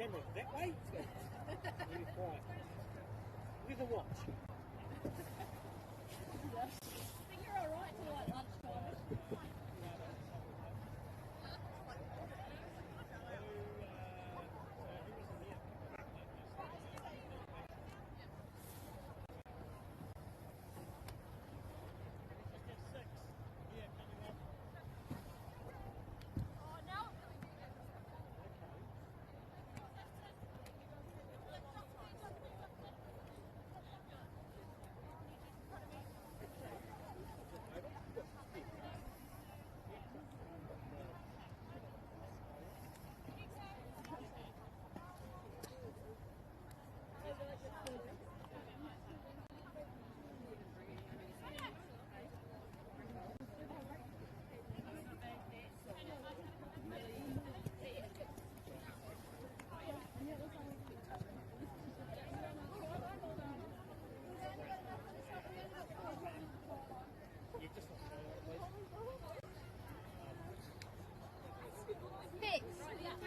camera that way. Really quiet. With a watch. I think you're alright till like lunchtime.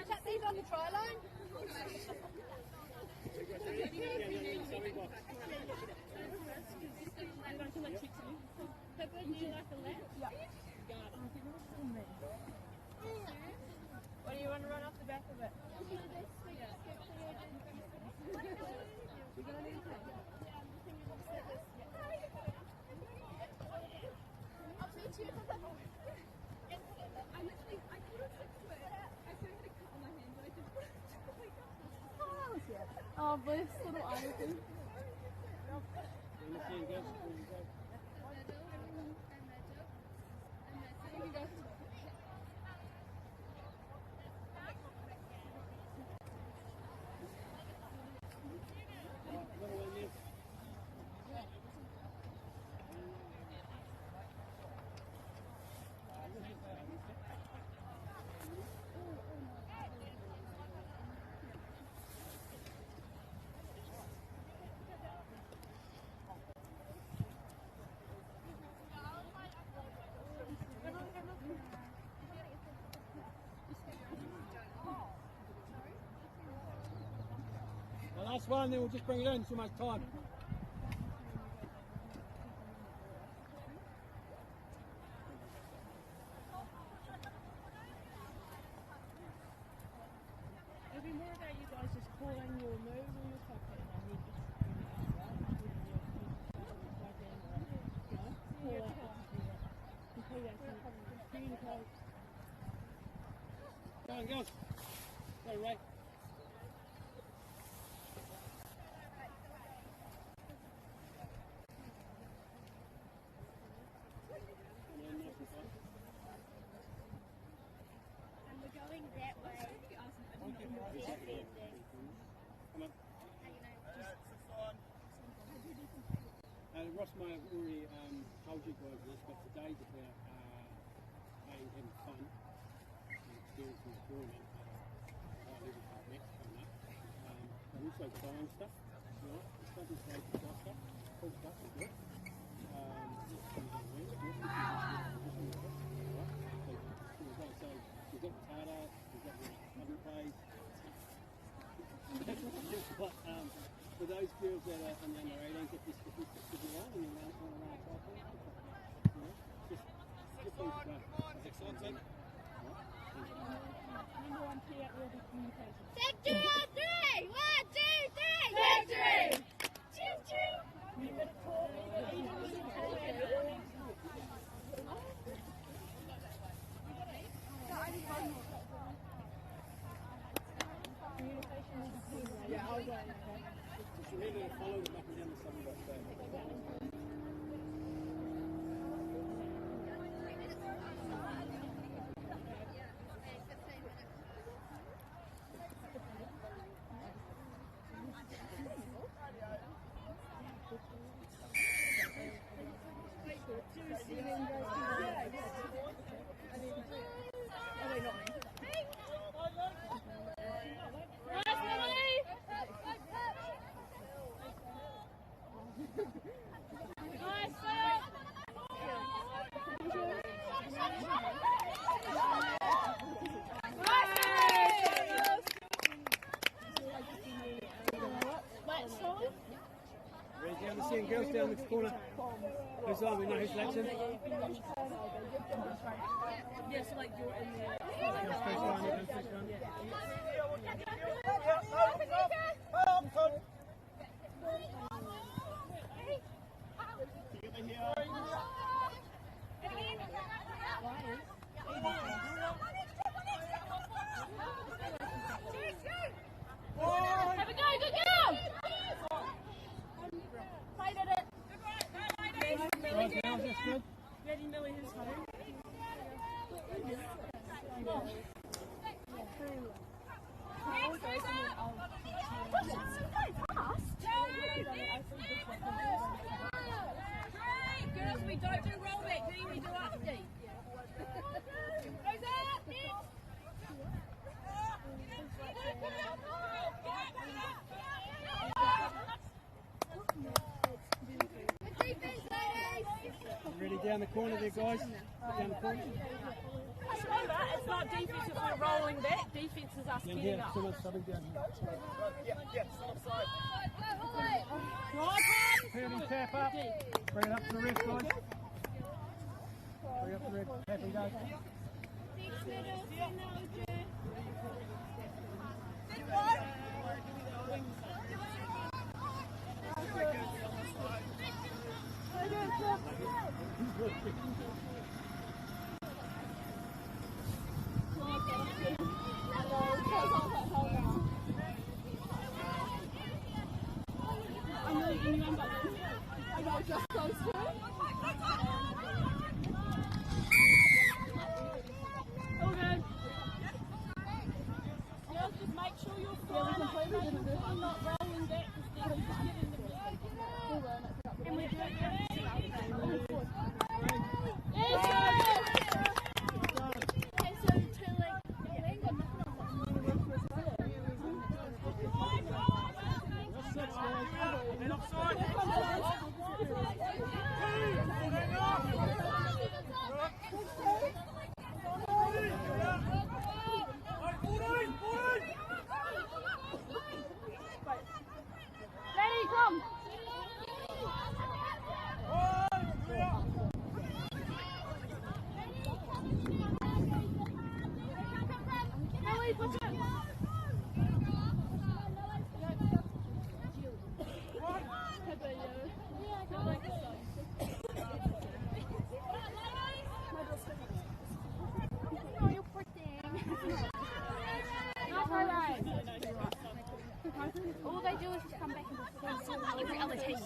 Chuck these on the try line. Pepper, do you like the left? Yeah. What do you want to run off the back of it? I'll teach you. Oh, bless little Ivan. The last one, then we'll just bring it in so much time. It'll be more about you guys just pulling your nose or your pocket and then just Go on, girls. Go, Ray. And we're going that way. Come on. Ross MΑORI told you guys this, but today's about having fun and experiencing enjoyment at a high level like that coming up. And also buying stuff, right? Stuff is great to buy stuff, cool stuff is good. So you've got potato, you've got your oven plays. But for those girls that are on the under 18, get this to be on and you want to run a cycle, just things to go. Excellent, team. Number one key out will be communication. Victory on three! 1, 2, 3! Victory! Choo choo! You better call me. Communication is the key. Yeah, I'll go. Just remember to follow them up and down the sun. girls down this corner. Who's on? We know who's selection. Yes, like you're in there. Have a go, good girl! Played at it. Ready, Millie, who's home? Girls, we don't do roll back, we do up deep. Really down the corner there, guys. Down the corner. Remember, it's not defense if we're rolling back. Defense is us Down getting here, up. someone's subbing down here. Turning tap up. Bring it up to the rest, guys. Bring it up to the rest. Tap and go. Just make sure you're flying up. I'm not rolling back because then you just get in the middle. And we're doing All they do is just come back and just every other team.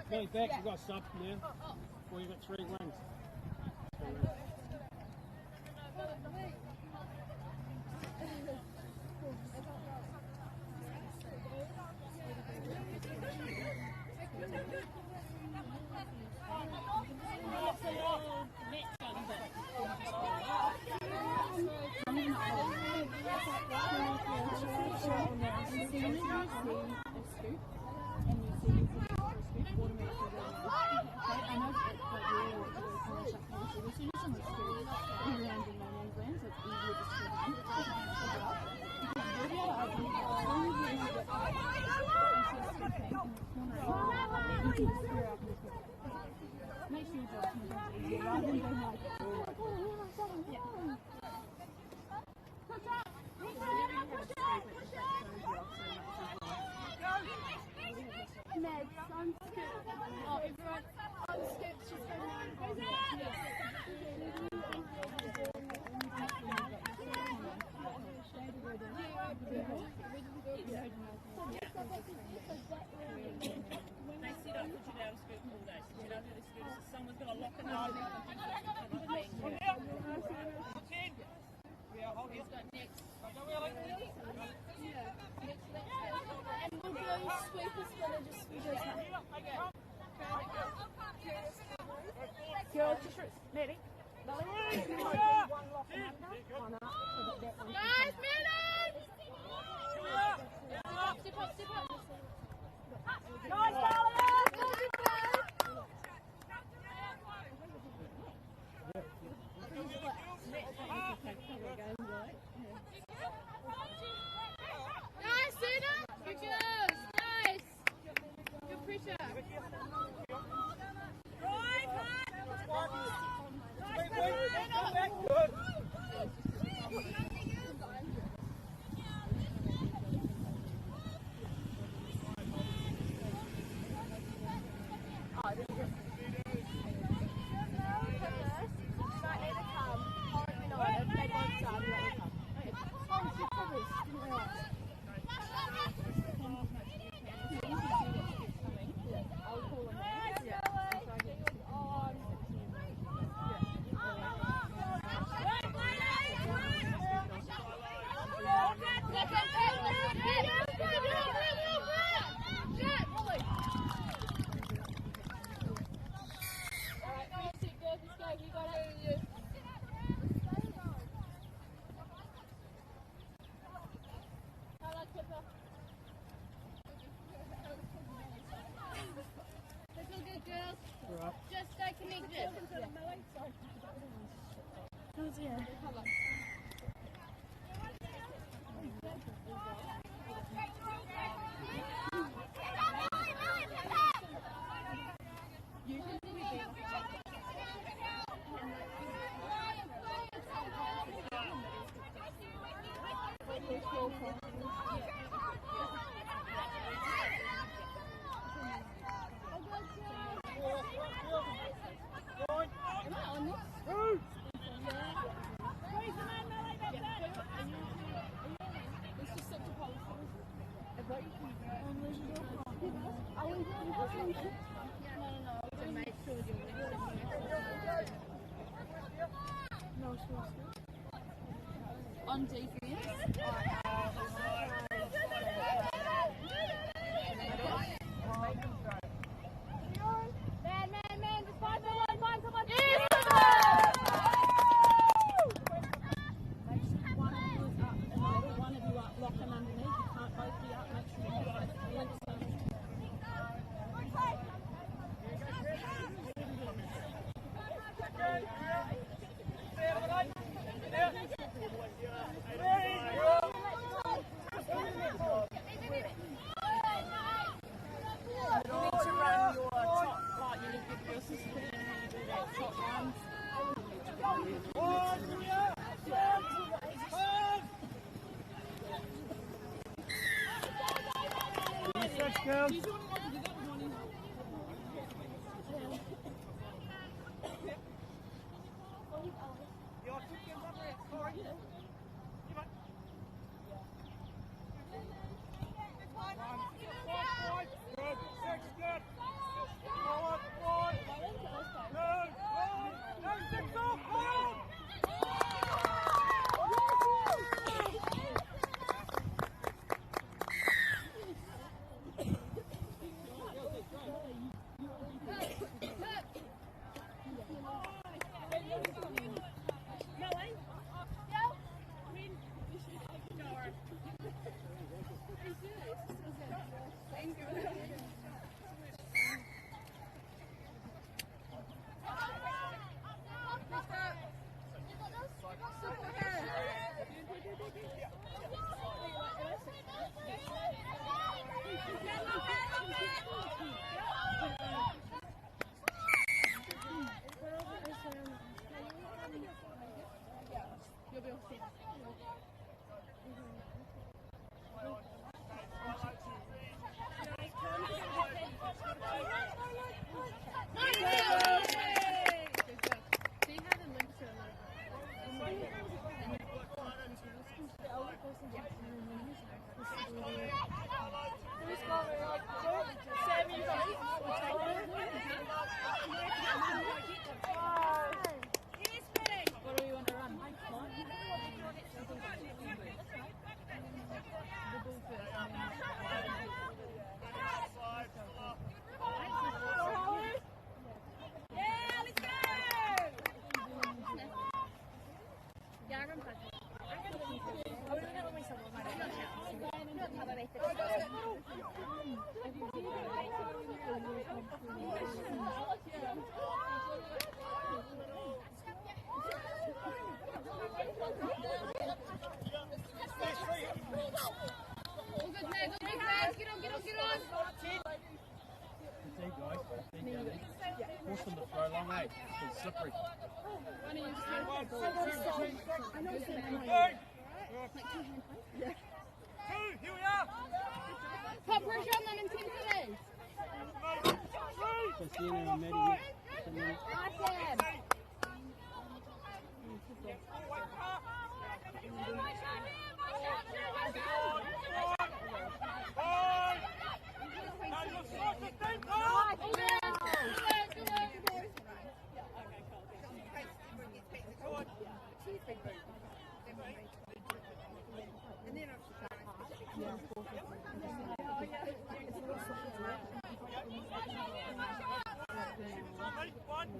Billy back, you've got a sub now. Well, you've got 3 wings. Guys, Milan! Step up, step up. Nice, Sina! Good girls! Nice! Good pressure! Just stay connected. On defense. Man, just find the line, come on. Yes! One of you up, lock them underneath. You can't both be up, make sure you both Force them to throw long, eh? It's slippery. Here we are! Put pressure on them intensity. Christina and Maddie.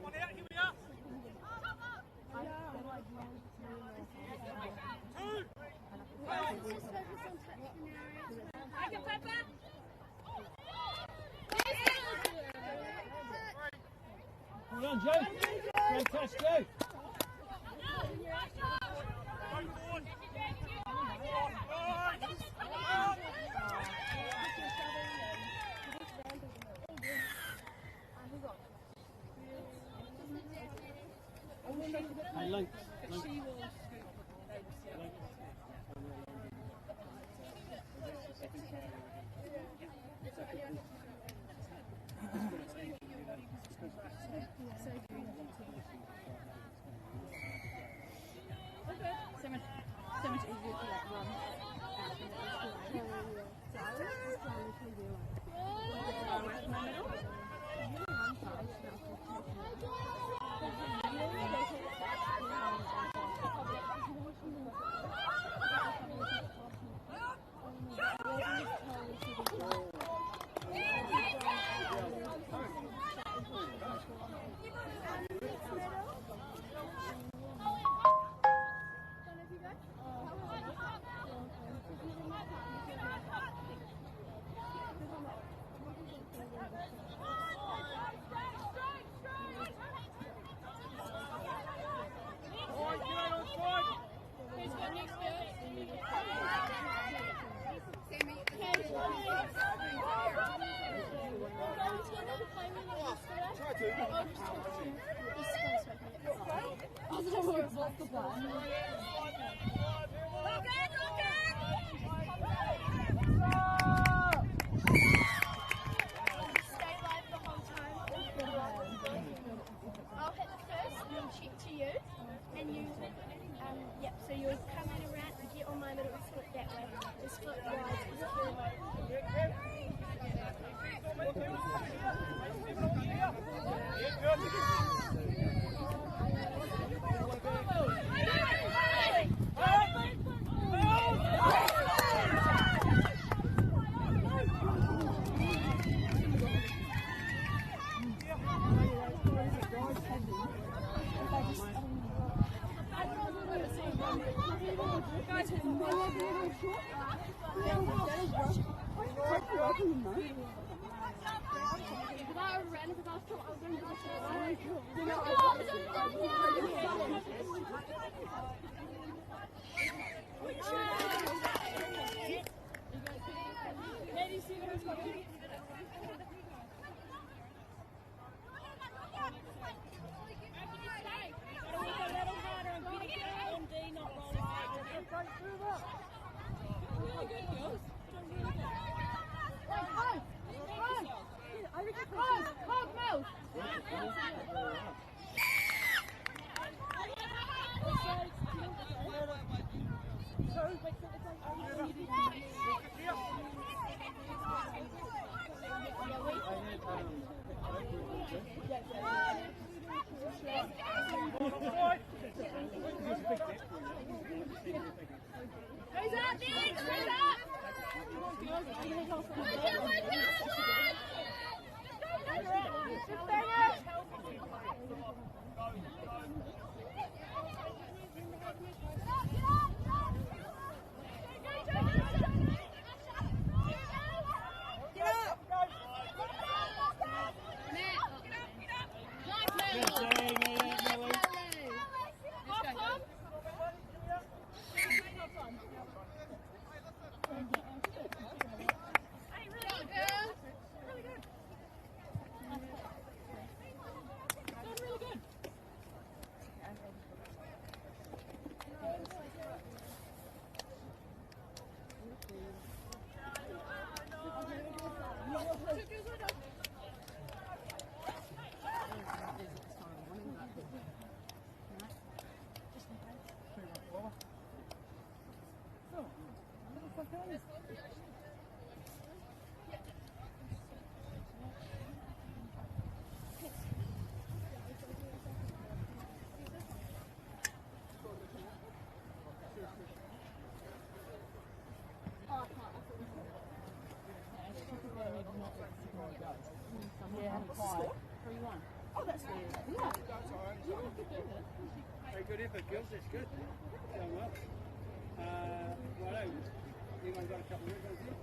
One out, here we are. Two. Hold on, Joe. Great touch, Joe. Hey, Luke. So much easier to like run. So you'll come in around, get on my little foot that way. Just foot wide. Yeah, 3-1. Oh, that's good. Yeah. Very good effort, girls. That's good. Done well. Righto. Anyone got a couple of words here?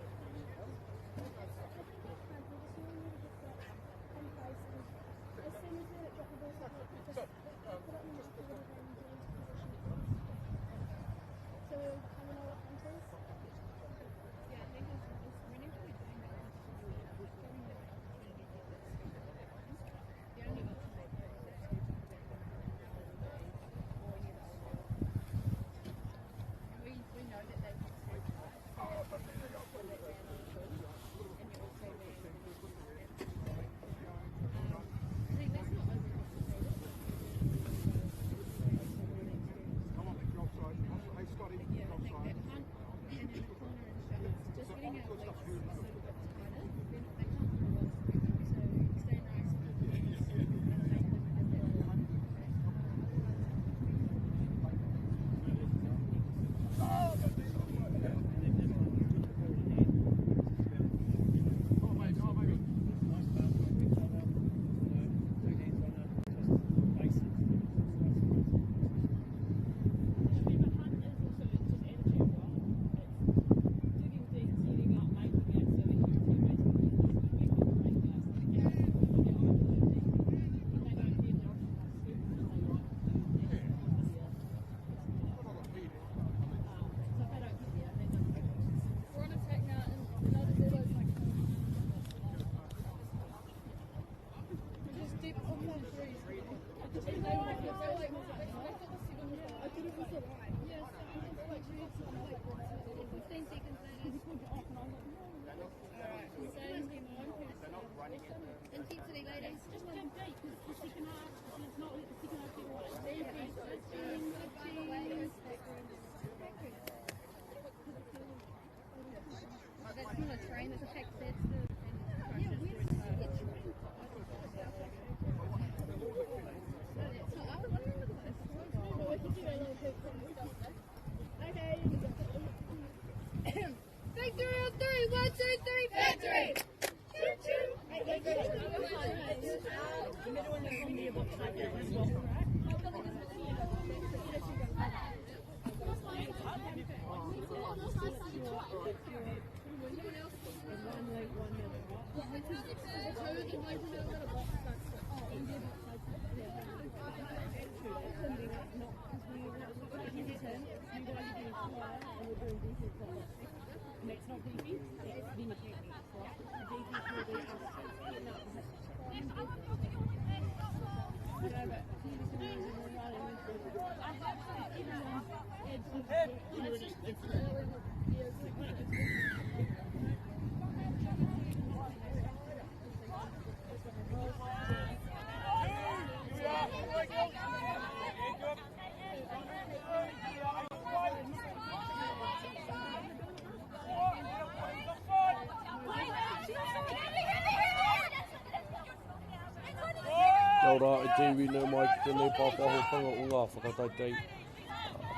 Kia ora, e te iwi nei mai ki tēnei pāpaho whanga o ngā whakataitei.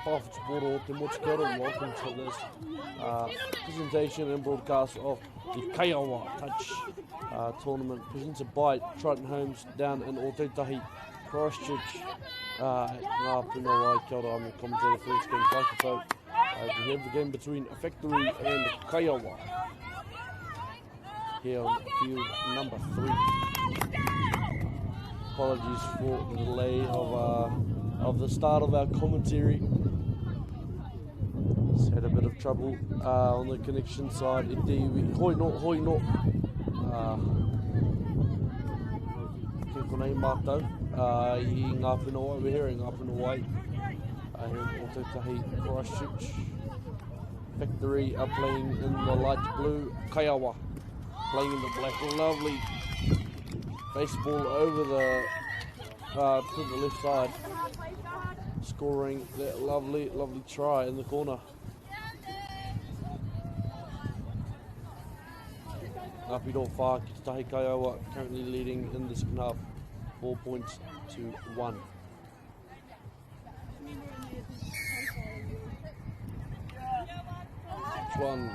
Pāwhitaporo o te motu kia ora, welcome to this presentation and broadcast of the Kaiawa Touch tournament presented by Trident Homes down in Otago, Christchurch. Ngā Puna wai, kia ora, I'm the commentator for this game, Kaikapo. We have the game between Factory and Kayawa here on field number 3. Apologies for the delay of the start of our commentary. Just had a bit of trouble on the connection side. Hoi no. Kia konei mātou. I ngā Puna wai, we're here in ngā Puna wai. Here in Otago, Christchurch. Factory are playing in the light blue. Kayawa playing in the black. Lovely baseball over the to the left side, scoring that lovely try in the corner. Ngāpiro whā ki te tahi Kaiawa currently leading in the second half, 4 points to 1. One.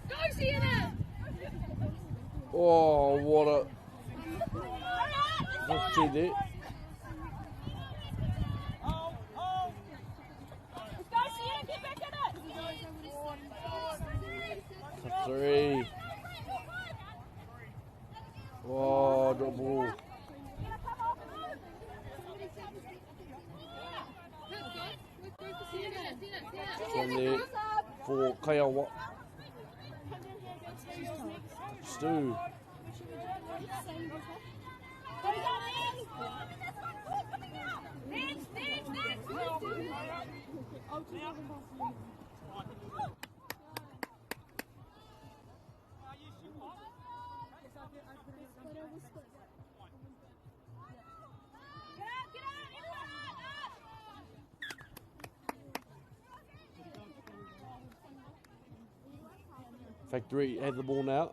Go, Sienna! Oh, what a... Let's see there. Three. Oh, drop ball. From there for Kayawa. Stu. Factory had the ball now.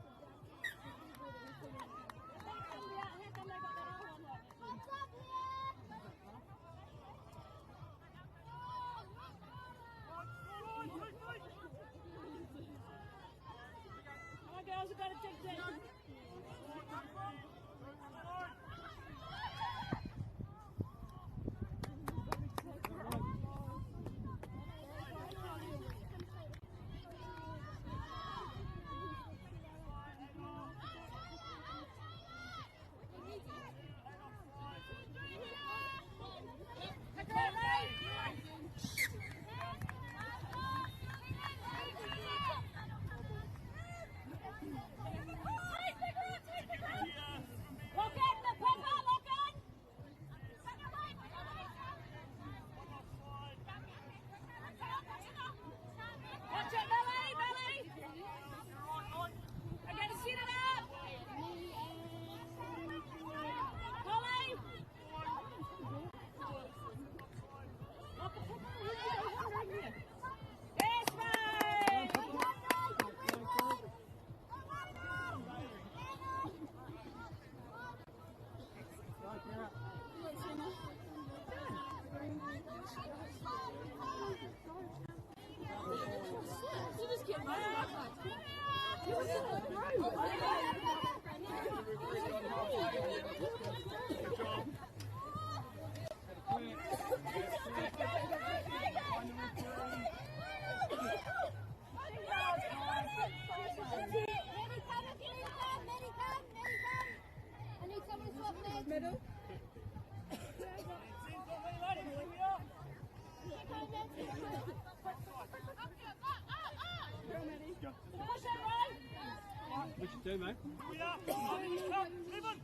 What you do, mate?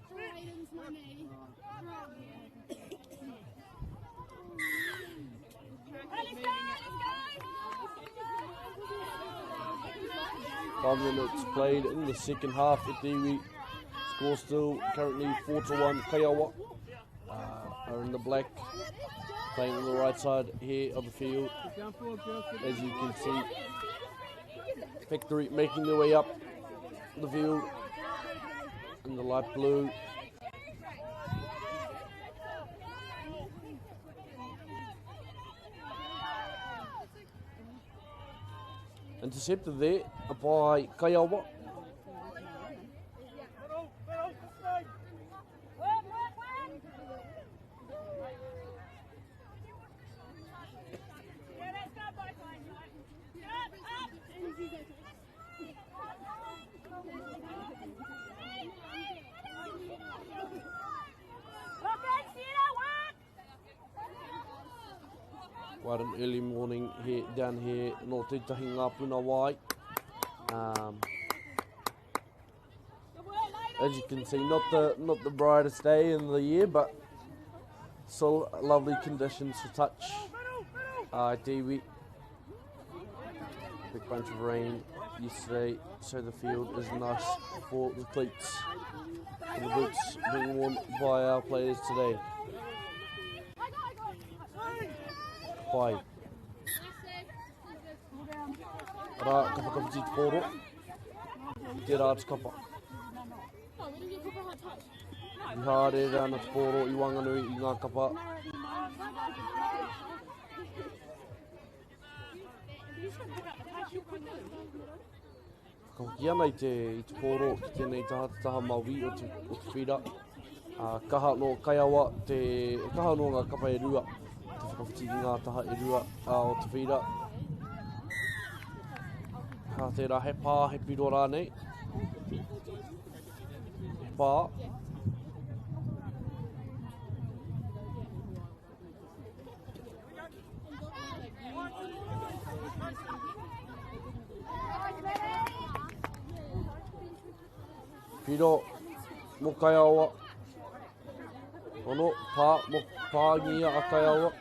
Trident's money. 5 minutes played in the second half. The score still currently 4-1. Kayawa are in the black, playing on the right side here of the field. As you can see, Factory making their way up the field in the light blue. Intercepted there by Kayawa. Quite an early morning here down here in Otago, ngā Puna wai. As you can see, not the brightest day in the year, but still lovely conditions for touch. Big bunch of rain yesterday, so the field is nice for the cleats and the boots being worn by our players today. Pai. Rā kapa ti poro. Te rā te kapa. I hāre rāna te poro I wanganui I ngā kapa. hoki ana i te pōro ki tēnei taha maui o te whira. Kaha no Kaiawa, kaha no ngā kapa e rua, te whakawhiti i ngā taha e rua o te whira. Ka tērā he pā, he piro rānei. He pā. Piro mo Kaiawa. Ono, pā, mo pāngia a Kaiawa.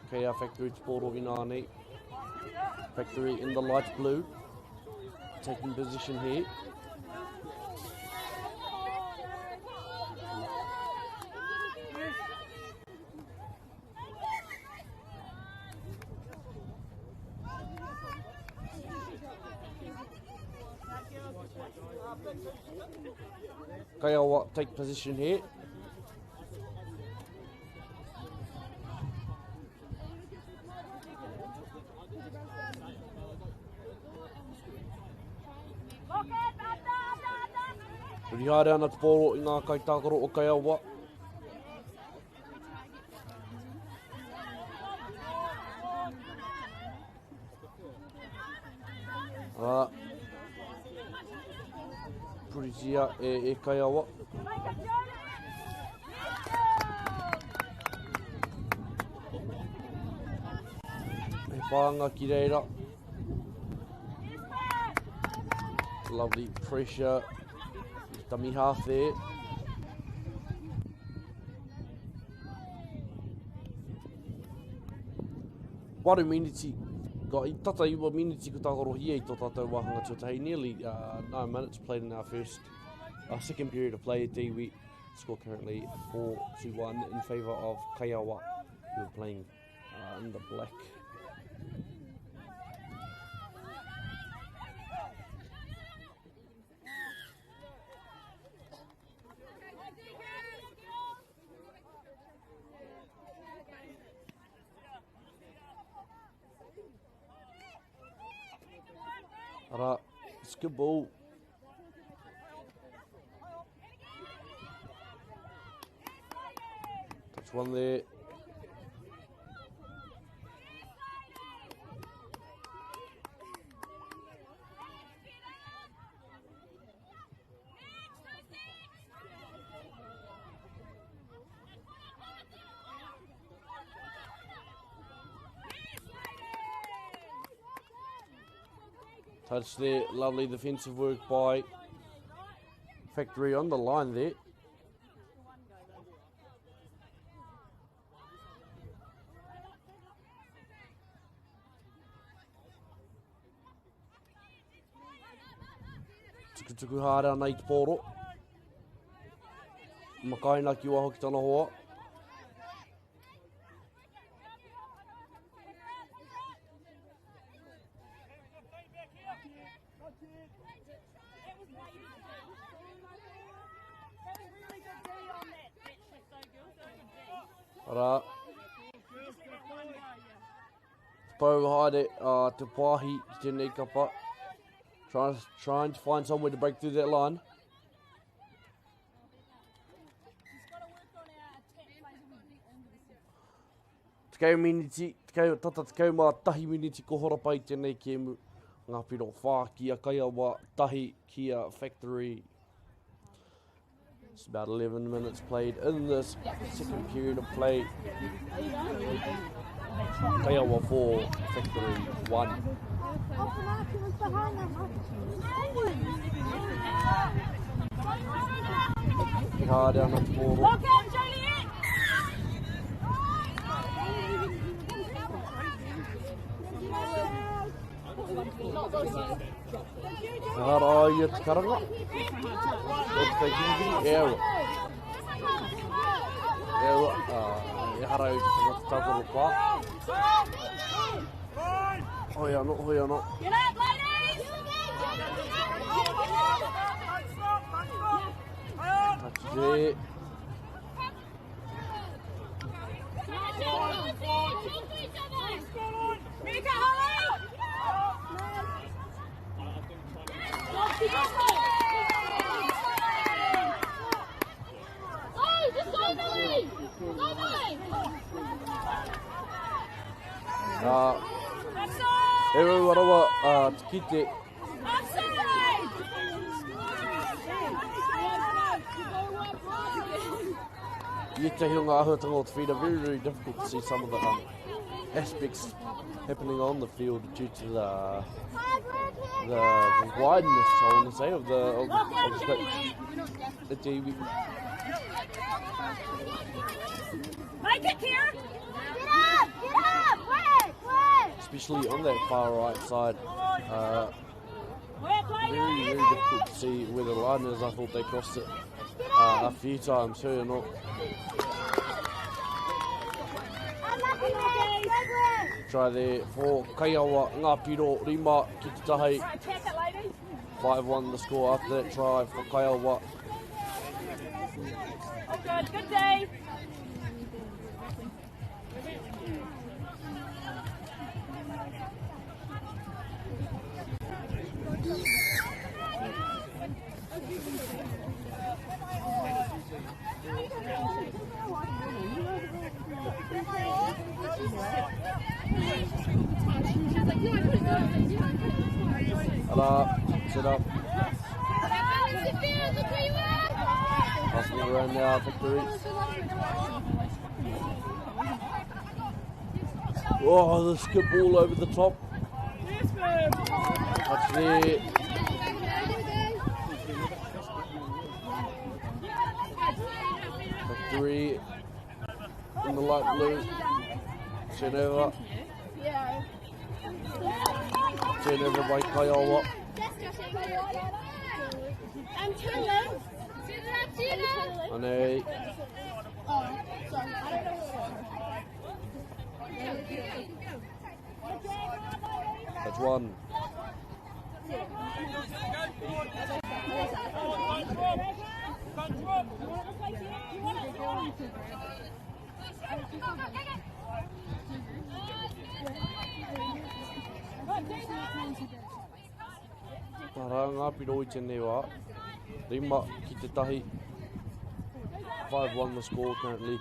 Kia Factory te pōro i nānei. Factory in the light blue. Taking position here. Kayawa take position here. Uri haere ana te pōro i ngā kaitākaro o Kayawa. Puritia e Kayawa. E pānga ki reira. Lovely pressure. Dummy half there. Waru miniti. Got I tata iwa miniti ko tākoro hia I tō tātou wahanga tuatahi. Nearly 9 minutes played in our second period of play at Dewey. Score currently 4-1 in favour of Kayawa, who are playing in the black. Ara, it's a good ball. Touch one there. Touch there, lovely defensive work by Factory on the line there. Tuku hāra nei te pōro. Makaina ki wa hoki tana hoa. Ara. Pau haere te pāhi ki tēnei kapa. Trying to find somewhere to break through that line. Tekau miniti, tekau mā tahi miniti ko hora pai tēnei kēmu. Ngā piro whā kia Kaiawa, tahi kia Factory. It's about 11 minutes played in this second period of play. Kayawa 4, Factory 1. Hard down the ball. Haraya te karanga. Ewa. Haraya te tākoro pā. Hoi anō, hoi anō. Touch there. E warawa te kite. I te hiunga ahutanga o te whira, very, very difficult to see some of the aspects happening on the field due to the wideness, I want to say, of the pitch. The TV. Make it here! Get up! Wait! Especially on that far right side. Very, very difficult to see where the line is. I thought they crossed it a few times too. Not try there for Kayawa, ngā piro, rima, ki te tahi. 5-1 the score after that try for Kaiawa. Oh good day! Sit up. Passing it around now, victory. Oh, the skip all over the top. Touch there. Victory in the light blue. Turnover. Turnover by Kayawa. And a that's one. Tara ngā piro I tēnei wā. Rima ki te tahi. 5-1 the score currently.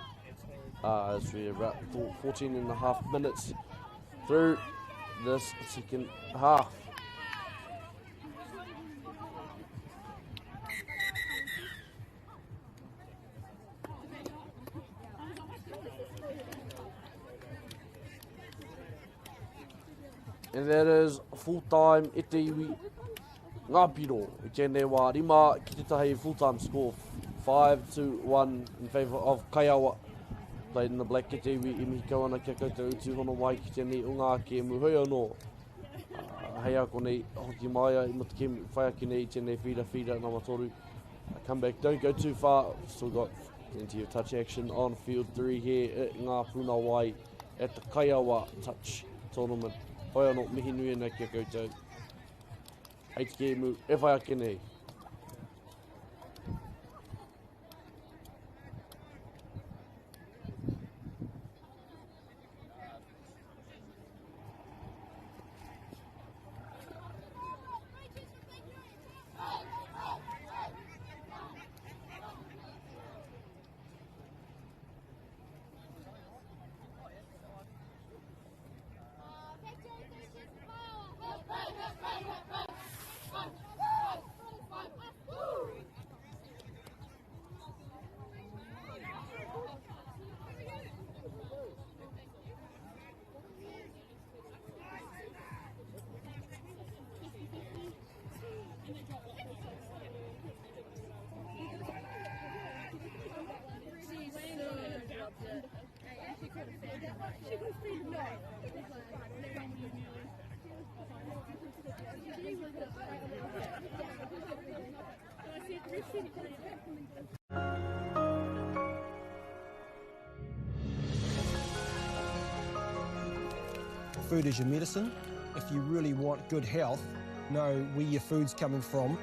As we're about 14 and a half minutes through this second half. And that is full-time e te iwi ngā piro I tēnei wā rima ki te tahi full-time score 5-1 in favour of Kayawa. Played in the black ki te iwi I mihi kawana kia koutou utu hono wai ki tēnei o ngā ke muhoi anō. Hei ako nei hoki mai I mata ke whai aki nei tēnei whira nā matoru. Come back, don't go too far. Still got plenty of touch action on field 3 here at ngā Puna wai at the Kayawa touch tournament. Hoi anō mihi nui ana kia koutou. Hei te ke mu e whai aki nei. Food is your medicine. If you really want good health, know where your food's coming from.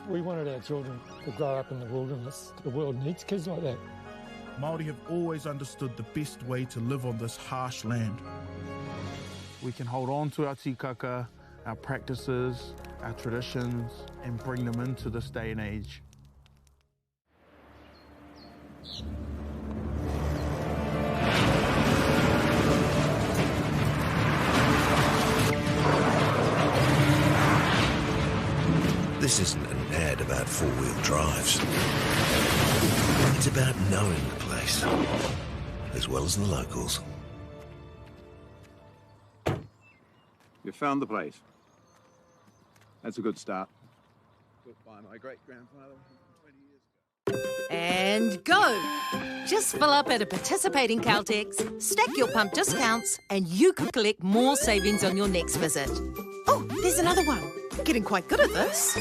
We wanted our children to grow up in the wilderness. The world needs kids like that. Māori have always understood the best way to live on this harsh land. We can hold on to our tikaka, our practices, our traditions, and bring them into this day and age. This isn't an ad about four-wheel drives. It's about knowing the place, as well as the locals. You found the place. That's a good start. Built by my great-grandfather 20 years ago. And go! Just fill up at a participating Caltex, stack your pump discounts, and you could collect more savings on your next visit. Oh, there's another one. Getting quite good at this.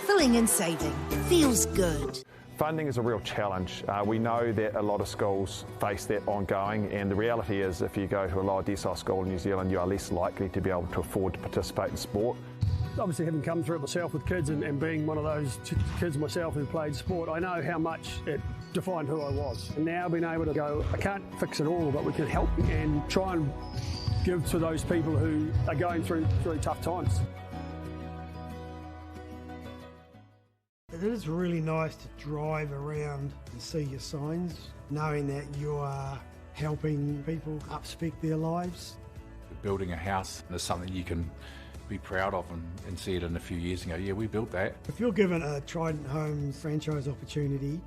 Filling and saving. Feels good. Funding is a real challenge. We know that a lot of schools face that ongoing, and the reality is if you go to a lower decile school in New Zealand, you are less likely to be able to afford to participate in sport. Obviously, having come through it myself with kids and being one of those kids myself who played sport, I know how much it defined who I was. And now being able to go, I can't fix it all, but we can help and try and give to those people who are going through tough times. It is really nice to drive around and see your signs, knowing that you are helping people upspec their lives. Building a house is something you can be proud of and see it in a few years and go, yeah, we built that. If you're given a Trident Homes franchise opportunity,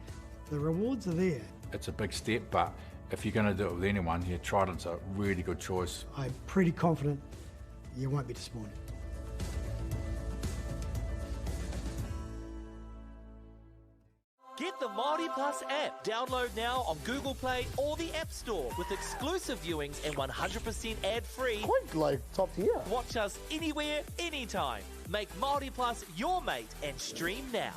the rewards are there. It's a big step, but if you're going to do it with anyone, yeah, Trident's a really good choice. I'm pretty confident you won't be disappointed. Get the MāORI Plus app. Download now on Google Play or the App Store with exclusive viewings and 100% ad-free. Quite like top tier. Watch us anywhere, anytime. Make MāORI Plus your mate and stream now.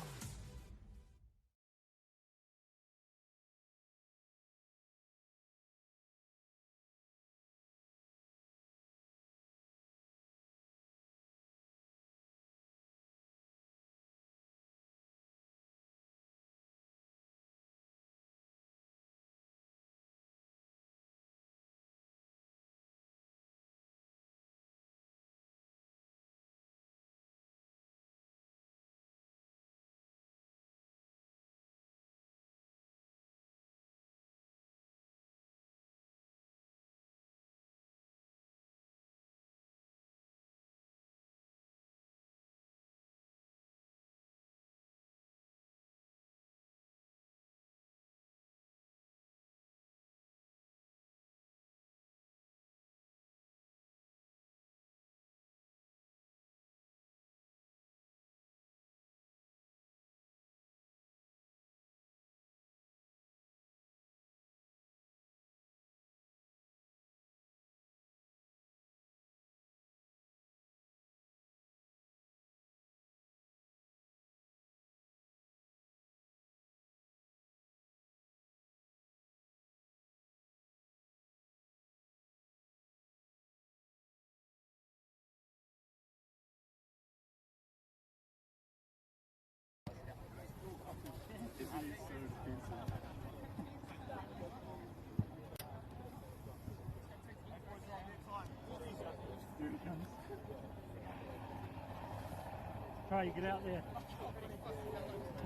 Try you get out there.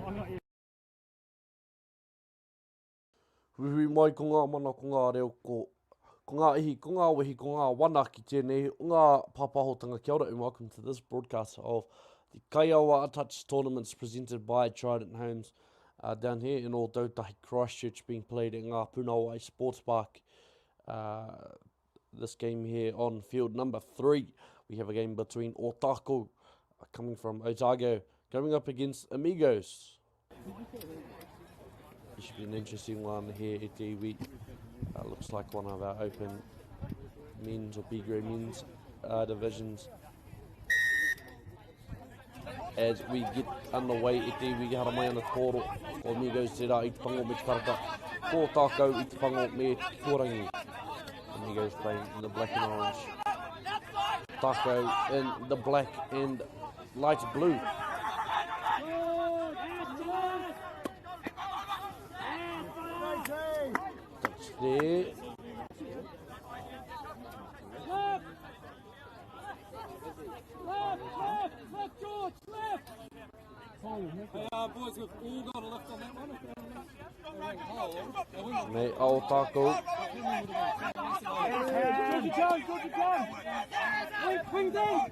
I'm not yet. Hui mai ko ngā mana ko ngā reo ko ngā ihi, ko ngā wehi, ko ngā wana ki tēnei, o ngā pāpahotanga. Kia ora and welcome to this broadcast of the Kaiawa Touch tournaments presented by Trident Homes down here in Otago, Christchurch, being played at Ngā Puna Sports Park. This game here on field number 3. We have a game between Otago, coming from Otago, going up against Amigos. It should be an interesting one here at the week. Looks like one of our open men's or B-grade men's divisions. As we get underway at the week, hara mai ana koro o Amigos tērā I te pango me te karata. Ko Otago I te pango me Korangi. Amigos playing in the black and orange. Otago in the black and light blue. Touch there. Left, George, left! Hey, boys, we've all got a lift on that one. Mate, Otago. Georgie John! Bring down!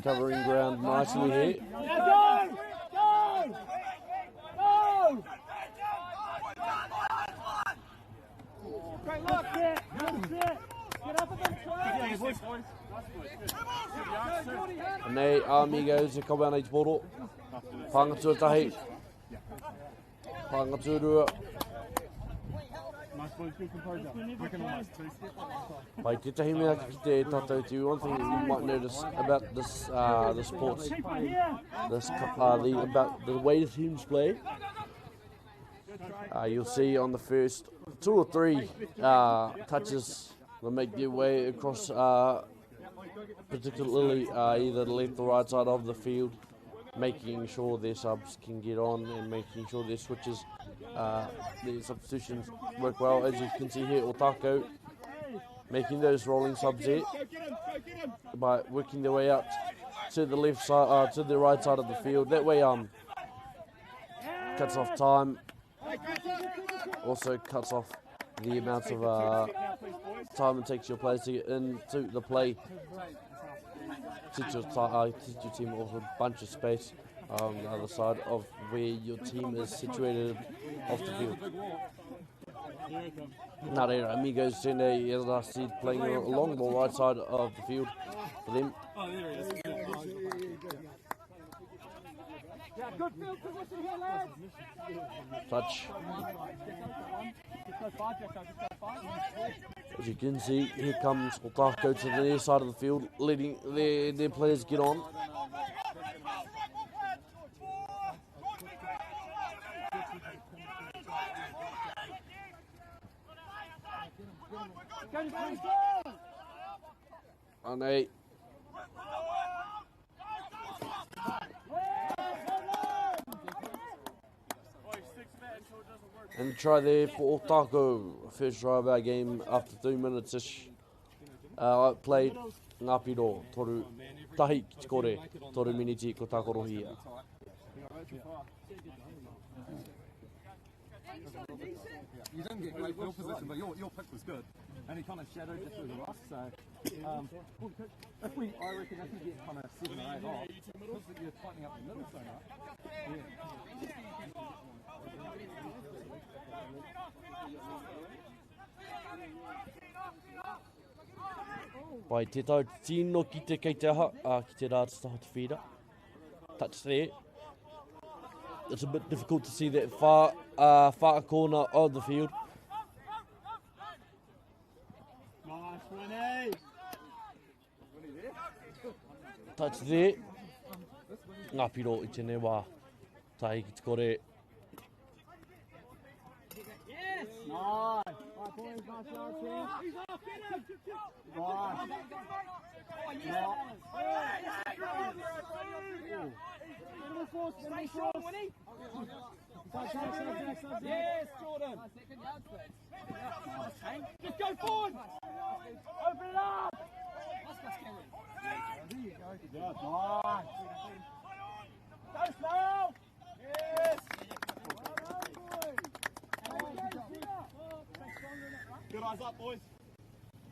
Covering ground nicely here. Go! Go! Go! Great look, sit. Get up a bit, And they Amigos e kawa nei te poro. Pangatua tahi. Pangatua. Pai te tahi mea ki te tātou te one thing that you might notice about this the sports, about the way the teams play. You'll see on the first 2 or 3 touches they make their way across, particularly either the left or right side of the field, making sure their subs can get on and making sure their switches, their substitutions work well. As you can see here, Otago making those rolling subs there by working their way out to the left side, to the right side of the field. That way, cuts off time. Also cuts off the amount of time it takes your players to get into the play. Teach your team off a bunch of space on the other side of where your team is situated off the field. Nā reira, Amigos tēnei, as I said, playing along the right side of the field for them. Good field position here, lads. Touch. As you can see, here comes Otago to the near side of the field, letting their players get on. And they and try there for Otago. First try of our game after 2 minutes-ish. Played ngā piro, toru tahi ki te kore, toru miniti ko tā korohia. You didn't get great field position, but your pick was good. And he kind of shadowed just through the rough, so I reckon if you get kind of 7 or 8 off, looks like you're tightening up the middle so much. Pai te tau tino ki te kei te aha, ki te rātata te whira. Touch there. It's a bit difficult to see that far corner of the field. Nice, Winnie. Touch there. Ngā piro I tēnei wā. Tahi ki te kore. Yes! Nice. Right, boys, nice yards here. He's off, get him! Nice. Stay strong, Winnie. Yes, Jordan. Just go forward. Open it up. Nice. Go slow. Yes. Good eyes up, boys.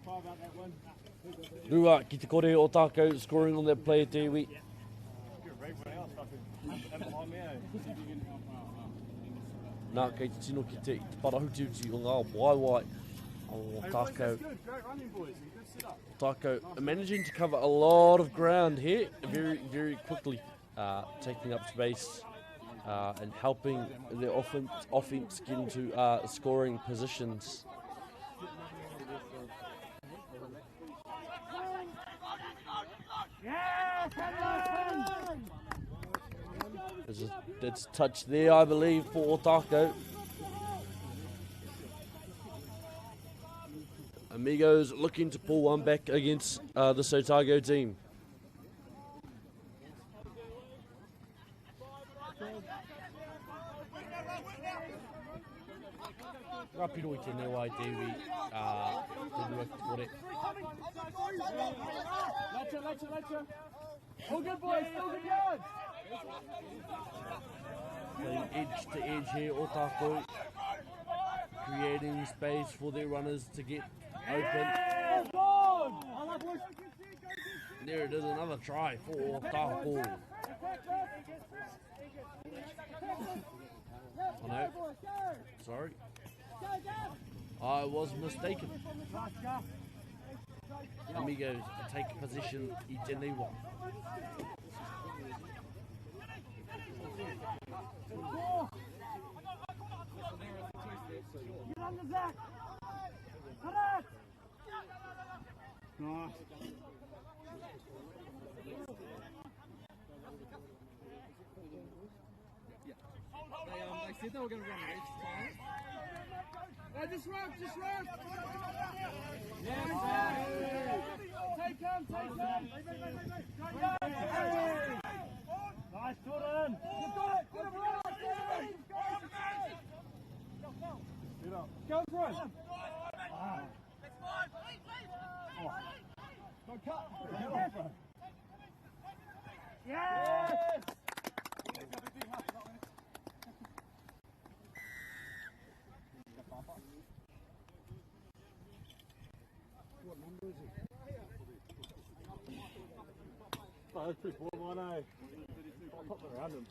Try about that one. Rua ki te kore Otago scoring on that play te iwi. Nā kei te tino ki te parahuti o ngā waiwai o Otago. Otago managing to cover a lot of ground here very, very quickly, taking up space and helping their offense get into scoring positions. That's touch there, I believe, for Otago. Amigos looking to pull one back against this Otago team. Rapiro I tēnei wai te iwi, tēnei te kore. Letcha. All good, boys, still good yards. Playing edge to edge here, Otago creating space for their runners to get open. There it is, another try for Otago. Oh no, sorry. I was mistaken. Amigos take position i Geneva. Nice. They said they were going to run each time. Oh, just run! Yes, take him! Nice, Jordan. Go for it! Go cut! Yes! What number is it? Oh, that's pretty poor, mine, eh? I'll pop it around him.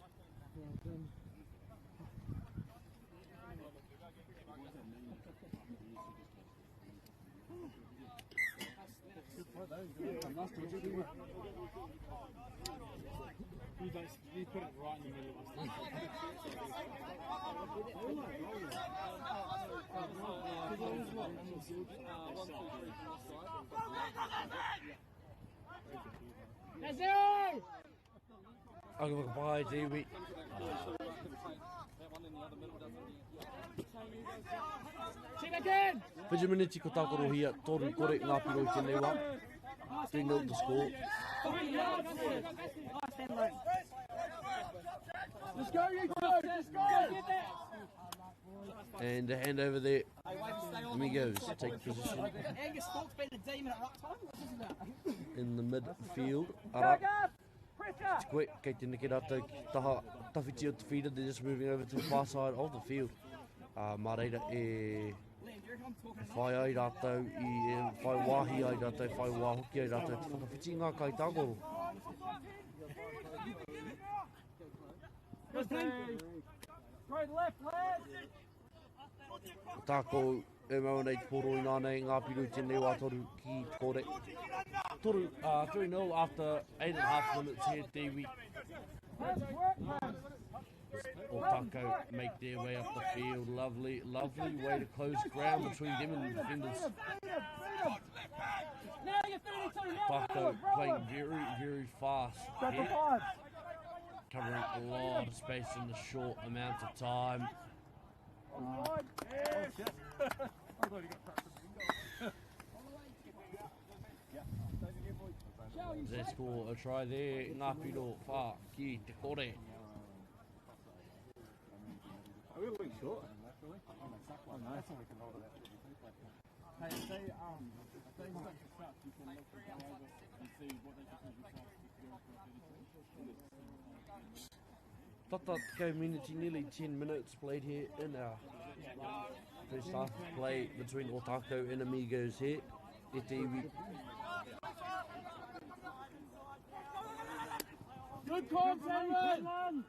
You put it right in the middle of us. I'll go by Dewey. Which minute you could talk over here, Tori Kore, Napi, Geneva. 3-0 to score. Let's go, you go! Let's go! And the hand over there. Amigos take position in the midfield. It's quick, kei tēnei ki rata ki taha tawhiti o te whira, they're just moving over to the far side of the field. Mā reira e whai ai rātou, whai wāhi ai rātou, whai wāhoki ai rātou, te whakawhiti ngā kai tāgoro. Tāko e mau nei te poro i nānei ngā piru tēnei wā toru ki kore. Toru 3-0 after 8.5 minutes here, Dewey. Otago make their way up the field. Lovely way to close ground between them and the defenders. Otago playing very fast here. Covering a lot of space in a short amount of time. They score a try there. Ngā piro whā ki te kore. Are we a week short? Oh, no. That's all we can hold it at. Hey, if they start, you can look over and see what they can do. Tata go minute, nearly 10 minutes played here in our first half of play between Otago and Amigos here. E Dewey. Good call, Simon!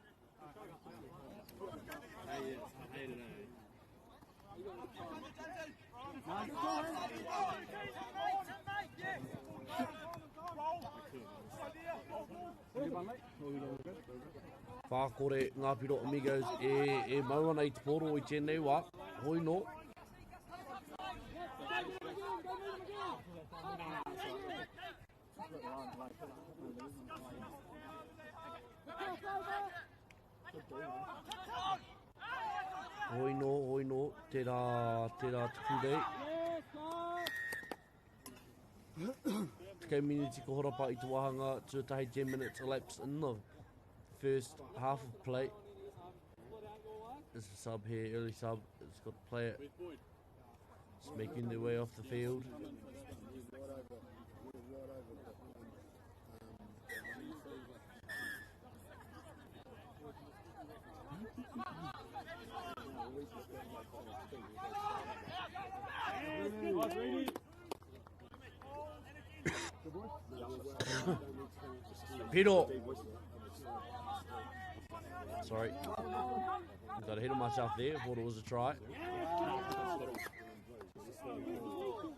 Whākore ngā piro Amigos e maua nei te poro i tēnei wā. Hoi no. Hoi no, tērā tukure. Tekau miniti ko horapa i te wahanga, tuatahi 10 minutes elapsed in the first half of play. There's a sub here, early sub. It's got to play it. It's making their way off the field. Piro. Sorry. Got ahead of myself there. Thought it was a try.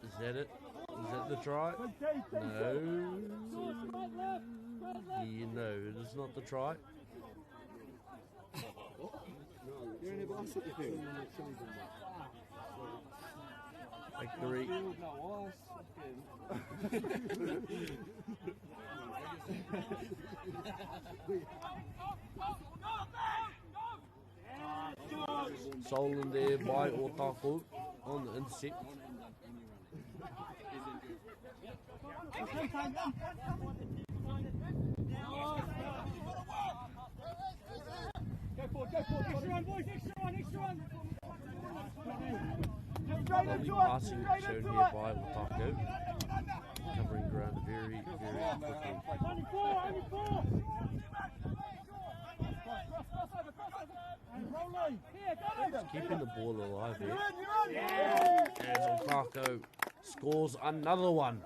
Is that it? Is that the try? No. Yeah, no, it is not the try. Victory. Stolen there by Otago on the intercept. Lovely passing shown here by Otago. Covering ground very, very quickly. Keeping the ball alive here. As Otago scores another one.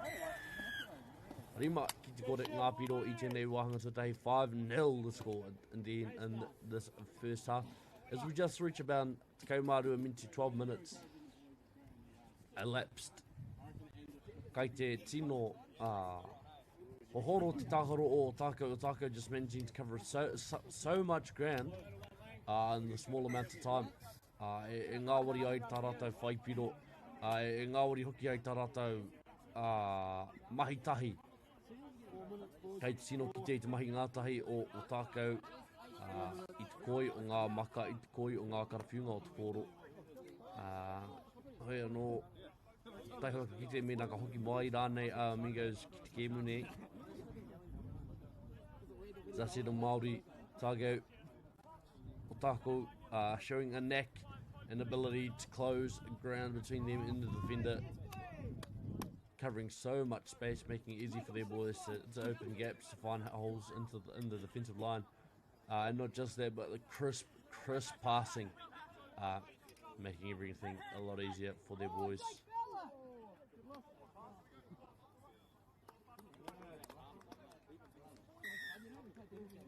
Rima ki te kore ngā piro I tēnei wahanga so tahi 5-0 the score in this first half. As we just reach about Kaumāru minti 12 minutes elapsed. Kai te tino o horo te tāharo o Otago just managing to cover so much ground in the small amount of time. E ngāwari ai tā rātou whaipiro, e ngāwari hoki ai tā rātou mahitahi. Kei te sino ki te mahi ngātahi o Otago, I te koi o ngā maka, I te koi o ngā karawhiunga o te koro. Hoi anō, tai hoki ki te mena ka hoki mai rānei Amigos ki te kēmune. As I said on MāORI, Otago, showing a knack and ability to close ground between them and the defender. Covering so much space, making it easy for their boys to open gaps, to find holes in the defensive line. And not just that, but the crisp passing, making everything a lot easier for their boys.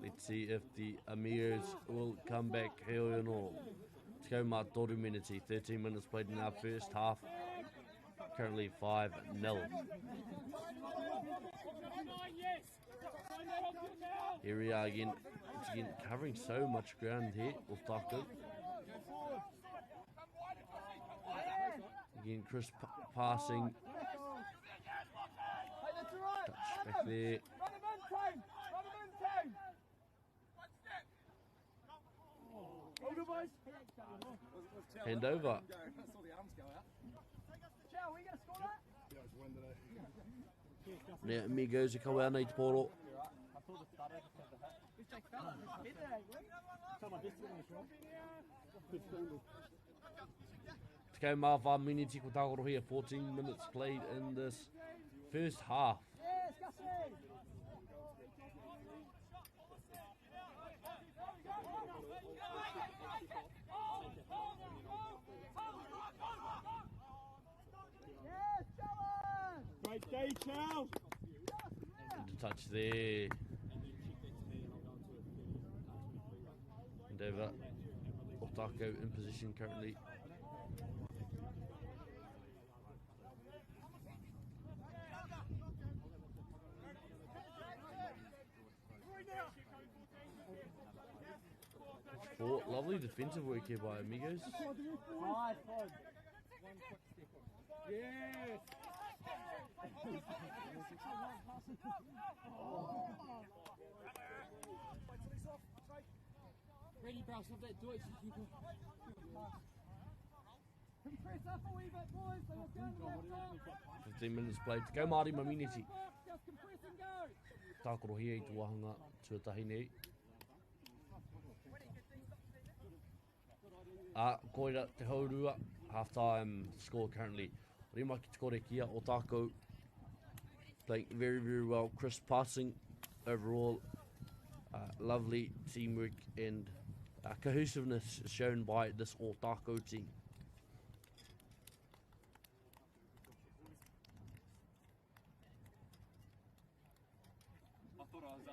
Let's see if the Amigos will come back here or not. Te kaumā toru miniti, 13 minutes played in our first half. Currently 5-0. Here we are again. It's again covering so much ground here. Otago. Again, crisp passing. Touch back there. Hand over. Now Amigos are coming out nei te poro. Te kau mā wha miniti ko tākoro here, 14 minutes played in this first half. Great day, Charles. Good touch there. And over Otago in position currently. Lovely defensive work here by Amigos. Yes. Ready, bro, stop that Deutsch. Compress up a wee bit, boys. They were going to left 15 minutes played. Te kau Māori maminiti. Just compress and go. Tākoro hia I te wahanga tuatahi nei. Koira te haurua, half-time score currently. Rima ki te kore kia, Otago playing very, very well. Crisp passing overall. Lovely teamwork and cohesiveness shown by this Otago team. I thought I was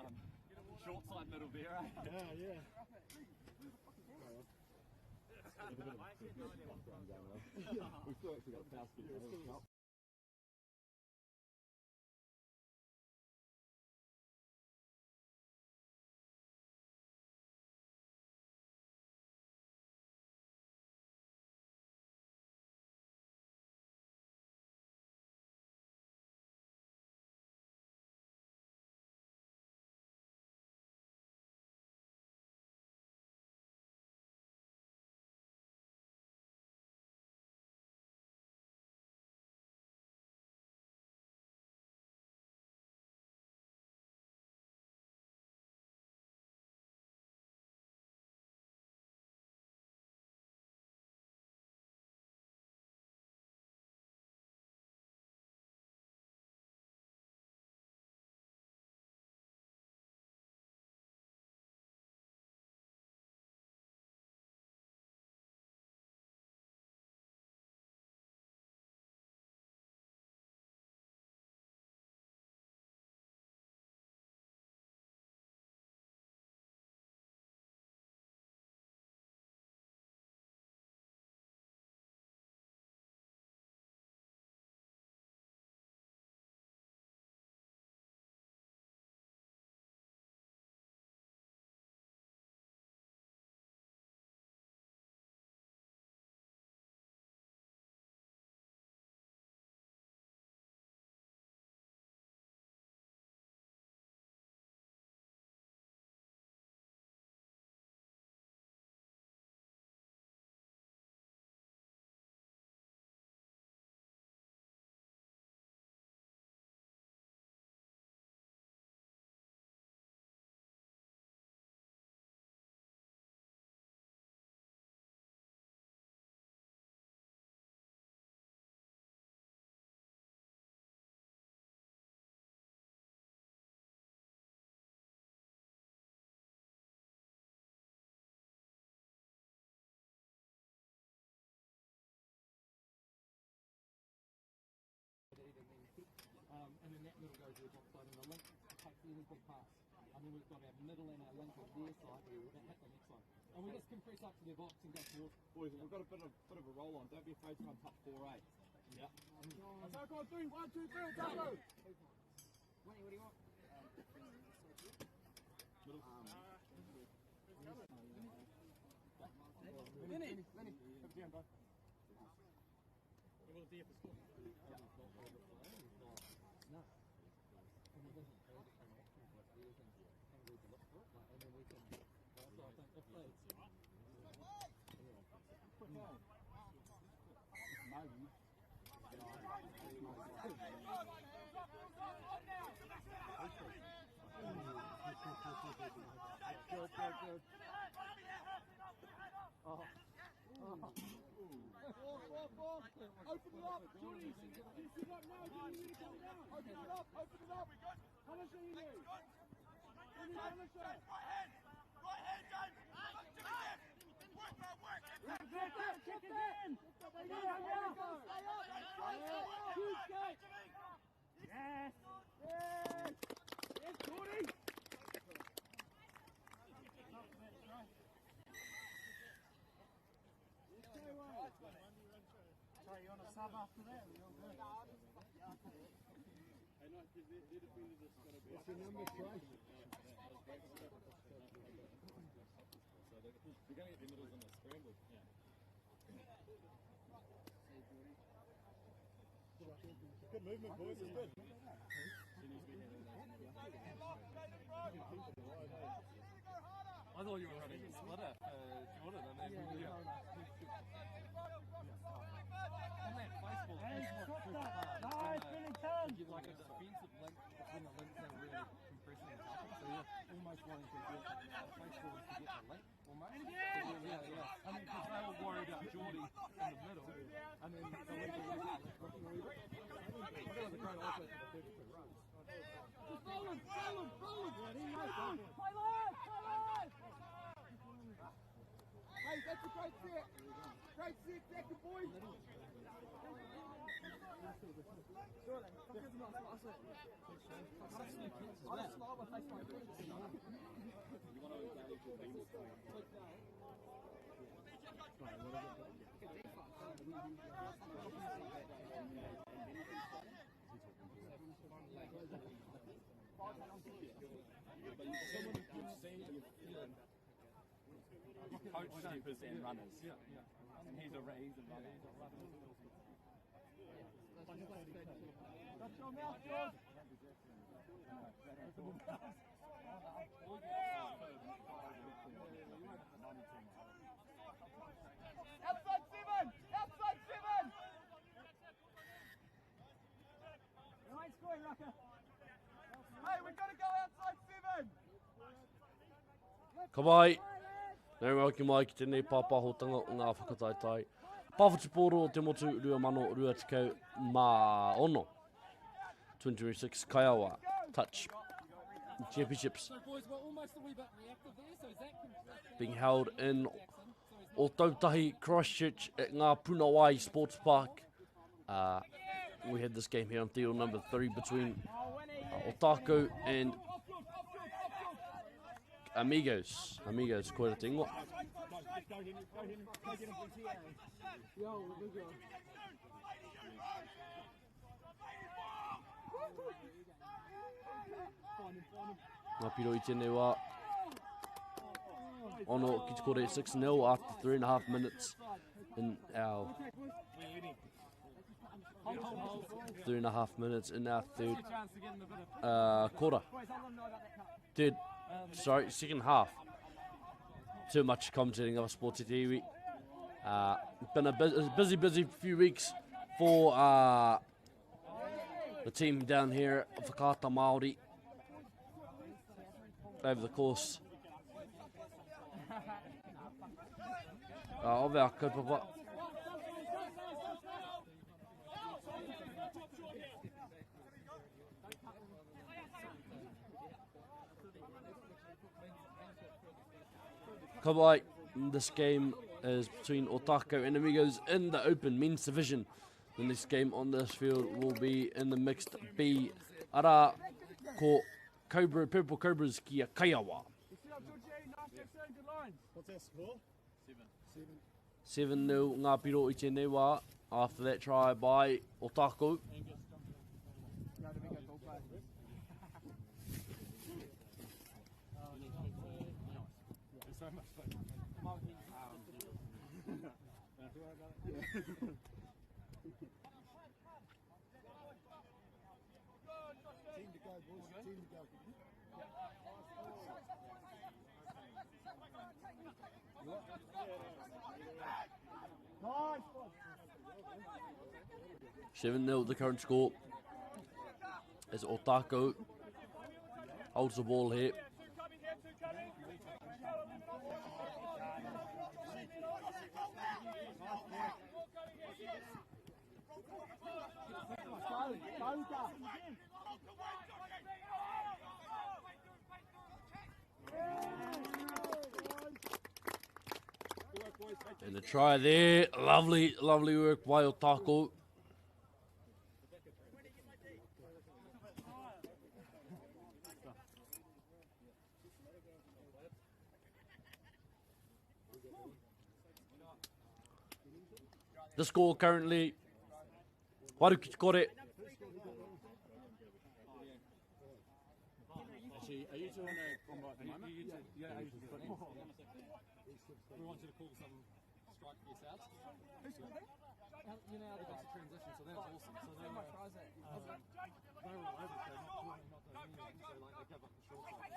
Short side middle there, eh? Yeah, yeah. We've still actually got a foul skip. And then that middle goes to the top side, and the link takes the big pass. And then we've got our middle and our link on their side, that hit the next one. And we just compress up to their box and go towards. Boys, we've got a bit of a roll on. Don't be afraid to come top 4-8. Yeah. Otago on 3, 1, 2, 3, Otago! What do you want? Middle. Lenny! Have it down, bro. Well, the score. No. And we doesn't pay the kind of options like these and we can look for it, and then we can. So I think if they. Good. Oh. Open it up, Jordy! You see that now? Do you need to come down? Open it up! Punish it, you need! Punish it! Right hand, James! Work! Check again! Yes! Yes, Jordy! Hey, you want a sub after that? What's your number, Christ? You're going to get the middles on the scramble. Yeah. Good movement, boys. It's good. I thought you were running a splitter, Jordan, and then on that baseball, you like a defensive link between the links that are really compressing and helping, so you're almost wanting to get baseball to get the link, almost. Yeah. I mean, because they were worried about Jordy in the middle, and then the link was looking really good. But it was a great also for the 32 runs. Just roll him! Play live! Hey, that's a great set! Great set, second boys! Coach steppers and runners. And he's a runner. Outside 7! Outside 7! Nice scoring, Rucker. Hey, we've got to go outside 7! Ka mai, nau ngau ki mai ki tēnei pāpahotanga o ngā whakataitai. Pāwhati o te motu rua mano rua tikau MΑORI. 2026 Kaiawa Touch Championships being held in Otago, Christchurch at ngā Puna Sports Park. We had this game here on field number 3 between Otago and Amigos. Amigos, koe te ingoa. Ngā piro I tēnei wā. Ono ki te kore 6-0 after 3.5 minutes in our 3.5 minutes in our third quarter. Second half. Too much commentating of sports TV. Been a busy few weeks for the team down here at Whakaata MΑORI over the course of our kaupapa. Kabai, this game is between Otago and Amigos in the open men's division. The next game on this field will be in the mixed B. Ara ko Purple Cobras ki a Kayawa. What's that score? 7-0 ngā piro I tēnei wā after that try by Otago. Nice. 7-0 the current score as Otago holds the ball here. And the try there, lovely work by Otago. The score currently, Waru ki te kore. Actually, are you two on a combo at the moment? Yeah, we want you to call some strike for yourselves. You know how they got to transition, so that's awesome. So they were all over, so not doing anything, so like they give up the short side.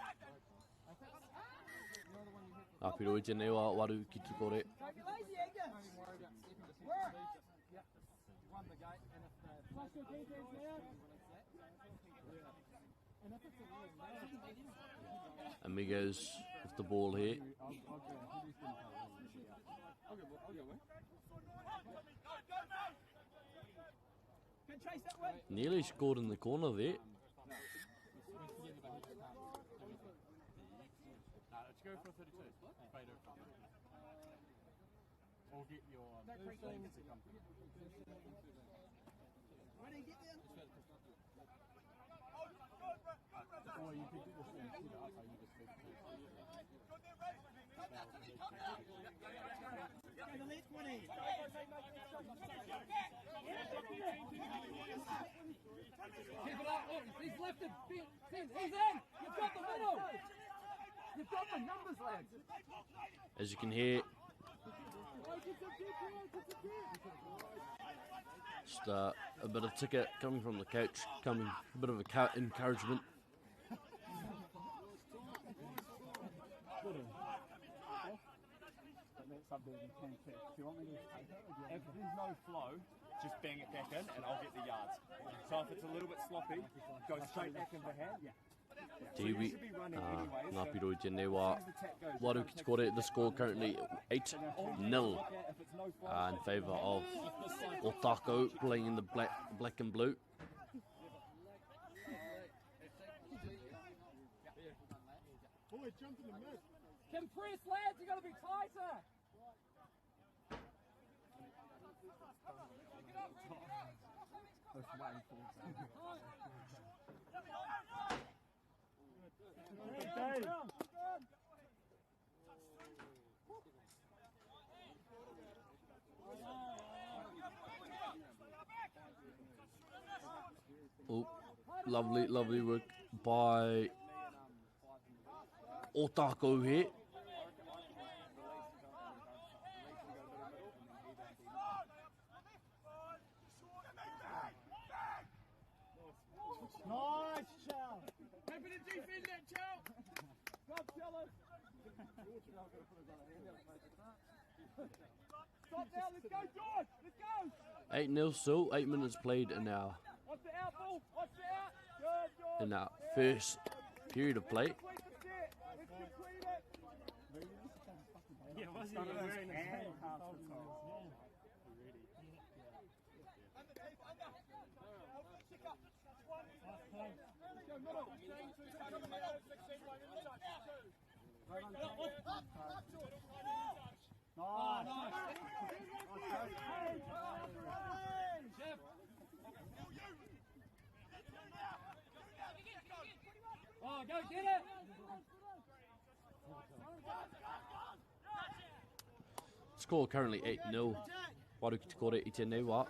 Apiro I tēnei wā Waru ki te kore. Amigos with the ball here. Nearly scored in the corner there. Let's go for 32. Or get your Or you could do this and put it up, or you just take it. Keep it up, look, he's lifted, he's in, you've got the middle, you've got the numbers, lads. As you can hear, just a bit of ticket coming from the coach, a bit of encouragement. If there's no flow, just bang it back in and I'll get the yards. So if it's a little bit sloppy, go straight back in the hand. Tiwi, Ngāpiro i tēnei wā, waru ki te kore, the score currently 8-0 in favour of Otago, playing in the black and blue. Boy, jump in the mid. Compress, lads, you got to be tighter. Oh, lovely work by Otago here. Nice, Chow. Happy to defend that, Chow. Stop, fellas. Stop now, let's go, George. Let's go. 8-0 still, 8 minutes played in our Watch the out, Bull. Watch the out. Good, George. in our first period of play. Let's complete it. Yeah, wasn't he wearing his hand half the time? Oh, go get it! Score currently 8-0. Waru ki te kore i tēnei wā.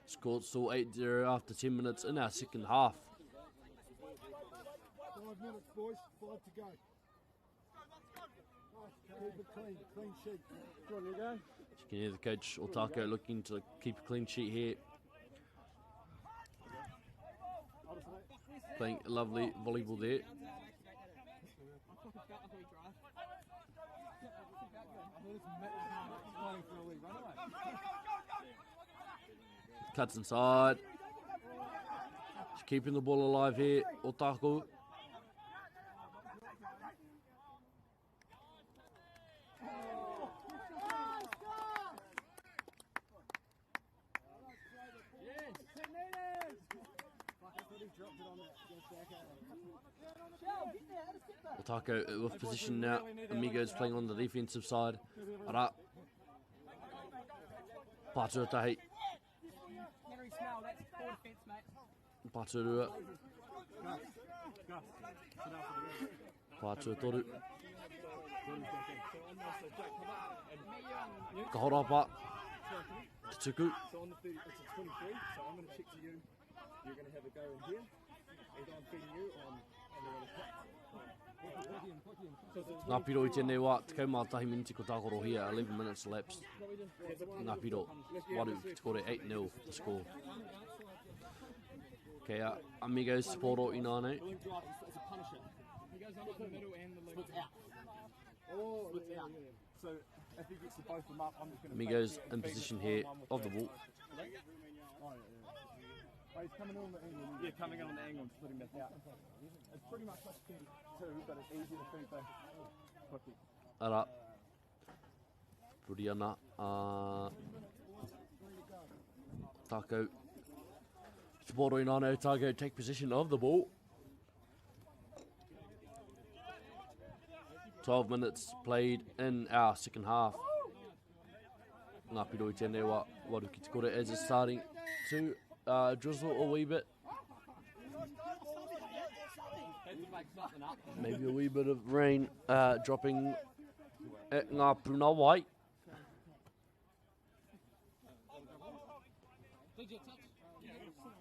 Scored still 8-0 after 10 minutes in our second half. 5 minutes, boys. 5 to go. Keep it clean. Clean sheet. Go on, you go. You can hear the coach Otago looking to keep a clean sheet here. Playing lovely volleyball there. Cuts inside. Just keeping the ball alive here, Otago. Otago with position now. Amigos playing on the defensive side. Ara. Pātuatahi. Pāturua. Pātuatoru. Kahorapa. Tuku. So on the 30, it's a 23, so I'm going to check to you. You're going to have a go in here. Either I'm feeding you or I'm going to Ngā piro i tēnei wā, te kaumātahi miniti ko tākoro here, 11 minutes elapsed. Ngā piro, waru ki te kore 8-0 the score. Okay, Amigos Sapporo i nānei. It's a punisher. He goes up in the middle and the leg. Splits out. Oh, splits out. So if he gets the both of them up, I'm just going to... Amigos in position here of the ball. Oh, he's coming in on the angle. Yeah, coming in on the angle and splitting back out. It's pretty much like 32, but it's easy to feed the cookie. Ara. Puri ana. Otago. Supporting on Otago take possession of the ball. 12 minutes played in our second half. Ngā piro I tēnei waru ki te kore as it's starting to drizzle a wee bit. Maybe a wee bit of rain dropping at Ngā Puna Wai. Did you touch? Yeah.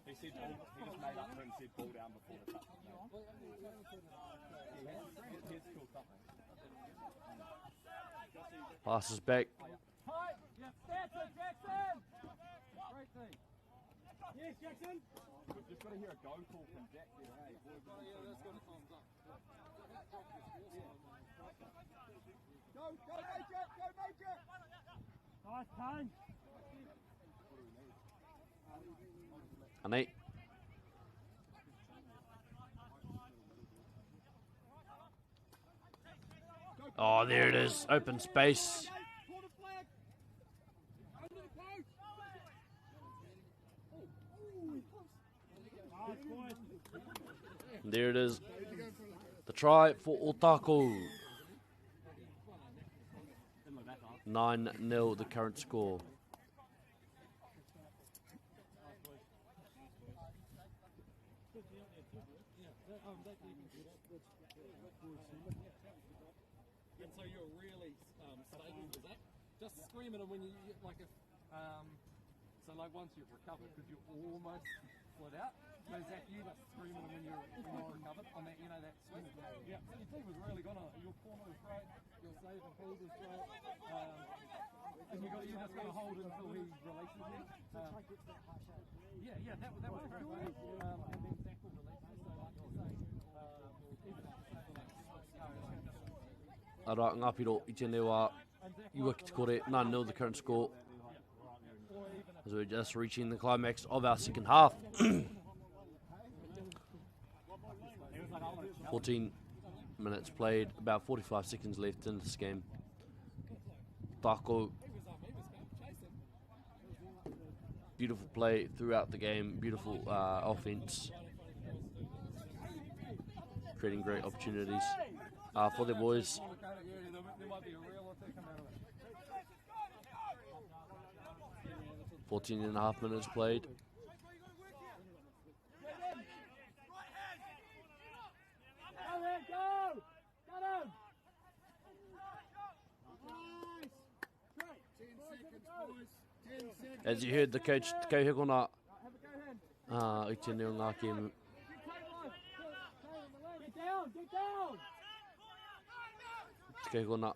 He said ball, he just made up for it and said ball down before the touch. Passes back. Yes, Jackson. We've just got to hear a go call from Jack there, hey? Yeah, that's got to thumbs up. Go, Major! Go, Major! Nice time. Anei. Oh, there it is. Open space. There it is. The try for Otago. 9-0 the current score. And so you're really stable with that. Just screaming and when you like if so like once you've recovered, because you almost split out. So Zach, you just screaming when you're recovered on that, you know, that swing. Yeah. So your team was really gone on it. Your corner was great. Your save and pull was great. And you just got to hold until he releases you. Yeah, that was great. And then Zach will release you. So like you say, even Ara, ngā piro I tēnei wā iwa ki te kore, 9-0 the current score. As we're just reaching the climax of our second half. 14 minutes played, about 45 seconds left in this game. Otago. Beautiful play throughout the game, beautiful offense. Creating great opportunities for the boys. 14.5 minutes played. As you heard the coach, te kauhekona I tēnei o ngā kēmu. Te kauhekona.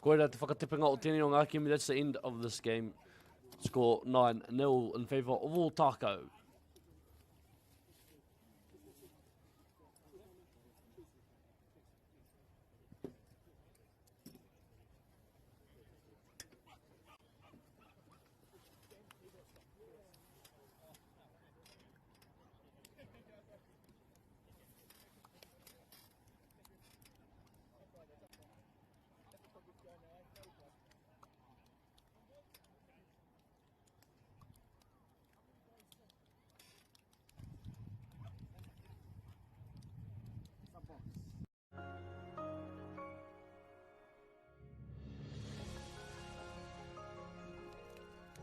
Koera te whakatipinga o tēnei o ngā kēmu. That's the end of this game. Score 9-0 in favour of Otago.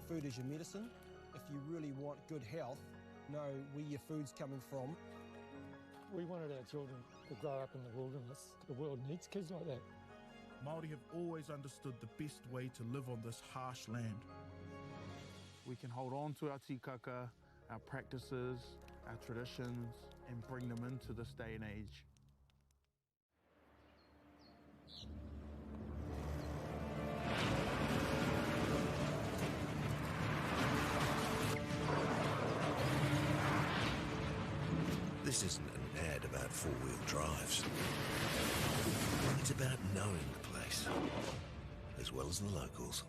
Food is your medicine. If you really want good health, know where your food's coming from. We wanted our children to grow up in the wilderness. The world needs kids like that. Māori have always understood the best way to live on this harsh land. We can hold on to our tikaka, our practices, our traditions, and bring them into this day and age. This isn't an ad about about four-wheel drives. It's about knowing the place, as well as the locals.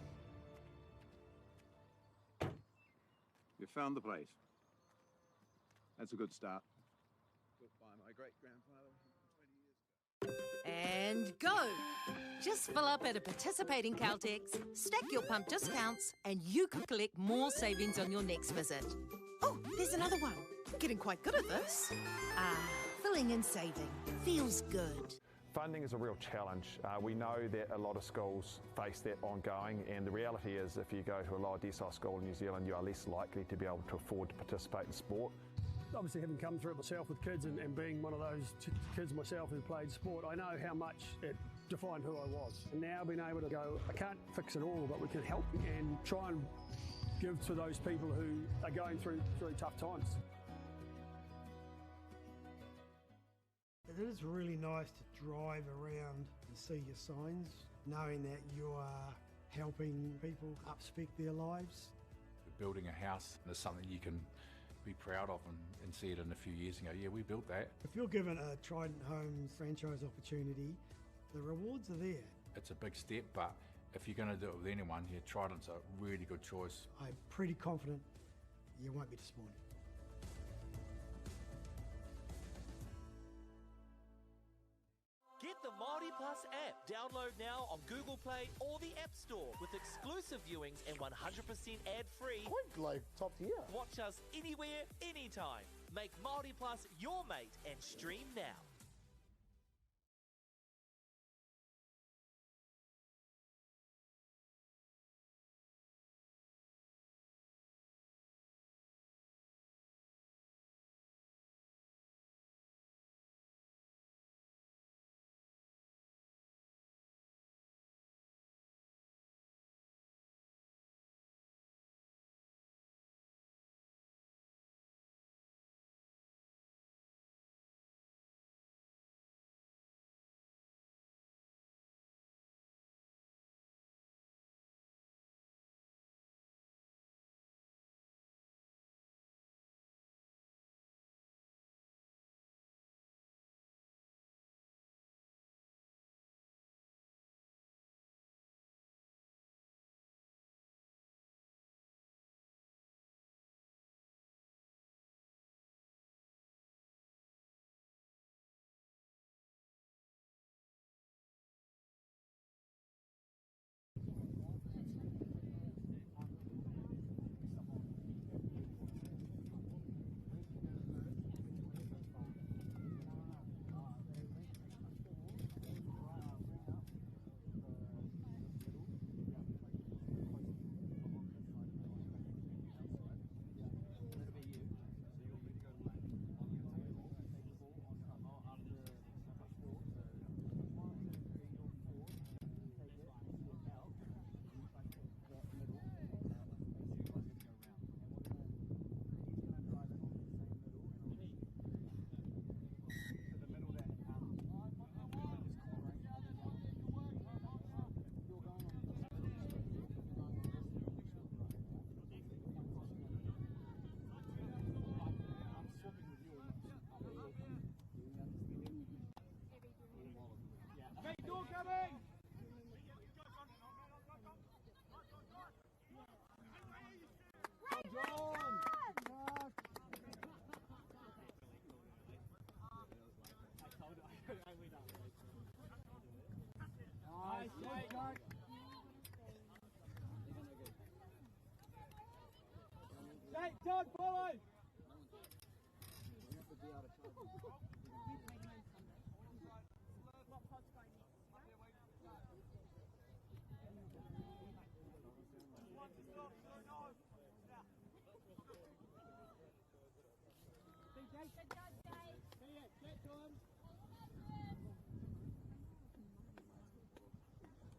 You found the place. That's a good start. Built by my great-grandfather 20 years ago. And go! Just fill up at a participating Caltex, stack your pump discounts, and you could collect more savings on your next visit. Oh, there's another one. Getting quite good at this. Filling and saving. Feels good. Funding is a real challenge. We know that a lot of schools face that ongoing, and the reality is if you go to a lower decile school in New Zealand, you are less likely to be able to afford to participate in sport. Obviously, having come through it myself with kids and being one of those kids myself who played sport, I know how much it defined who I was. And now being able to go, I can't fix it all, but we can help and try and give to those people who are going through tough times. It is really nice to drive around and see your signs, knowing that you are helping people upspec their lives. Building a house is something you can be proud of and see it in a few years and go, yeah, we built that. If you're given a Trident Homes franchise opportunity, the rewards are there. It's a big step, but if you're going to do it with anyone, yeah, Trident's a really good choice. I'm pretty confident you won't be disappointed. Get the MāORI Plus app. Download now on Google Play or the App Store with exclusive viewings and 100% ad-free. Quite like top tier. Watch us anywhere, anytime. Make MāORI Plus your mate and stream now. Todd, forward!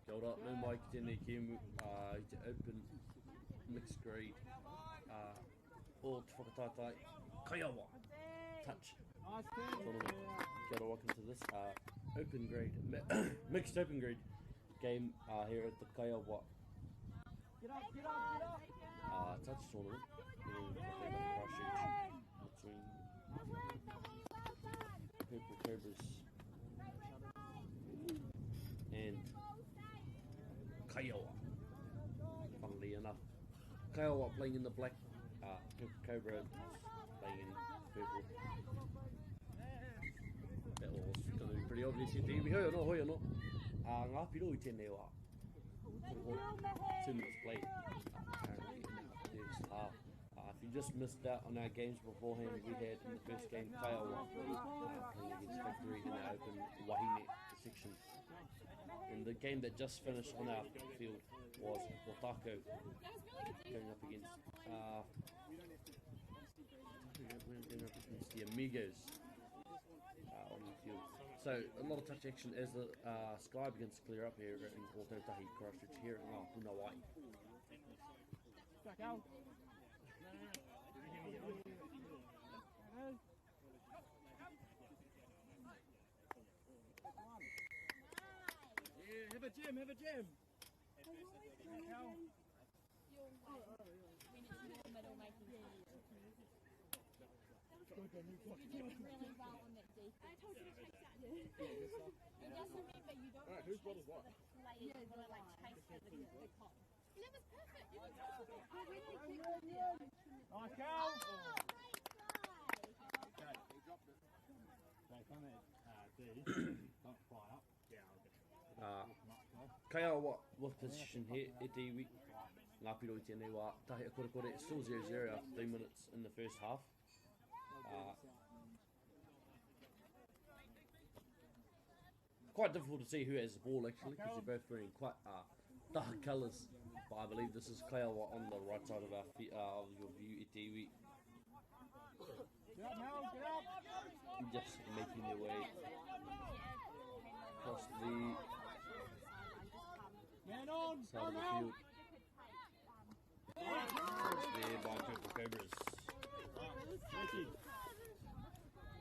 Kia ora, nau mai ki tēnei kēmu, I te open mixed grade o te whakatatai Kayawa touch tournament. Kia ora, welcome to this open grade, mixed open grade game here at the Kayawa touch tournament in Christchurch between Purple Cobras and Kaiawa. Funnily enough, Kaiawa playing in the black, Purple Cobra playing in purple. That was going to be pretty obvious. Hoi or not. Ngā piro I tēnei wā. 2 minutes played. Apparently in our first half. If you just missed out on our games beforehand, we had in the first game Kaiawa playing against Victory in our open Wahine section. And the game that just finished on our field was Otago going up against the Amigos on the field. So a lot of touch action as the sky begins to clear up here in Otago, Christchurch, here in Puna. Have a gym, have a gym. Alright, whose bottle's what? Nice cow! Don't fly up. Kayawa with position here e te iwi. Ngā piro I tēnei wā. Tahi a kore, it's still 0-0 after 3 minutes in the first half. Quite difficult to see who has the ball actually, because they're both wearing quite dark colours. But I believe this is Kayawa on the right side of our of your view e te iwi. Just making their way across the side of the field. There by Purple Cobras.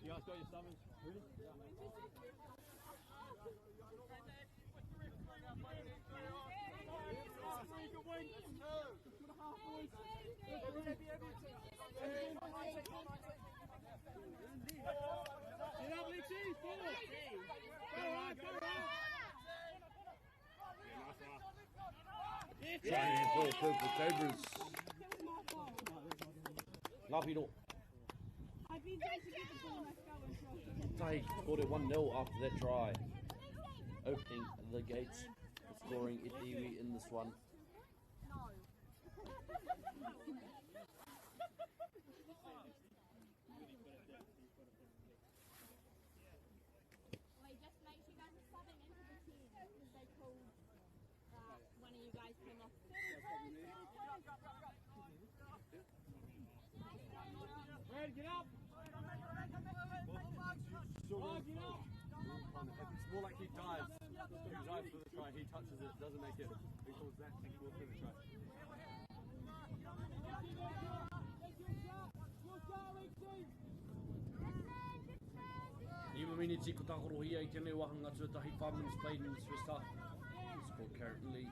You guys got your summons ready? Trying for Purple Cobras. Lapino. Tai scored it 1-0 after that try, opening the gates, scoring Itiwi in this one. Get up! It's more like he dives. He dives for the try, he touches it, doesn't make it. He calls that equal for the try. Iwa minutes ko takoro hia I tēnei wahanga tuatahi 5 minutes played in this first half. Score currently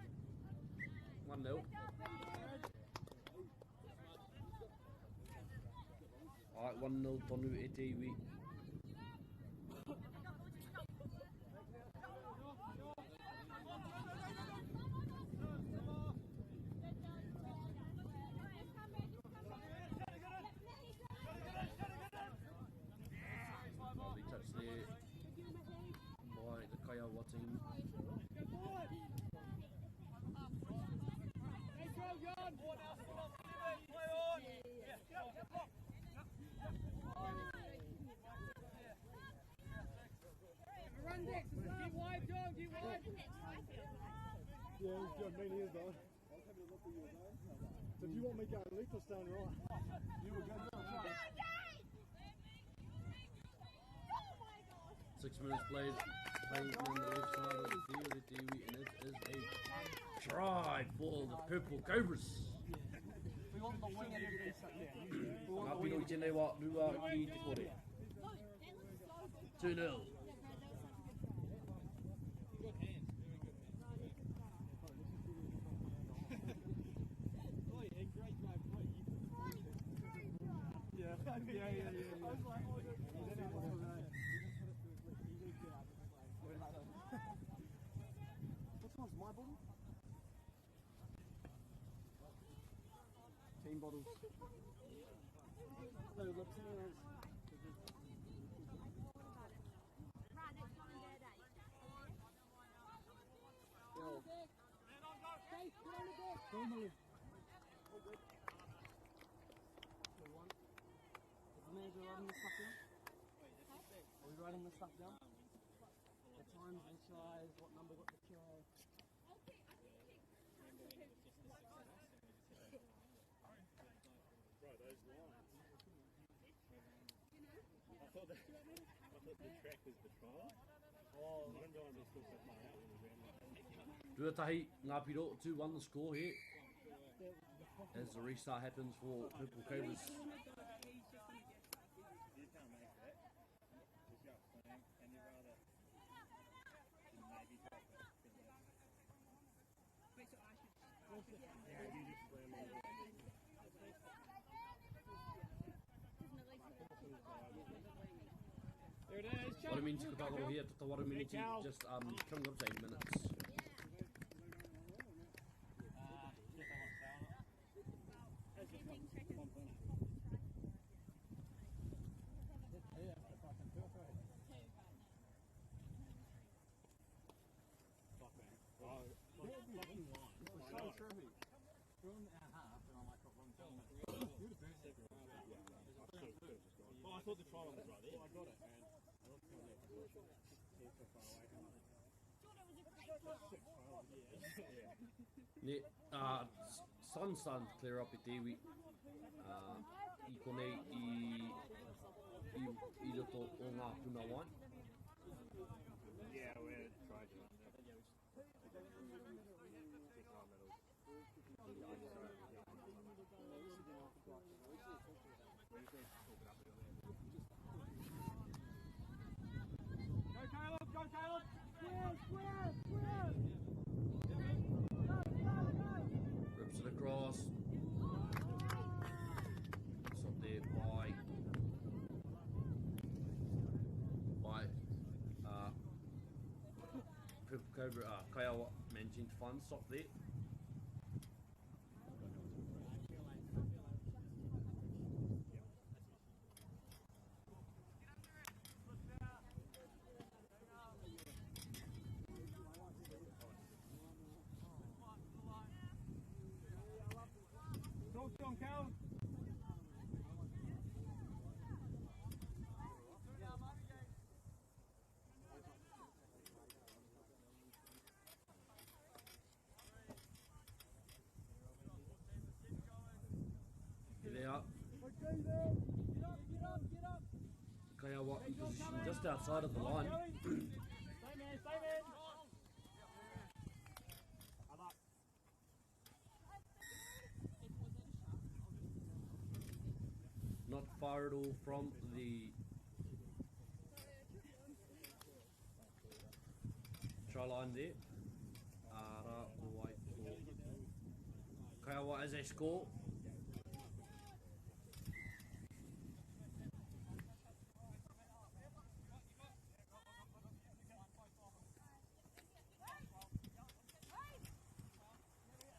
1-0. Alright, 1-0 tonu e te iwi. Lovely touch there by the Kayawa team. Run Dex, get wide, John, get wide. Yeah, he's good, me neither, though. So do you want me going left or staying right? You were going right. 6 minutes played, playing on the left side of the field at Dewey, and it is a try for the Purple Cobras. We want the wing and everything. Ngā pino I tēnei wā rua ki te kore. 2-0. Yeah. 15 bottles. Little lips anyways. Are we writing this stuff down? The times, initialize, what number got the try. Right, those lines. I thought the track was the trial. Oh, I'm going to still set my out when we ran. Tuatahi, ngā piro, 2-1 the score here. As the restart happens for Purple Cobras. There it is. What I mean, Chicago here, what I mean, just coming up to 8 minutes. Oh, I thought the trial was right there. I got it, man. Sun's starting to clear up at Dewi. I konei I roto o ngā puna wine. Yeah, we're trying to. Go Caleb! Go Caleb! Square! Rips it across. Stop there by Purple Cobra, Kaiawa managing to find stop there. Talk to him, Cal. Here they are. Kayawa in position just outside of the line. Stay man. Not far at all from the try line there. Ara wait for Kayawa as they score.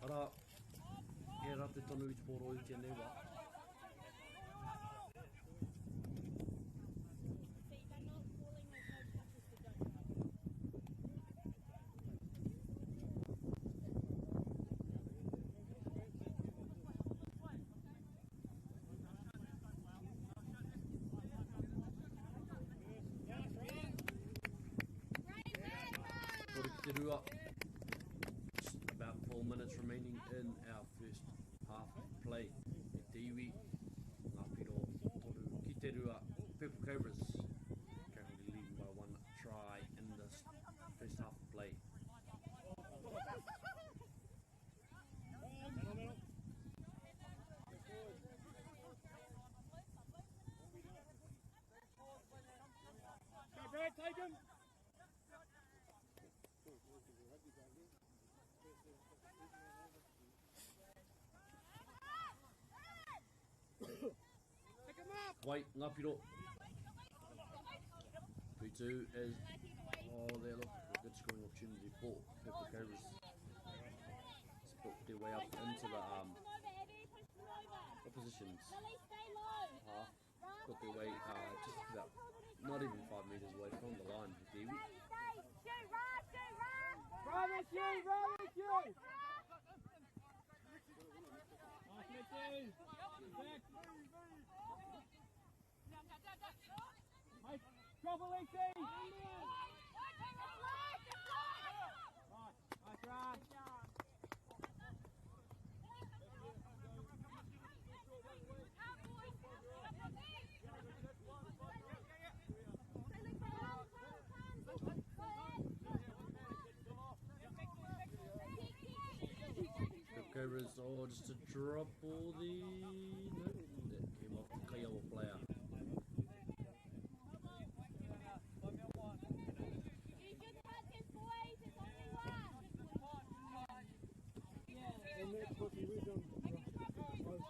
Ara, e rate tonu I te poro I tēnei wā. Just about 4 minutes remaining in our first half play. E te iwi, ngā piro toru ki te rua, Purple Cobras currently leading by 1 try in this first half of play. Go Brad, take him. Wait, ngā piro. 3-2 is, there look, a good scoring opportunity for Purple Cobras. Put their way up into the stations. Half got their way just about not even 5 metres away from the line with Dewi. Drop it, Lexi! Nice run. Cobras, oh, just a drop all the... No, that came off the Kaiawa player.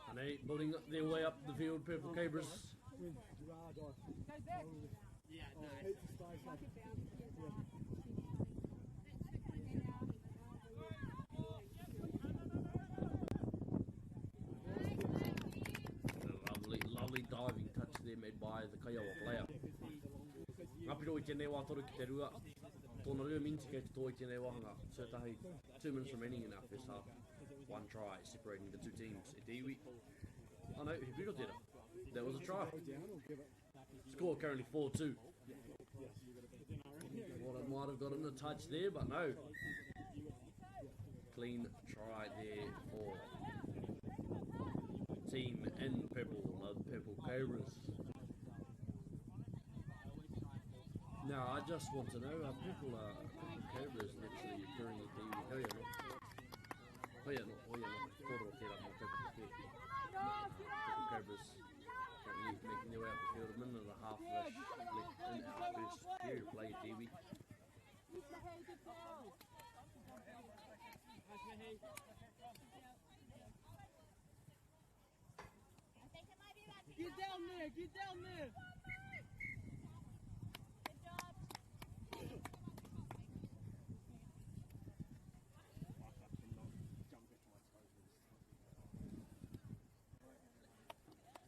And they building up their way up the field, Purple Cobras. Yeah, no. Lovely diving touch there made by the Kayawa player. Ngapiro I tēnei wā toru ki te rua. Tōna rua minti kei te tō I tēnei wahanga. So tahi 2 minutes remaining in our first half. 1 try separating the two teams. E te iwi. Oh no, he piro tēra. That was a try. Score currently 4-2. Well, it might have gotten a touch there, but no. Clean try there for team in purple, the Purple Cobras. Now, I just want to know, Purple Cobras actually occurring at the Purple Cobras currently making their way up the field, a minute and a half left in our first period of play at Dewi. Get down there, get down there!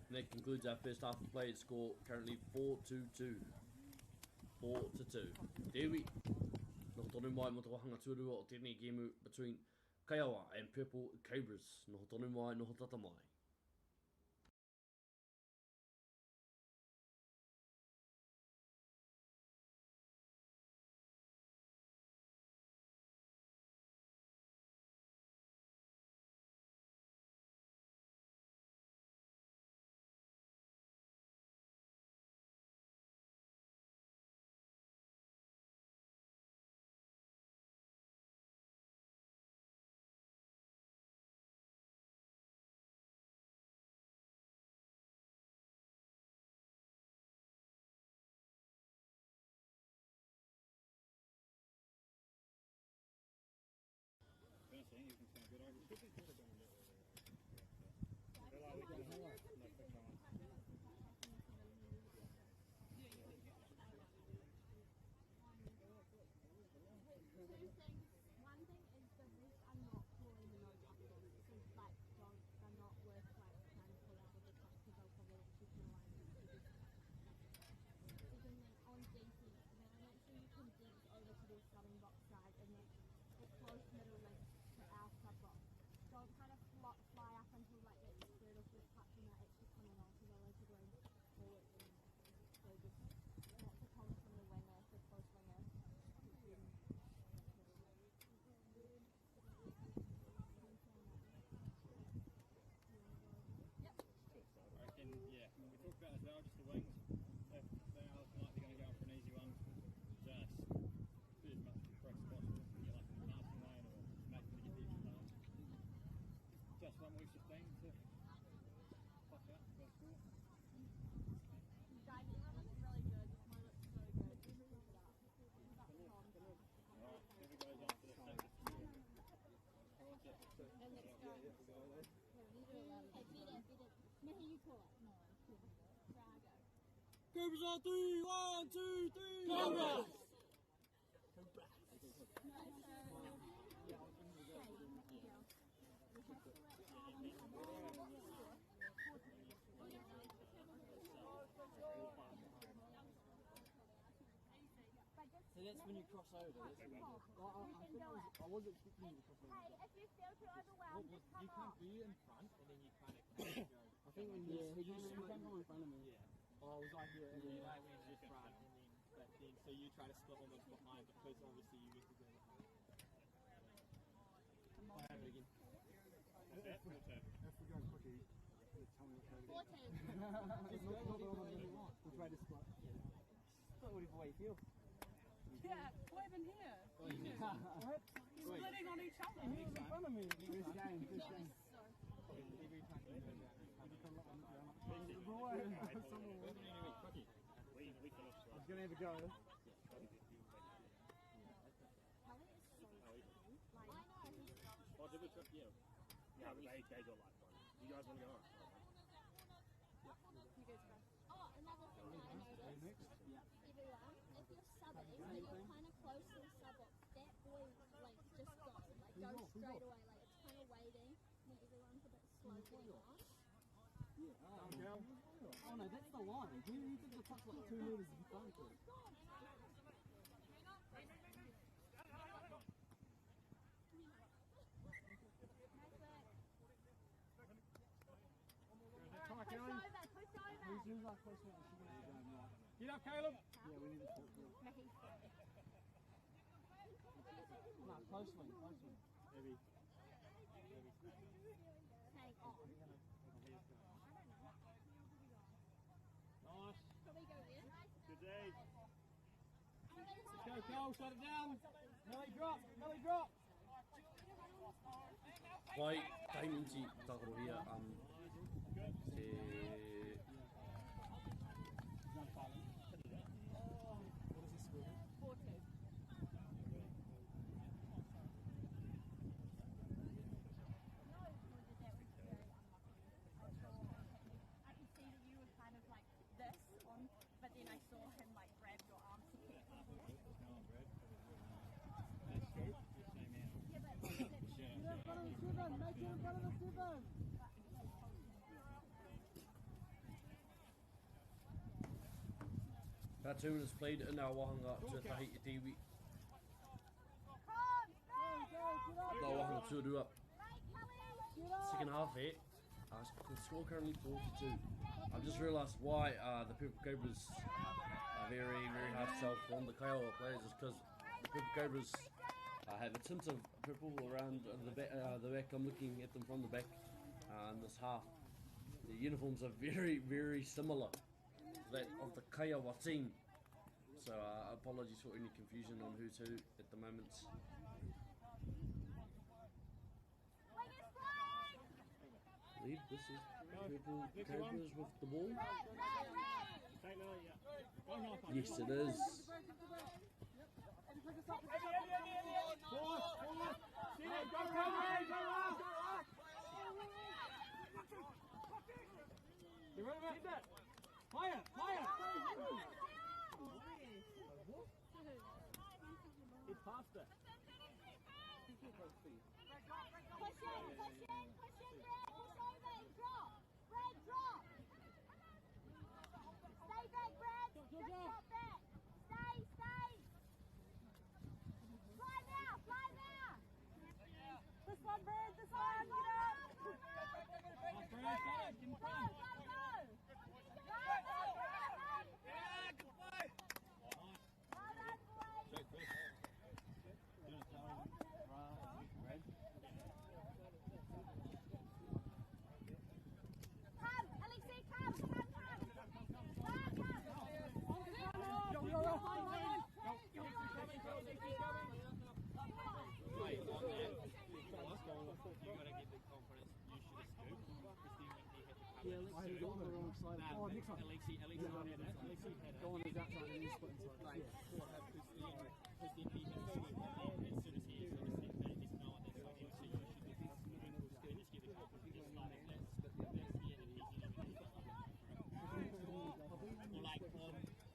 And that concludes our first half of play. Score currently 4-2-2. 4-2. Dewi. Noho tonu mai mo te wahanga tuarua o tēnei gemu between Kayawa and Purple Cobras. Noho tonu mai, noho tata mai. Cobras on 3, 1, 2, 3, Cobras! that's when you cross over. That's when you do. I was expecting you to cross over. Hey, if you feel too overwhelmed, just come You can't off. be in front and then you kind of go. I think when you come in front of me. Yeah. Oh, was I here? And then I went just front and then, but then so you try to split almost behind because obviously you went to go behind. I have it again. If we go quickly, tell me what code it is. 14. Just go whatever you want. We'll try to split. Split whatever way you feel. Yeah, we're even here. Splitting on each other. He's in front of me. First game. Every time you do that, you come up and down. I was going to have a go. Oh, did we trip you? Yeah, they got like one. You guys want to go on? You guys go. Oh, another thing that I noticed. Everyone, if you're subbing and you're kind of close to the sub box, that boy like just go straight away. Like it's kind of waiting, and everyone's a bit slow getting off. Yeah. Oh no, that's the line. You think the puck's like 2 meters in front of it. Push over. Get up, Caleb! Yeah, we need to talk to him. No, close one. Maybe. Hang on. Nice. Probably go there. Good day. Let's go, Cal, shut it down. Nelly drop. Pai, taiminti takarohia se but then I saw him like grab your arm to keep About 2 minutes played in our wahanga to Tahiti Tiwi. No wahanga tuarua. Second half here. The score currently 4-2. I've just realised why the Purple Cobras are very, very hard to tell from the Kaiawa players is because the Purple Cobras have a tint of purple around the back. I'm looking at them from the back in this half. The uniforms are very, very similar to that of the Kayawa team. So apologies for any confusion on who's who at the moment. Lead, this is Purple Cobras with the ball. Yes, it is. Fire! It's faster. Push in, Brad. Push over and drop. Brad, drop. Stay back, Brad. Just drop back. Stay. Fly now. This one, Brad. This one. Get up. Go. Yeah, Alexi on the wrong side. Oh, next one. Alexi had it. Go on his outside and then split inside. Right. Because then he hits as soon as he is on the step back, there's no one that's on him, so you should get this ankle skin, just get the confidence, just like that's the or like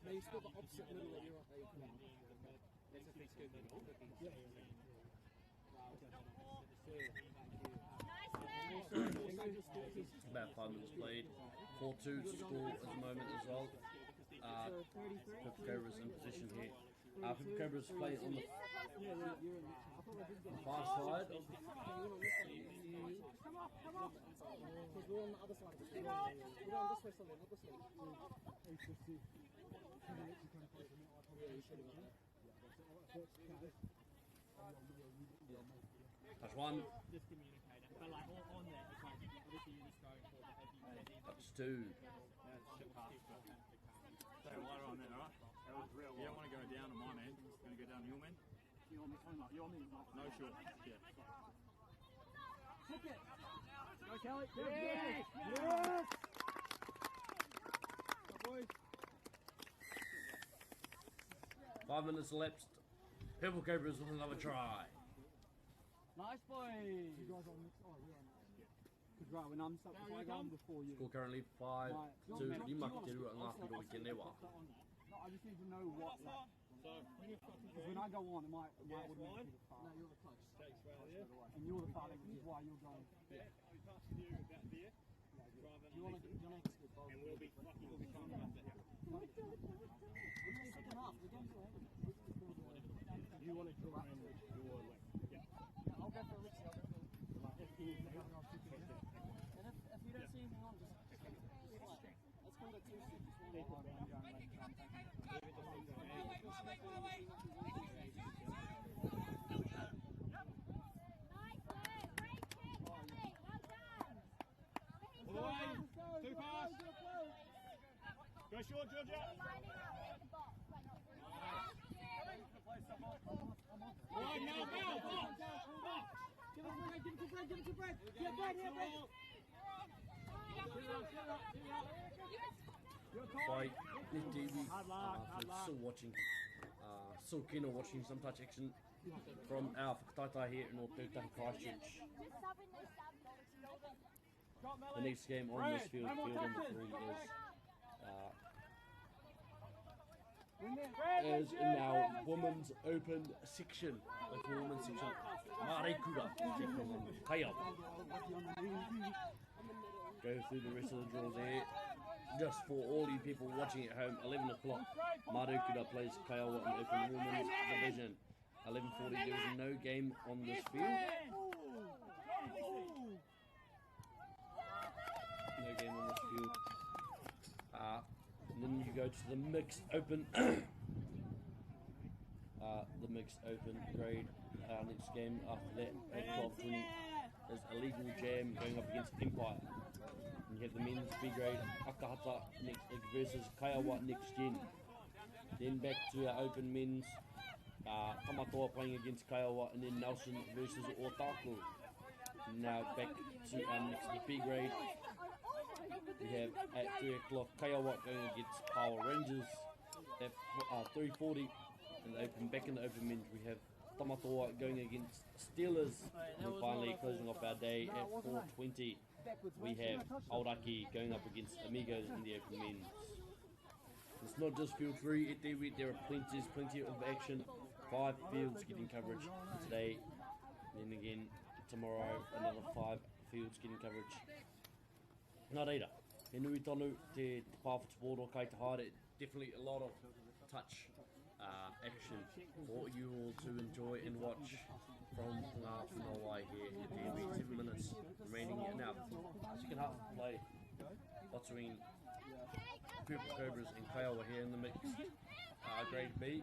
no, you split the opposite middle that you're on. That's a fixed good middle. About 5 minutes played. 4-2 score at the moment as well. Purple Cobras in position here. People Cobras playing on the far side. Come on, come on. Because we're on the other side of the field. We're going this way, something, not this way. That's one. Just communicate it. But like on that, it's like obviously you're just going for the That's two. Stay lighter on that, alright? You don't want to go down on my man, it's going to go down on your man. No short. Yeah. Kick it. Go, Kelly. Yes! Yes! Go, boys. 5 minutes elapsed. Purple Cobras with another try. Nice boy. You guys on next? Oh, we're on. Because right, when I'm stuck, if I go on before you. Score currently 5-2. You might get it on after the weekend. No, I just need to know what. Like, because when I go on, it might automatically be the far. No, you're the close. And you're the far, which is why you're going. Yeah, we pass you about there. You want to get the ball. And we'll be coming up there. We're not picking up. We're going to You want to draw in your like, yeah. I'll go for Richie. I'll go for if you and if you don't see anything on, just let's go to 2 Too fast. Go short, Georgia. Wide now, go. Give it to Brad, give it to Brad. Yeah, Brad, here, Brad. By Nick Davey, still watching, still keen on watching some touch action from our whakatata here in Otago, Christchurch. The next game on this field, field number 3, is in our women's open section. The women's section, MΑＯRI taking on Kayawa. Go through the rest of the draws here. Just for all you people watching at home, 11 o'clock, MAORI plays Kayawa in the open women's division. 11:40, there is no game on this field. No game on this field. And then you go to the mixed open, the mixed open grade. Next game after that at 12:20 is Illegal Jam going up against Empire. And you have the men's B grade Akahata next versus Kayawa next gen. Then back to our open men's Tamatoa playing against Kayawa, and then Nelson versus Otago. Now back to our next B grade. We have at 3 o'clock Kayawa going against Power Rangers. At 3:40 in the open, back in the open men's we have Tamatoa going against Steelers. And finally closing off our day at 4:20 we have Aoraki going up against Amigos in the open men's. It's not just field 3 at Dewi, there are plenty of action. 5 fields getting coverage today, and then again tomorrow another 5 fields getting coverage. Nā reira, he nui tonu te pāwhata kai te haere, definitely a lot of touch action for you all to enjoy and watch from Ngā Whānau here at Dewi. 7 minutes remaining in our second half of play between Purple Cobras and Kayawa here in the mix. Grade B.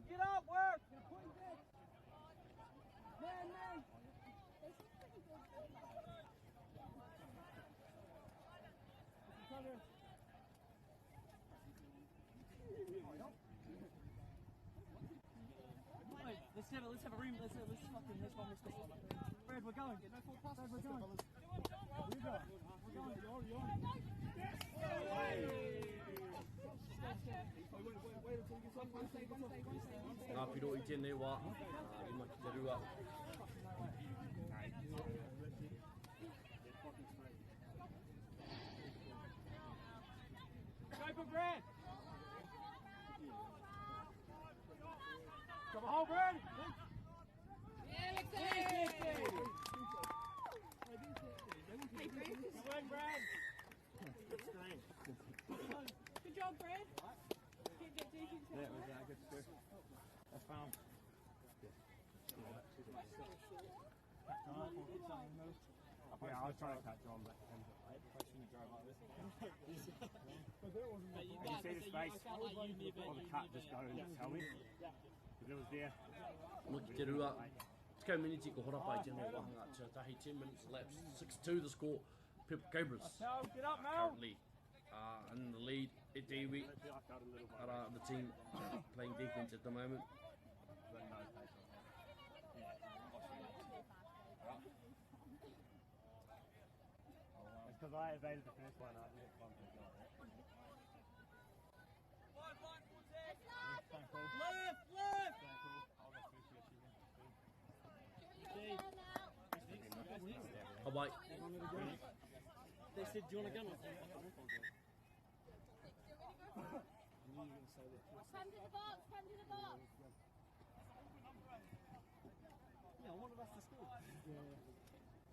Get up, work! Man. Let's have a room. Let's fucking this one. Brad, we're going. Get no full pass. Brad, we're going. Ngā piro I tēnei wā, I maki te rua. Go for Brad! Come on, Brad! Brad. Good screen. Good job, Brad. Get deep into Yeah, it was good score. I found. Yeah, I was trying to catch on, but I shouldn't have drove like this. Can you see the space? Or the cut just goes, tell me. If it was there. Mo ki te rua, 10 minutes ko horapai tēnei wahanga, te tahi 10 minutes elapsed, 6-2 the score, Pip Cobras Get up, Mel. currently in the lead at Dewi, the team playing defence at the moment. It's because I evaded the first one, I didn't find it. Left! I'll go first here, Oh, wait. They said, do you want to go? Come to the box, come to the box. Yeah, I wanted us to score.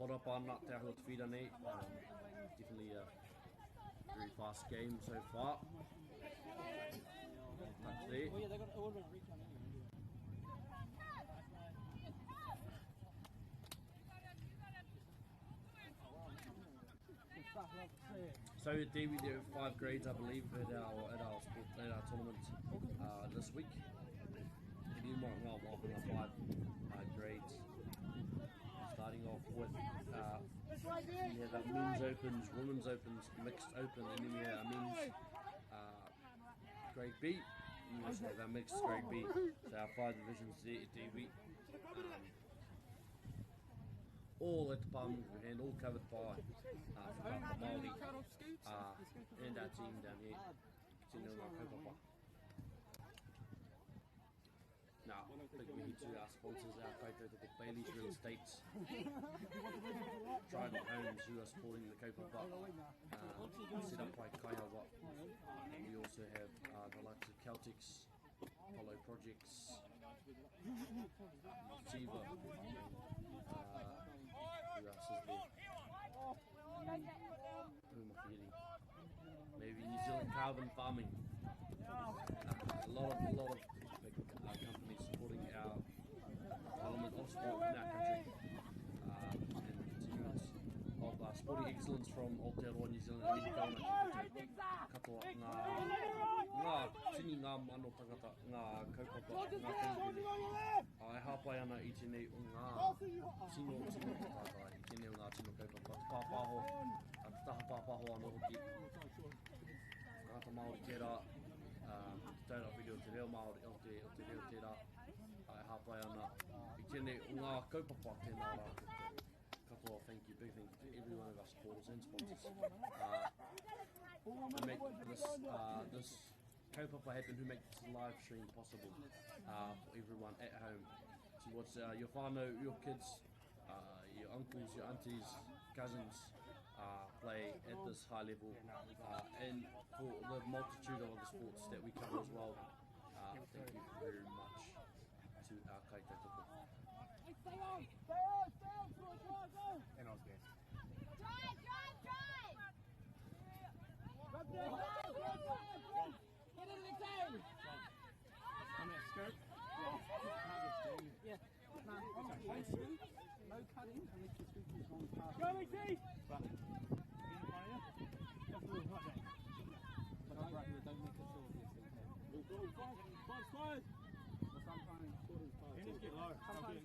Porapana te ahua te whira nei. Definitely a very fast game so far. Touch there. Oh yeah, they got a reach on anyway. So at Dewi there are 5 grades I believe at our tournament this week. You might well walk on 5 grades. Starting off with we have men's opens, women's opens, mixed open, and then we have men's grade B. We also have our mixed grade B. So our 5 divisions there at Dewi. All at the palm and all covered by MΑORI and our team down here. Continuing our kaupapa. Now, I think we need to our sponsors, our kaupapa Bailey's Real Estate, Trident Homes, who are supporting the kaupapa, set up by Kaiawa. We also have the likes of Celtics, Apollo Projects, Tiva, who else is there? Who am I forgetting? Maybe New Zealand Carbon Farming. A lot of big companies supporting our element of sport in our country and continuance of sporting excellence from Aotearoa, New Zealand and katoa ngā tini ngā mano tangata, ngā kaupapa, ngā tangata. Ai hapai ana I tēnei o ngā tino tātai, I tēnei o ngā tino kaupapa, te pāpāho, te taha pāpāho ana hoki. Ngāta MΑORI tērā, te taura whiri o te reo MAORI, o te reo tērā. Ai hapai ana I tēnei o ngā kaupapa tēnā rā. Katoa, thank you, big thank you to every one of our supporters and sponsors. Who make this kaupapa happen, who make this live stream possible for everyone at home to watch your whānau, your kids, your uncles, your aunties, cousins play at this high level and for the multitude of other sports that we cover as well. Thank you very much to our kaitautopo. And I was best. Drive! Get in the game! On that skirt? Yeah. No, no cutting unless the scoop is on past. Go, Mickey! But, but I reckon they don't make it so five squares! Sometimes quarters past. You need to get low. Sometimes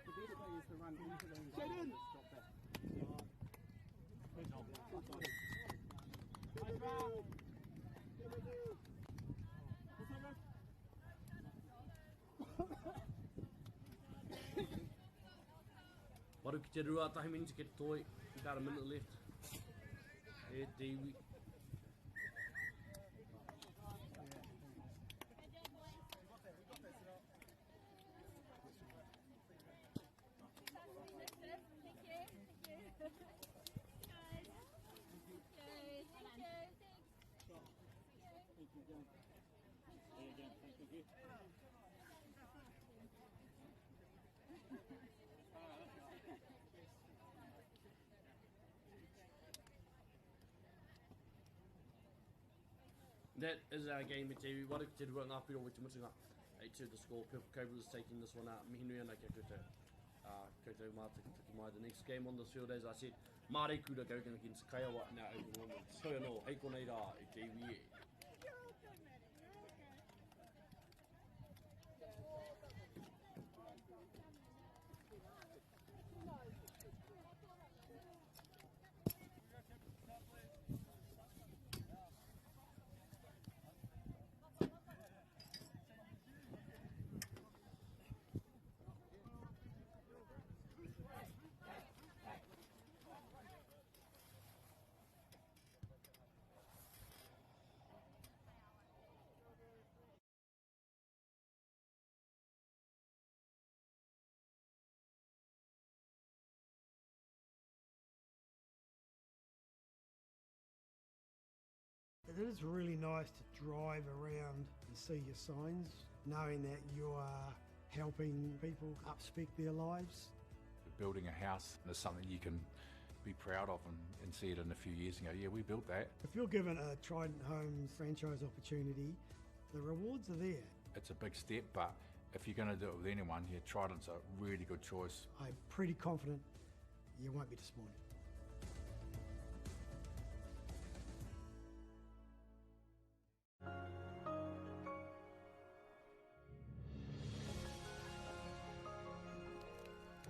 the best way is to run into them. Get in! Stop that. Good job. Waru ki te rua, tahi minutes ki te toi, about a minute left. E Dewi. That is our game, te wara ki te rua ngā piro o te mutunga. To the score, Purple Cobra is taking this one out. Mihinui ana kia koutou. Koutou mātaki mai. The next game on this field, as I said, MΑORI Kura going against Kaiawa in our open women's. So no, hei konei rā, i te iwi e. It is really nice to drive around and see your signs, knowing that you are helping people upspec their lives. Building a house is something you can be proud of and see it in a few years and go, yeah, we built that. If you're given a Trident Homes franchise opportunity, the rewards are there. It's a big step, but if you're going to do it with anyone, yeah, Trident's a really good choice. I'm pretty confident you won't be disappointed.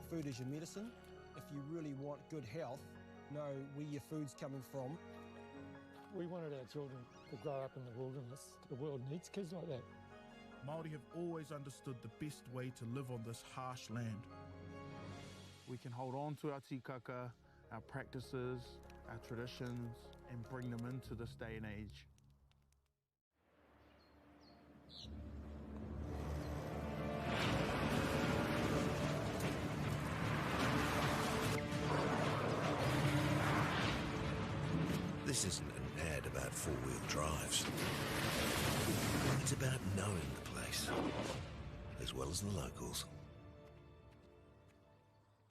Food is your medicine. If you really want good health, know where your food's coming from. We wanted our children to grow up in the wilderness. The world needs kids like that. Māori have always understood the best way to live on this harsh land. We can hold on to our tikaka, our practices, our traditions, and bring them into this day and age. This isn't an ad about four-wheel drives. It's about knowing the place, as well as the locals.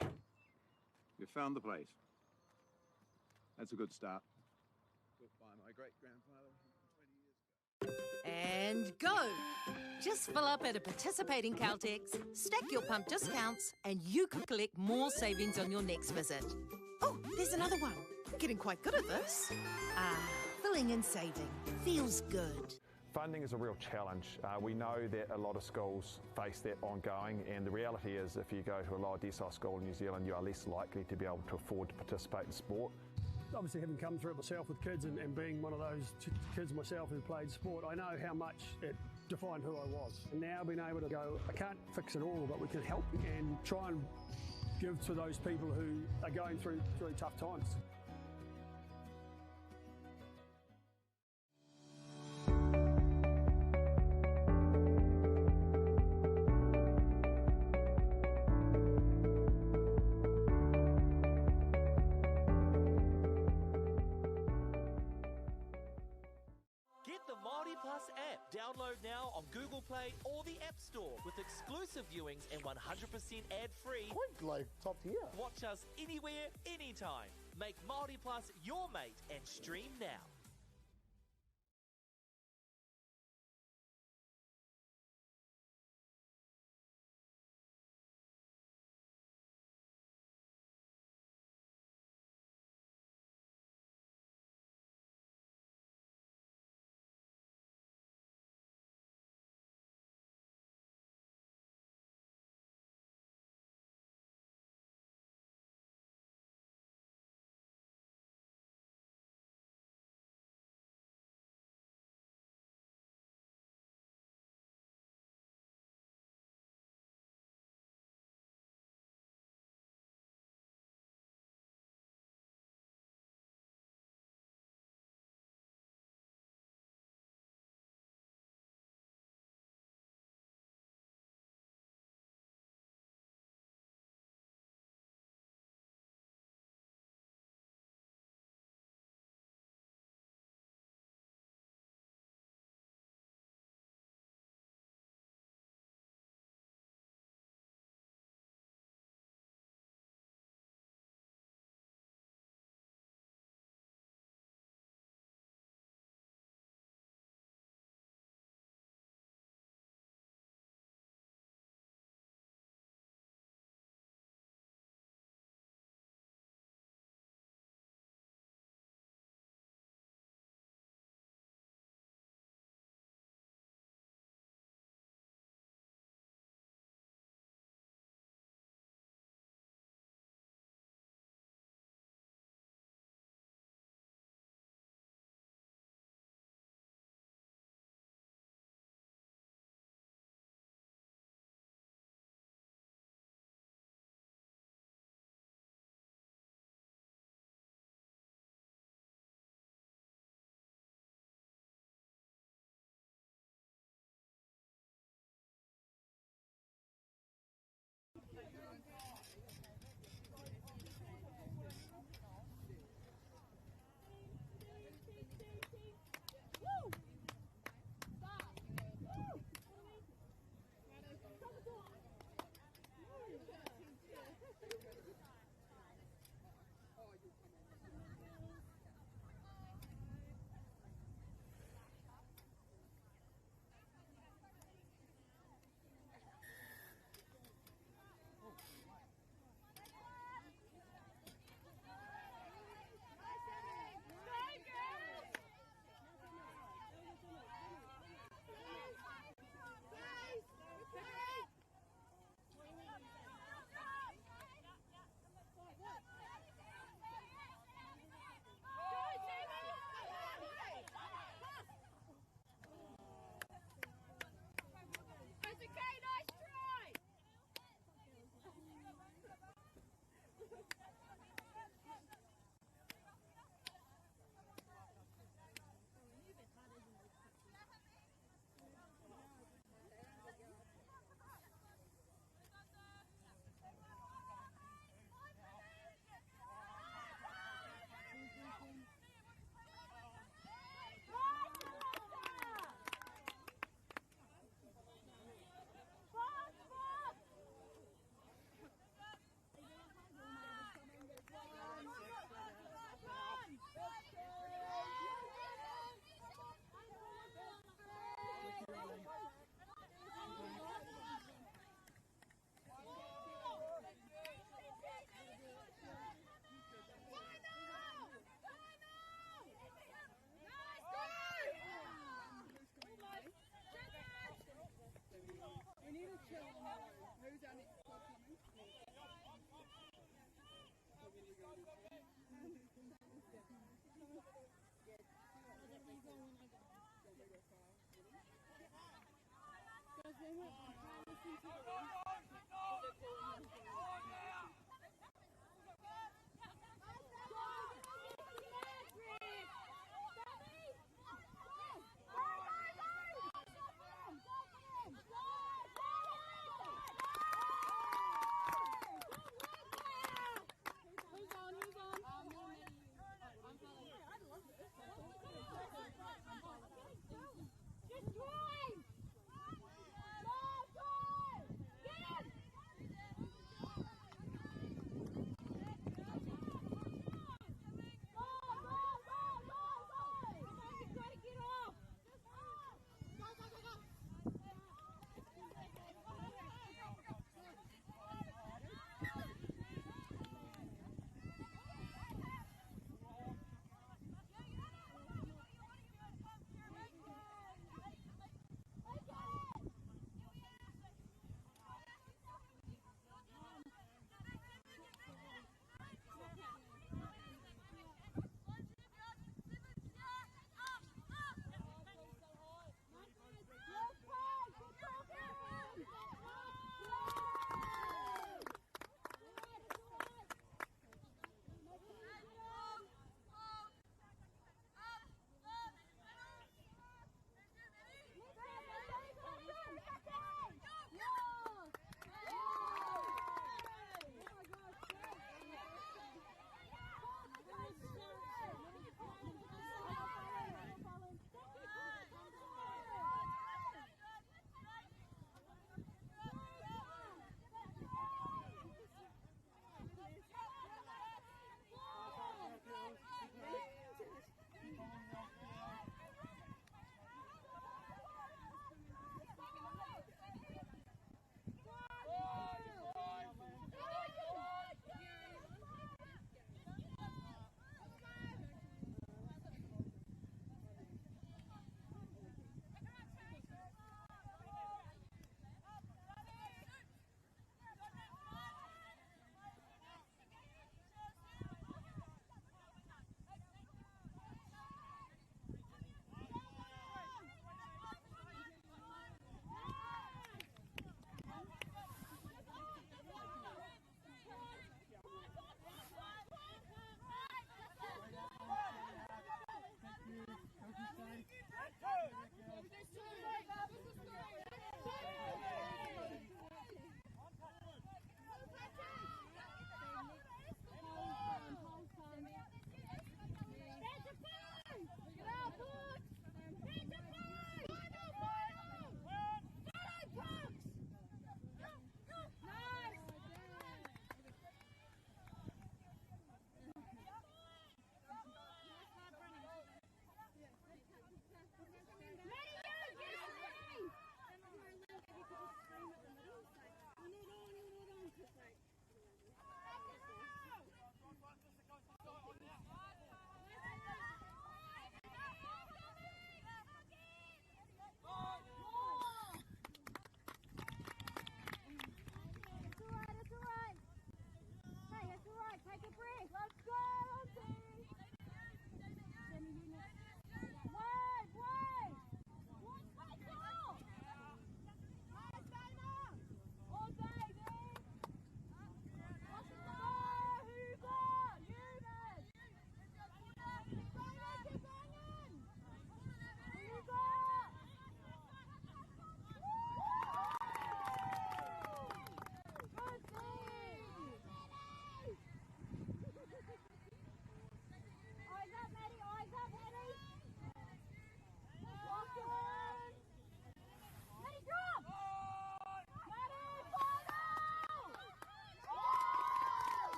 You found the place. That's a good start. Built by my great-grandfather 20 years ago. And go! Just fill up at a participating Caltex, stack your pump discounts, and you could collect more savings on your next visit. Oh, there's another one. Getting quite good at this. Filling and saving. Feels good. Funding is a real challenge. We know that a lot of schools face that ongoing, and the reality is if you go to a lower decile school in New Zealand, you are less likely to be able to afford to participate in sport. Obviously, having come through it myself with kids and being one of those kids myself who played sport, I know how much it defined who I was. And now being able to go, I can't fix it all, but we can help and try and give to those people who are going through tough times. Download now on Google Play or the App Store with exclusive viewings and 100% ad-free. Quite like top tier. Watch us anywhere, anytime. Make MAORI Plus your mate and stream now.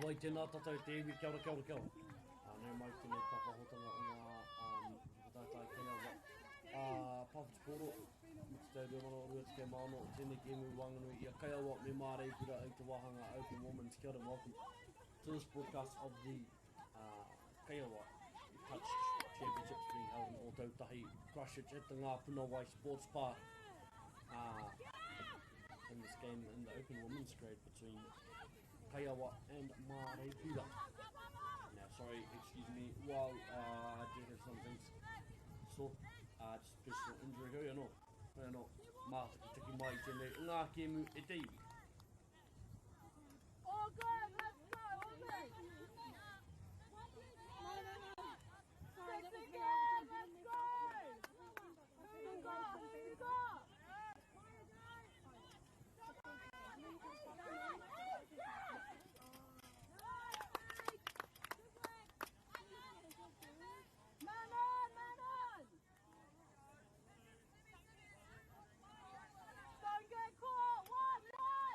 Wai tēnā tātou te iwi, kia ora, kia ora, kia ora. Nei mai tēnei papahotanga o ngā whakatautai Kayawa. Pāwhati pōro, mi te tau reo mana o rua te kei maono, tēnei ki emu wanganui i a Kayawa me MāORI pira i te wahanga Open Women's. Kia ora, welcome to to this broadcast of the Kaiawa Touch Championships being held in Otago, Christchurch at the Puna Sports Park. In this game in the open women's grade between Kayawa and MΑORI. Now, sorry, excuse me, while I did have some things, so just personal injury, mātaki tiki mai tēnei ngā kēmu e teimi. All good, let's go, okay. Sorry, that was again, let's go. Who you got? Don't get caught! Watch out!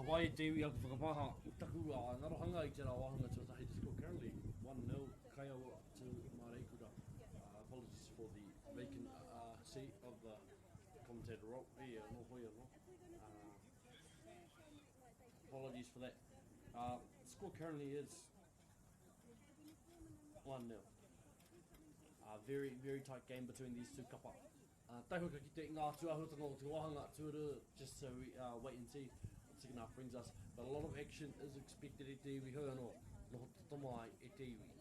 wai e te iwi aku whakapaha, taku a ngarohanga I te rā wahanga tuatahi. The score currently 1-0 Kaiawa to MΑORI. Apologies for the vacant seat of the commentator role. Apologies for that. The score currently is 1-0. Very, very tight game between these two kapa. Taihuka ki te ngā tuahutanga o te wahanga tuarua, just so we wait and see what the second half brings us. But a lot of action is expected e te iwi hoi anō, noho tatamai e te iwi.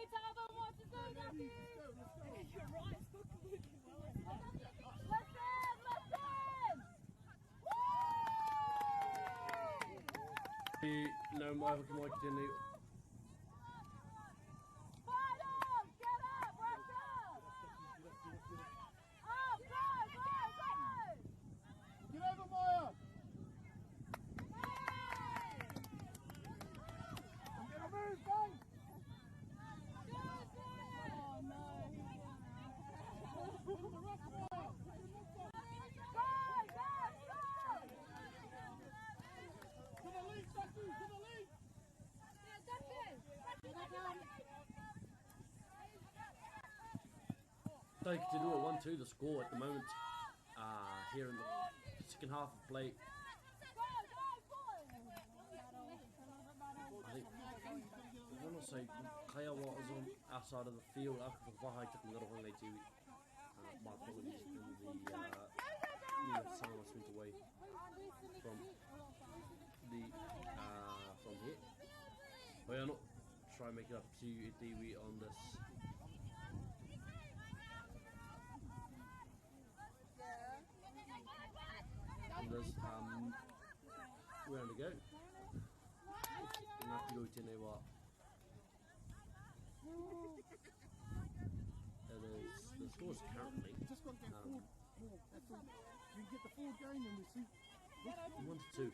Tell them No more can watch the new. Get over, Maya! I'm gonna move, guys! Oh no! Put the rock down! To the lead, Saki! To the lead! So to do a 1-2 the score at the moment here in the second half of play. I think I want to say Kaiawa is on our side of the field after the Wahai took another one. My apologies in the someone was went away from the from here. We are not trying to make it up to Idiwi on this. On this round to go. Ngāpiro tēnei wā. It is the scores currently. Just got to get forward more. That's all. We get the forward going and we see. 1-2.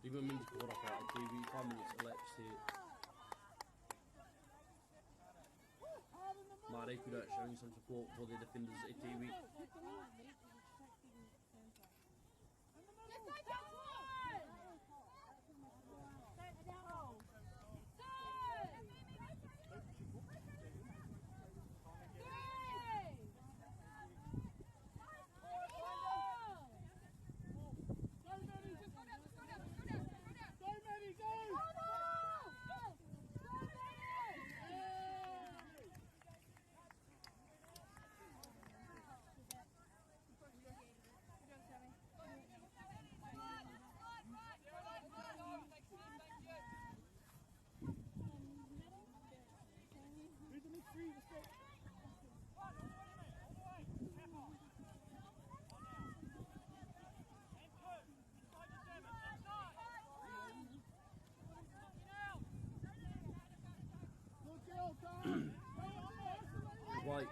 Even means to caught up at TV, 5 minutes elapsed here. MΑORI showing some support for the defenders at TV. Right.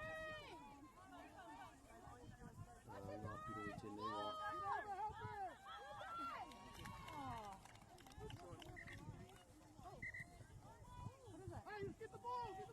Hey, get the ball, go!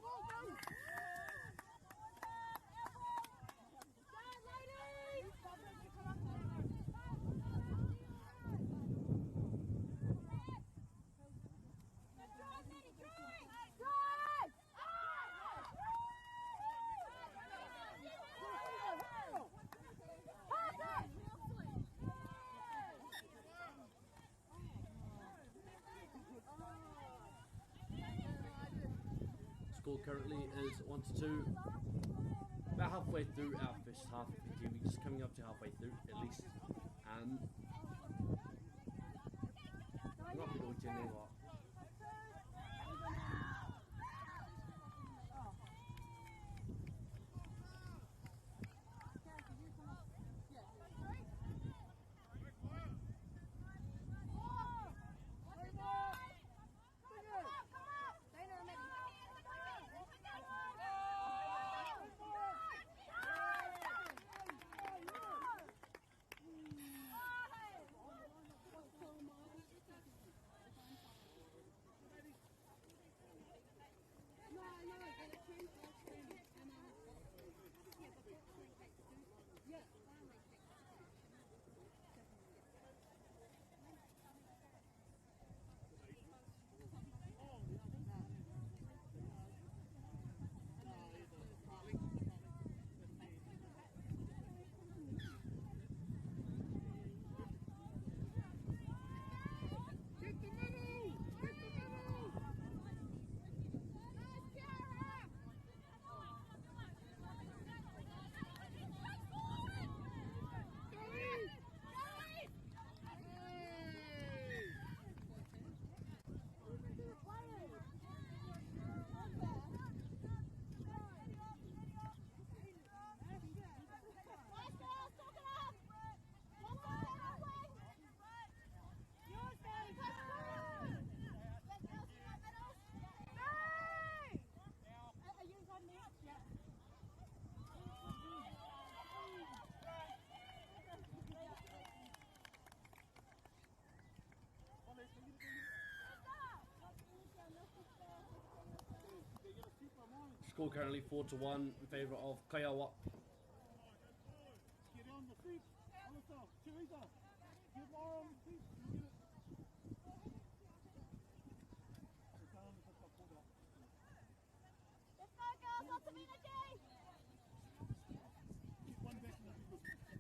Score currently is 1-2. About halfway through our first half of the game, we're just coming up to halfway through at least. Not really doing a lot. Score currently 4-1 in favour of Kayawa. Get on the feet. Teresa, get more on the feet. Let's go, girls. Lots of energy. One back in the forward, Mara.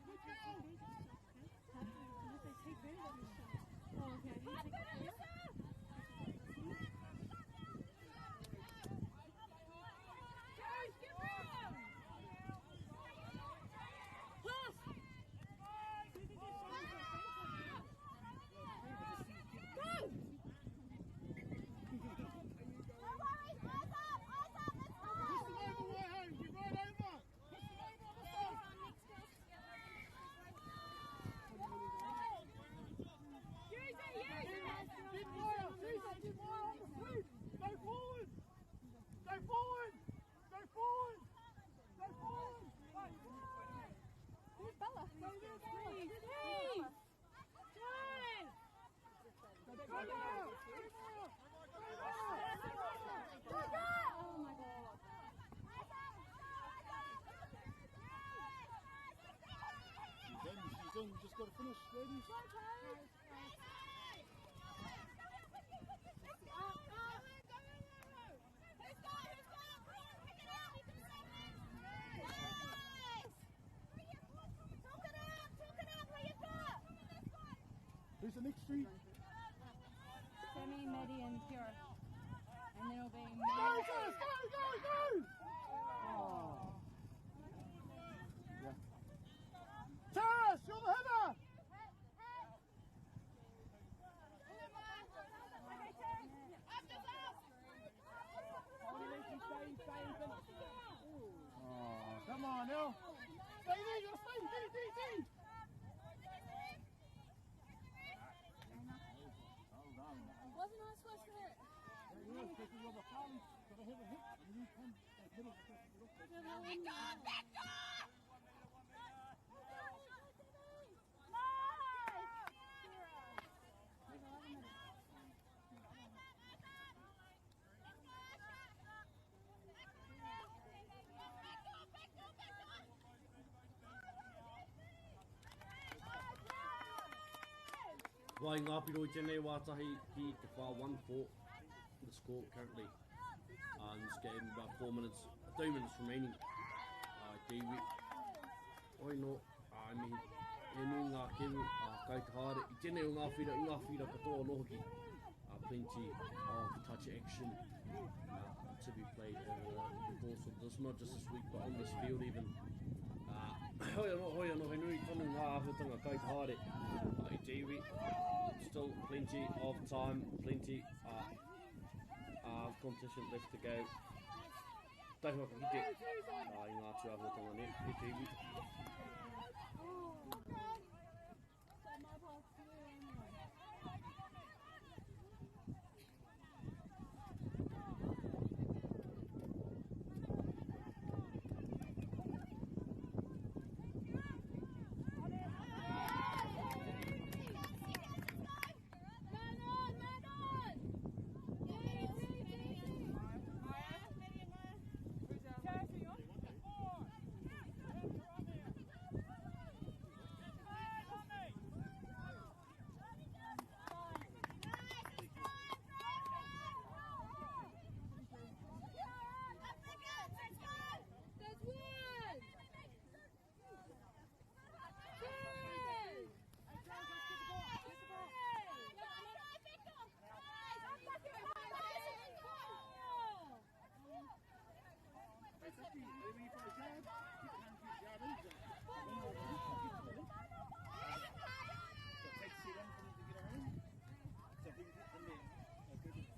Good girl. She's done, just got to finish, ladies. Who's the next three? Sammy, Maddie, and Kira. And then it'll be me. Go! Oh. Yeah. Tara, you're the header! Oh, come on now. Stay there, you gotta stay. Wasn't I supposed to hit? Yeah, because you have a foul, gotta have a hit, and you come at middle of the Wai ngā piro I tēnei wātahi ki te whā 1-4 the score currently. In this game, about 2 minutes remaining. David, oi no, me e nui ngā keru, kai te haere. I tēnei o ngā whira katoa nohoki. Plenty of touch action to be played over the course of this, not just this week, but on this field even. Hoi anō, he nui tonu ngā āwhitanga kai te haere. I David, still plenty of time, plenty of competition left to go. Tahi waka ki te I ngā tū āwhitanga ne, he David.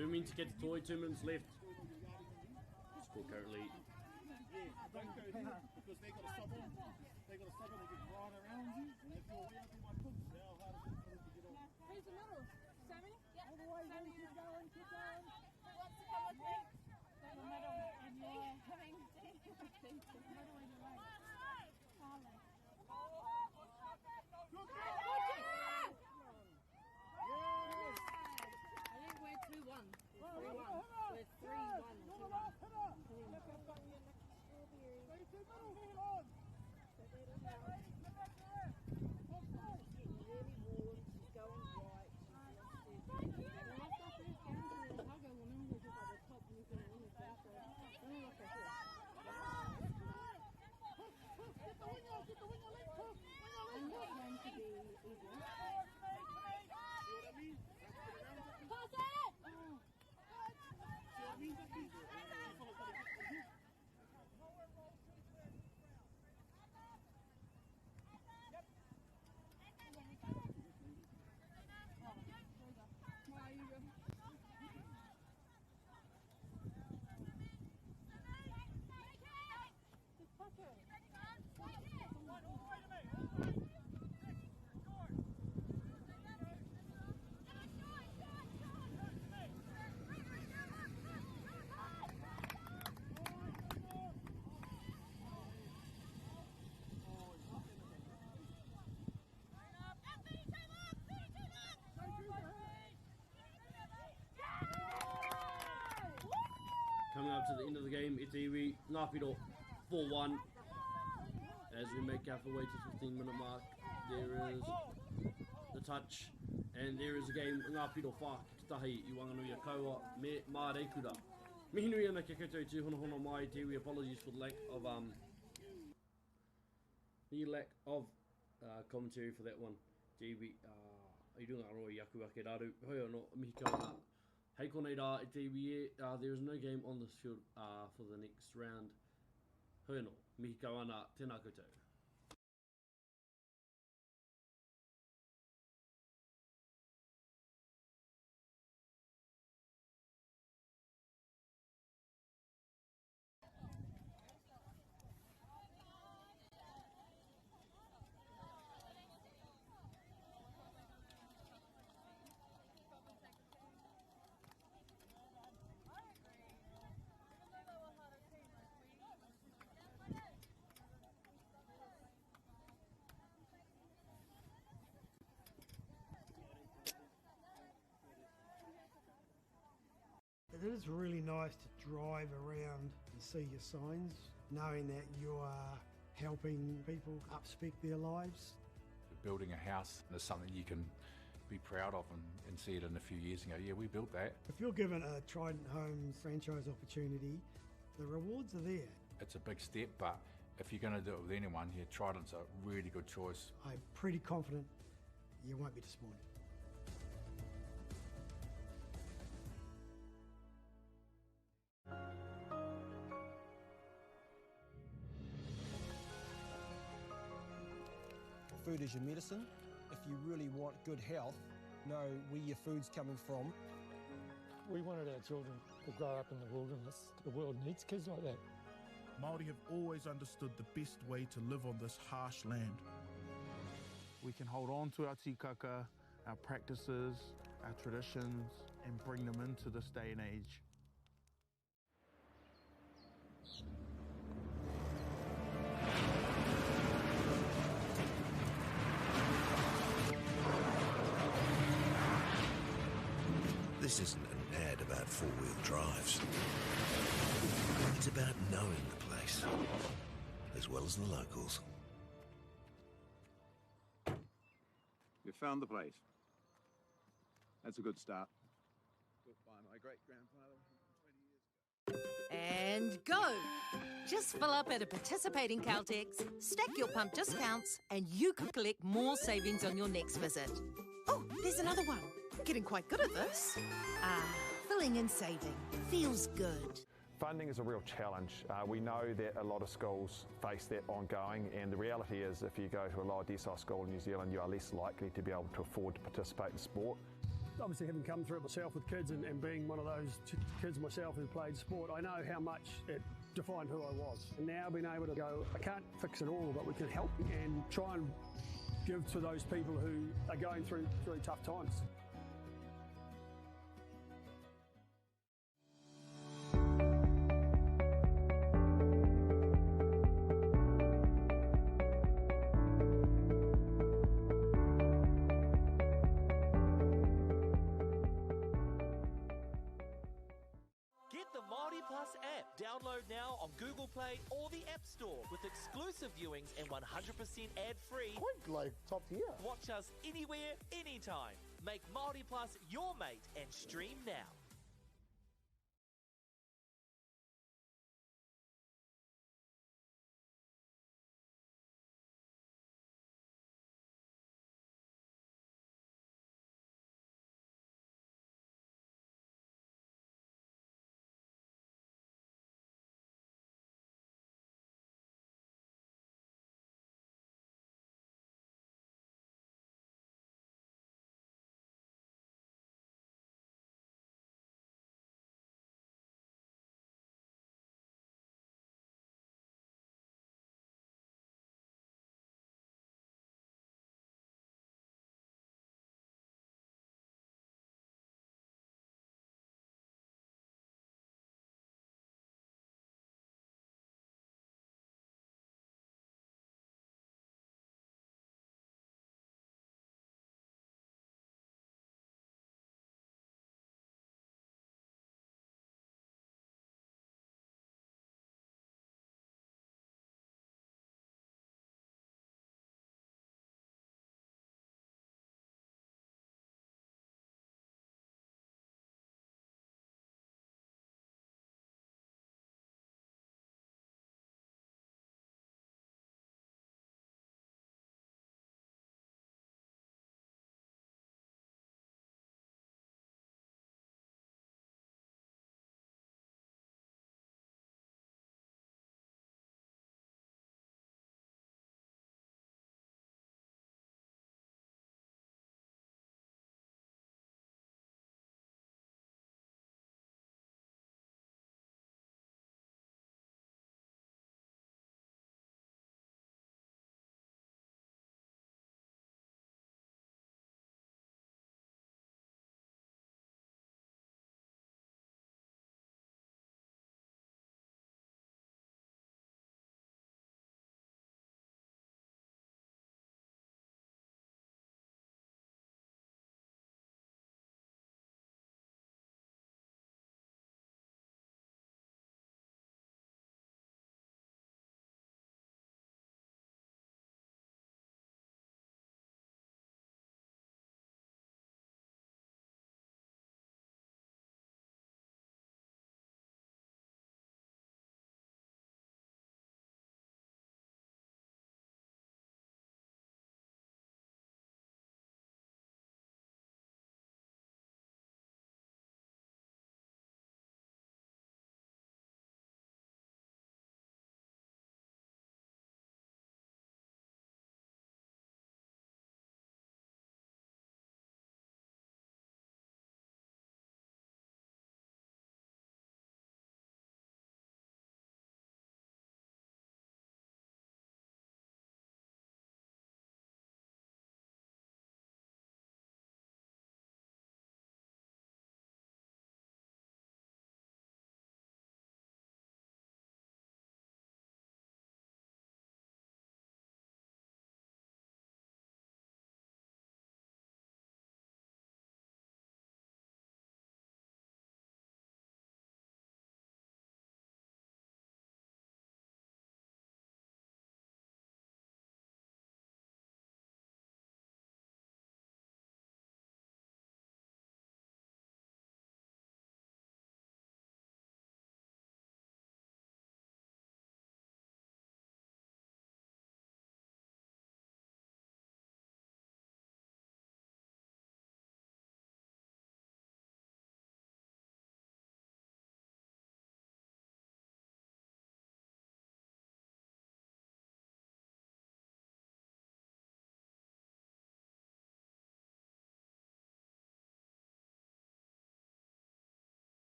Do mean to get the toy, 2 minutes left. Score currently. Yeah, don't go here because they got a sub on. They got a sub on, they get right around you. And if you're way up in my foot, how hard is it for them to get off? Who's the middle? Sammy? Yeah. All the way, Sammy, keep going, keep going. Who wants to come with me? The middle, and you're having the middle in your right. Charlie. Good, good, good. Yes. to the end of the game. It's iwi, Ngāpiro 4-1. As we make our way to the 15-minute mark, there is the touch, and there is a game. Ngāpiro whā ki tahi I Wanganui a Kayawa me MΑORI kura. Mihi nui ana kia koutou te hono mai te iwi. Apologies for the lack of commentary for that one. Te iwi, I runga roa I aku ake raru. Hoi anō, mihi kawana. Hei konei rā, te iwi there is no game on this field for the next round. Hoi anō, mihi kawana, tēnā koutou. It is really nice to drive around and see your signs, knowing that you are helping people upspec their lives. Building a house is something you can be proud of and see it in a few years and go, yeah, we built that. If you're given a Trident Homes franchise opportunity, the rewards are there. It's a big step, but if you're going to do it with anyone, yeah, Trident's a really good choice. I'm pretty confident you won't be disappointed. Food is your medicine. If you really want good health, know where your food's coming from. We wanted our children to grow up in the wilderness. The world needs kids like that. Māori have always understood the best way to live on this harsh land. We can hold on to our tikaka, our practices, our traditions, and bring them into this day and age. This isn't an ad about four-wheel drives. It's about knowing the place, as well as the locals. You found the place. That's a good start. Built by my great-grandfather 20 years ago. And go! Just fill up at a participating Caltex, stack your pump discounts, and you could collect more savings on your next visit. Oh, there's another one. Getting quite good at this. Filling and saving. Feels good. Funding is a real challenge. We know that a lot of schools face that ongoing, and the reality is if you go to a lower decile school in New Zealand, you are less likely to be able to afford to participate in sport. Obviously, having come through it myself with kids and being one of those kids myself who played sport, I know how much it defined who I was. And now being able to go, I can't fix it all, but we can help and try and give to those people who are going through really tough times. Download now on Google Play or the App Store with exclusive viewings and 100% ad-free. Quite like top tier. Watch us anywhere, anytime. Make MāORI Plus your mate and stream now.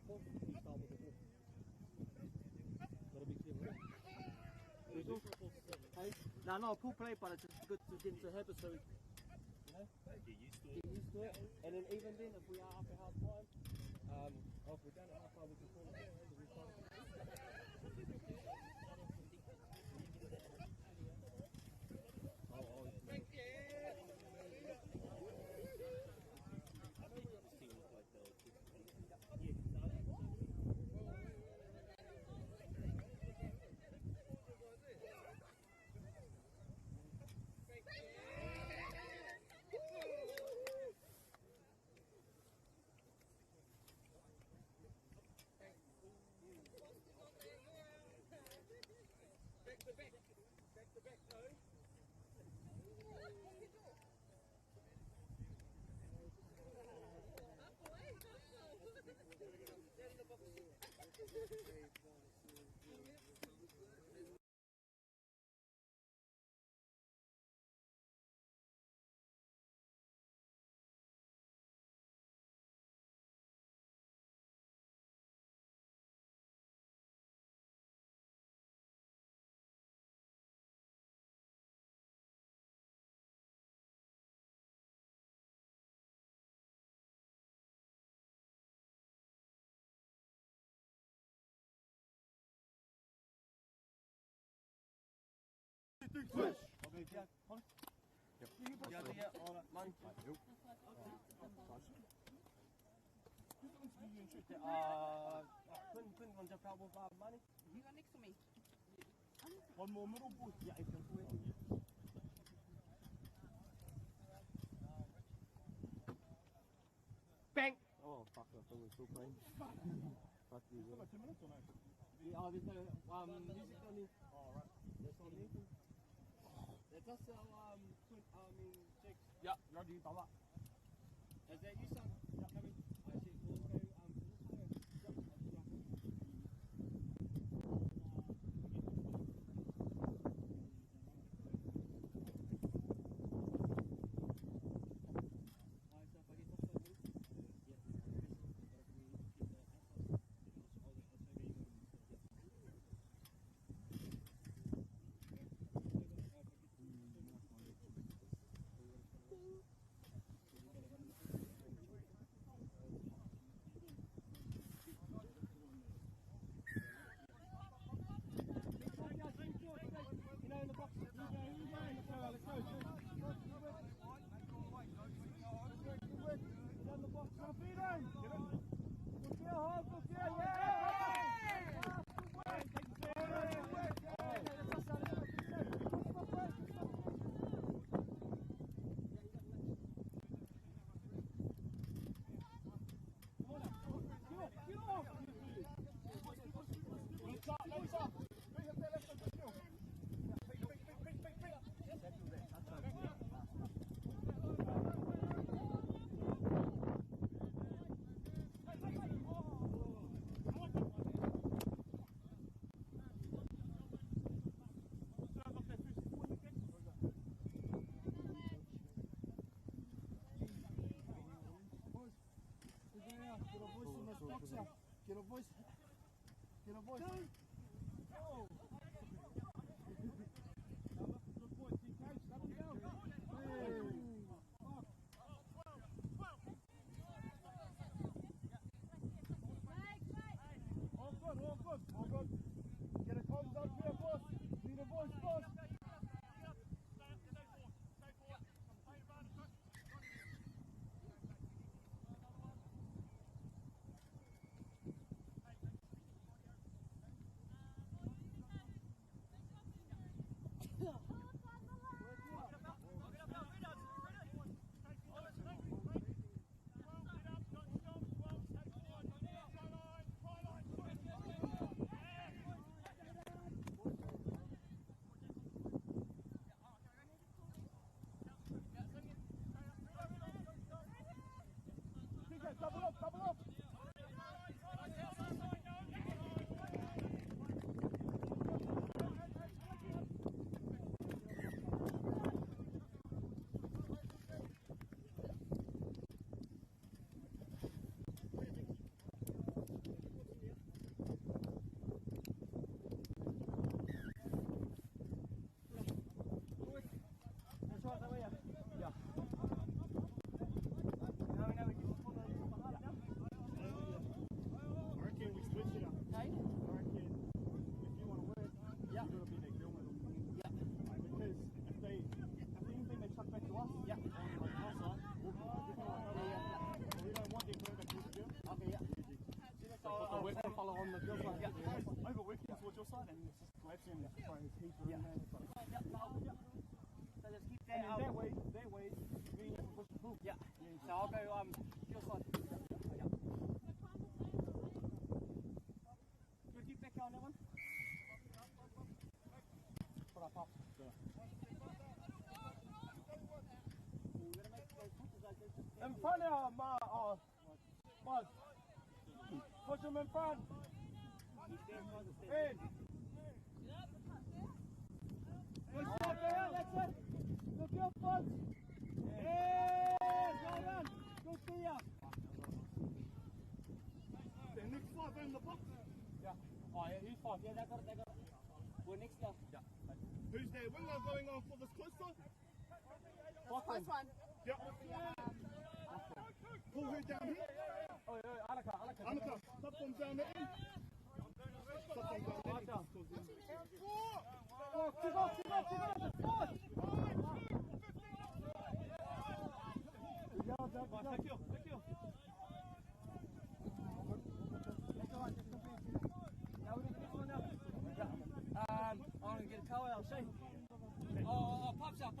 ball, you start with the ball. Gotta be clever. Hey, no, cool play, but it's just good to get into habit so we, you know, get used to it. And then even then, if we are up at half time, or if we're down at half time, we can call it there. Push. Okay, yeah, on. Yep. Yeah, all right, man. Couldn't on the problem for money. You got next to me. One more middle ball. Yeah, I can do it. Bang! Oh, fuck, I thought we were still playing. Fuck you. Still got 2 minutes or no? Yeah, there's no music on it. Oh, right. That's all anything. That's us, chicks. Yeah, you're ready, Baba. Is that you, son? Yeah, coming. I see. Let's go. Get a voice. Get a voice. Oh. Good boy, keep coach. Let him go. All good, all good, all good. Get a comms up here, boss. Need a voice, boss. assume that's quite his keeper in there. So just keep that out. That way, you need to push the pool. Yeah. So I'll go your side. Yeah. Can you keep back on that one? Put up. In front of Buzz. Push him in front. In. Push up there, that's it. Look your Buzz. Yes, well done. Good to you. The next 5 in the box. Yeah. Oh, yeah, he's 5. Yeah, they got it. We're next now. Yeah. Who's their winger going on for this closer? Close one. Yep. Pull her down here. Oh, yeah, Annika. Stop them down there. Stop them down there. Oh, keep up. Thank you. I'm going to get a Kayawa, I'll see. Oh, pops out.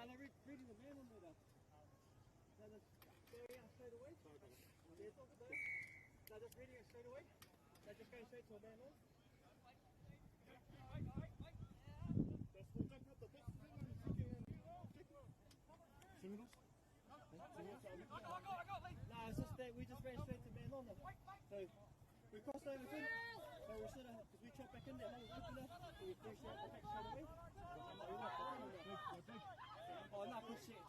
They're reading the man on there. They're just staring out straight away. They're just reading it straight away. They're just going straight to a man on. Singles? No, it's just that we just ran straight to man on them. So we crossed over to them. So we should have, because we chopped back in there, and was open enough, so we pushed out back straight away. Oh, no, good shit.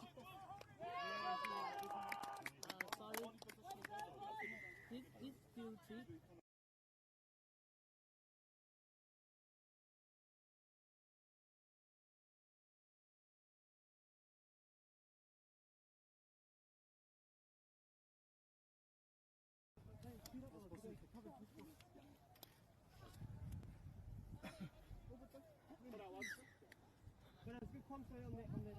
Sorry. This duty. But it's good contact on that either.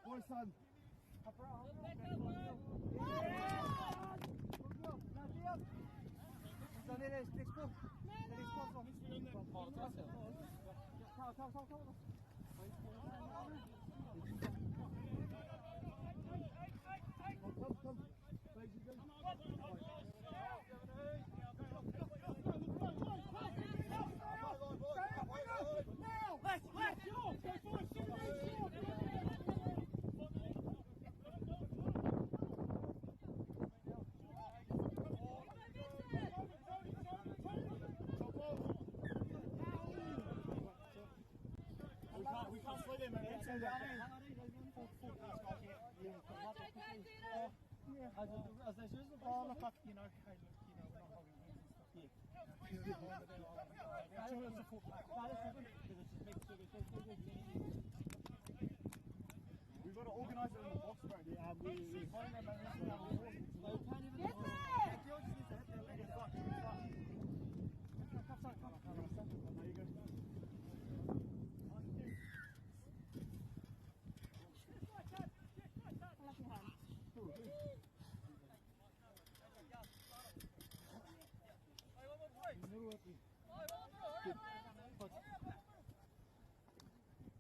Boy, son. We can't play them, man. As there's a ball, look up, hey, look, we're not holding hands and stuff. We've got to organise it in the box, bro. Yeah, we find them and they can't even. There you go.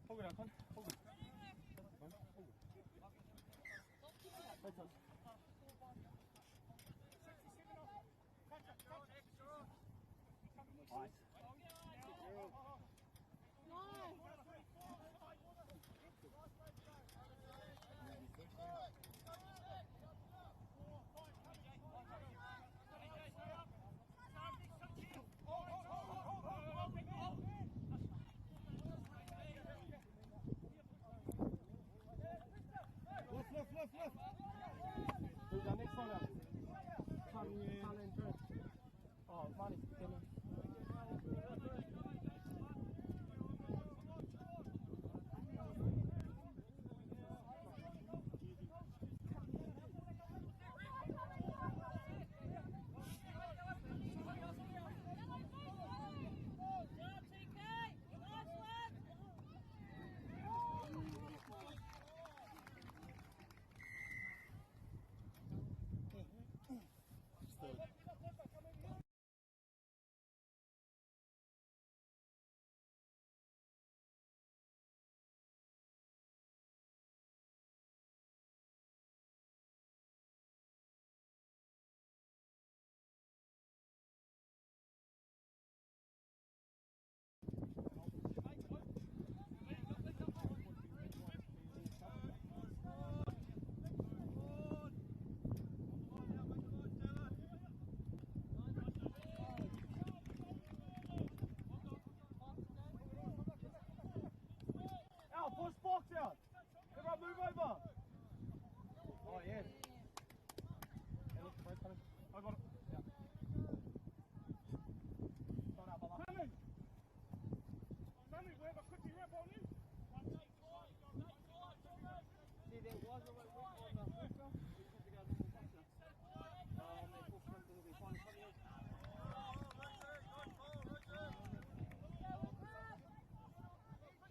Hold it, Con. Hold it. Left. Who's the next one up? Oh, Money. Push box out. Everyone move over. Oh, yes. I got it. Yeah. Coming. We have a quickie rep on you. See, there was a way on the hooker. We put together a little boxer. They put something we find something.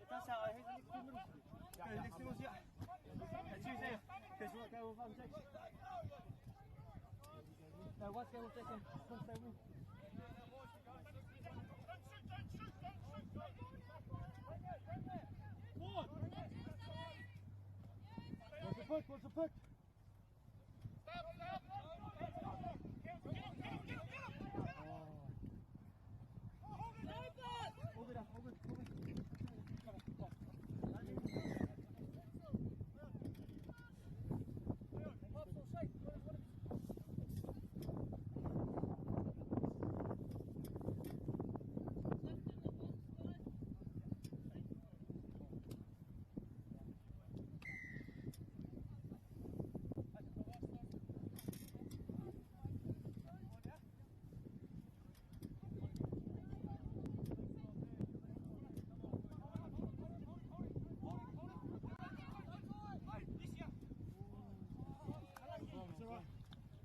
That's how I hit the middle. Okay, next to us, yeah. Let's use here. Okay, so what go with one section? No, what's going with second? One second. What's the puck? Hold it up.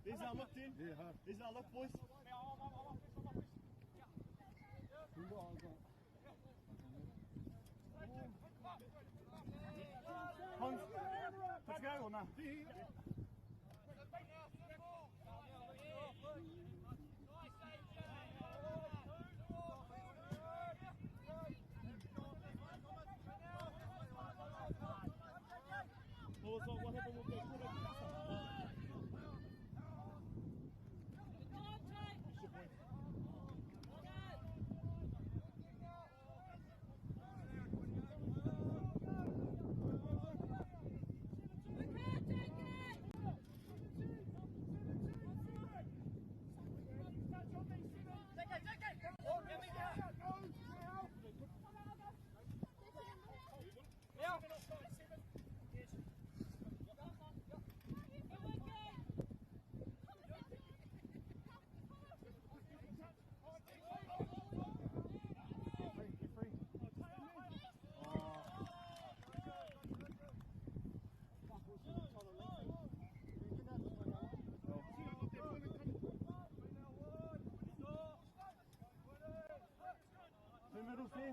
These are locked in. Yeah. These are locked, boys. Hans, let's go or not? What happened with the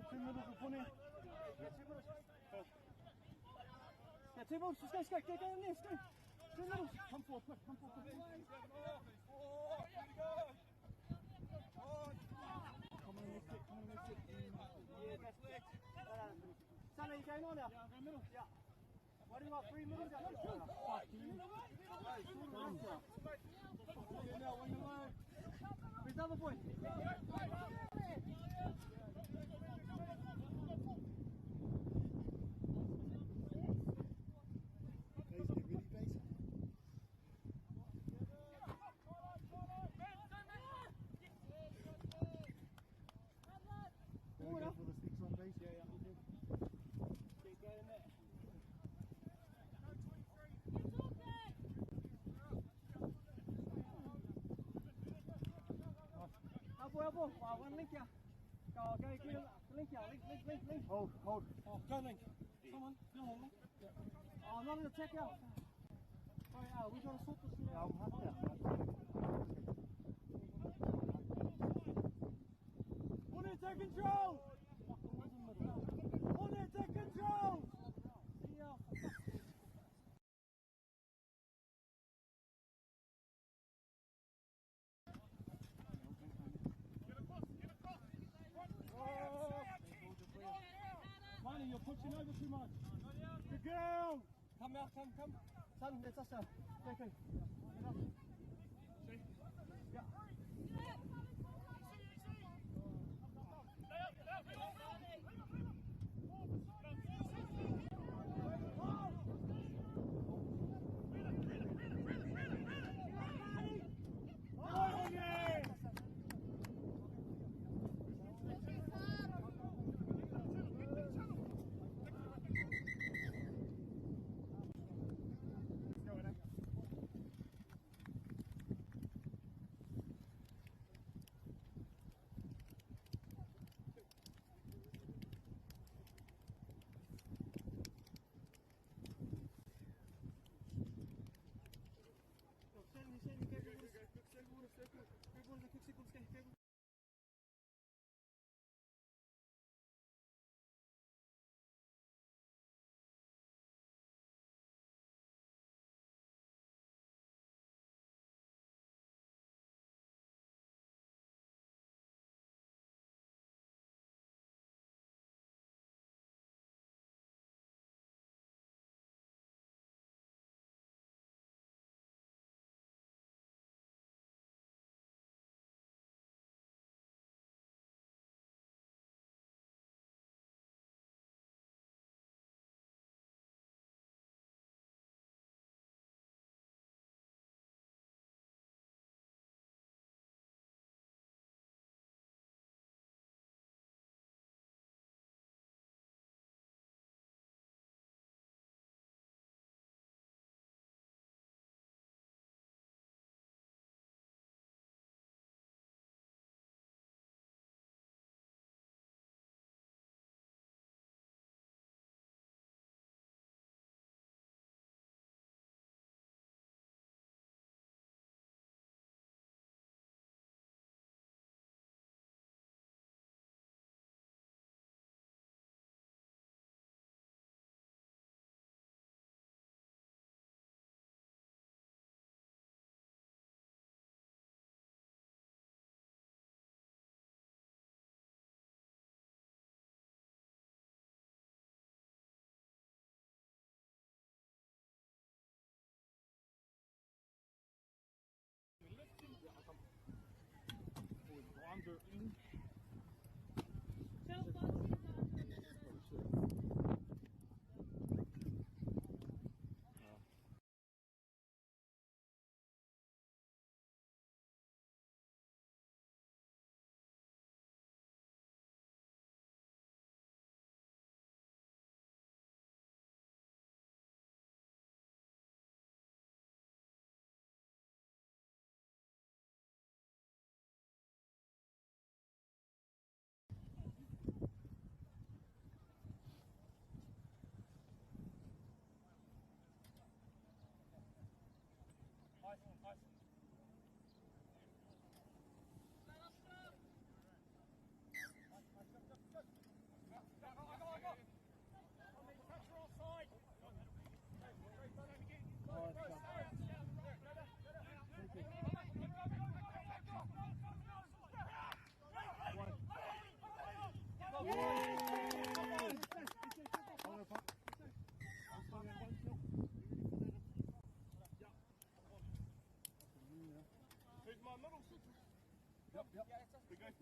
2 minutes for Puna. Yeah, 2 minutes. Yeah, 2 minutes. Just go, go in there, go. 2 minutes. Come forward, quick, come forward, quick. Come on, let's get, Yeah, that's it. Sunny, you going on now? Yeah, I'm going middle. Yeah. What do you want, 3 minutes? Fuck you. Where's the other boy? Elbow, one link here. Go, link here, link. Hold. Oh, go link. Come on, link. Oh, not an attack out. Alright, we gotta sort this shit out. Puna, take control! Puna, take control! Money, you're pushing over too much. Good girl! Come out, come. Son, that's us now. Okay. Yeah.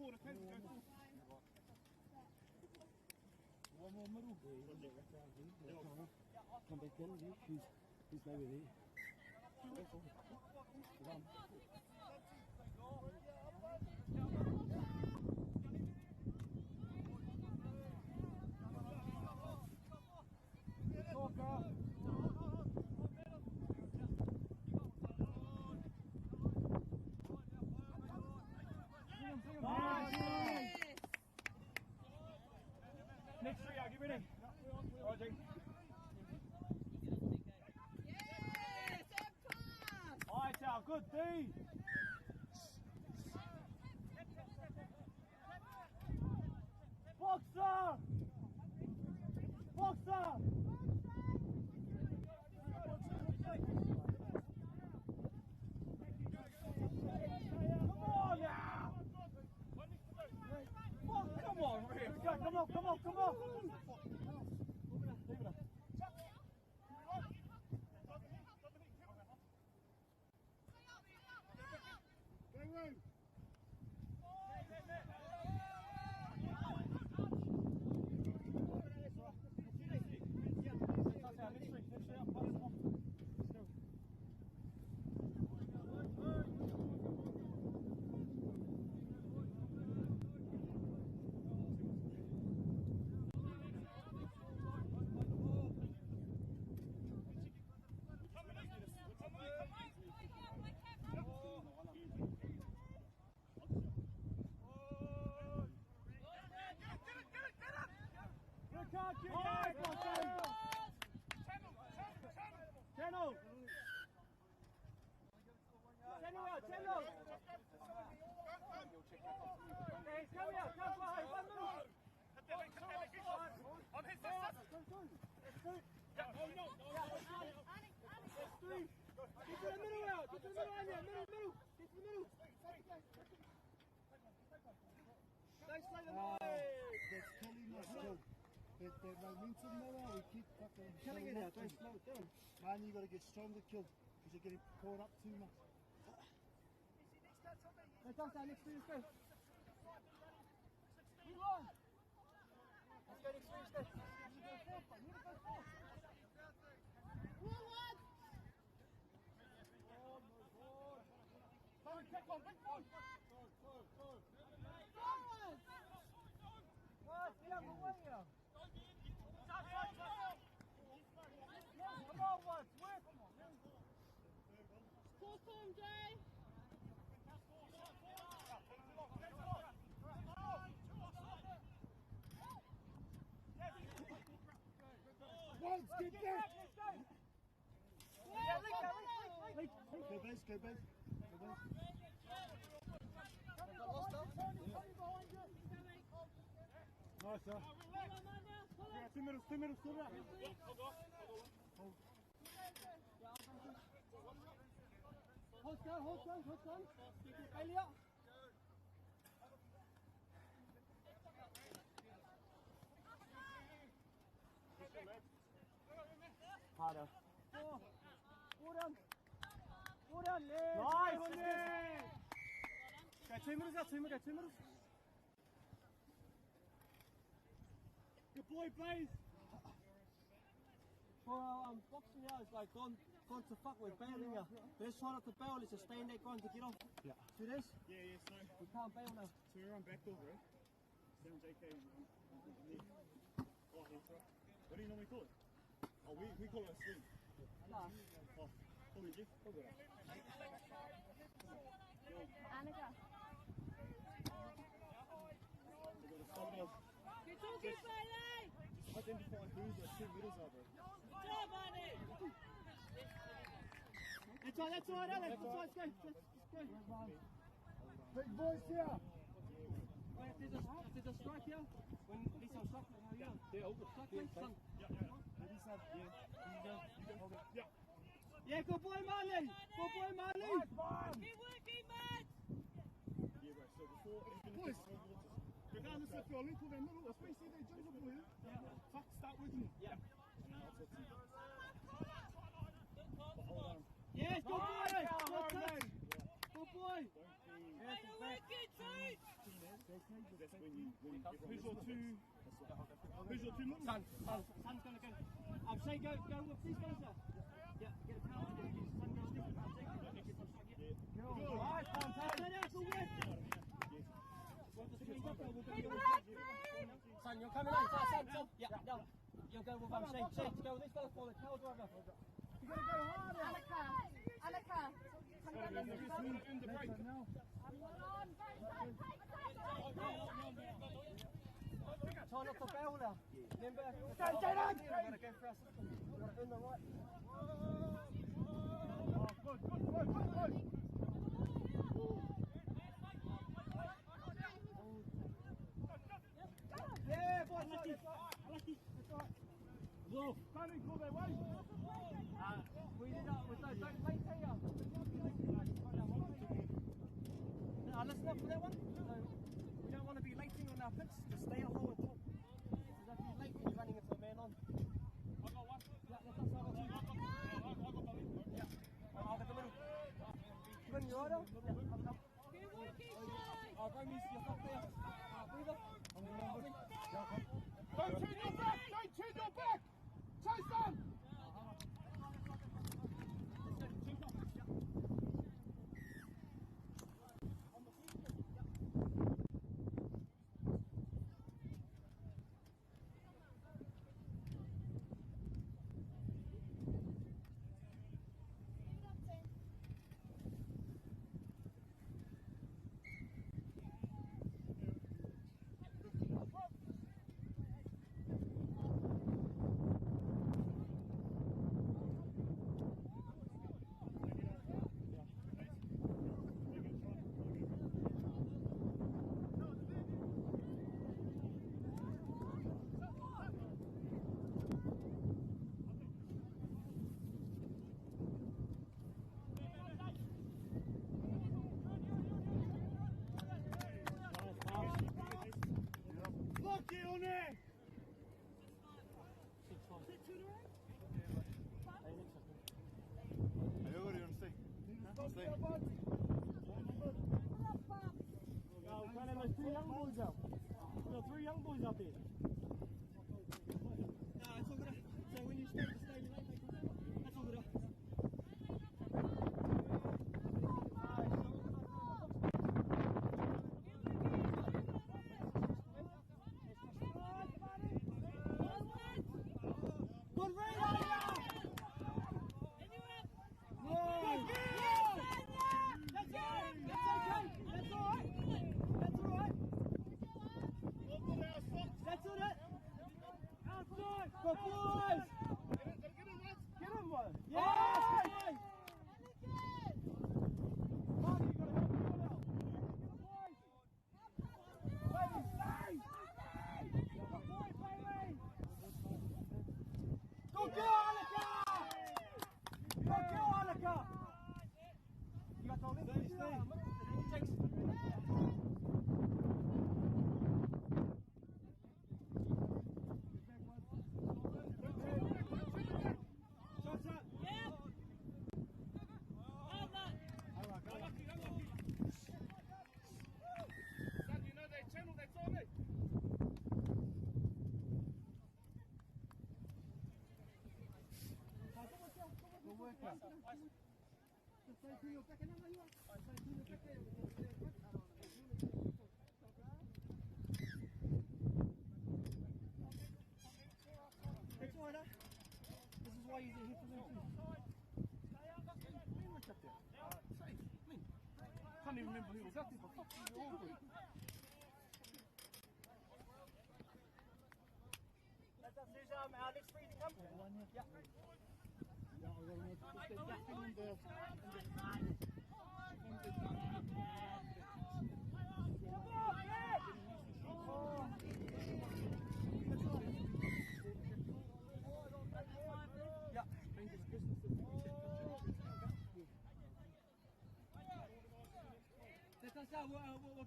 forward, okay? Go forward. One more middle. Come back in, who's maybe there. Go forward. Run. Next three, get ready. All right, Jake. All right, Tal, good. D. Boxer! Boxer! Come on now! Oh, come on, Rio. Come on, come on, come on. That's killing us, Joe. That momentum now, we keep fucking killing it out. Don't slow it down. Man, you got to get stronger, kill, because you're getting caught up too much. Let's go, next three, let's go. Let's go next three, let's go. Get back! Go base, go base. Go base. Nice, sir. Yeah, 2 minutes, 2 minutes, 2 minutes. Hold go, hold go, hold go. Failure. Harder. Hold on. Hold on, nice. Okay, 2 minutes out, 2 minutes, 2 minutes. Good boy, Blaze. For boxing now, it's like gone to fuck with bailing now. Let's try not to bail, let's just stay in that grind to get off. Yeah. See this? Yeah, so we can't bail now. So we're on back door, bro. 7 JK and oh, that's right. What do you normally call it? Oh, we call it a swing. Nah. Oh, what did you? Annika. Good talk, Bailey! Just identify who the 2 middles are, bro. Good job, Arnie! That's all right, Alex. That's all right, let's go. Big boys here. Wait, if there's a strike here, when this on strike, how are you? Yeah, all good. Strike, mate, son. Yeah. Ready, son? Yeah. You go. Hold it. Yeah. Yeah, good boy, Marley. Good boy, Marley. Keep working, mate! Yeah, bro. So before boys, regardless if you're link or they're middle, especially if they're jungle boy, fuck, start working. Yeah. Hold on. Yes, good boy. Good boy. Way to work it, too! That's when you visual two moves. Son's gonna go. I'll say go with this one, sir. Yeah, get a power. Son goes different. I'll take it. Alright, son, son, you're coming in. Son. Yeah, no. You'll go with Say, go with this fella for the tail driver. You gotta go harder. Alaka. In the break. Try not to bail now. Remember, go, Jaden! You've got to go for us. You've got to earn the right. Good. Yeah, boy, lucky. That's right. Wolf. Can't call their way. We did that with those. Don't play here. Listen up for that one. We don't want to be lating on our pits. Just stay up low and talk. Because if you're late, you're running into a man on. I got one. Yeah, that's us. I got two. Yeah. I'll get the middle. You in your order? Yeah, coming up. I'll go meet you up there. Breather. Don't turn your back! Chase on! There's two young boys out. There are 3 young boys up there. No, it's all good. So when you start to stay late, that's all good. That's all right, this is why you're here for them too. Can't even remember who was up there, but fuck, you're all good. That's our next free to come. Yeah.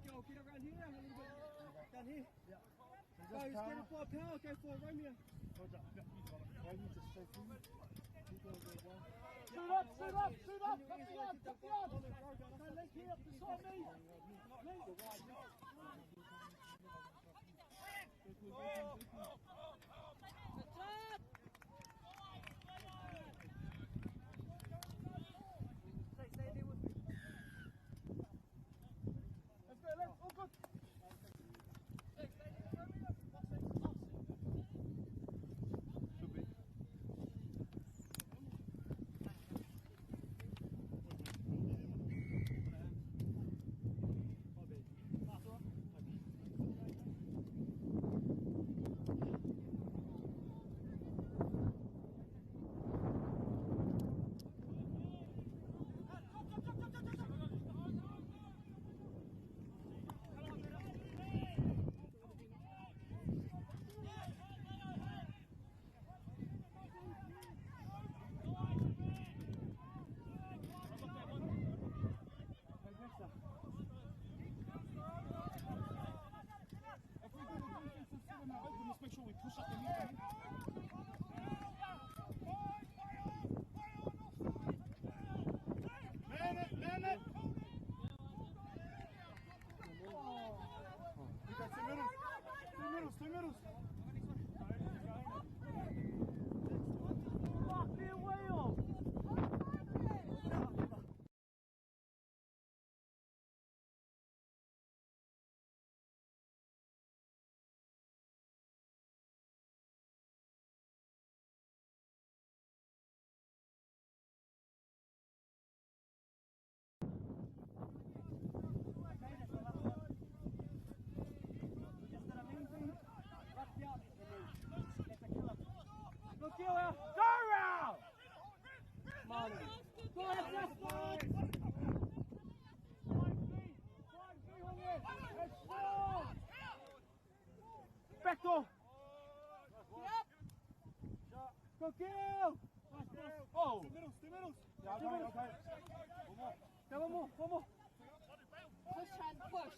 We'll get around here a little bit. Down here. Yeah. Go, get a 4 power, go for Romeo. Shoot up, come here, come here. Let's hear up beside me. Make sure we push up the meter. Man it! We got 2 middles. 2 middles. Back door. Go kill. Oh. 2 middles. Yeah, okay. Yeah, one more. Push and push.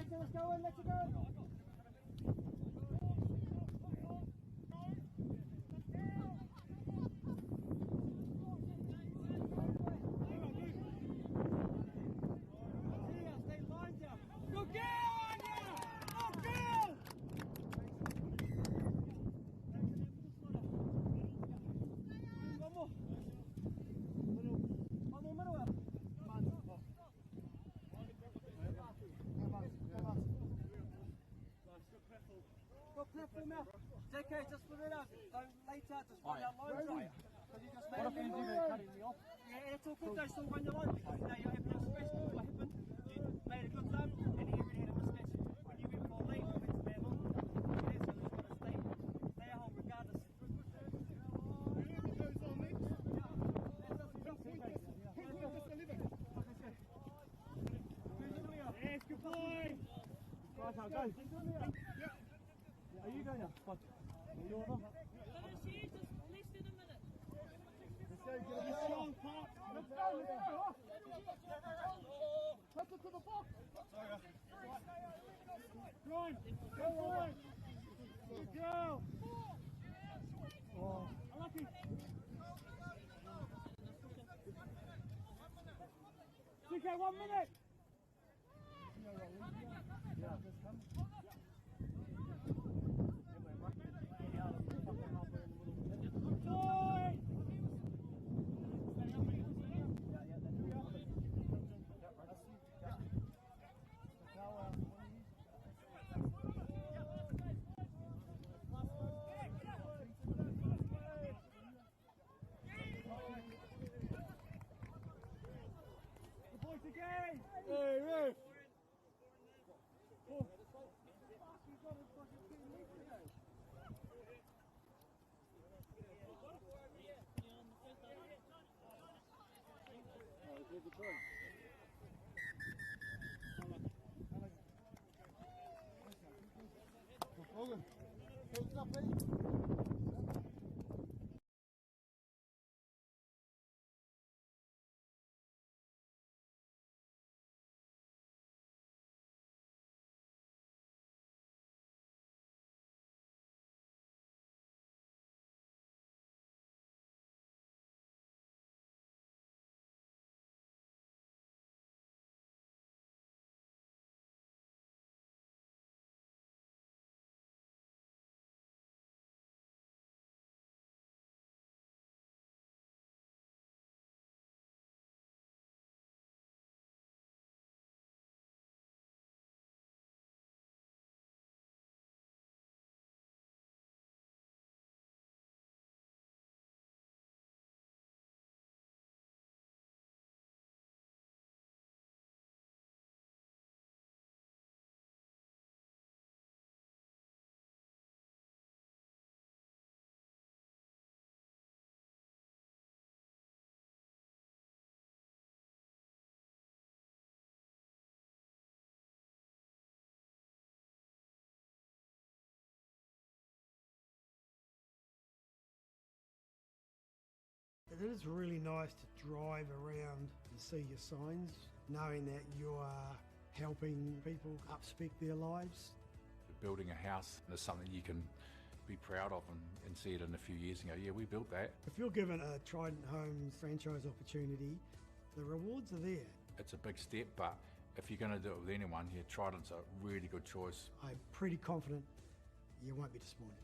Let's go in, let's go. JK, just put it out. Don't later, just run that line right. Because you just made What if you do cutting me off? Yeah, it's all good though, still run your line. Because now you're having a space. What happened? You made a good run, and he already had a mismatch. When you went for late, you went to man on. So he's got to stay at home regardless. Yes, good boy. Right, I'll go. Are you going now? Fine. Are you on? Finish here, just less than a minute. Let's go, get a strong part. Let's go. Touch it to the box. Ryan, go Ryan. Good girl. Oh, unlucky. CK, 1 minute. Yeah, just come. Hey, Riff! Logan, what's up, please? It is really nice to drive around and see your signs, knowing that you are helping people upspec their lives. Building a house is something you can be proud of and see it in a few years and go, yeah, we built that. If you're given a Trident Homes franchise opportunity, the rewards are there. It's a big step, but if you're going to do it with anyone, yeah, Trident's a really good choice. I'm pretty confident you won't be disappointed.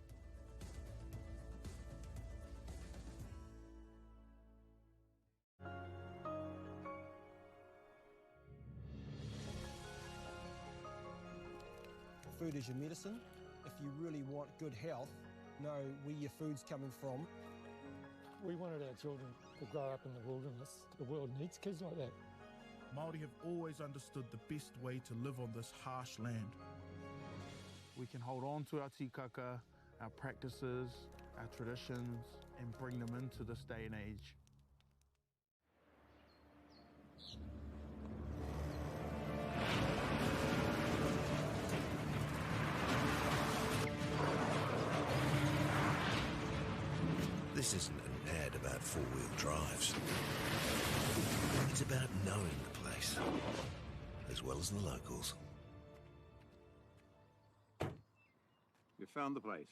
Food is your medicine. If you really want good health, know where your food's coming from. We wanted our children to grow up in the wilderness. The world needs kids like that. Māori have always understood the best way to live on this harsh land. We can hold on to our tikaka, our practices, our traditions, and bring them into this day and age. This isn't an ad about four-wheel drives. It's about knowing the place, as well as the locals. You found the place.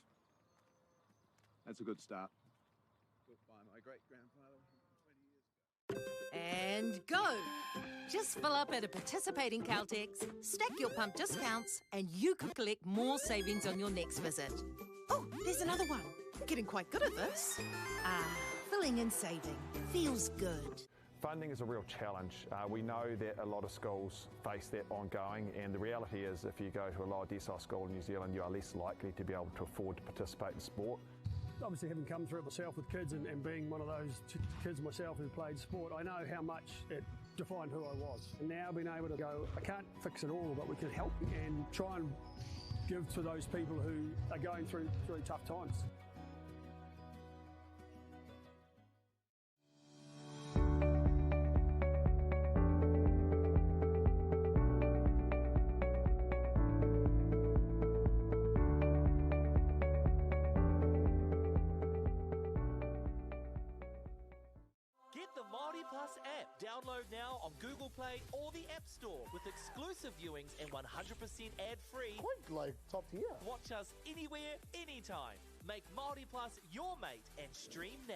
That's a good start. Built by my great-grandfather 20 years ago. And go! Just fill up at a participating Caltex, stack your pump discounts, and you could collect more savings on your next visit. Oh, there's another one. Getting quite good at this. Filling and saving. Feels good. Funding is a real challenge. We know that a lot of schools face that ongoing, and the reality is if you go to a lower decile school in New Zealand, you are less likely to be able to afford to participate in sport. Obviously, having come through it myself with kids and being one of those kids myself who played sport, I know how much it defined who I was. And now being able to go, I can't fix it all, but we can help and try and give to those people who are going through really tough times. Download now on Google Play or the App Store with exclusive viewings and 100% ad-free. Quite like top tier. Watch us anywhere, anytime. Make MāORI Plus your mate and stream now.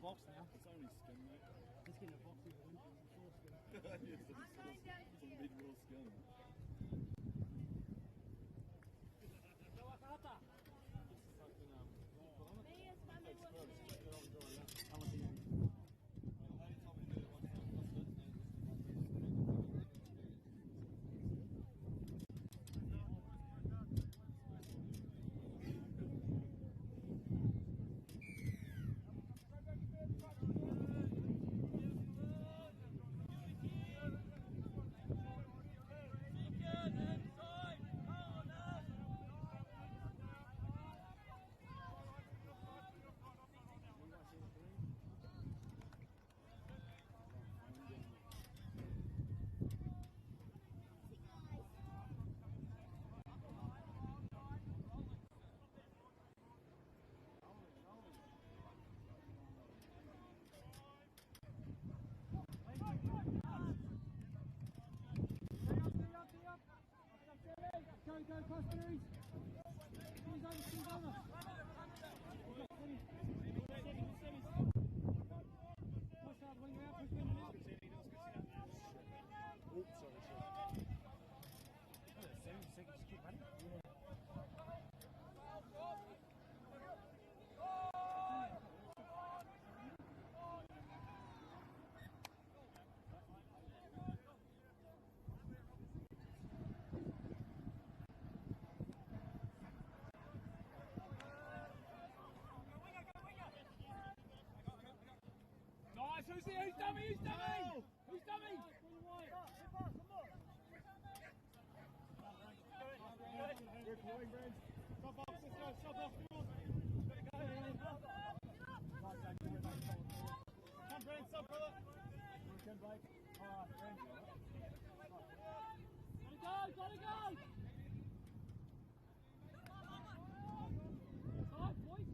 Box now. It's only skin, mate. Let's get a box here. Yes, it's a mid-wheel skin. It's fucking, put on it. Takes forever to check it on. Nice, who's there? Who's dummy? Who's dummy? Who's dummy? Good point, Brent. Stop off, let's go, stop off, come on. Come, Brent, stop, brother. Come, Blake. Alright, Brent. Gotta go, gotta go! Time, boys.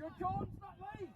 Good call, it's not me!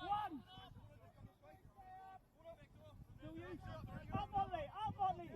One. Still you. Up volley.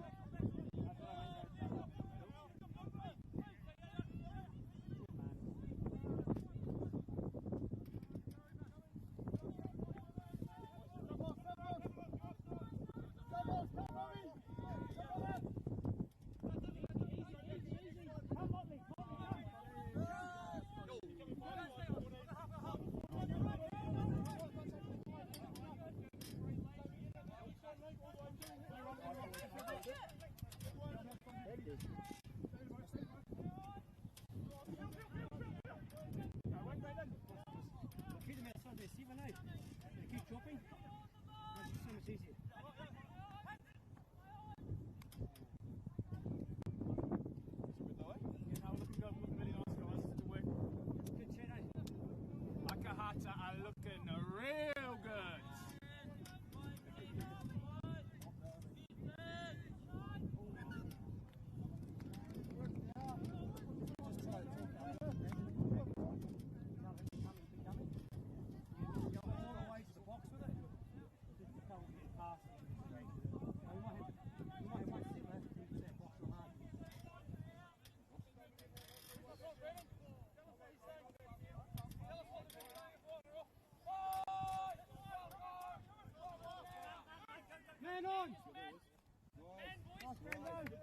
Water are looking real good. Man on! Nice, Brando.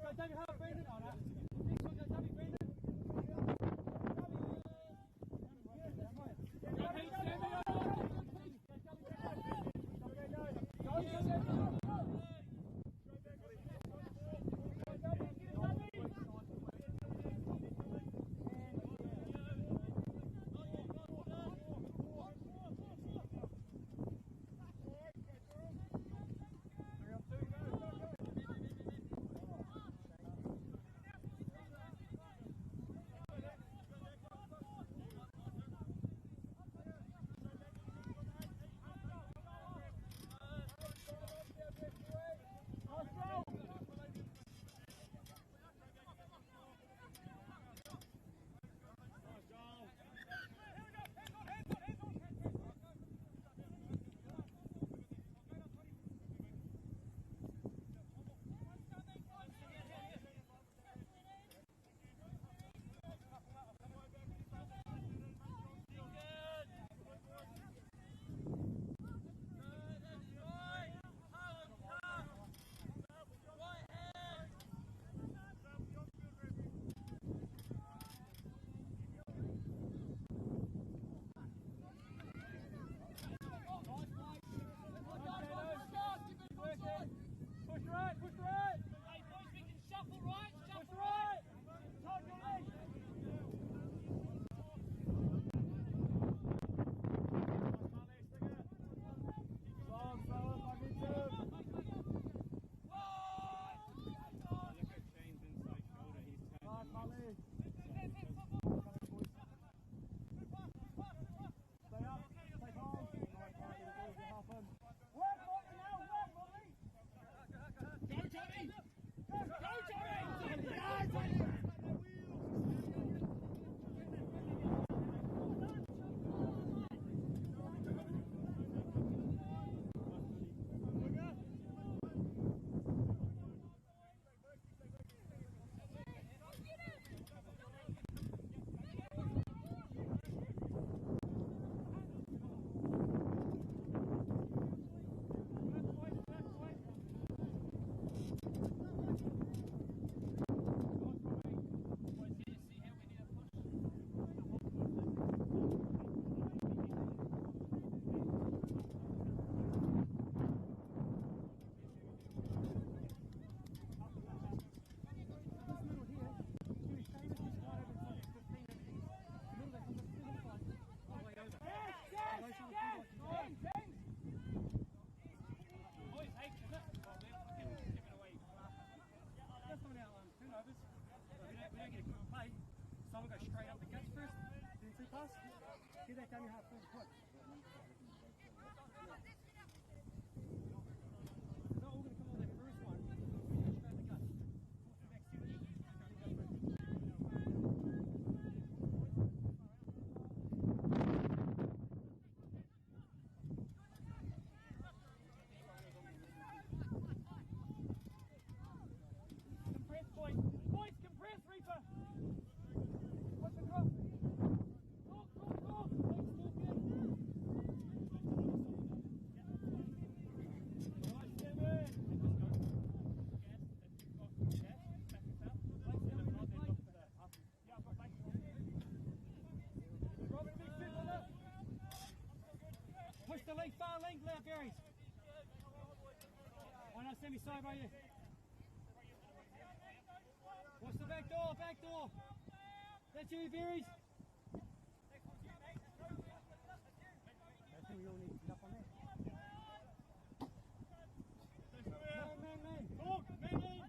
Go, David, help Brandon. Oh, no. Next one, go, David, Brandon. Push right, push right. Hey boys, we can shuffle right, shuffle right. Hold your leg. Someone go straight up the guts first, then two pass. Get that down your half forward quick. They're not all going to come on that first one. Straight up the guts. Compress, boys. Boys, compress, Reaper. What's the crop? Talk. Push the leg far length, loud berries. I know, Sammy, side by you. Watch the back door. That's you, berries. I think we all need to get up on that. Man. Talk, man.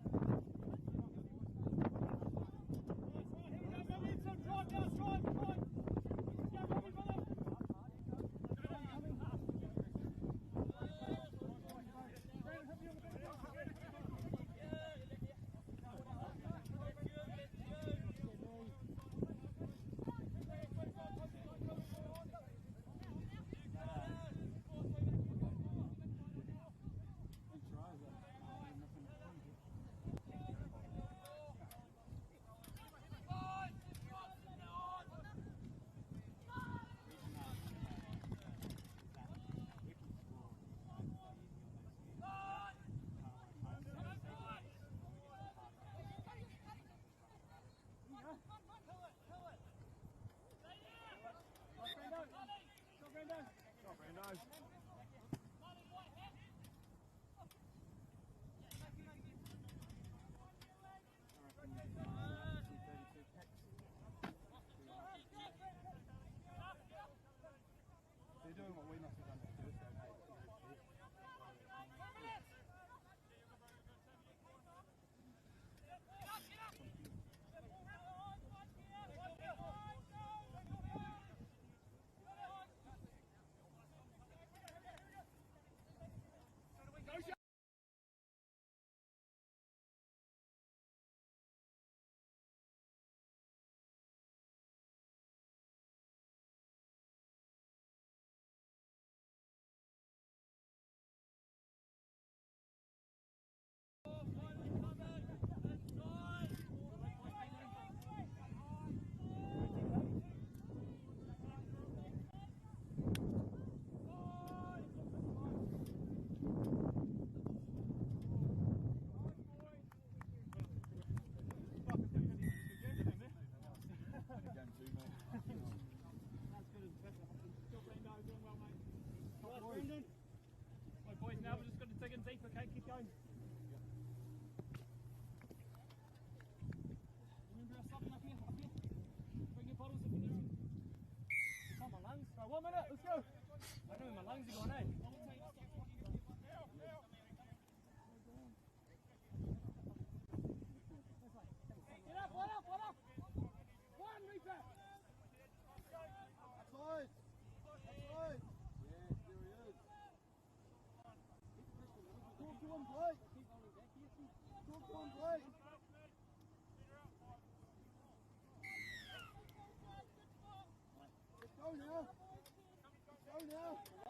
long's he gone, eh? Get up, what up, what up? One, Reaper! Outside! Outside! Yes, there he is. Talk to him, Blake! Talk to him, Blake! Let's go now! Let's go now!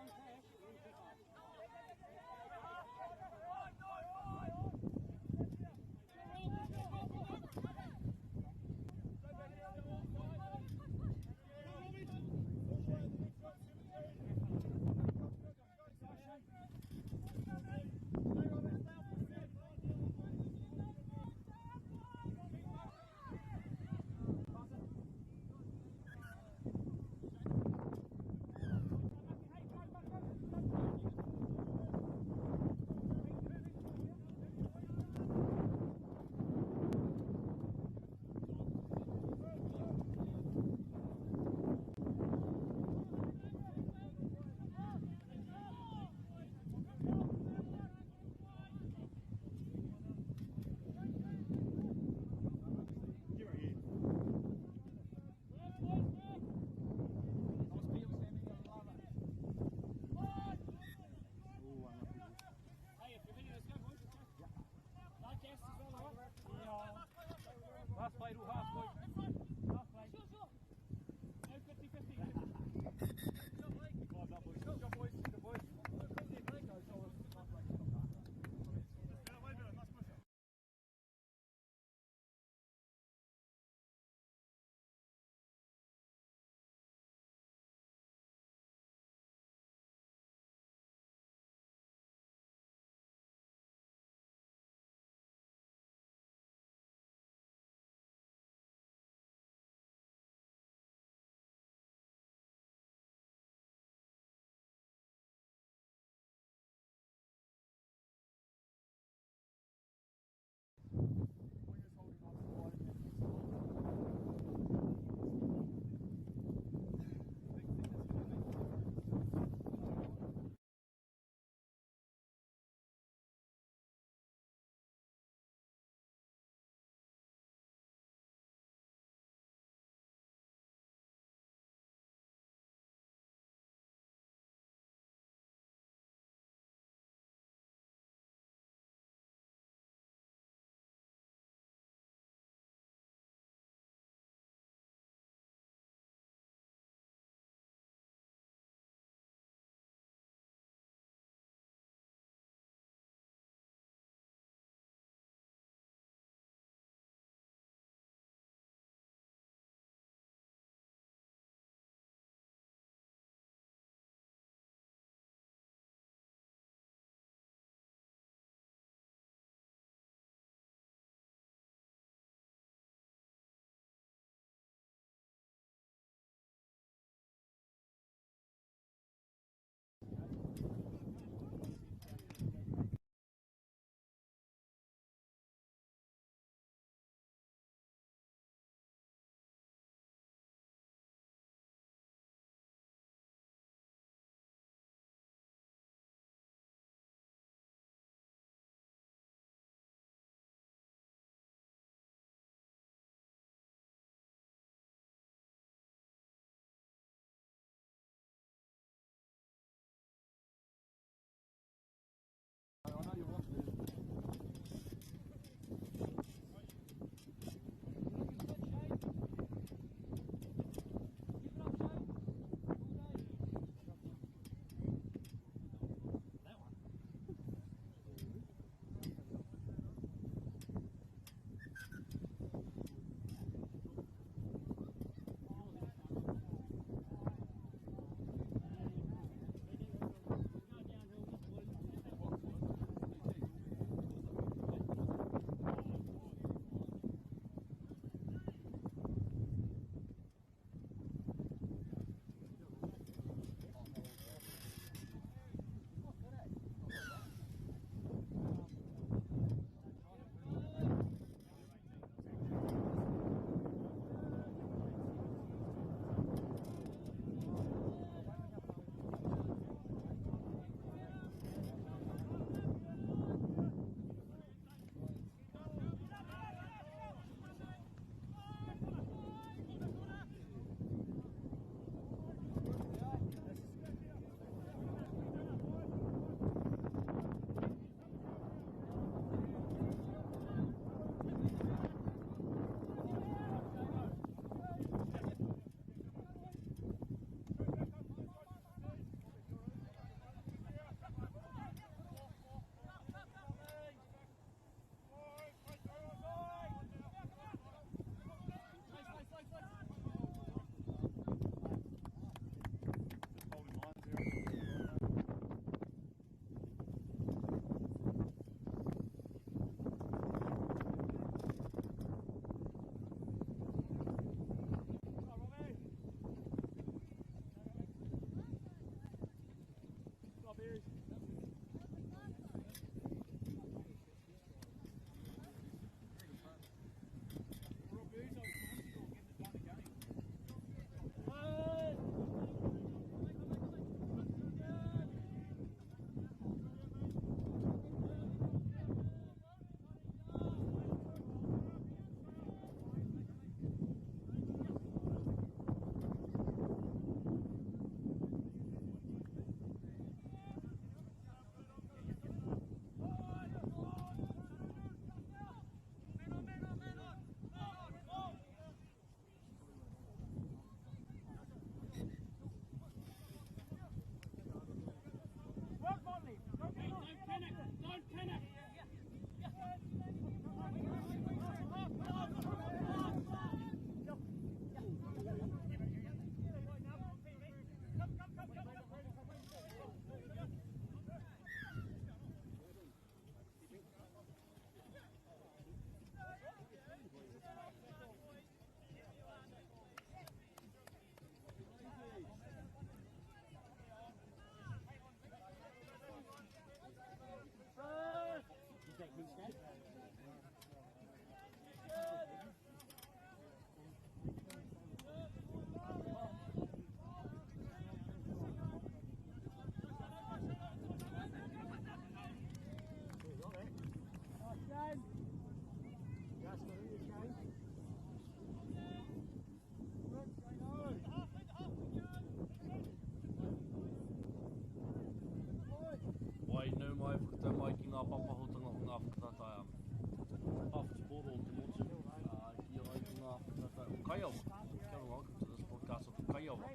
Kaiawa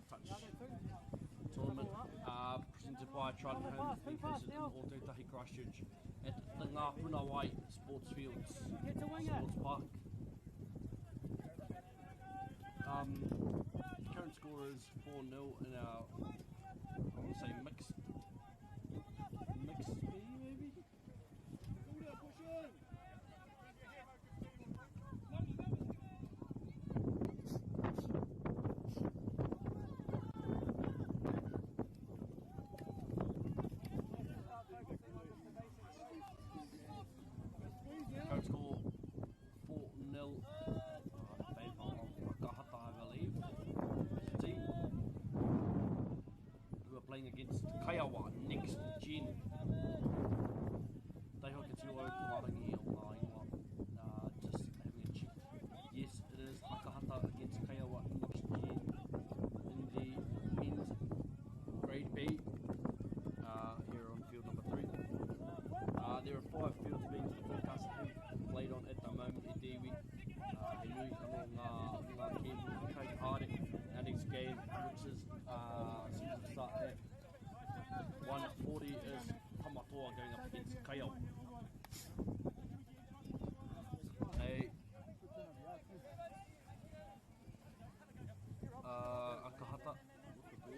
touch tournament presented by Trident Homes and Inclusive in Otago, Christchurch at the Puna Sports Fields, Sports Park. Current score is 4-0 in our, I want to say mixed B maybe? Current score 4-0. Favour of Wakahata, I believe. Team who are playing against Kayawa next gen. They hope it's your Warangi online one. Just having a check. Yes, it is Akahata against Kayawa next gen in the men's grade B. Here on field number 3. There are 5 fields being forecast played on at the moment at Dewi. He moves along Ngā Kēmu, Kei Hare, our next game, which is scheduled to start at 1:40 is Tamatoa going up against Kaiawa. Hey, Akahata with the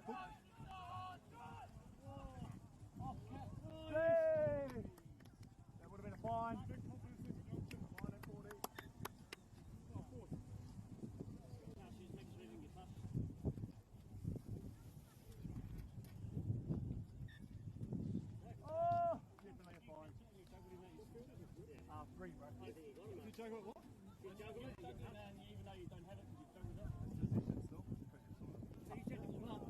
ball. That would have been a fine. Oh, definitely a fine. Green, bro. You juggle it what? You juggle it, even though you don't have it, because you've juggled it. So you check it all up.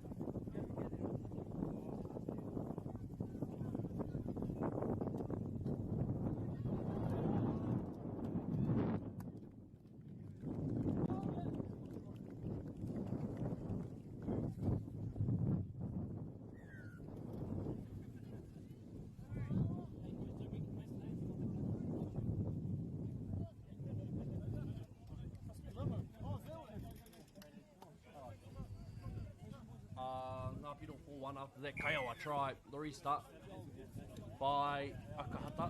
Ngāpiro 4-1 after that Kayawa try. The restart by Akahata.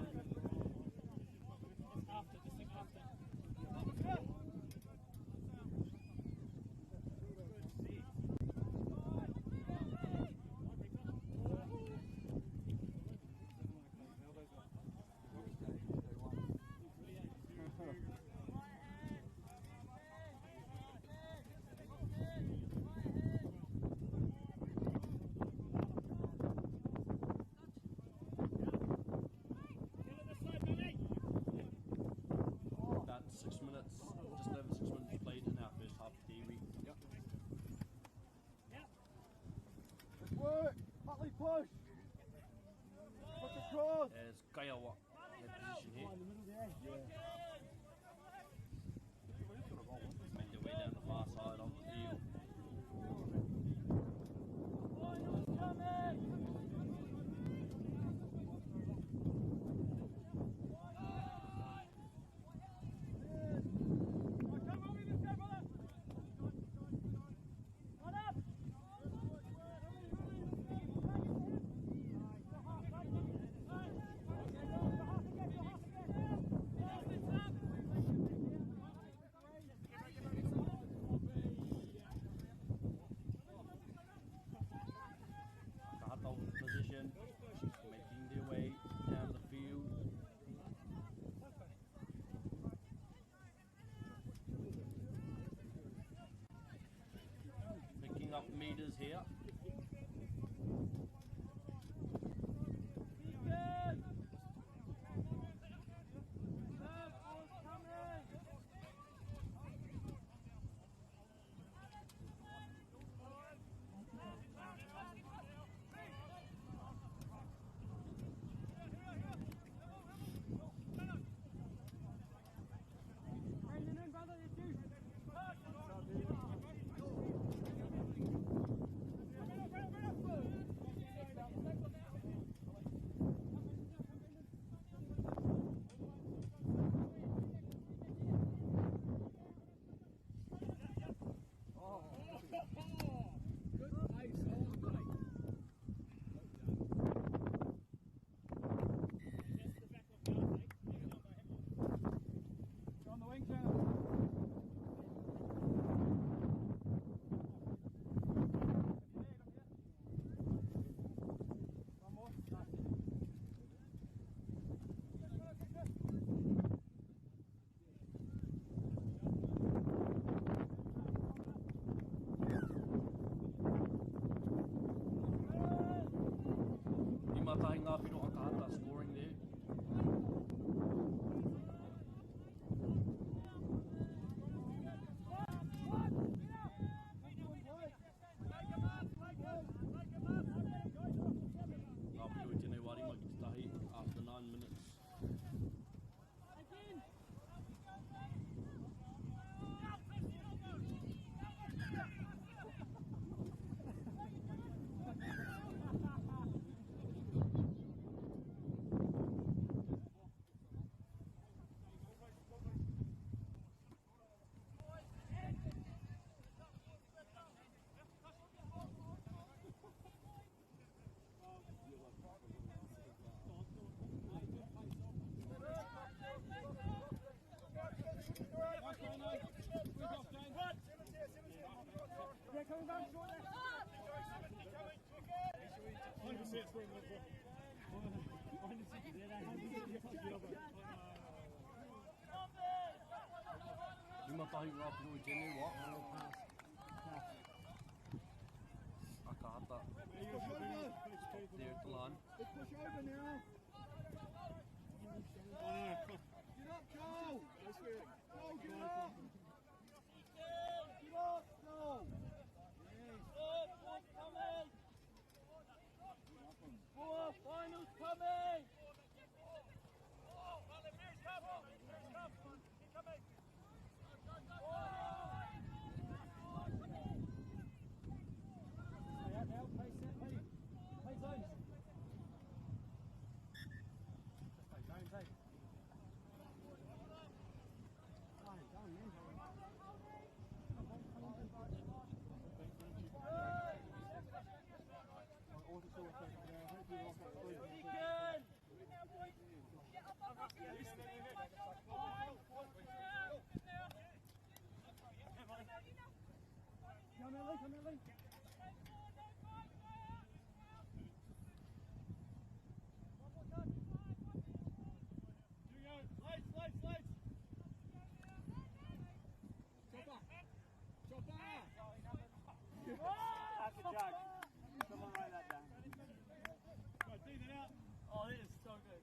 Lima tahi rapu I tēnei wā. Akahata. There at the line. Let's push over now. Get up, Joel. Joel, get up. Get up, Joel. Coming! Finals coming! That's a joke. Someone write that down. Right, dig it out. Oh, this is so good.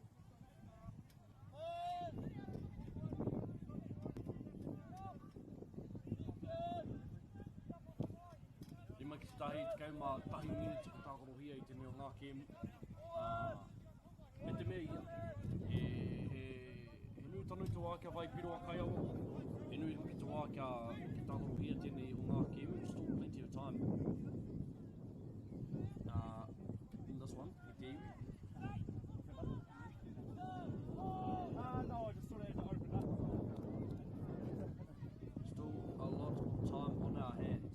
Lima ki tahi te kau mā tahi minutes ka tākorohia I tēnei o ngā kēmu. Me te mea ia, he nui tonu te wā kia vai piro a Kaiawa. He nui hoki te wā kia tākorohia tēnei o ngā kēmu. Still plenty of time. In this one, with Dave. No, I just thought it had opened up. Still a lot of time on our hands.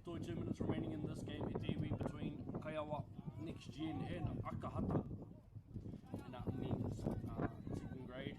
Toy 2 minutes remaining in this game. It's iwi between Kayawa, Next Gen and Akahata. And that means second grade.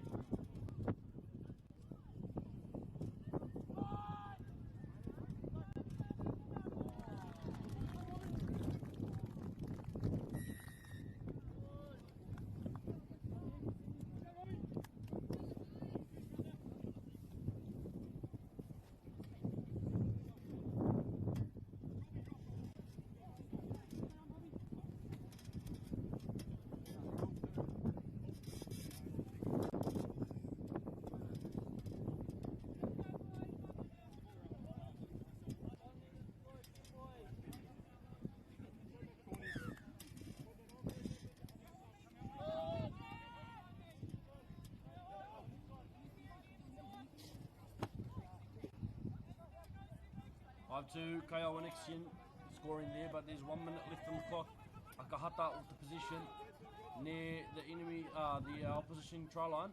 To Kayawa Next Gen scoring there, but there's 1 minute left on the clock. Akahata with the position near the enemy, the opposition try line.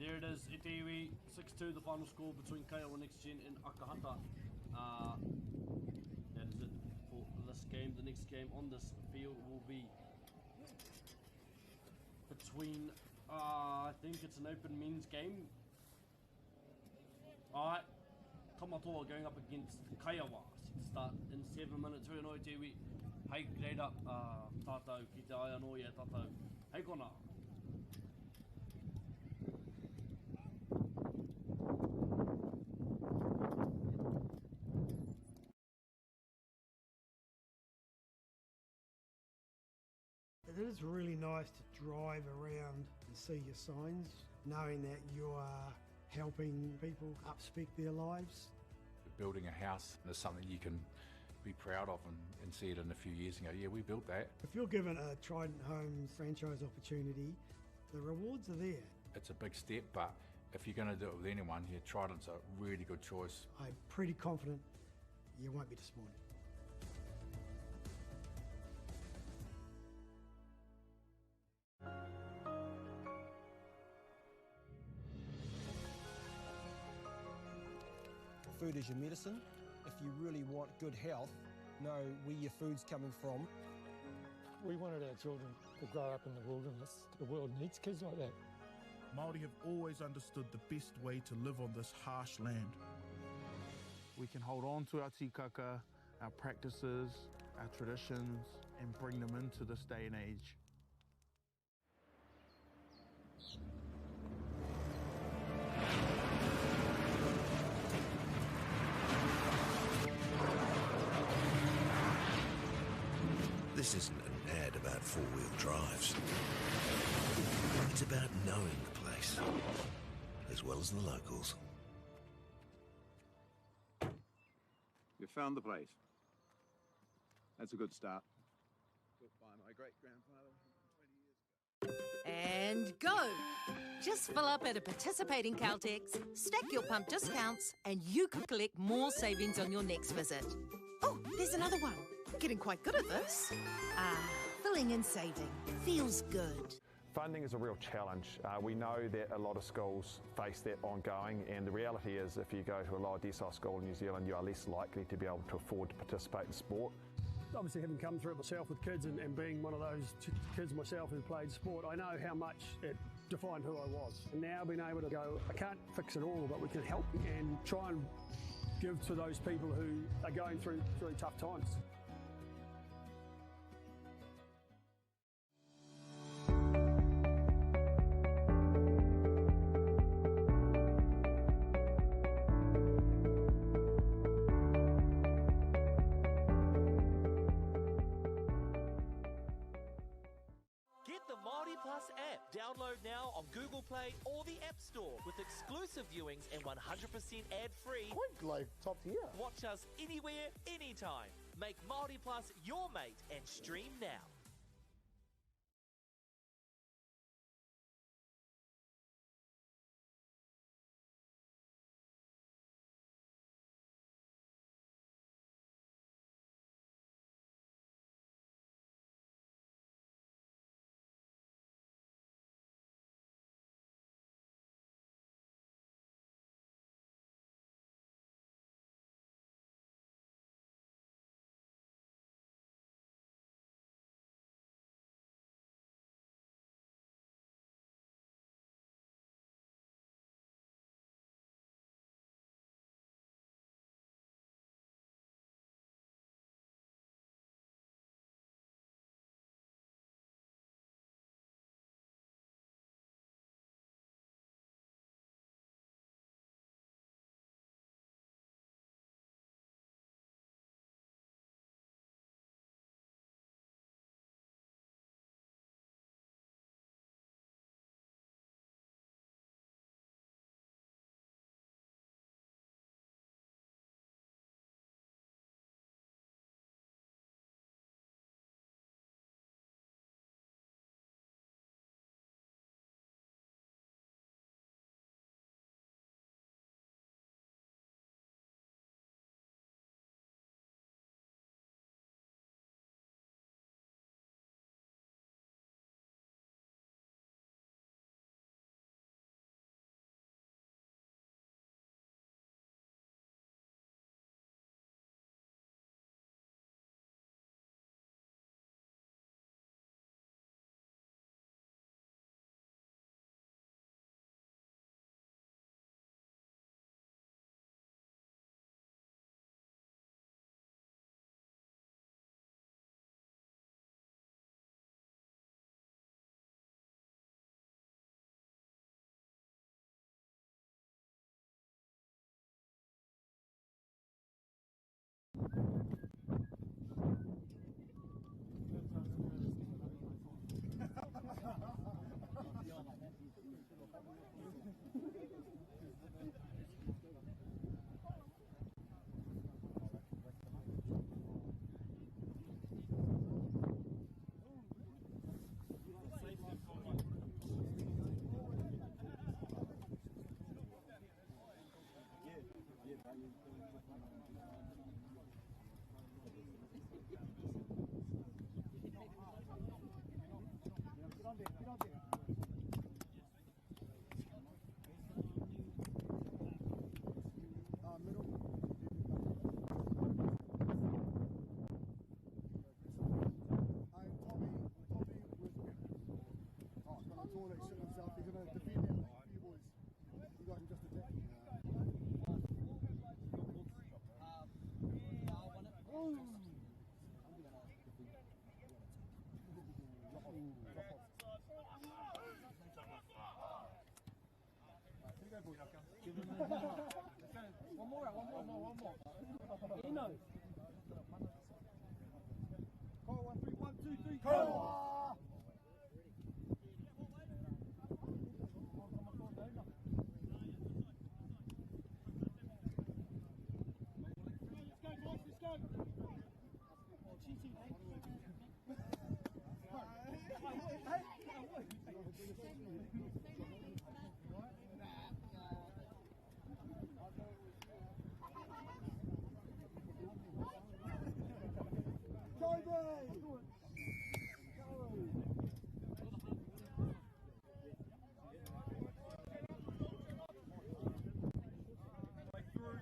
There it is, Itiwi, 6-2, the final score between Kaiawa Next Gen and Akahata. That is it for this game. The next game on this field will be between, I think it's an open men's game. Alright, Tamatoa going up against Kaiawa. Set to start in 7 minutes. Reo no Itiwi. Hei, grade up, tātou ki te aia no ia tātou. Hei kona. It is really nice to drive around and see your signs, knowing that you are helping people upspec their lives. Building a house is something you can be proud of and see it in a few years and go, yeah, we built that. If you're given a Trident Homes franchise opportunity, the rewards are there. It's a big step, but if you're going to do it with anyone, yeah, Trident's a really good choice. I'm pretty confident you won't be disappointed. Food is your medicine. If you really want good health, know where your food's coming from. We wanted our children to grow up in the wilderness. The world needs kids like that. Māori have always understood the best way to live on this harsh land. We can hold on to our tikaka, our practices, our traditions, and bring them into this day and age. This isn't an ad about four-wheel drives. It's about knowing the place, as well as the locals. You found the place. That's a good start. Built by my great-grandfather 20 years ago. And go! Just fill up at a participating Caltex, stack your pump discounts, and you could collect more savings on your next visit. Oh, there's another one. Getting quite good at this. Filling and saving. Feels good. Funding is a real challenge. We know that a lot of schools face that ongoing, and the reality is if you go to a lower decile school in New Zealand, you are less likely to be able to afford to participate in sport. Obviously, having come through it myself with kids and being one of those kids myself who played sport, I know how much it defined who I was. And now being able to go, I can't fix it all, but we can help and try and give to those people who are going through really tough times. Get the MāORI Plus app. Download now on Google Play or the App Store with exclusive viewings and 100% ad-free. Quite like top tier. Watch us anywhere, anytime. Make MāORI Plus your mate and stream now. One more. Eno. Call 1, 3, 1, 2, 3, go! Let's go.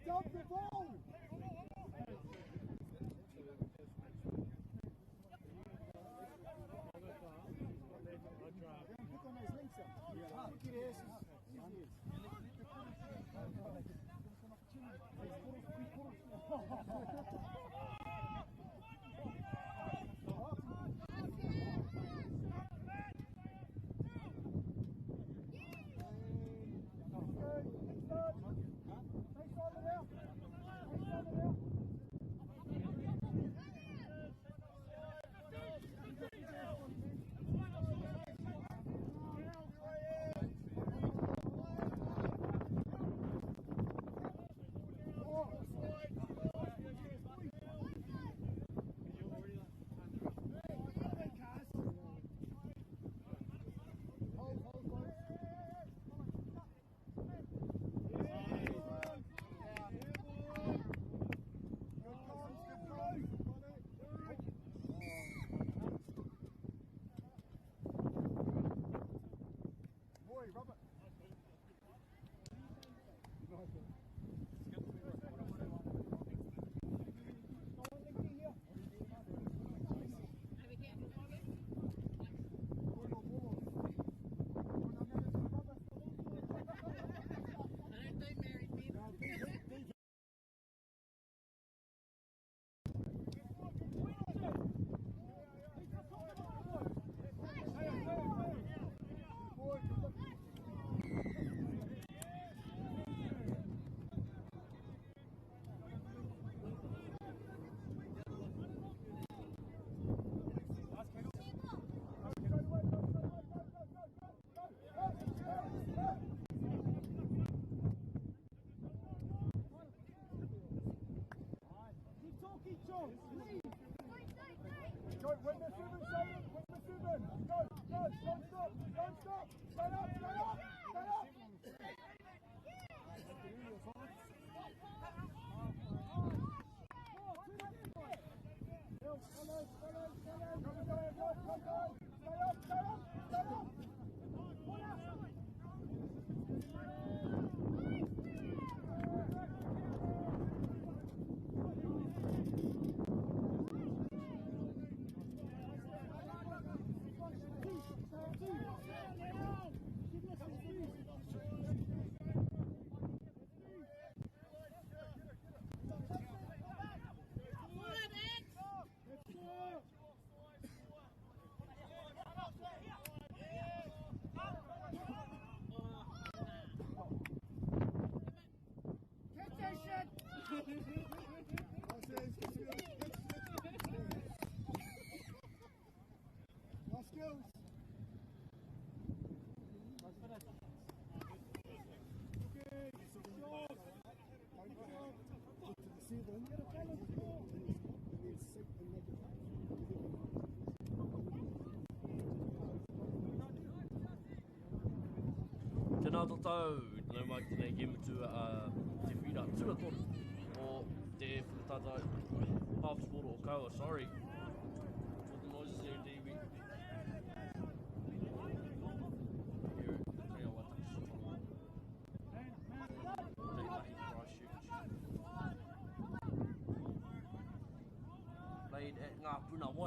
Dump the ball! Go, win the 7, Simon, win the 7. Go, don't stop, stand up. Tēnā tātou, nau mai ki tēnei game tua te whira tuatoru o te whakatata half sport o Kayawa, sorry. For the noises there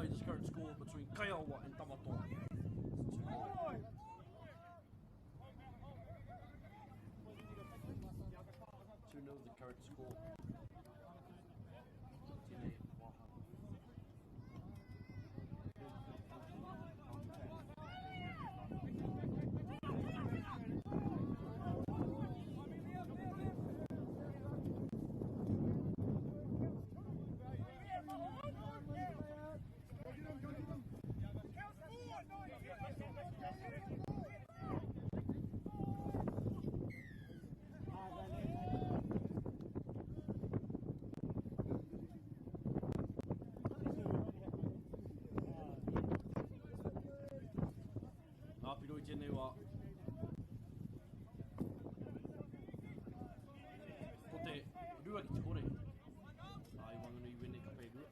away this current score between Kaiawa and Tamatoa. 2-0 the current score. Apiroi tēnei wā. Ko te rua ki te kore. Ai wanganu I wene ka pei rua.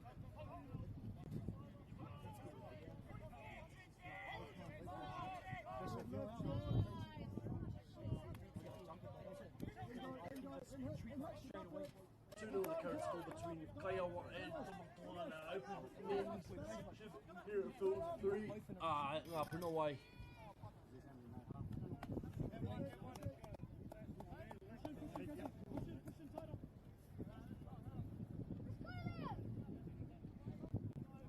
Two-nil the current score between Kaiawa and Tamatoa in our open men's championship here at Field 3. Ngā Puna wai.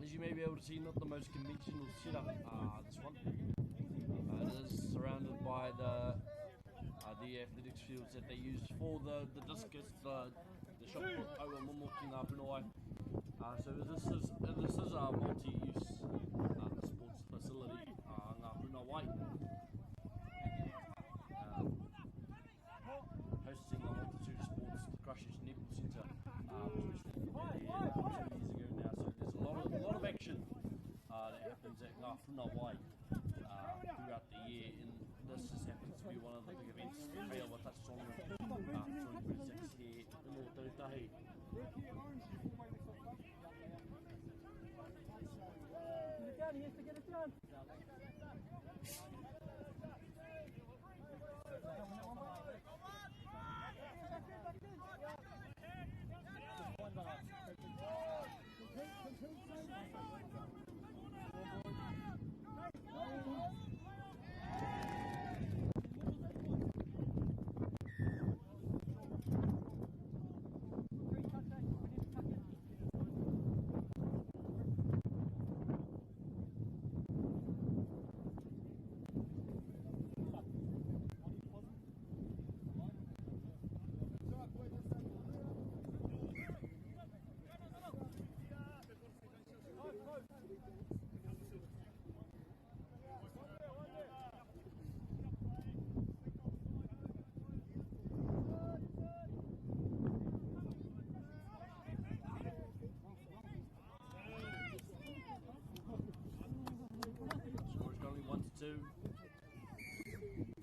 As you may be able to see, not the most conventional setup, this one. It is surrounded by the athletics fields that they use for the discus, the shot put over momo ki ngā Puna wai. So this is a multi-use sports facility, ngā Puna wai. Hosting a multitude of sports, the Christchurch Netball Centre was recently there 2 years ago now. So there's a lot of action that happens at ngā Puna wai throughout the year, and this just happens to be one of the big events. Kaiawa touched on 2026 here in Otago. He has to get it done.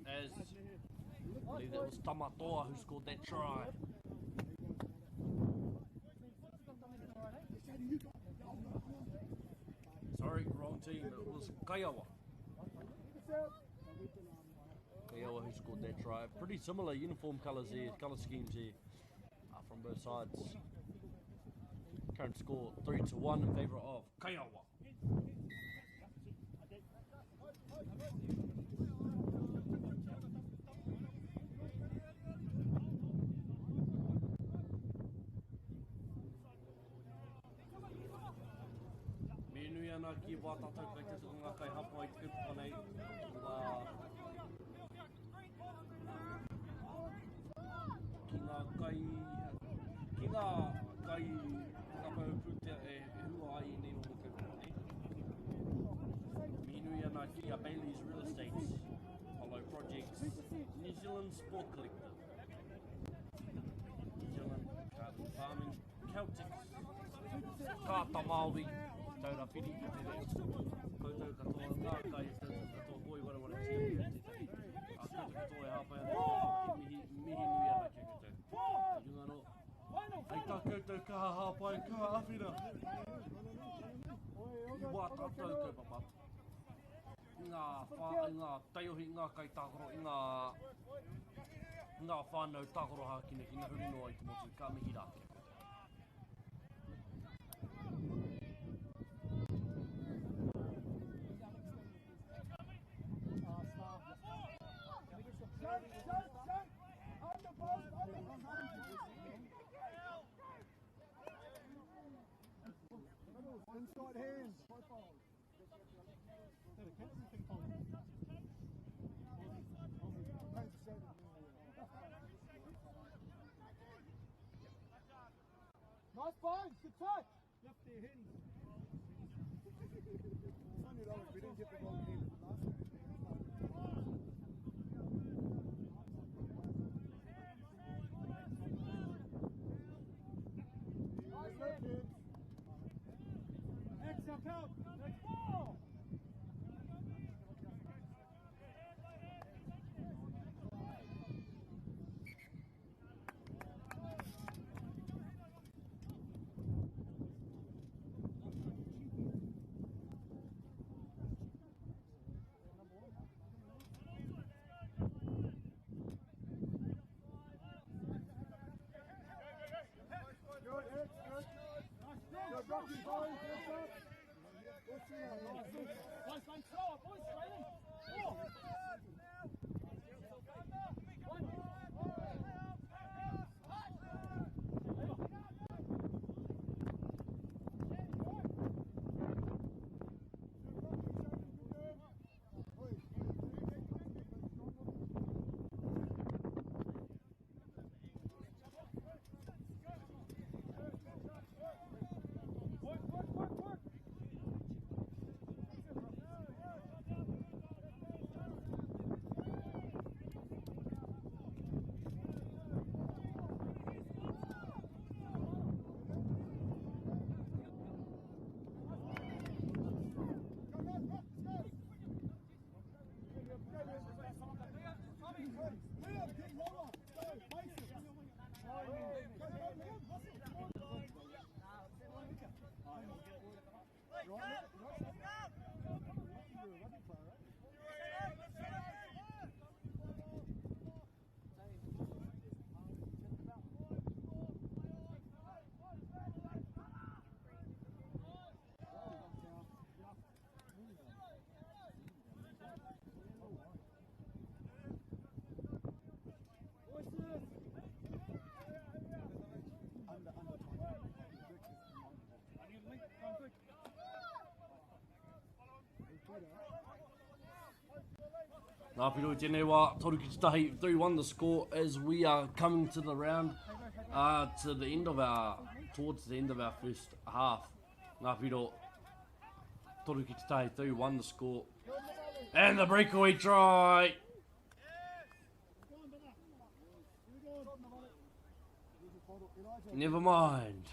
As I believe that was Tamatoa who scored that try. Sorry, wrong team. It was Kaiawa. Kaiawa who scored that try. Pretty similar uniform colours here, colour schemes here from both sides. Current score 3-1 in favour of Kaiawa. Nui ana ki wā tātou kai te ngā kai hapa I te kupa nei ki ngā kai whakapau putea e hua ai nei o kai kupa nei. Mi nui ana ki a Bailey's Real Estate, Apollo Projects, New Zealand Sport Collective, New Zealand Carbon Farming, Celtics, Kāta Māori, Taura Piri, koutou katoa ngā kai, katoa koi warawara tia tia tia. A koutou katoa e hāpai ana, mihi nui ana kia koutou. Runga no, hei tā koutou kaha hāpai, kaha awhina. I wā tātou kaupapa. Ngā taiohi, ngā kai tākoro, ngā whānau tākoro hākina ki ngā huri noa I te motu, ka mihi rā kia koutou. right hand. Profile. Nice find, good touch. Left their hands. It's only though we didn't get the wrong hand last time. Nice work, kids. Next up, help. Next ball. Ngā piro tēnei wā, toru ki te tahi, 3-1 the score as we are coming to the round, to the end of our, towards the end of our first half. Ngā piro, toru ki te tahi, 3-1 the score. And the breakaway try! Never mind.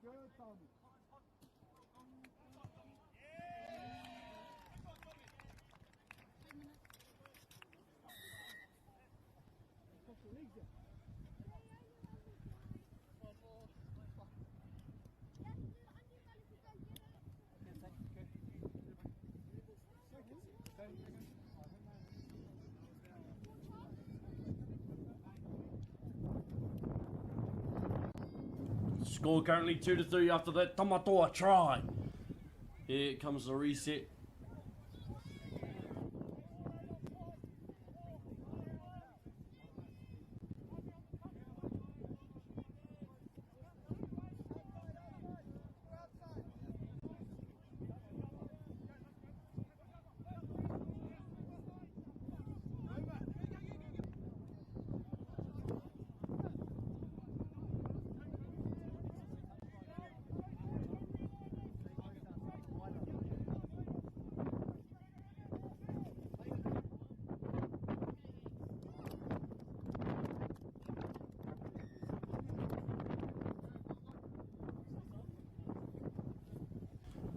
Good, Tommy. Score currently 2-3 after that Tamatoa try. Here comes the reset.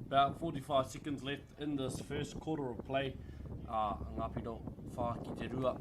About 45 seconds left in this first quarter of play. Ngā piro whā ki te rua.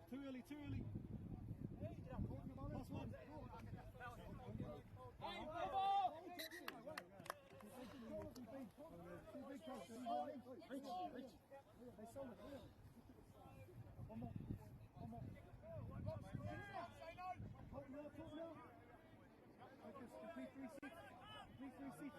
Too early, too early. Last one. One more. One more. Focus, complete 3-6. Complete 3-6. Complete 3-6.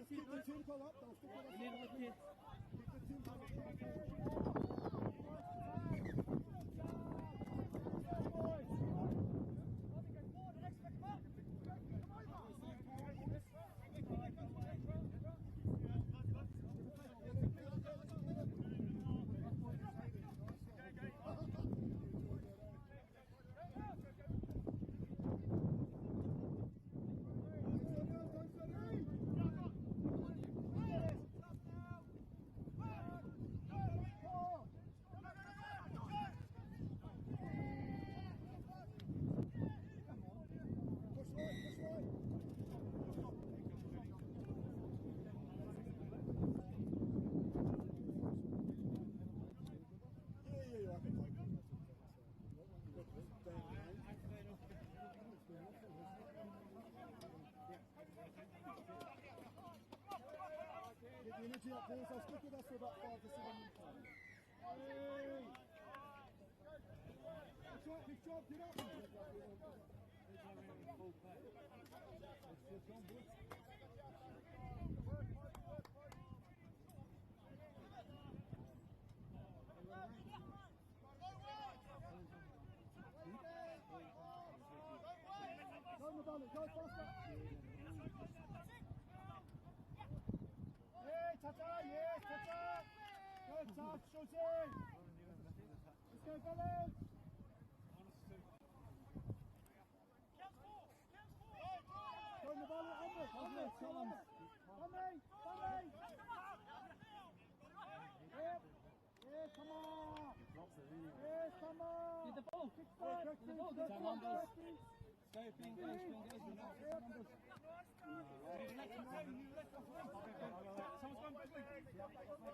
Keep the tempo up, though. We need to lift it. Keep the tempo up. Get the energy up there, so stick with us for about 5 to 7 minutes. Hey! Good job, get up! Go on the ball, go faster! Hey, Tata, yes, Tata! Good touch, shooting! Let's go, fellas! Go on the ball, onward, onward, go onward! Tommy! Yep! Yeah, come on! Yes, come on! Get the ball! Get the ball! Go, numbers! Go, Bing, someone's going quickly!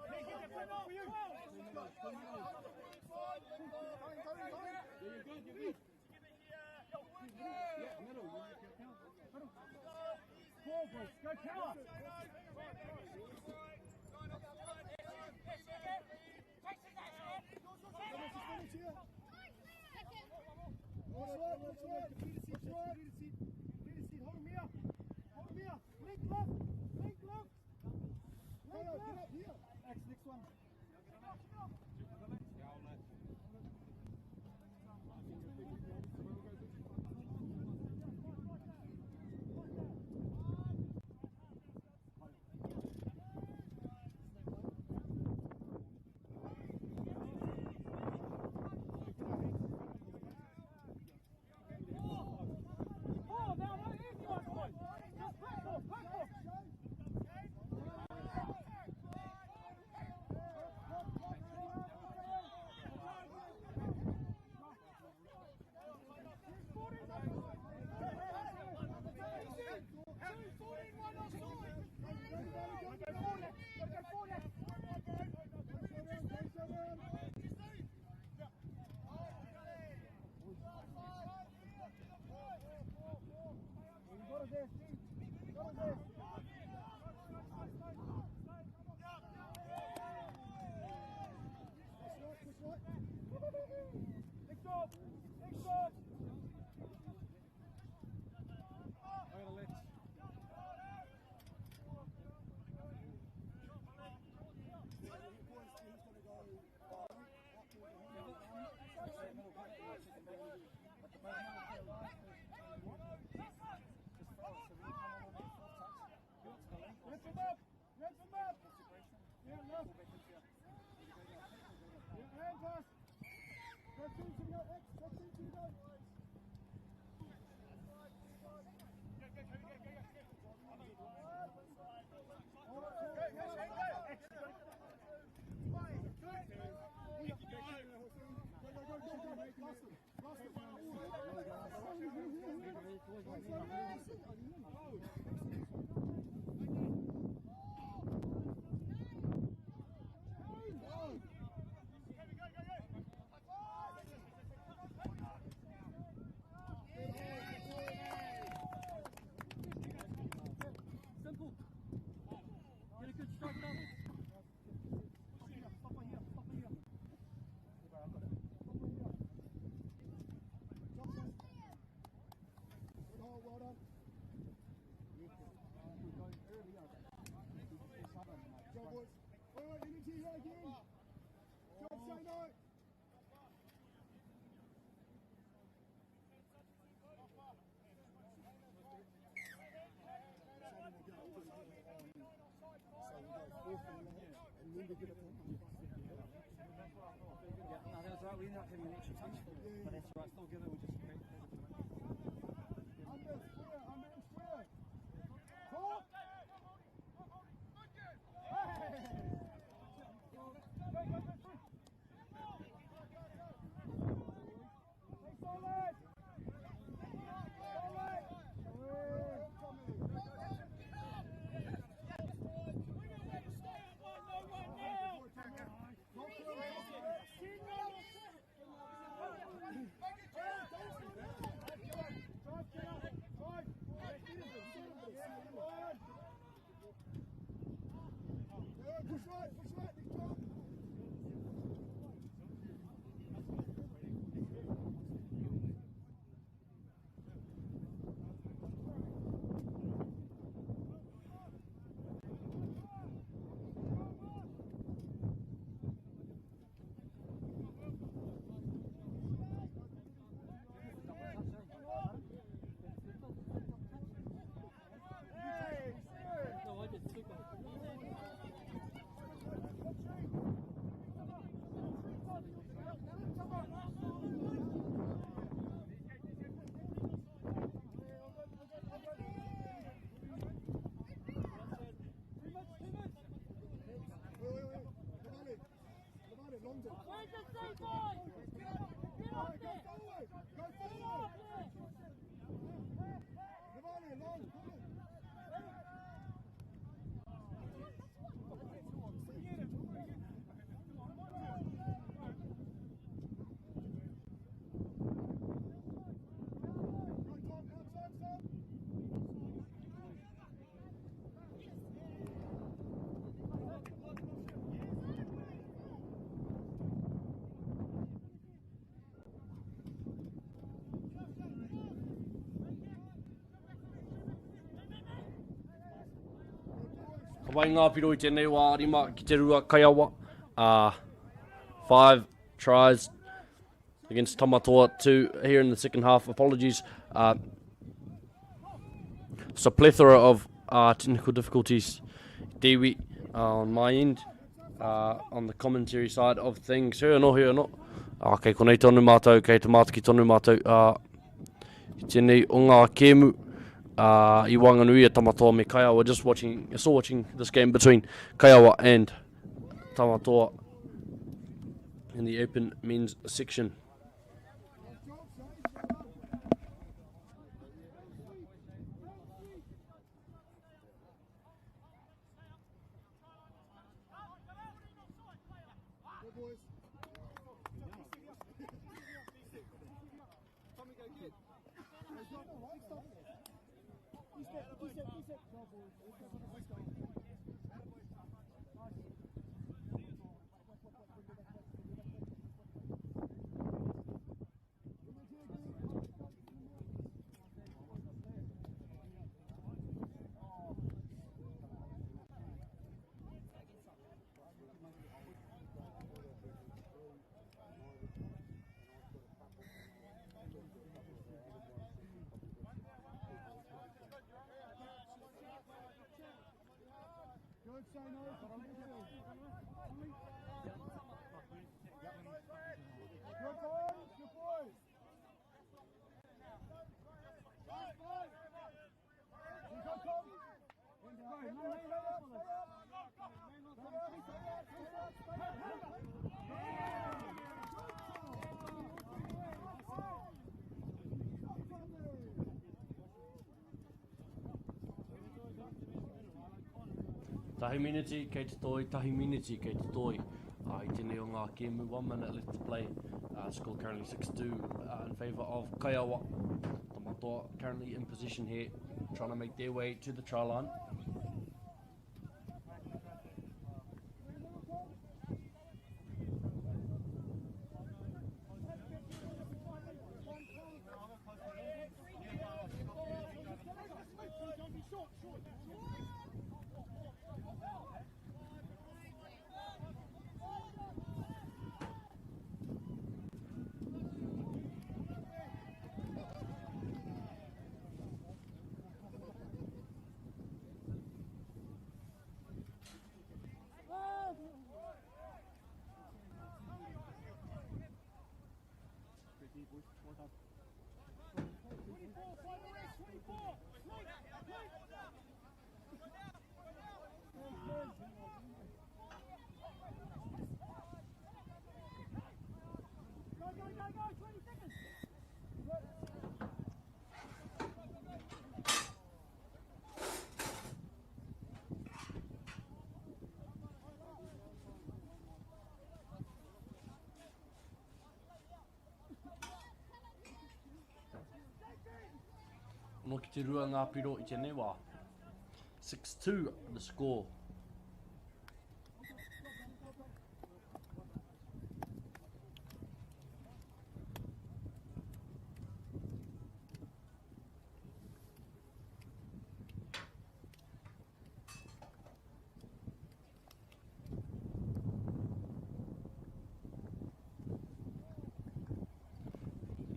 Hey, get the pen off for you! You're good, you're good! Yeah, middle. Forward, go Kayawa! Hold him here! Simple. Get a good strike down. Stop right here. Stop right here. I've got it. Well done. Go, boys. Wait, energy here again. Job, say no. No, that's right. We ended up having an extra touch for it, but that's right. Still give it. We'll just create it. Under square. Call. Push right, next job. No, I did two goals. Where's the save boy? Get up there! Go forward! Wai ngā piro I tēnei wā arima ki te rua Kaiawa. 5 tries against Tamatoa, 2 here in the second half. Apologies. It's a plethora of technical difficulties. Dewi on my end, on the commentary side of things. Here no. Kei konei tonu mātou, kei te mātaki tonu mātou. I tēnei o ngā kēmu. I Wanganui Tamatoa me Kayawa. Still watching this game between Kayawa and Tamatoa in the open men's section. Tahi miniti kei te toi, tahi miniti kei te toi. I tēnei o ngā kēmu, 1 minute left to play. Score currently 6-2 in favour of Kayawa. Tamatoa currently in position here, trying to make their way to the try line. Ono ki te rua ngā piro I tēnei wā. 6-2 the score.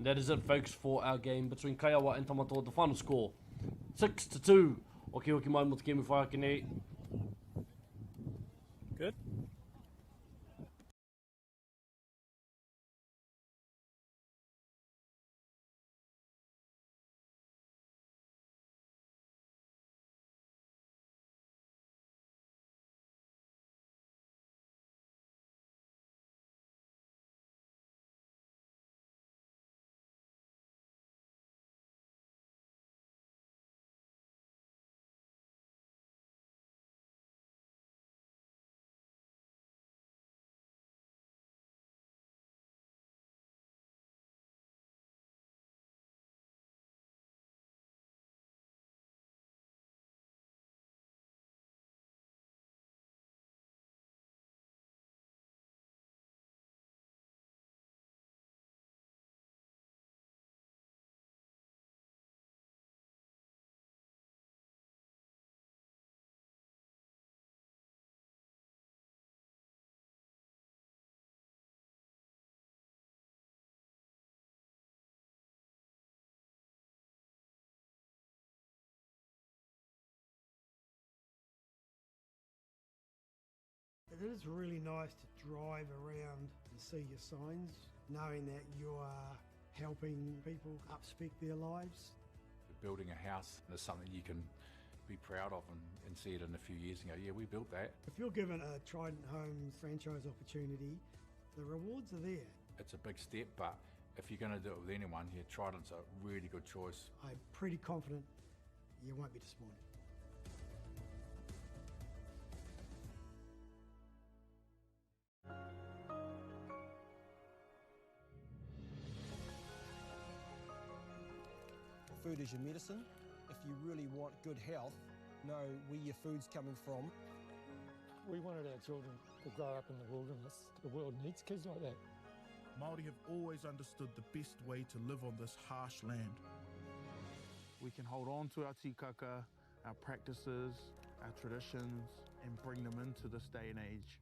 That is it, folks, for our game between Kayawa and Tamatoa. The final score, 6-2. Oki hoki mai mo te kēmu whaiake nei. Good. It is really nice to drive around and see your signs, knowing that you are helping people upspec their lives. Building a house is something you can be proud of and see it in a few years and go, yeah, we built that. If you're given a Trident Homes franchise opportunity, the rewards are there. It's a big step, but if you're going to do it with anyone, yeah, Trident's a really good choice. I'm pretty confident you won't be disappointed. Food is your medicine. If you really want good health, know where your food's coming from. We wanted our children to grow up in the wilderness. The world needs kids like that. Māori have always understood the best way to live on this harsh land. We can hold on to our tikaka, our practices, our traditions, and bring them into this day and age.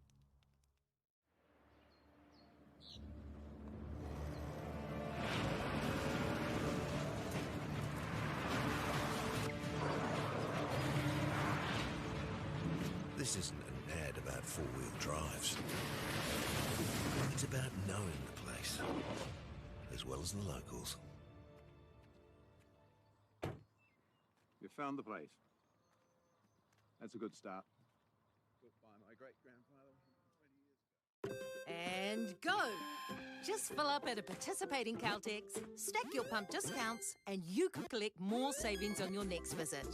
This isn't an ad about four-wheel drives. It's about knowing the place, as well as the locals. You found the place. That's a good start. Built by my great-grandfather 20 years ago. And go! Just fill up at a participating Caltex, stack your pump discounts, and you could collect more savings on your next visit.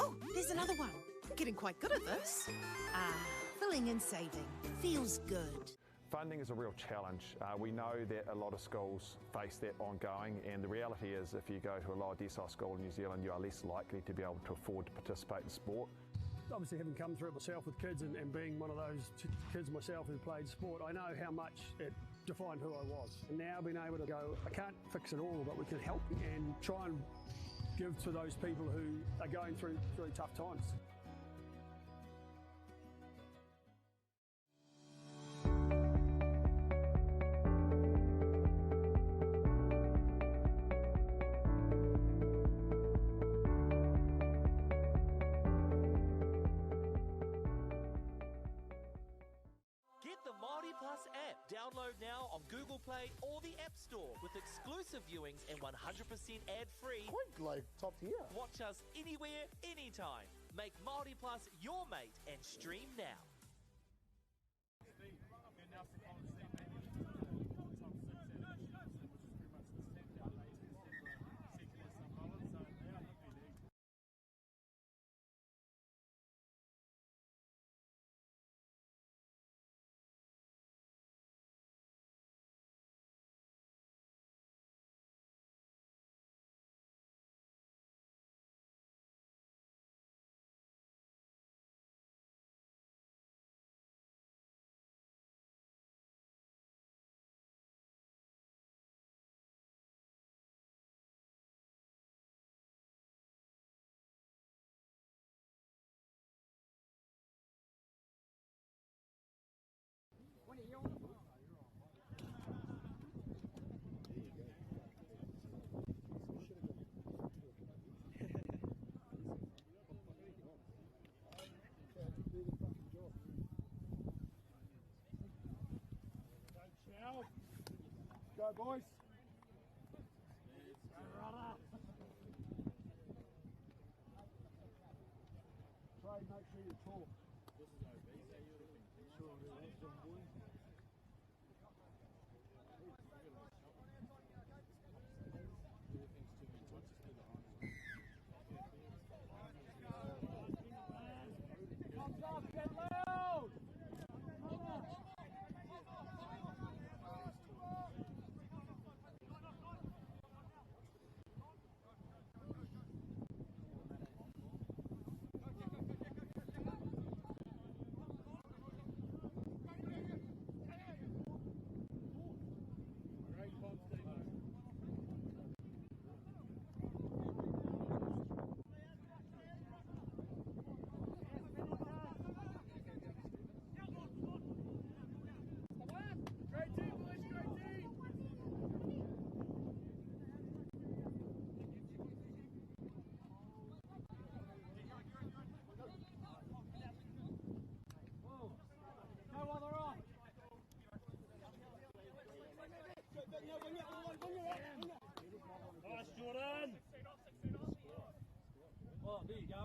Oh, there's another one. getting quite good at this. Filling and saving feels good. Funding is a real challenge. We know that a lot of schools face that ongoing, and the reality is if you go to a lower decile school in New Zealand, you are less likely to be able to afford to participate in sport. Obviously, having come through it myself with kids and being one of those kids myself who played sport, I know how much it defined who I was. And now being able to go, I can't fix it all, but we can help and try and give to those people who are going through really tough times. Get the MāORI Plus app. Download now on Google Play or the App Store with exclusive viewings and 100% ad-free. Quite like top tier. Watch us anywhere, anytime. Make MāORI Plus your mate and stream now. Go, boys. Try and make sure you talk. This is obese, are you looking? Sure, that's John Boy. Comes up, get loud! Nice, Jordan. Oh, there you go.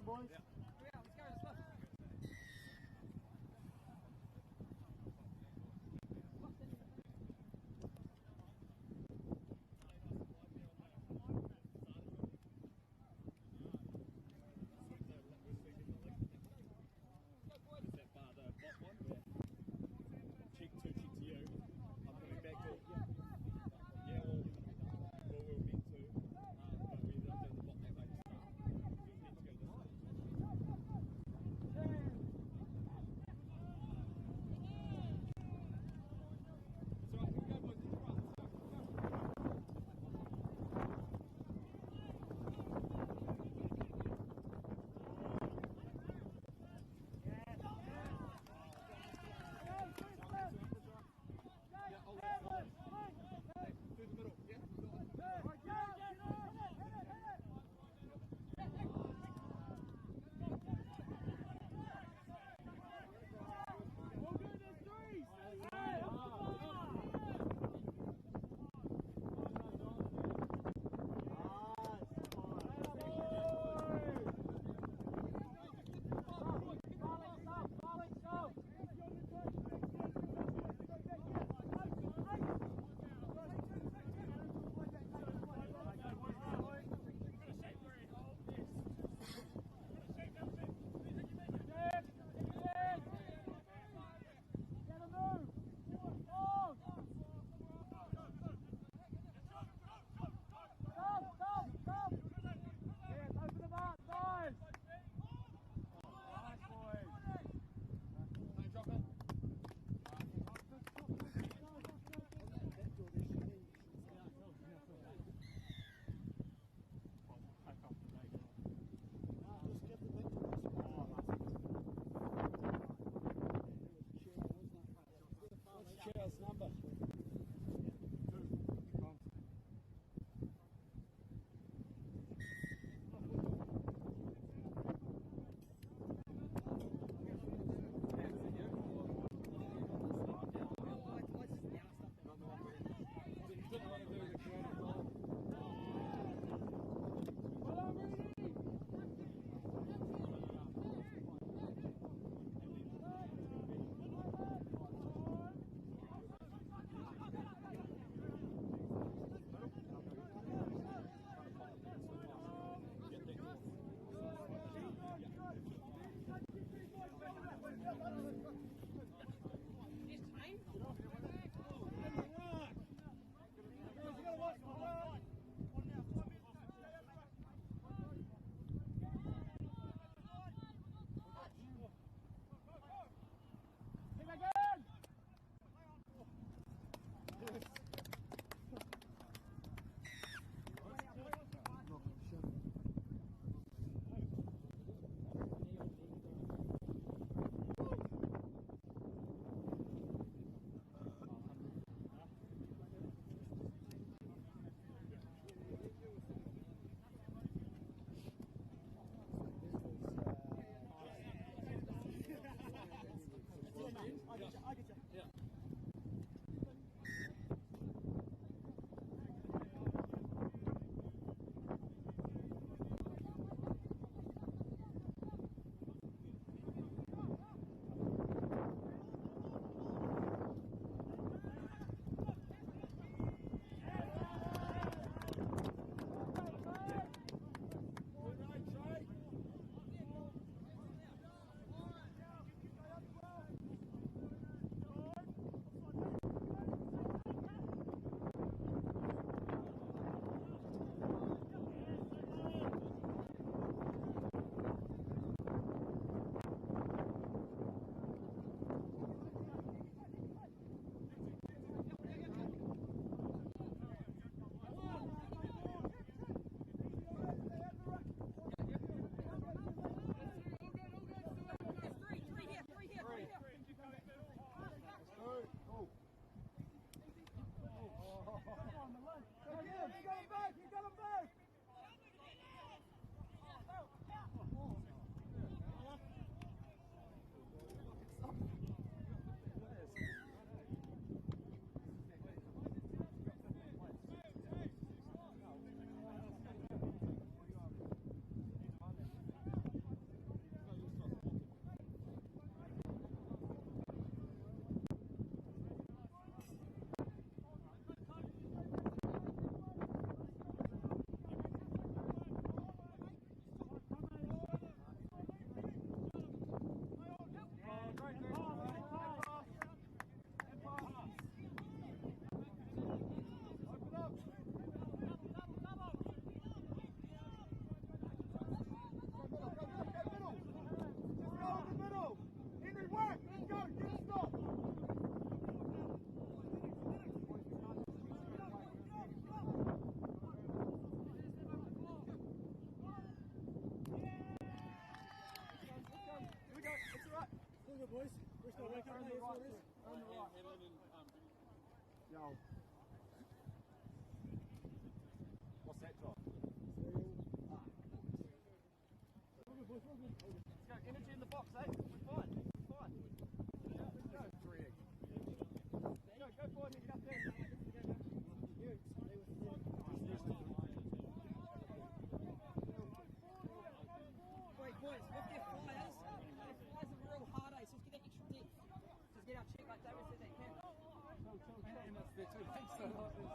boys. boys. We're still wake up. Yo. What's that drop? Let's go. Energy in the box, eh? We're fine. We're fine. Go. Go forward and get up there. Wait, boys, with their flyers are real hard, eh? So let's get that extra depth. Just get our check like David said they can. And that's their two things, so like this.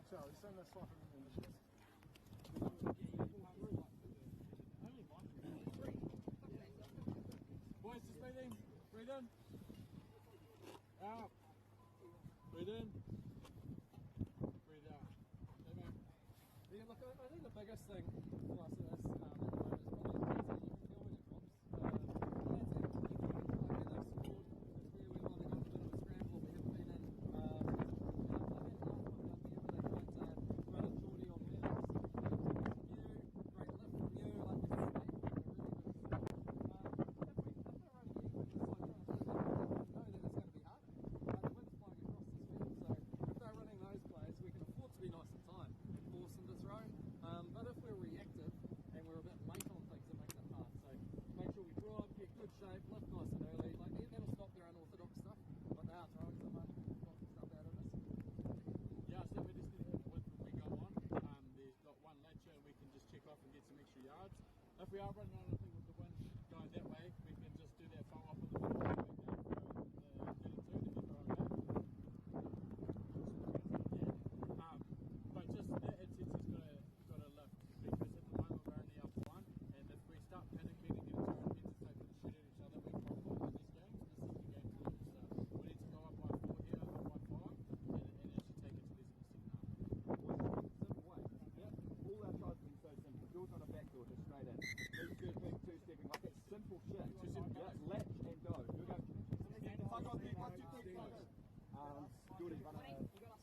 So, send us off in the shit. Boys, just breathe in. Breathe in. Out. Breathe in. Breathe out. Amen. Yeah, look, I think the biggest thing for us in this at the moment is probably you can feel when it comes. are running on, I think, with the wind going that way. We can just do that follow up with the wind going back down the 32 to keep going back. Yeah. But just that intensity's got to lift because at the moment we're only up one, and if we start panicking and get into our heads and start to shoot at each other, we probably win these games. This is the game to lose. So we need to go up by 4 here, up by 5, and actually take it to these in the second half. Simple way. Yeah. All our tries have been so simple. Built on a backdoor, just straight in. Two-stepping, like it's simple shit. Yeah, latch and go. You go. Fuck off, keep on, keep close. Jordan, run a... You got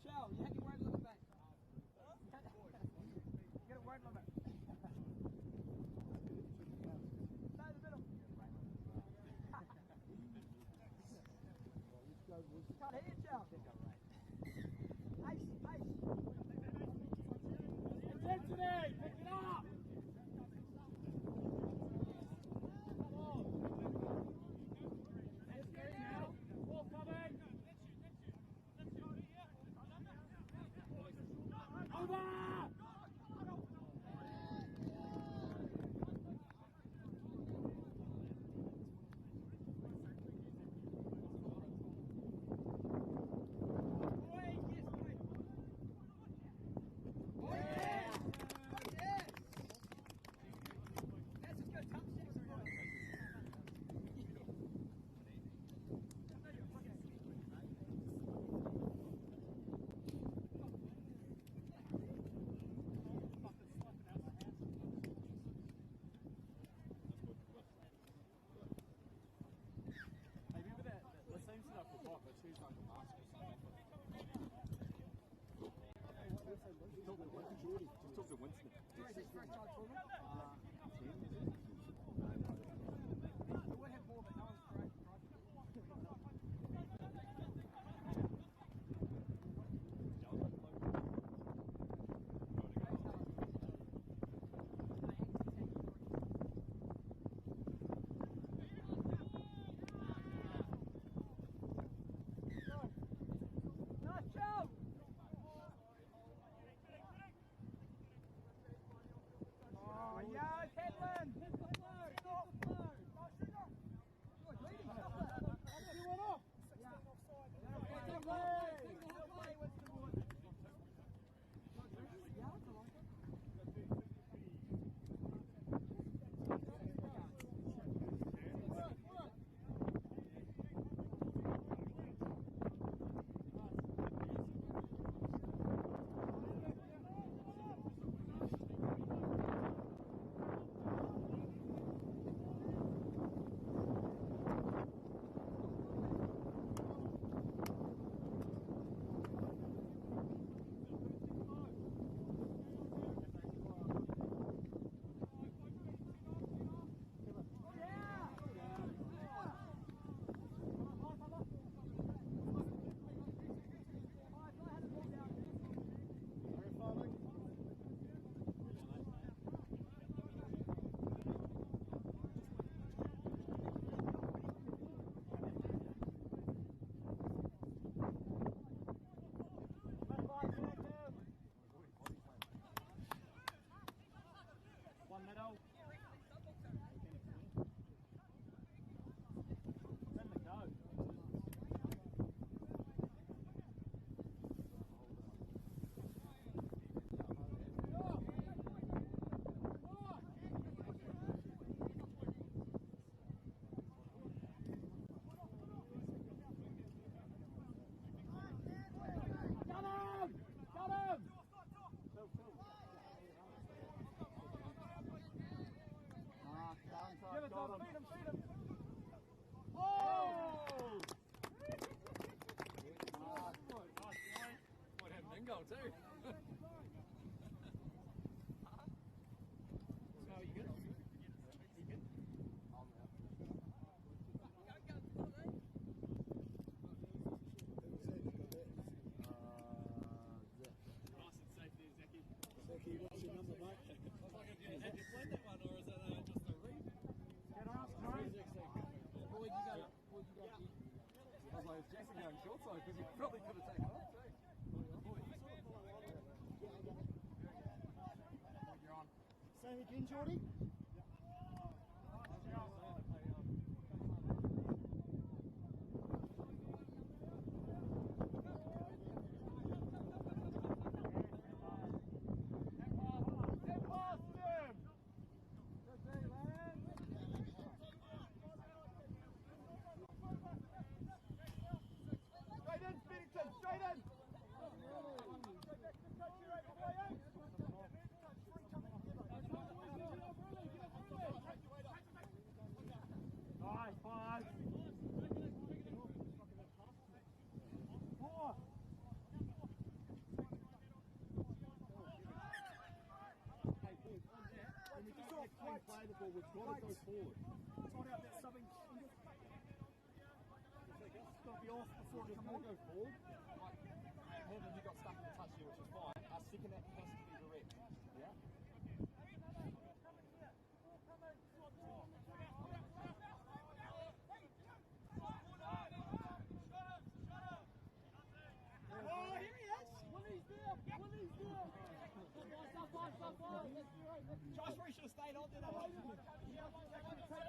Chow, you had your word limit back. Get a word limit. Stay in the middle. Can't hear you, Chow. Ice, ice. Intensity, pick it up. Talk to Winston. probably could have taken off. Same again, Geordie. Nice, five. Four. Hey, boys, on that, when we don't get clean play the ball, we've got to go forward. Find out that something. It's got to be off before it can go forward. Heaven, you got stuck in the touch here, which is fine. Our second act has to be direct. Yeah? Oh, here he is! Willie's there! Willie's there! Josh Free should have stayed on there. Take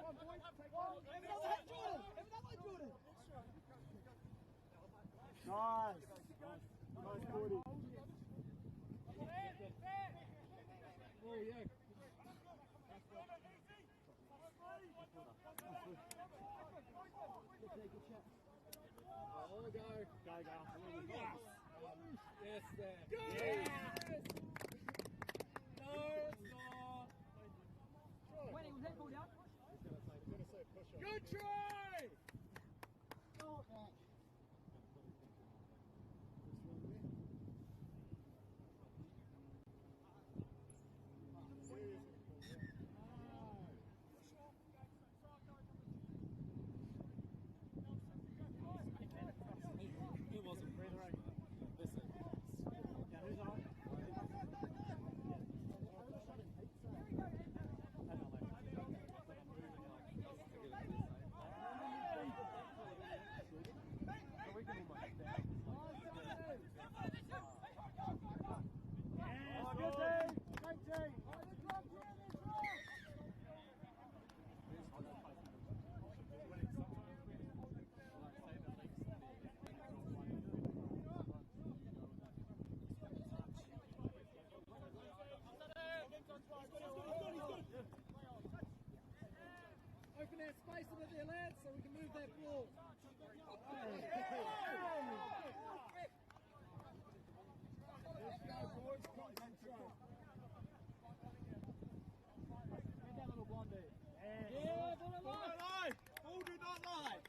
one, boys. Take one. Have another hit, Jordan! Have another hit, Jordan! Nice. Nice, Gordy. Oh, yeah. Oh, go. Go. Yes, there. Yes! No, it's not. Wait, was that pulled out? Good try! Oh, back. He wasn't ready. Listen. Yeah, who's on? Oh, good team. Great team. Open that space a bit there, lads, so we can move that ball. Let's go, boys. Concentrate. Get that little blondie. Yeah, ball don't lie. Ball do not lie.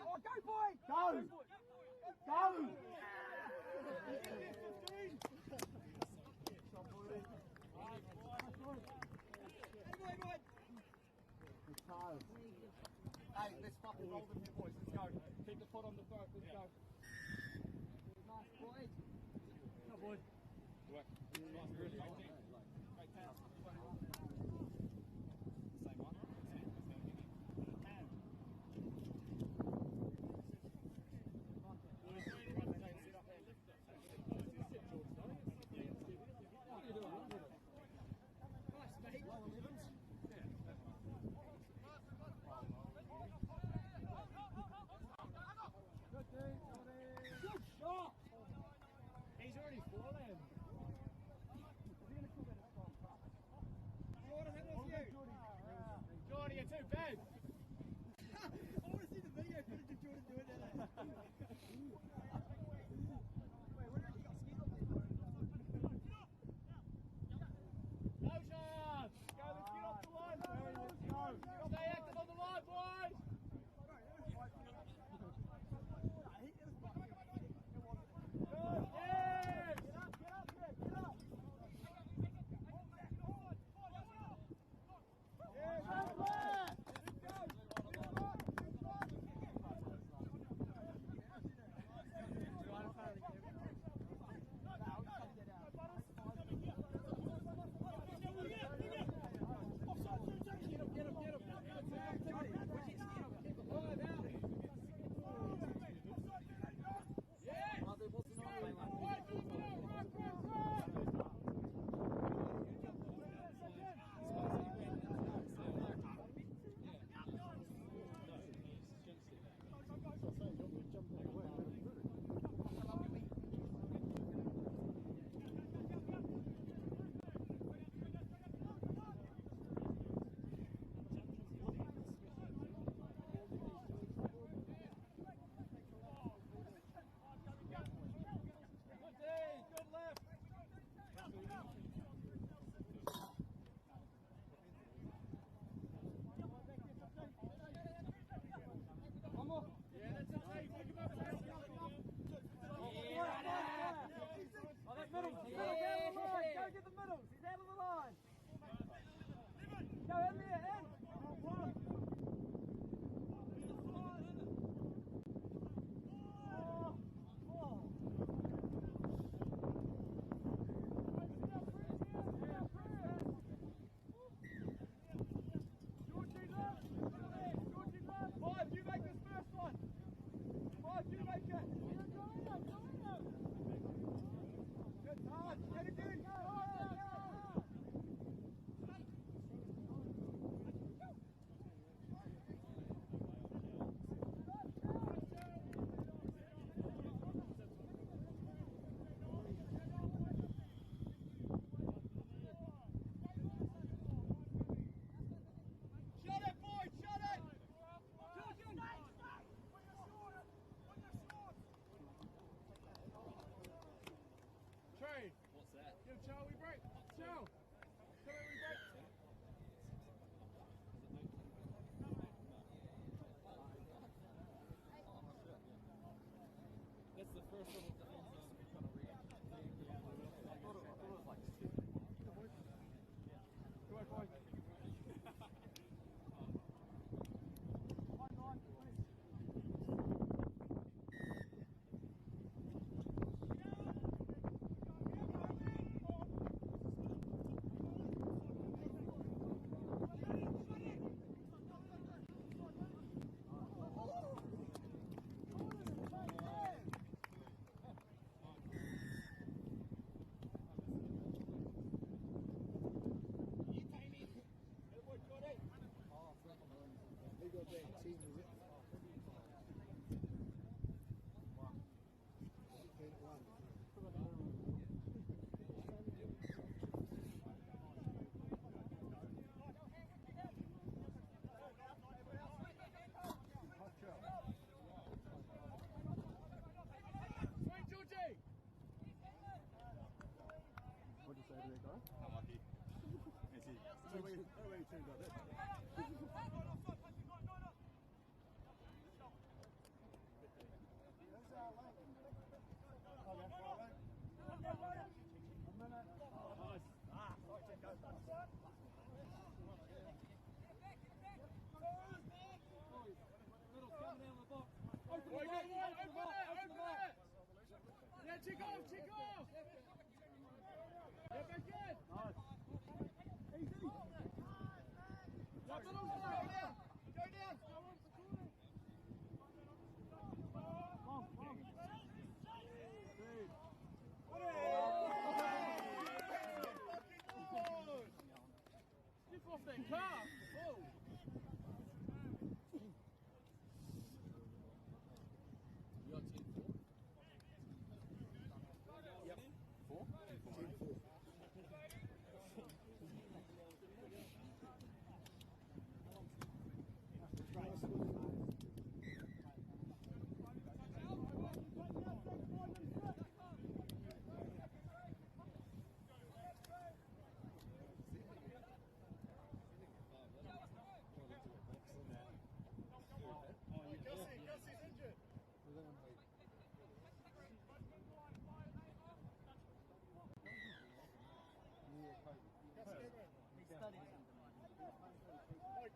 Oh, go, boy! Go! Go! Hey, let's fucking roll them here, boys. Let's go. Keep the foot on the boat. Let's go. Nice, boys. Go, boys. Nice, really. Great pass.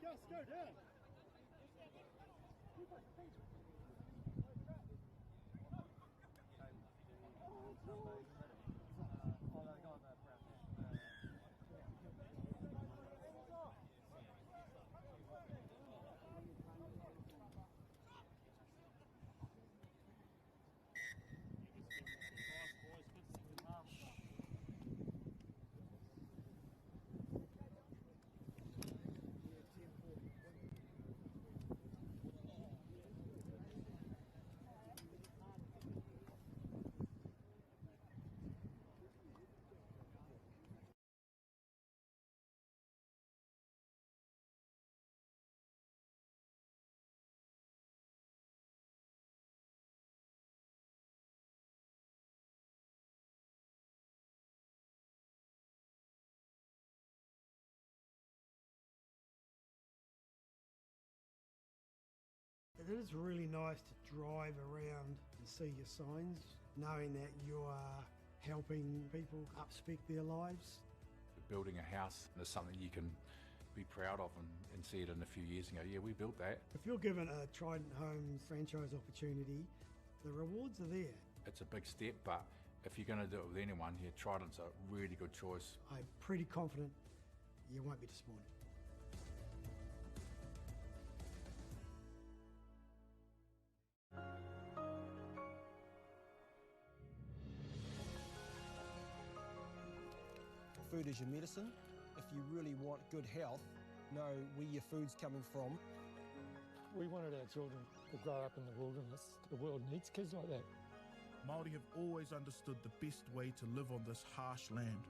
Gus, go down. It is really nice to drive around and see your signs, knowing that you are helping people upspec their lives. Building a house is something you can be proud of and see it in a few years and go, yeah, we built that. If you're given a Trident Homes franchise opportunity, the rewards are there. It's a big step, but if you're going to do it with anyone, yeah, Trident's a really good choice. I'm pretty confident you won't be disappointed. Food is your medicine. If you really want good health, know where your food's coming from. We wanted our children to grow up in the wilderness. The world needs kids like that. Māori have always understood the best way to live on this harsh land.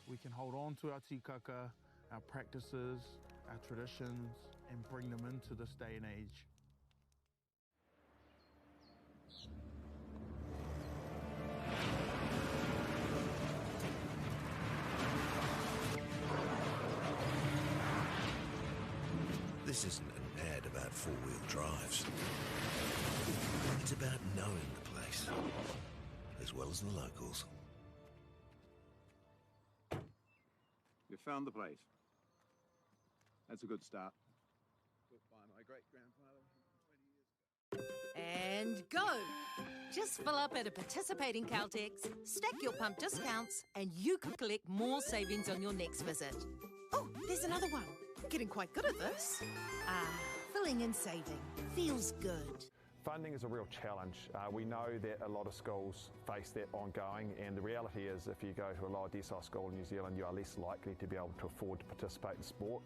We can hold on to our tikaka, our practices, our traditions, and bring them into this day and age. This isn't an ad about four-wheel drives. It's about knowing the place, as well as the locals. You found the place. That's a good start. Built by my great-grandfather 20 years ago. And go! Just fill up at a participating Caltex, stack your pump discounts, and you could collect more savings on your next visit. Oh, there's another one. Getting quite good at this. Filling and saving. Feels good. Funding is a real challenge. We know that a lot of schools face that ongoing, and the reality is if you go to a lower decile school in New Zealand, you are less likely to be able to afford to participate in sport.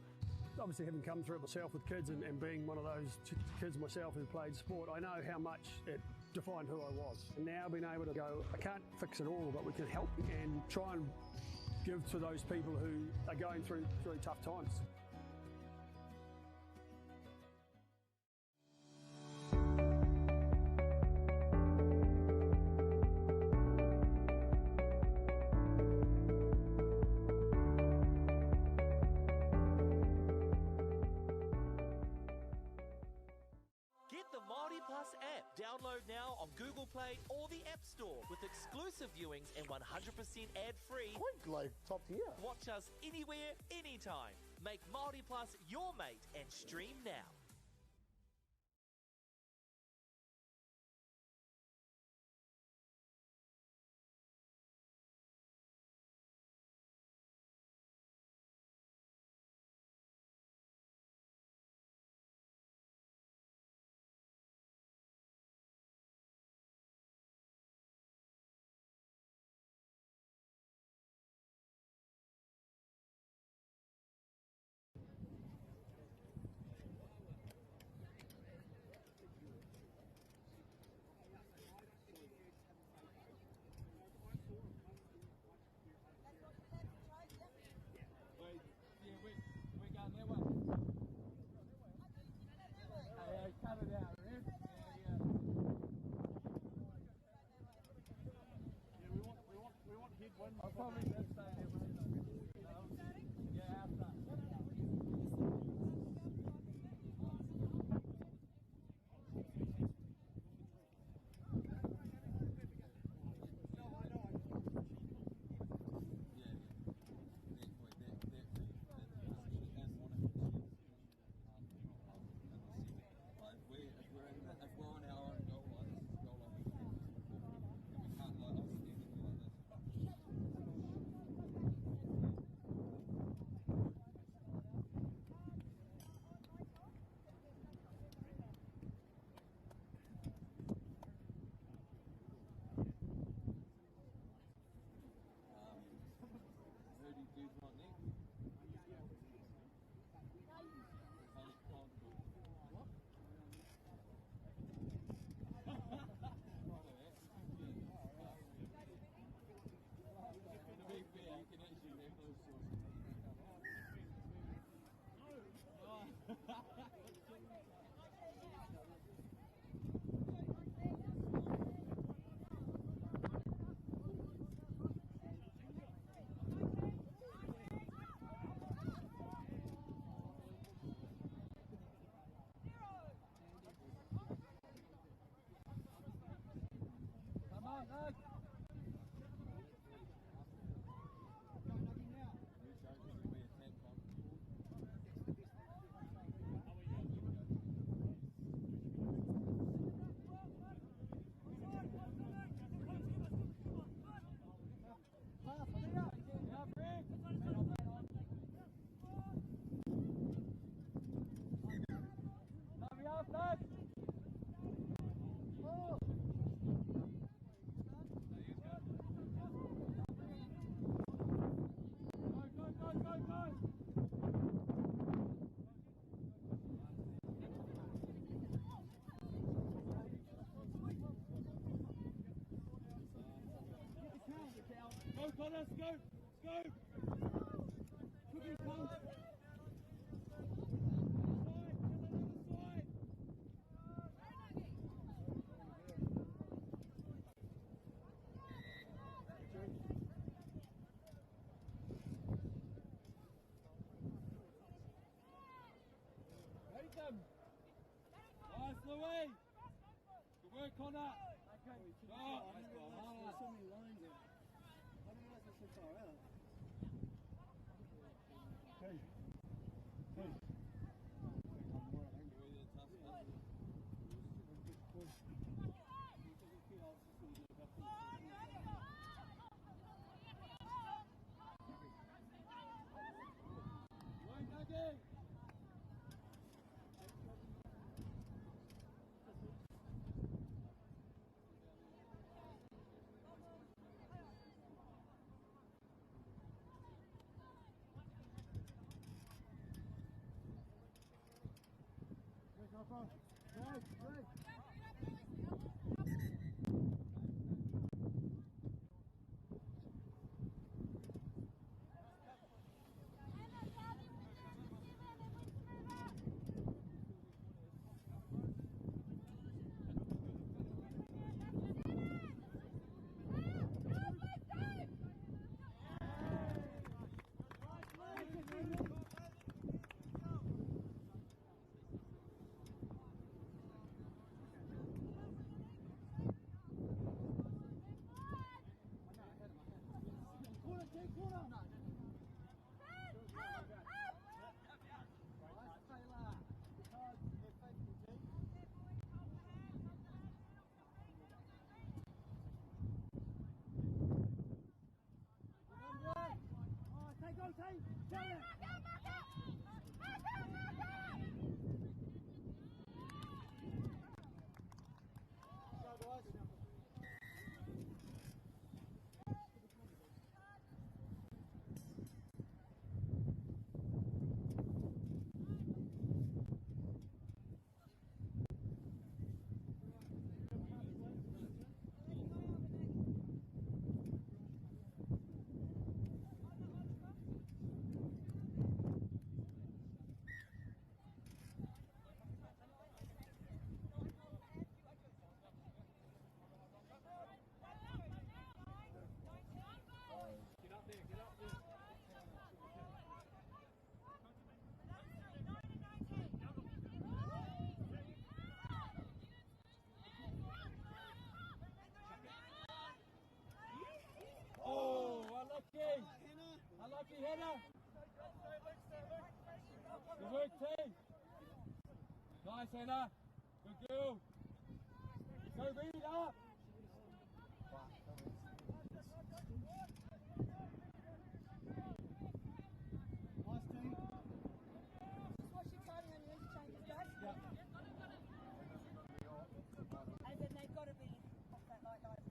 Obviously, having come through it myself with kids and being one of those kids myself who played sport, I know how much it defined who I was. And now being able to go, I can't fix it all, but we can help and try and give to those people who are going through really tough times. Get the MāORI Plus app. Download now on Google Play or the App Store with exclusive viewings and 100% ad-free. Quite like top tier. Watch us anywhere, anytime. Make MāORI Plus your mate and stream now. I'll probably just say yeah, after. Go, Connor, go, go! Cookie punch! Nice, Louis! Good work, Connor! Okay. Oh, There's so many lines there. I didn't realize they're so far out. Hey. Hey. Unlucky header. Good work, team. Nice, Hannah. Good girl. Go beat it up. Nice team. Just watch your coding on your interchanges, guys. Yeah. And then they've got to be off that light line.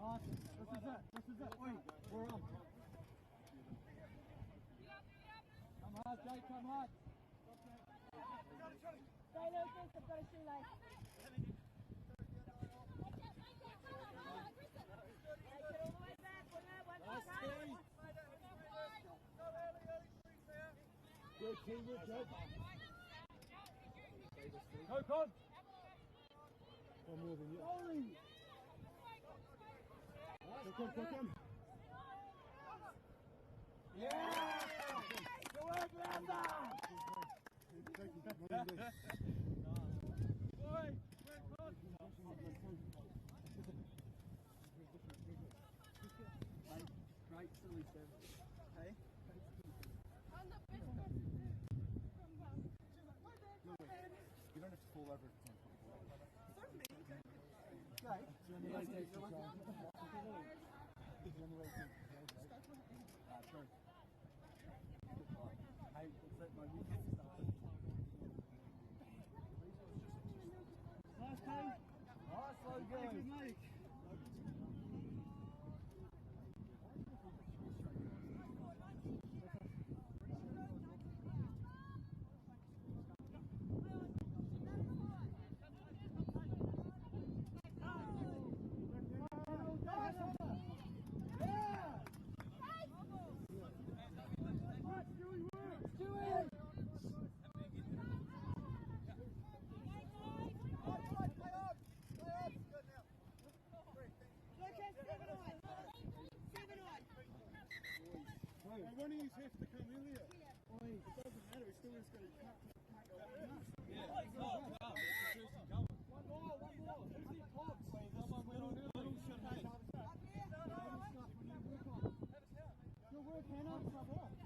Awesome. This is it. This is it. Wait, we're on. Come hard, Jake, come hard. Stay Lucas, I've got a shoelace. Good teamwork, Jake. Go, Con. One more than you. Look him. Yeah! Good work, Landa! Boy, Great silly Sam. Hey? I'm the best. You don't have to fall over at Jake, do you want to raise the extra time? Do you want to raise the extra time? True. Hey, it's like my new kids started. Nice team. Nice, slow going. Mate. One of you have to come earlier. It doesn't matter, we still just got to cut. yeah, it's not. It's the first you come. One more. Who's the pods? Someone went on little shit, hey. Good work, Hannah.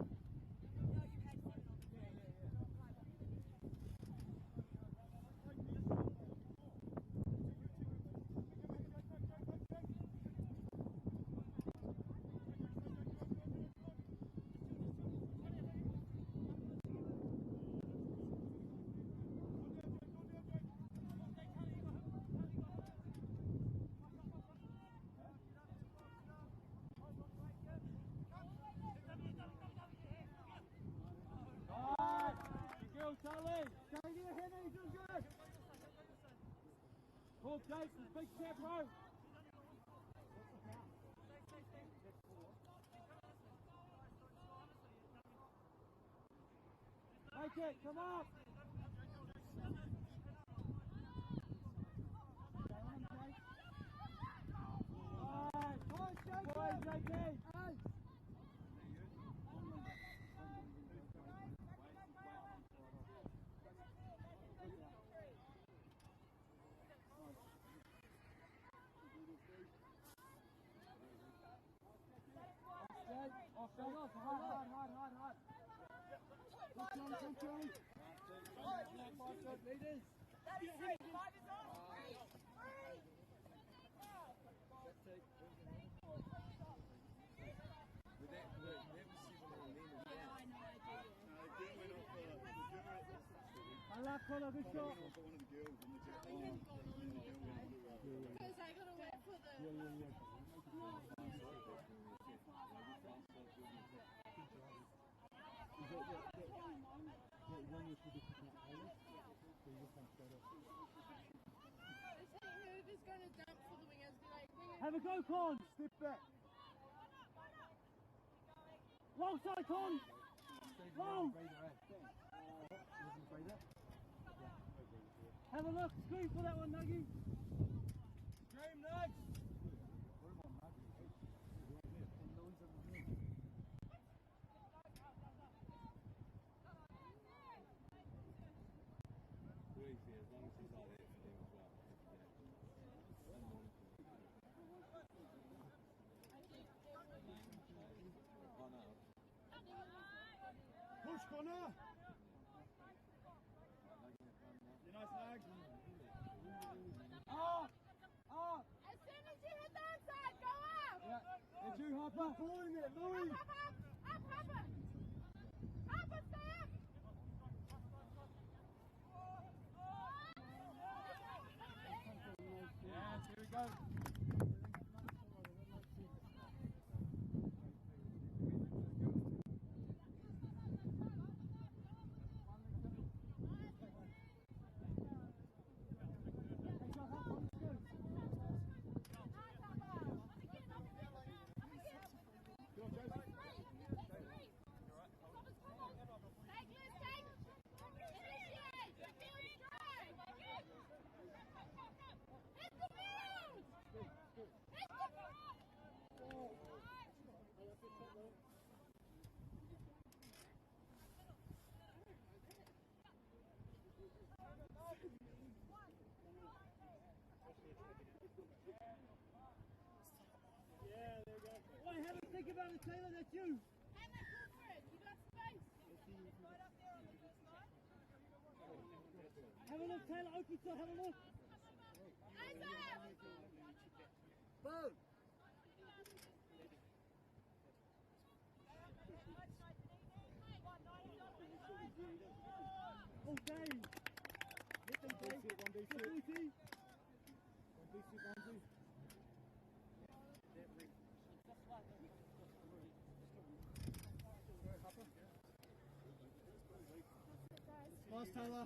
ball, Jason. Big step, bro. Take it, come up. Alright, boys, JP. Hard. Come, Charlie. 5 meters. That is 3. 5 is on. 3. I love Connor, good shot. Because I gotta wait for the... Whoever's going to dump for the wingers, be like, have a go, Con. Step back. Long side, Con. Long. Have a look. Scream for that one, Nuggy. Scream, Nugs. Push, Connor! You nice leg. Up! As soon as you hit the outside, go up! Yeah, it's you, Hopper. Pulling it, Louis. Up, Hopper! Hopper, stay up! Yeah, here we go. Yeah, there you go. Wait, have a think about it, Taylor, that's you. And then go for it, you got space. Have a look, Taylor, open shot, have a look. Isaac! Boom! Oh, Dave! Get them, Dave. 1DC. 1DC. Nice, Taylor.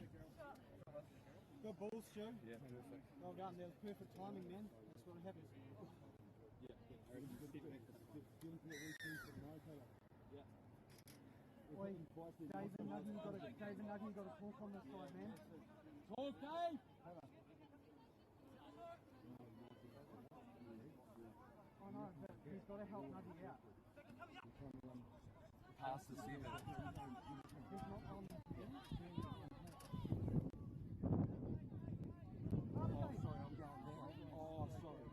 Good balls, Stu. Yeah, perfect. Well done. That was perfect timing, man. That's what happens. Yeah. Yeah. Oi, Dave and Nuggy, you got to talk on this side, man. Talk, Dave! I know, but he's got to help Nuggy out. Pass the 7. He's not on the Oh, sorry, I'm going down. Oh, sorry.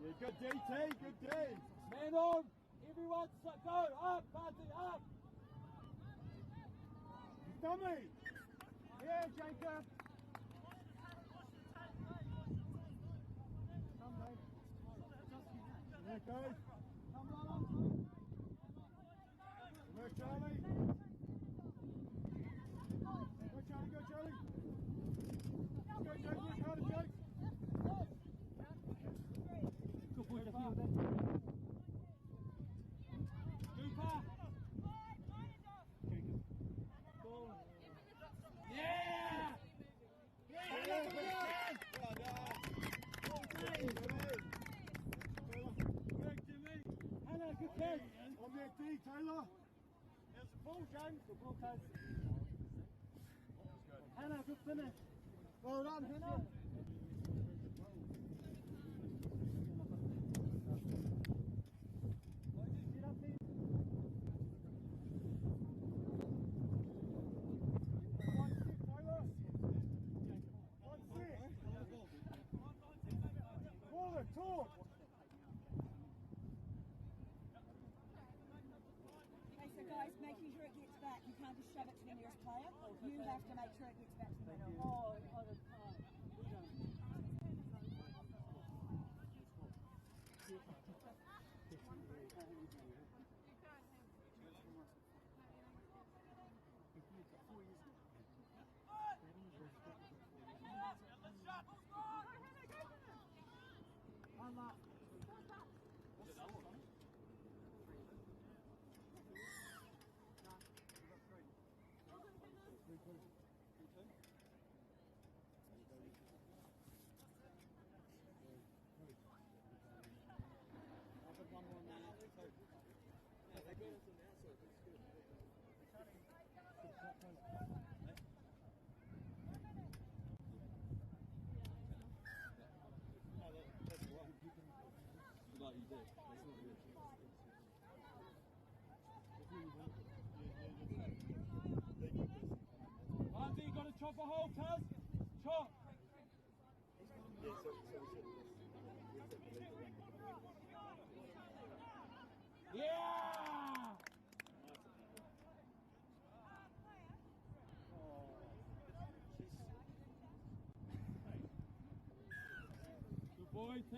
Yeah, good DT, good D. Man on! Everyone, go! Up, Barty, up! Dummy! Yeah, Jacob! Come, Dave. There it goes. Come on. Go, Charlie. Go, Charlie, go, Charlie. Go, Jake, work harder, Jake. Good boy, Jake. Yeah! Yeah! D, Taylor. There's the ball, James. The ball goes. Hannah, good finish. Well done, Hannah. Talk. Okay, so guys, making sure it gets back. You can't just shove it to the nearest player. You have to make sure it gets back to the middle. Andy, you got to chop a hole, Taz. Chop. Yeah! Good boy, T.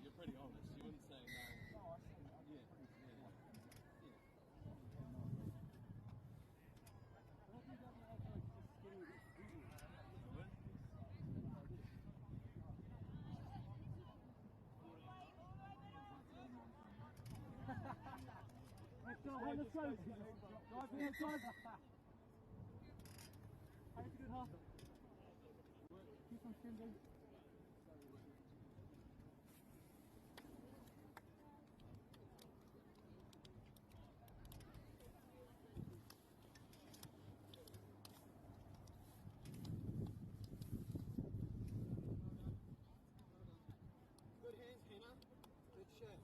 You're pretty honest. You wouldn't say no. Let's go, on the throat. Drive in, drive. Hey, it's a good half. Keep on sending. Good hands, Hannah. Good shot.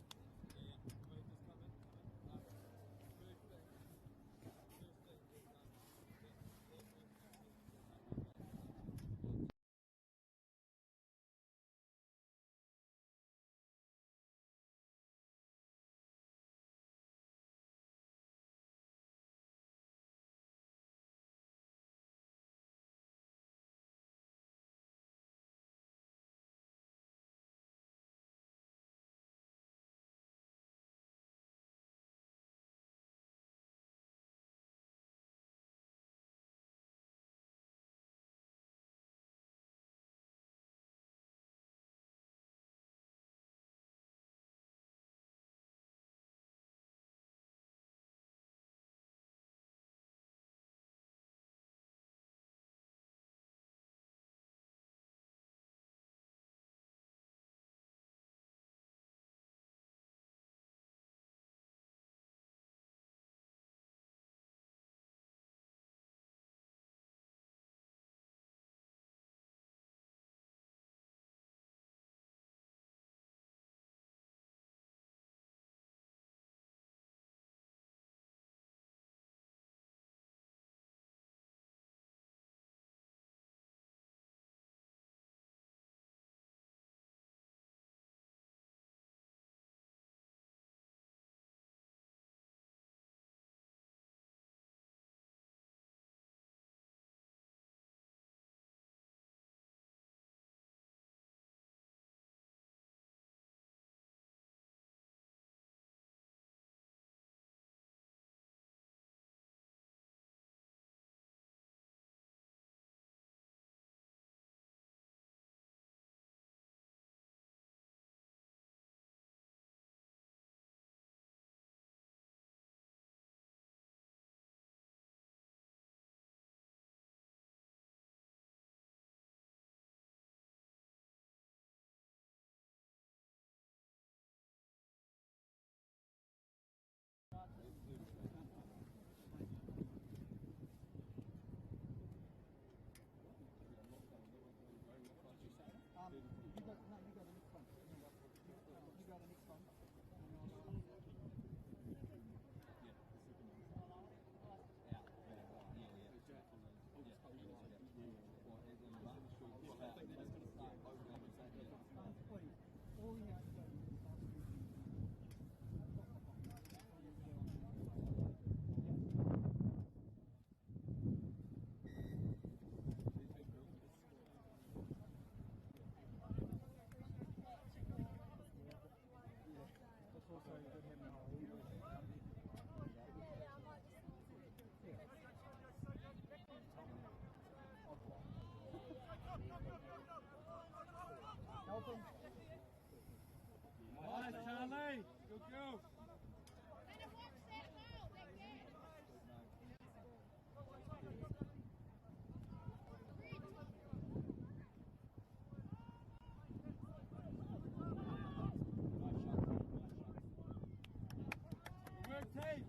team.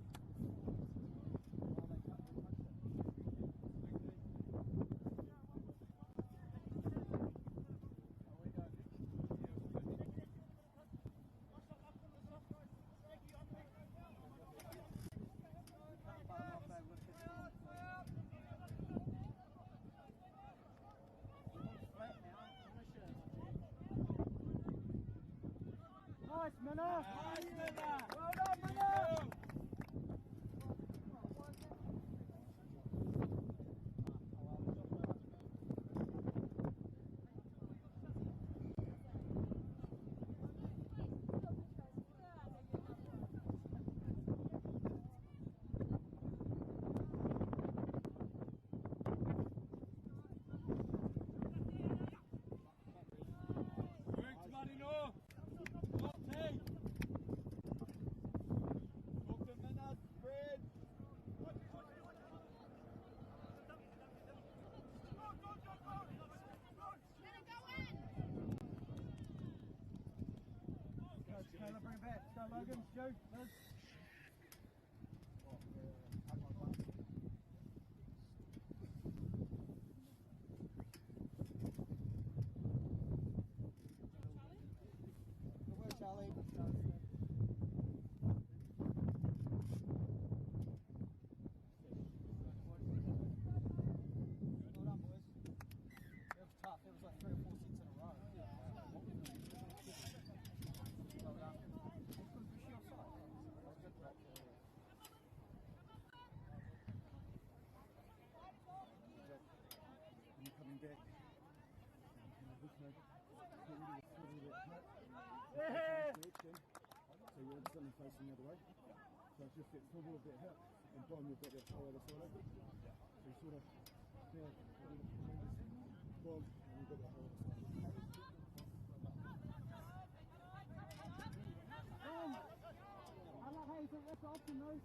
Nice, Minna! Nice, Minna! Well done, Minna! Taylor, bring it back. Go, Logan. Stu, Liz. Good work, Charlie. Well done, boys. It was tough. It was like 3 or 4 sets in a row. Well done. You coming back? So you're instantly facing the other way. So it's just that swivel of that hip, and boom, you've got that toe other side. So you sort of, yeah, boom, and you've got that whole other side. I like how you took this option, though.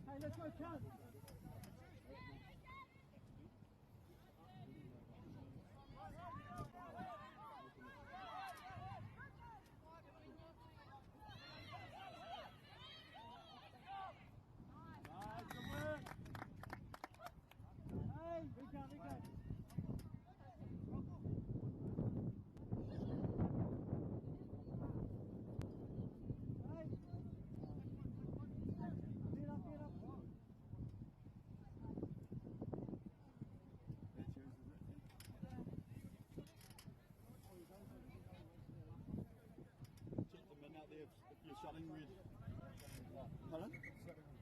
Hey, let's go, Cal. Hey, we got. If you're shutting red. Pardon?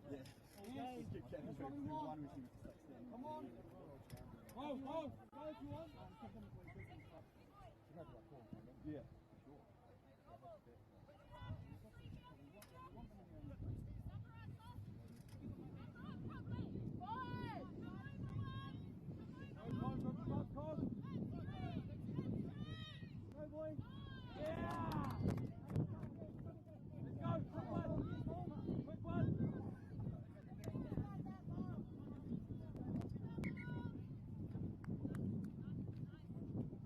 Yeah. Just keep chatting to one we seem to stay standing. Come on. Go if you want. Yeah. Go, boy. Yeah. Let's go. Quick one. Quick one.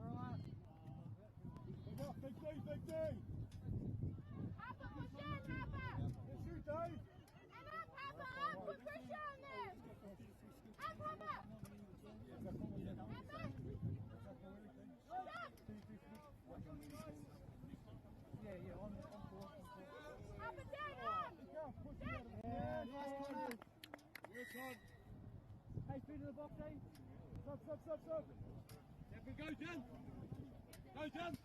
All right. the box, eh? Stop. Go, Jen! Go, Jen!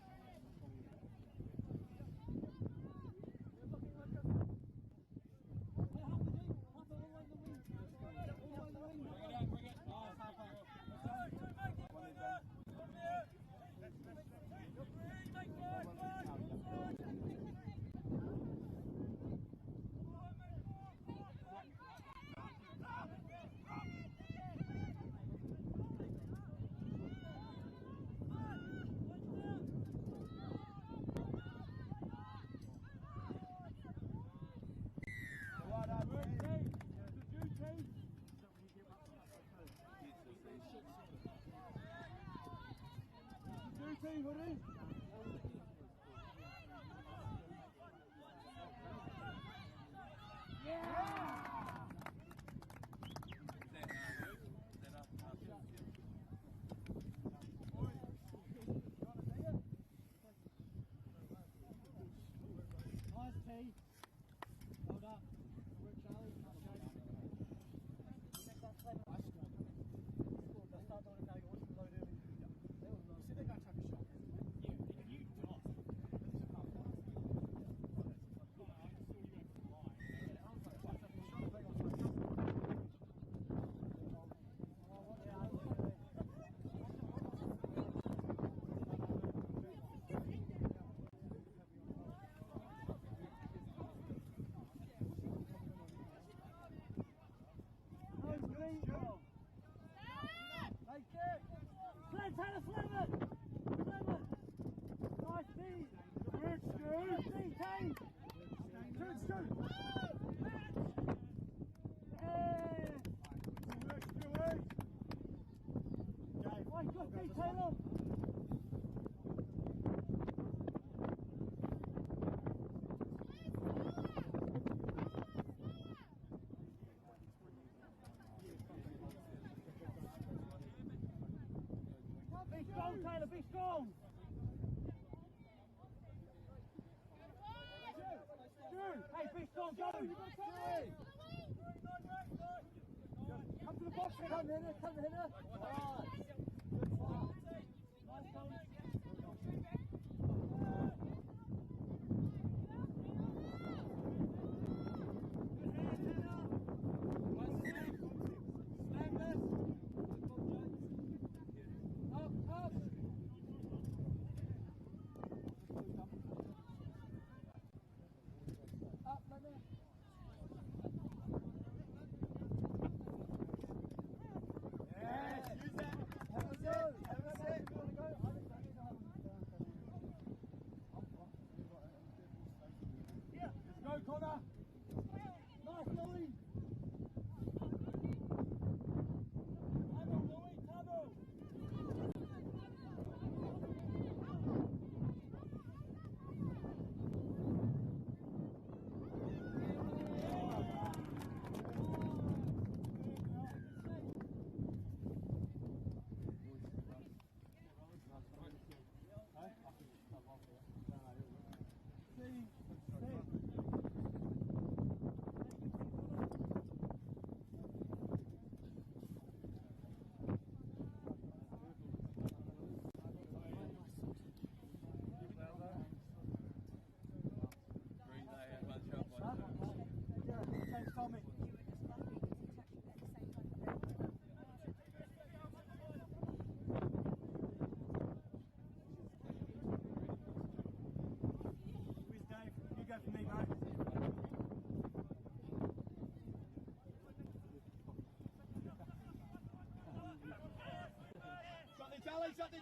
Hold up. Work, Charlie. Start doing it now. You want to load early. You said they're going to take a shot. Yeah, you not. Taylor, be strong! Hey, be strong, go! Come to the box, come here, come here.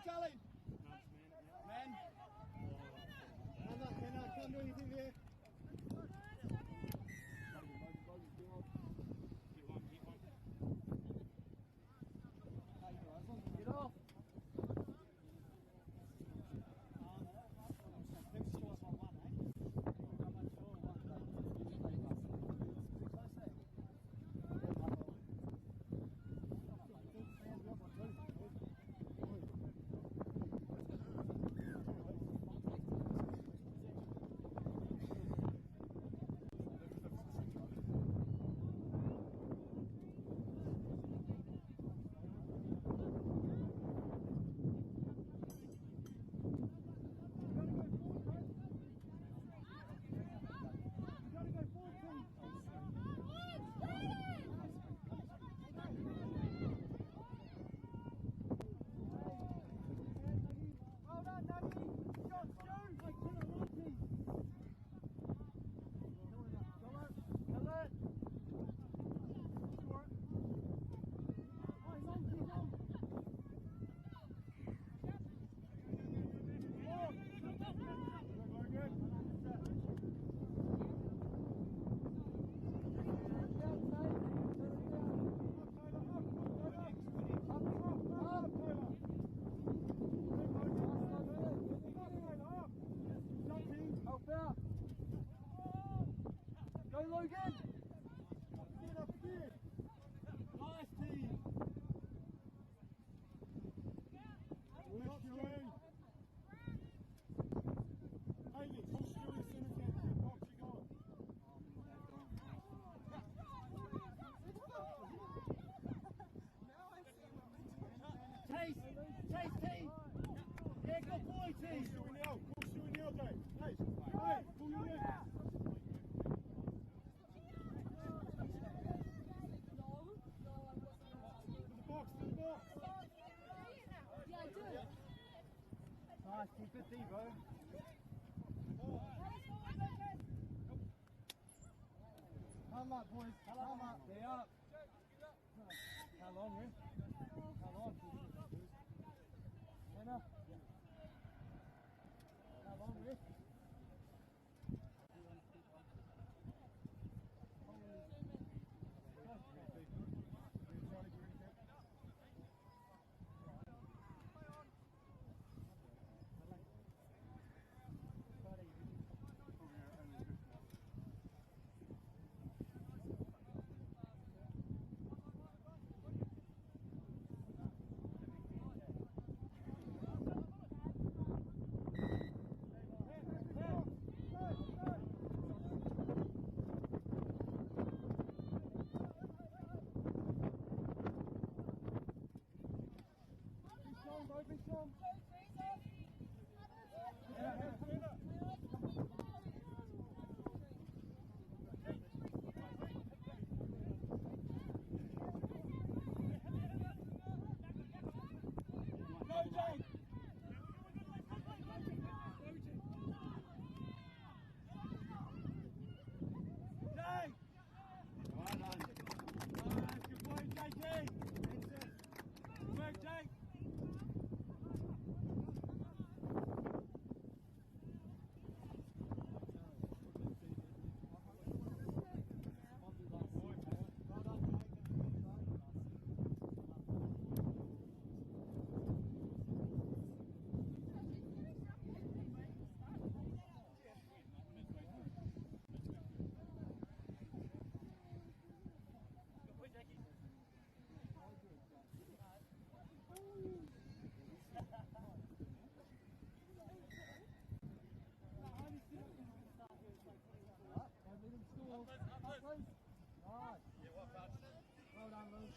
Charlie! Man! Can't do anything there. Get off! Logan. Up again. Nice team. Work, Stewie. Haley, push Stewie as soon as you can. Box you got. Chase team. Yeah, good boy team. Pull Stewie now, Dave. Hey, pull your leg. Nice, keep it deep, bro. Come up, boys. Come up. Stay up. How long, Rick? How long? Enough. How long, Rick? Well done, Luke.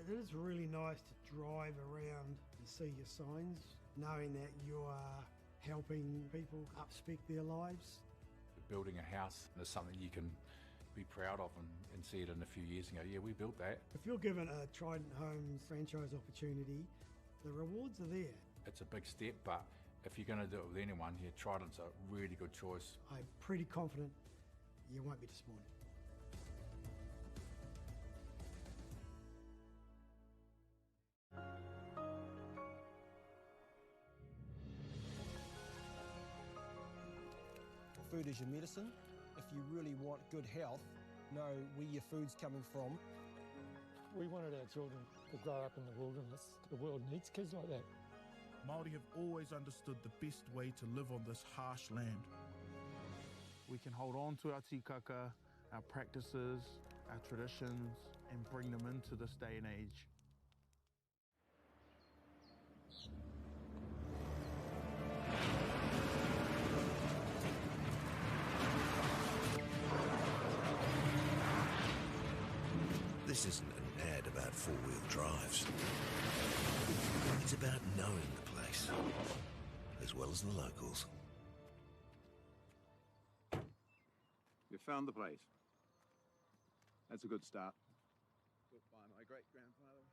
It is really nice to drive around and see your signs, knowing that you are helping people upspec their lives. Building a house is something you can be proud of and see it in a few years and go, yeah, we built that. If you're given a Trident Homes franchise opportunity, the rewards are there. It's a big step, but if you're going to do it with anyone, yeah, Trident's a really good choice. I'm pretty confident you won't be disappointed. Food is your medicine. If you really want good health, know where your food's coming from. We wanted our children to grow up in the wilderness. The world needs kids like that. Māori have always understood the best way to live on this harsh land. We can hold on to our tikaka, our practices, our traditions, and bring them into this day and age. This isn't an ad about four-wheel drives. It's about knowing the place, as well as the locals. You found the place. That's a good start. Built by my great-grandfather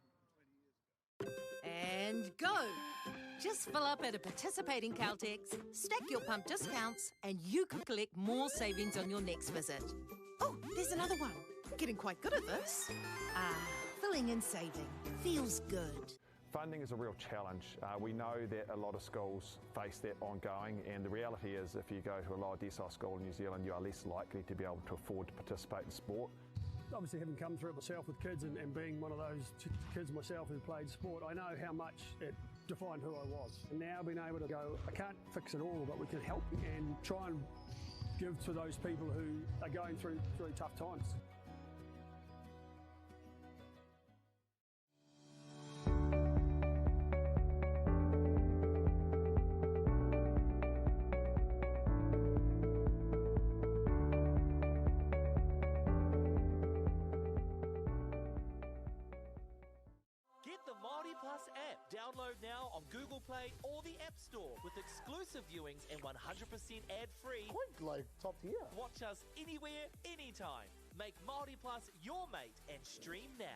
20 years ago. And go! Just fill up at a participating Caltex, stack your pump discounts, and you could collect more savings on your next visit. Oh, there's another one. Getting quite good at this. Filling and saving. Feels good. Funding is a real challenge. We know that a lot of schools face that ongoing, and the reality is if you go to a lower decile school in New Zealand, you are less likely to be able to afford to participate in sport. Obviously, having come through it myself with kids and being one of those kids myself who played sport, I know how much it defined who I was. And now being able to go, I can't fix it all, but we can help and try and give to those people who are going through really tough times. Download now on Google Play or the App Store with exclusive viewings and 100% ad-free. Quite like top tier. Watch us anywhere, anytime. Make MāORI Plus your mate and stream now.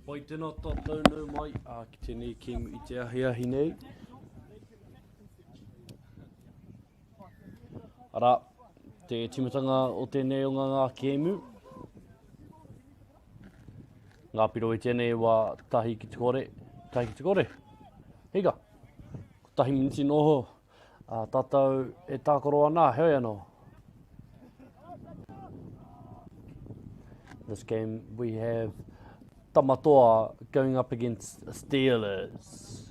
Wai tēnā tātou nau mai, ki tēnei kēmu I te ahi nei. Ara, te timatanga o tēnei o ngā kēmu. Ngā piro I tēnei wā tahi ki te kore, Hika, ko tahi miniti noho, tātou e tākoro ana, heoi anō. This game we have Tamatoa going up against Steelers.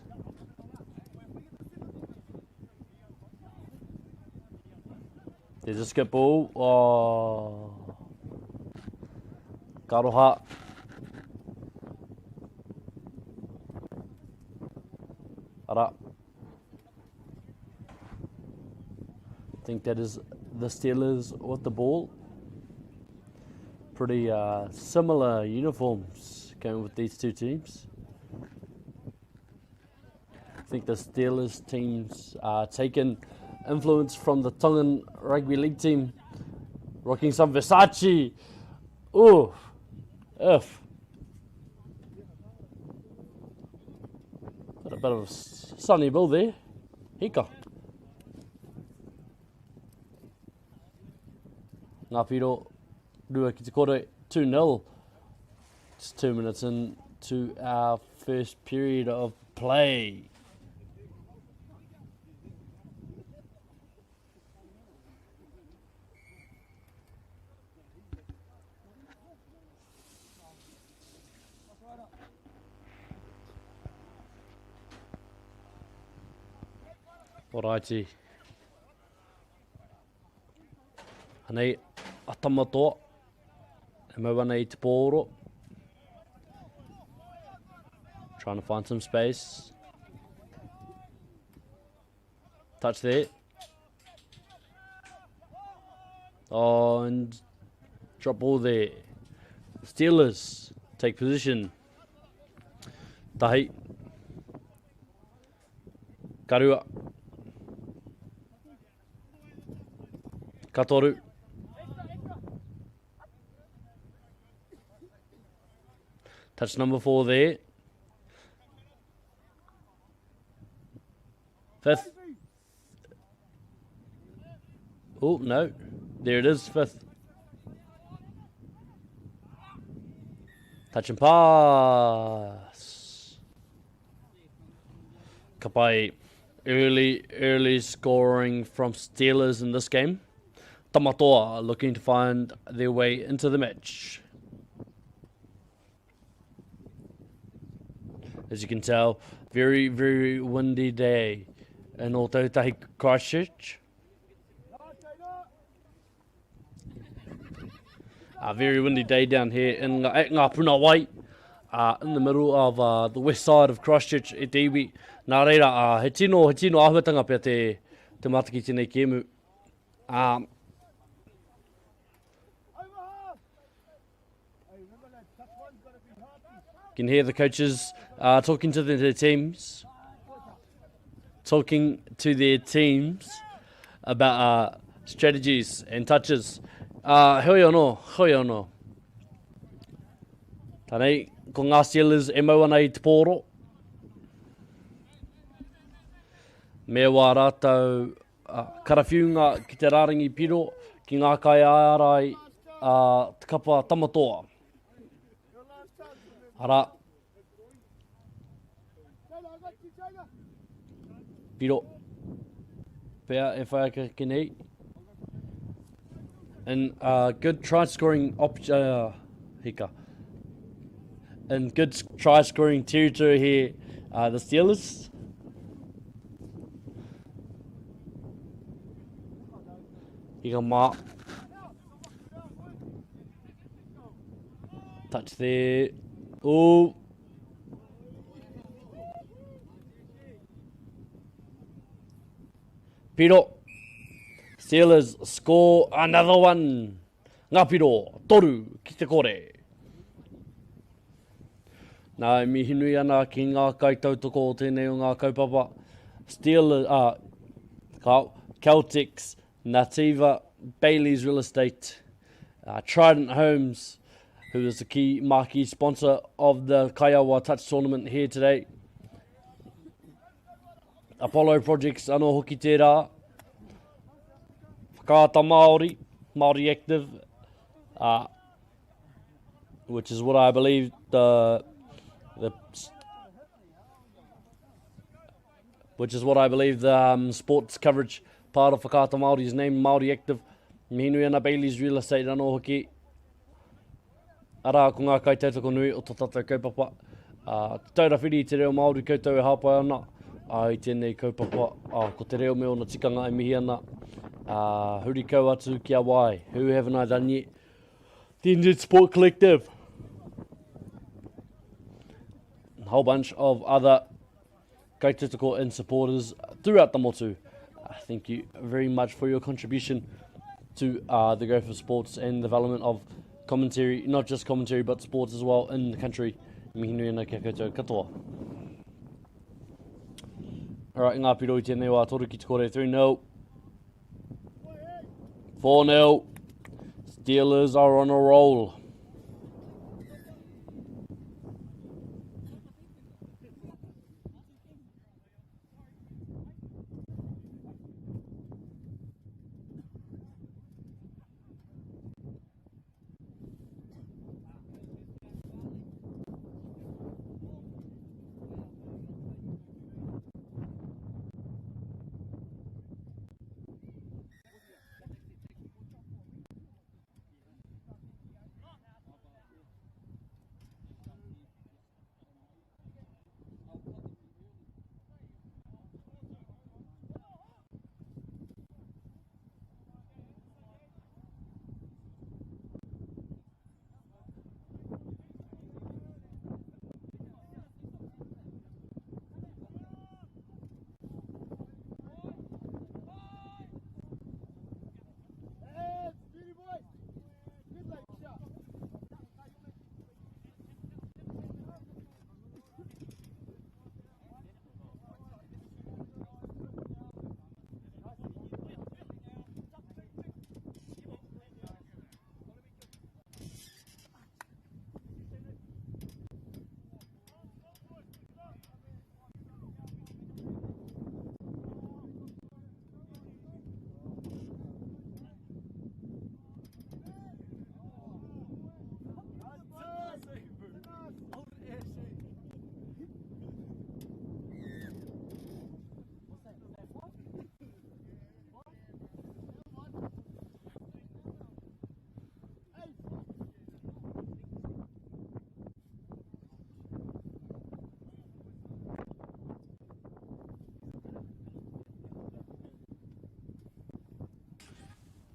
There's a skip ball. Oh. Karoha. Ara. I think that is the Steelers with the ball. Pretty similar uniforms going with these two teams. I think the Steelers teams taken influence from the Tongan rugby league team, rocking some Versace. Ooh, if. Got a bit of a sunny bill there. Hika. Ngā piro rua ki te kore 2-0. Just 2 minutes into our first period of play. Alrighty. Hanei, atamatoa. E mawana I te pōro. Trying to find some space. Touch there. Oh, and drop ball there. Steelers take position. Tahi. Karua. Katoru. Touch number 4 there. 5th. Oh, no. There it is, 5th. Touch and pass. Kapai. Early scoring from Steelers in this game. Tamatoa looking to find their way into the match. As you can tell, very, very windy day in Otago, Christchurch. A very windy day down here in Puna in the middle of the west side of Christchurch, e te iwi. Nā reira, he tino ahuatanga pia te mataki tēnei kēmu. You can hear the coaches talking to their teams about strategies and touches. Hoi anō. Tānei, ko ngā Steelers e maua nei te pōro. Me wā rātou karawhiunga ki te rārangi piro ki ngā Kaiawa te kapa tamatoa. Ara. Piro. Pea e whaaka ki nei. And good try scoring hika. In good try scoring territory here, the Steelers. Ika mā. Touch there. Oh. Piro. Steelers score another one. Ngā piro, toru, ki te kore. Nā, mi hinui ana ki ngā kaitautoko o tēnei o ngā kaupapa. Steelers, Celtics, Nativa, Bailey's Real Estate, Trident Homes, who is the key marquee sponsor of the Kaiawa Touch Tournament here today. Apollo Projects, anō hoki tērā. Whakaata MāORI, MāORI Active, which is what I believe the sports coverage part of Whakaata MāORI is named MāORI Active. Mihinui ana Bailey's Real Estate anō hoki. Ara ko ngā kaitautoko nui o tō tātou kaupapa. Taura whiri te reo Māori koutou e hāpai ana. I tēnei kaupapa, ko te reo me ona tikanga e mihi ana. Huri kau atu kia wai. Who haven't I done yet? The NZ Sport Collective. A whole bunch of other kaitautoko and supporters throughout the motu. Thank you very much for your contribution to the growth of sports and development of commentary, not just commentary, but sports as well in the country. Mihinui ana kia koutou katoa. Alright, ngā piro I tēnei wā, toru ki te kore, 3-0. 4-0. Steelers are on a roll.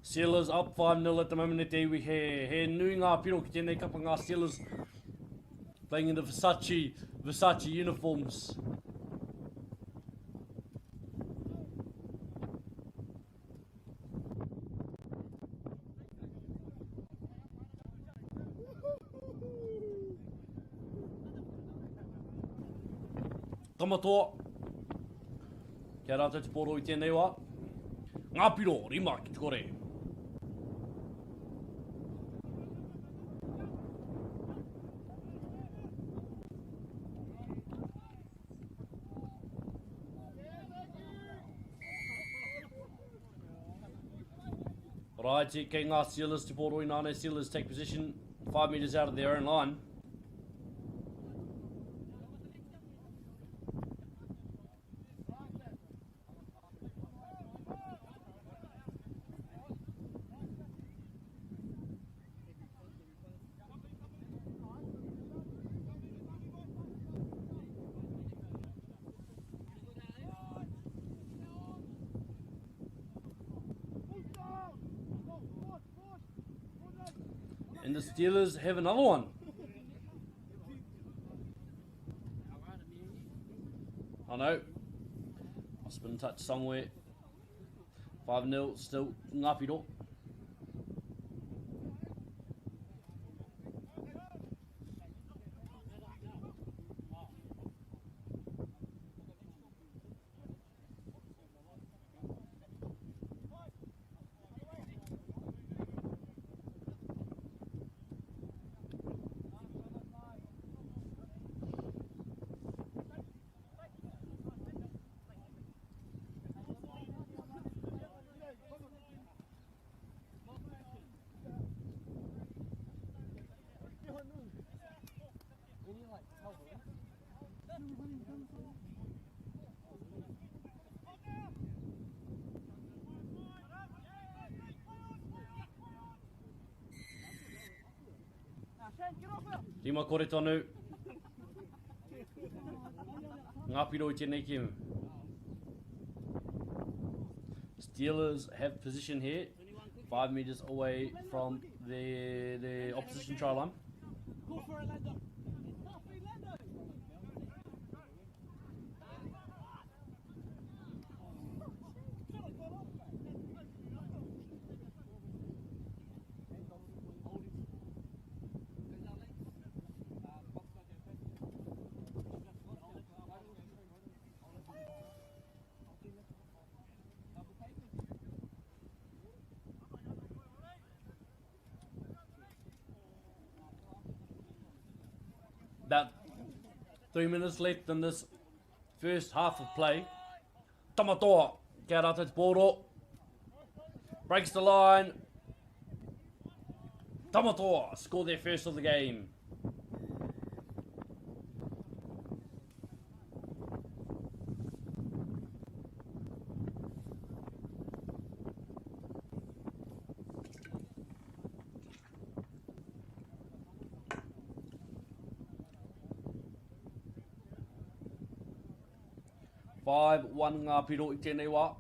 Steelers up 5-0 at the moment at te iwi he nui ngā piro ki tēnei kapa ngā Steelers playing in the Versace uniforms. Tamatoa. Kia rātou te poro I tēnei wā. Ngā piro, rima ki te kore. Righty, kei ngā Steelers te poro I nāne. Steelers take position 5 metres out of their own line. And the Steelers have another one. I know. Must have been touched somewhere. 5-0, still Ngapiro. Rima kore tonu. Ngapiro I tēnei ki. Steelers have position here, 5 metres away from the opposition try line. About 3 minutes left in this first half of play. Tamatoa, kia rata te pōro. Breaks the line. Tamatoa score their first of the game. Five, one Ngāpiro I tēnei wā.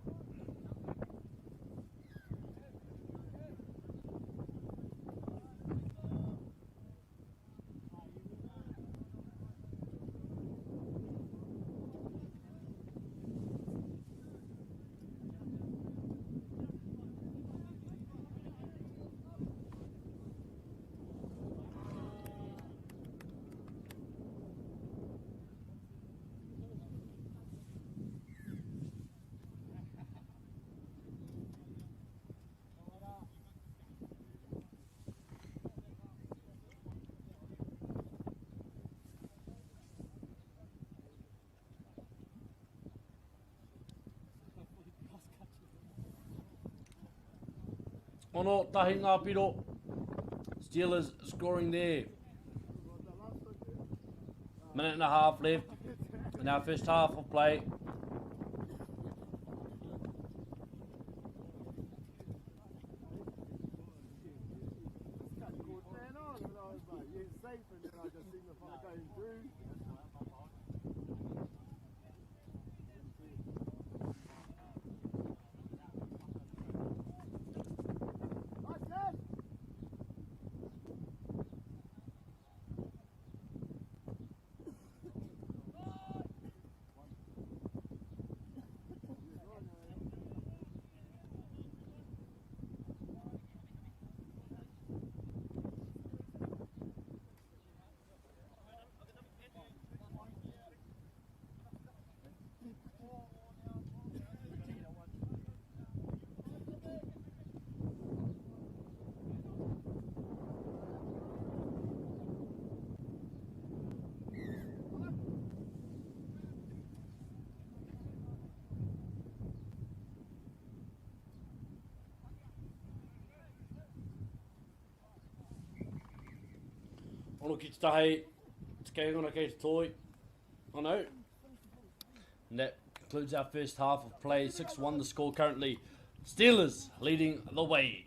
Ono tahi Ngāpiro. Steelers scoring there. Minute and a half left in our first half of play. Ono ki te tahi, te kei ngona kei te toi. Ono. And that concludes our first half of play. 6-1 the score currently. Steelers leading the way.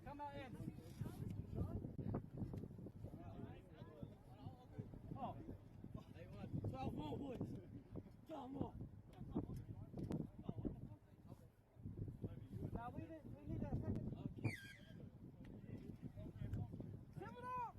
Come out in. Oh, 12 more, boys. 12 more. Now we need a second. Seven up.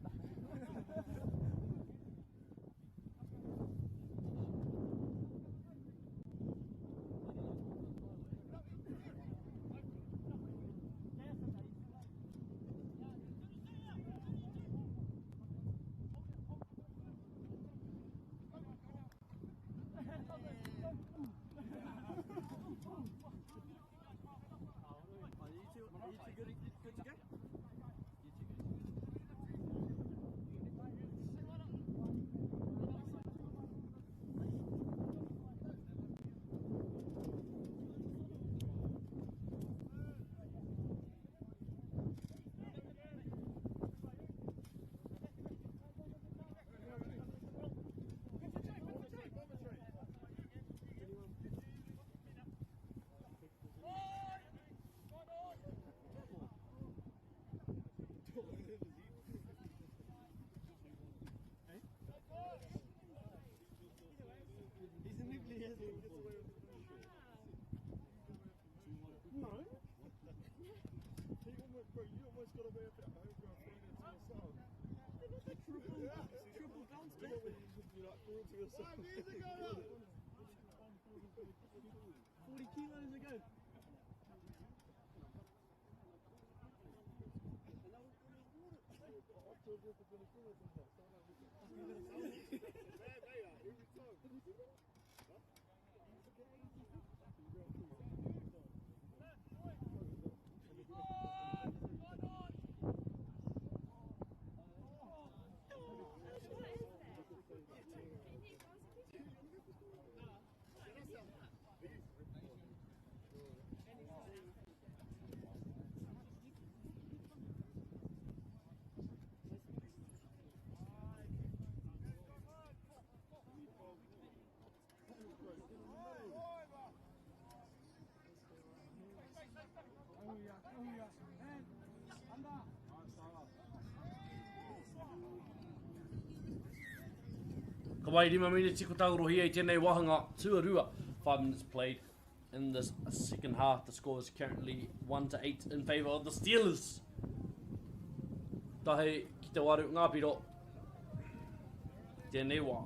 Ka mai 5 minutes I ko taurohi ai tēnei wahanga tuarua. 5 minutes played in this second half. The score is currently 1-8 in favour of the Steelers. Tahe ki te waru ngā piro. Tēnei wā.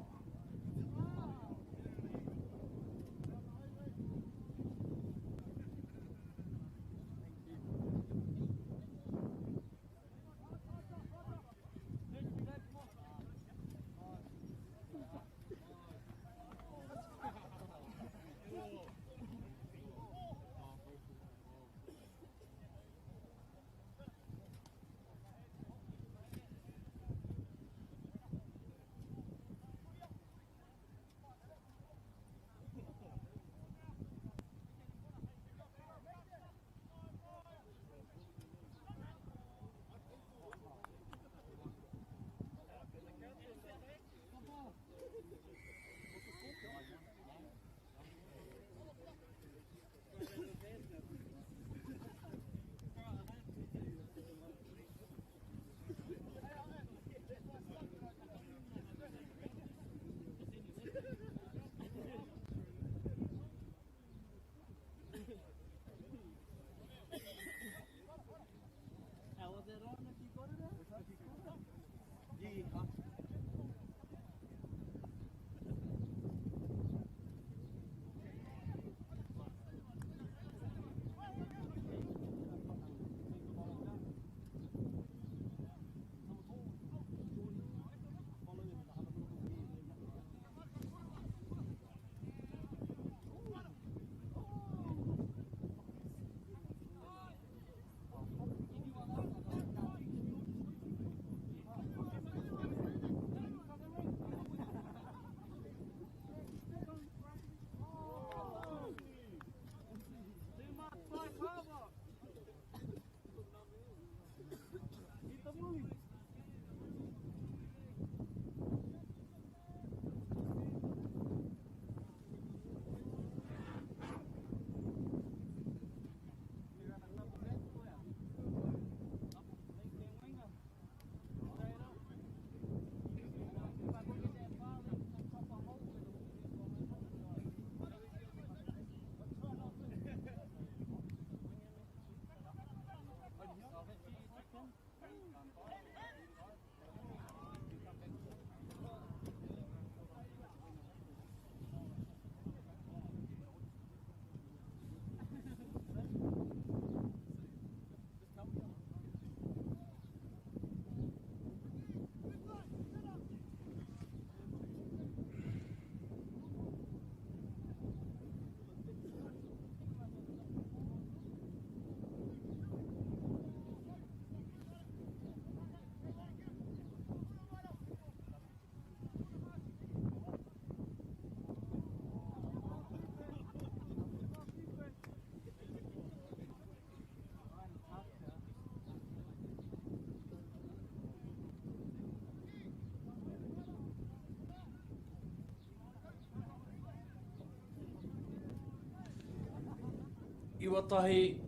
Iwatahi,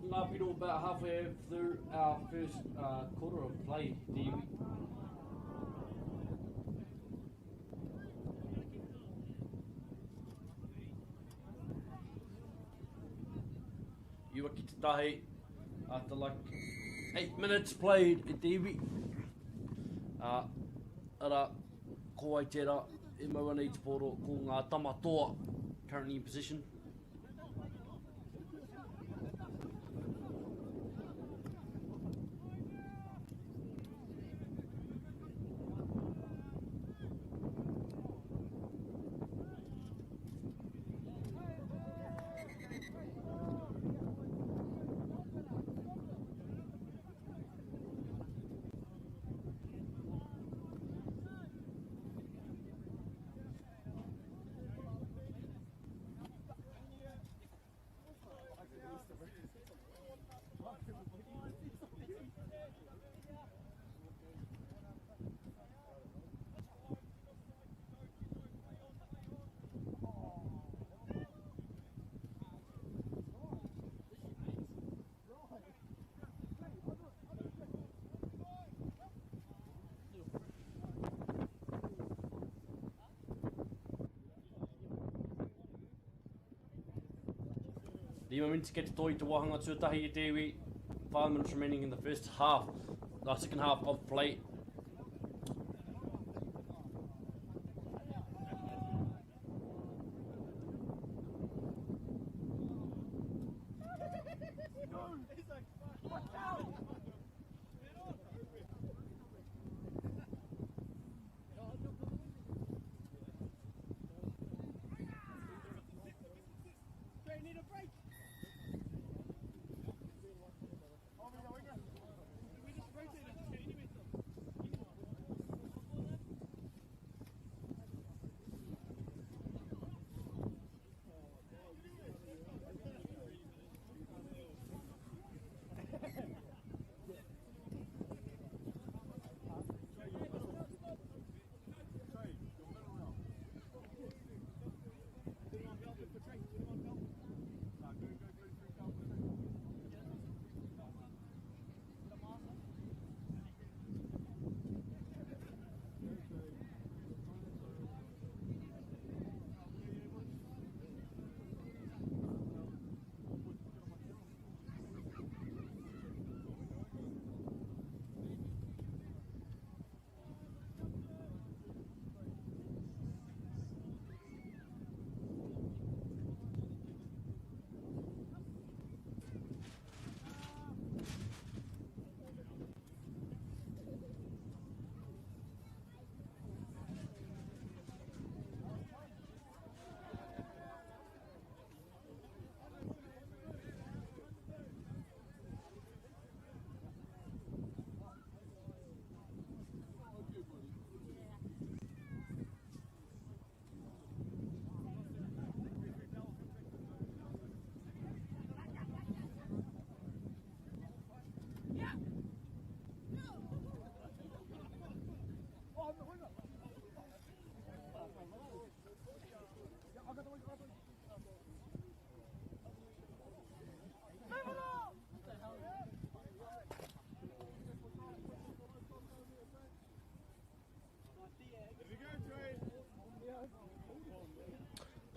ngā piro about halfway through our first quarter of play, the Iwa ki te tahi, after like 8 minutes played at the iwi. Ara, ko ai tērā, e maua nei te poro ko ngā tamatoa currently in position. Lima minutes get to toi te wahanga tuatahi e te iwi. 5 minutes remaining in the first half, the second half of play.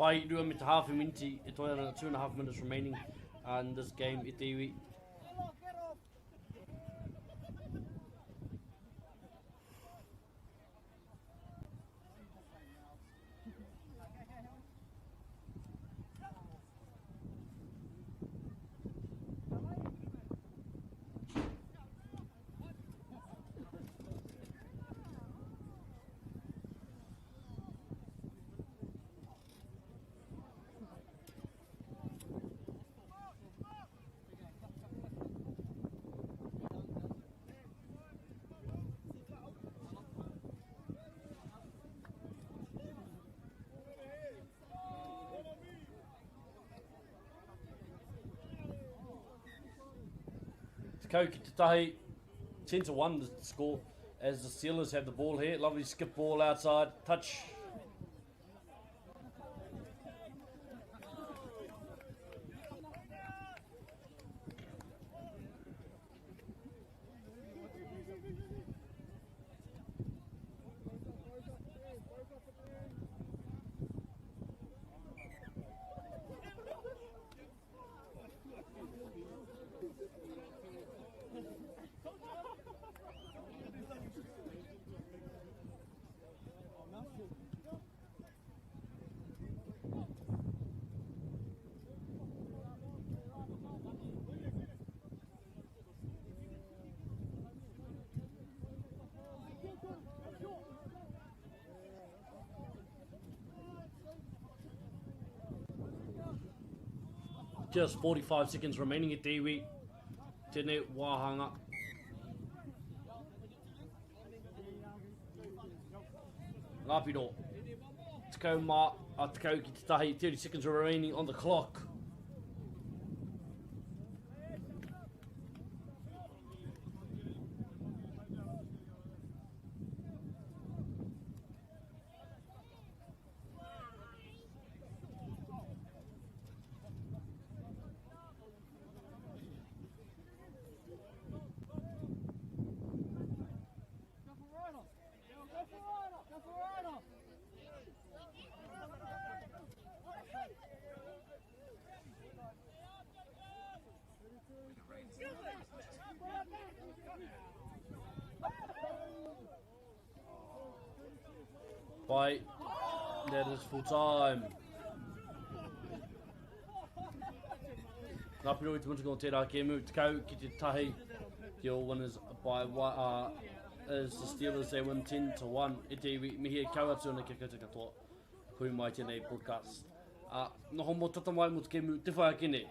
Pai rua me te half a minute, e toi ana 2.5 minutes remaining in this game i te iwi. Kau ki te tahi, 10-1 the score as the Steelers have the ball here. Lovely skip ball outside, touch. Just 45 seconds remaining at Iwi. Tēnei wāhanga. Ngāpiro. Tekau mā, a tekau ki te tahi, 30 seconds remaining on the clock. Bye. That is full time. Ngā piro I te mutuko o tērā kēmu, tekau ki te tahi, the all winners by is the Steelers, they win 10-1. E te iwi, mihi e kau atu ana kia koutou katoa, hui mai tēnei broadcast. Noho mo tata mai mo te kēmu, te whai kene.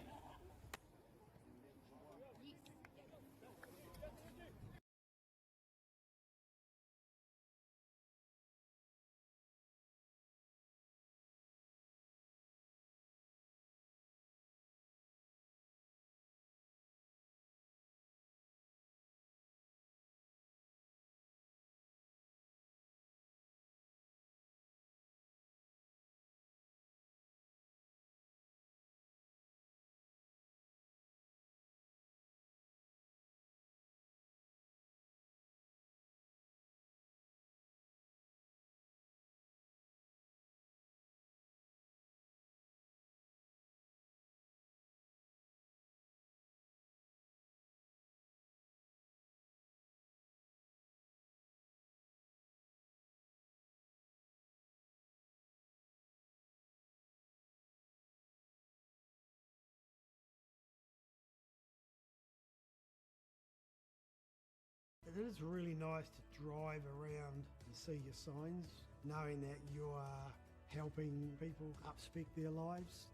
It is really nice to drive around and see your signs, knowing that you are helping people upspec their lives.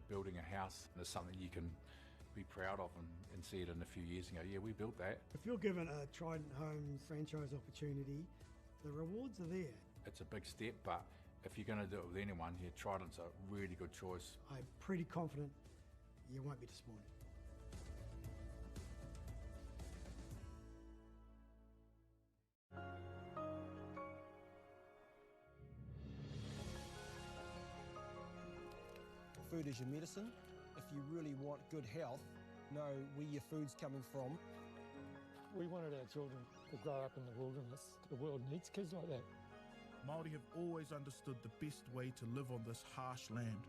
Building a house is something you can be proud of and see it in a few years and go, yeah, we built that. If you're given a Trident Homes franchise opportunity, the rewards are there. It's a big step, but if you're going to do it with anyone, yeah, Trident's a really good choice. I'm pretty confident you won't be disappointed. Food is your medicine. If you really want good health, know where your food's coming from. We wanted our children to grow up in the wilderness. The world needs kids like that. Māori have always understood the best way to live on this harsh land.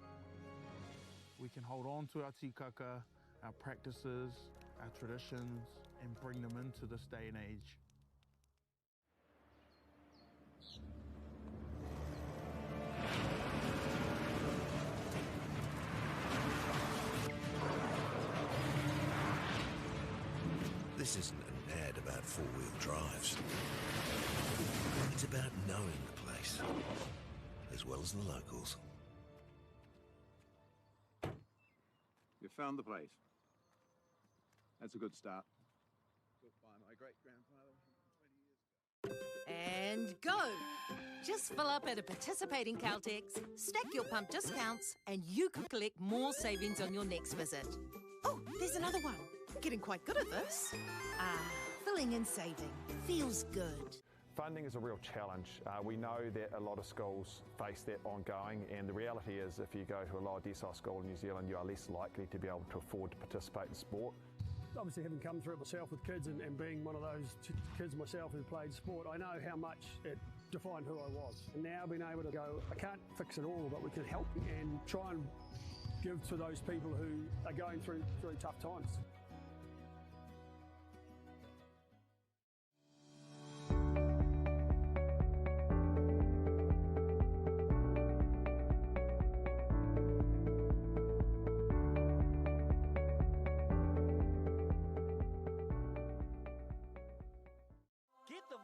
We can hold on to our tikaka, our practices, our traditions, and bring them into this day and age. This isn't an ad about four-wheel drives. It's about knowing the place, as well as the locals. You found the place. That's a good start. Built by my great-grandfather 20 years ago. And go! Just fill up at a participating Caltex, stack your pump discounts, and you could collect more savings on your next visit. Oh, there's another one. Getting quite good at this. Filling and saving. Feels good. Funding is a real challenge. We know that a lot of schools face that ongoing, and the reality is if you go to a lower decile school in New Zealand, you are less likely to be able to afford to participate in sport. Obviously, having come through it myself with kids and being one of those kids myself who played sport, I know how much it defined who I was. And now being able to go, I can't fix it all, but we can help and try and give to those people who are going through tough times.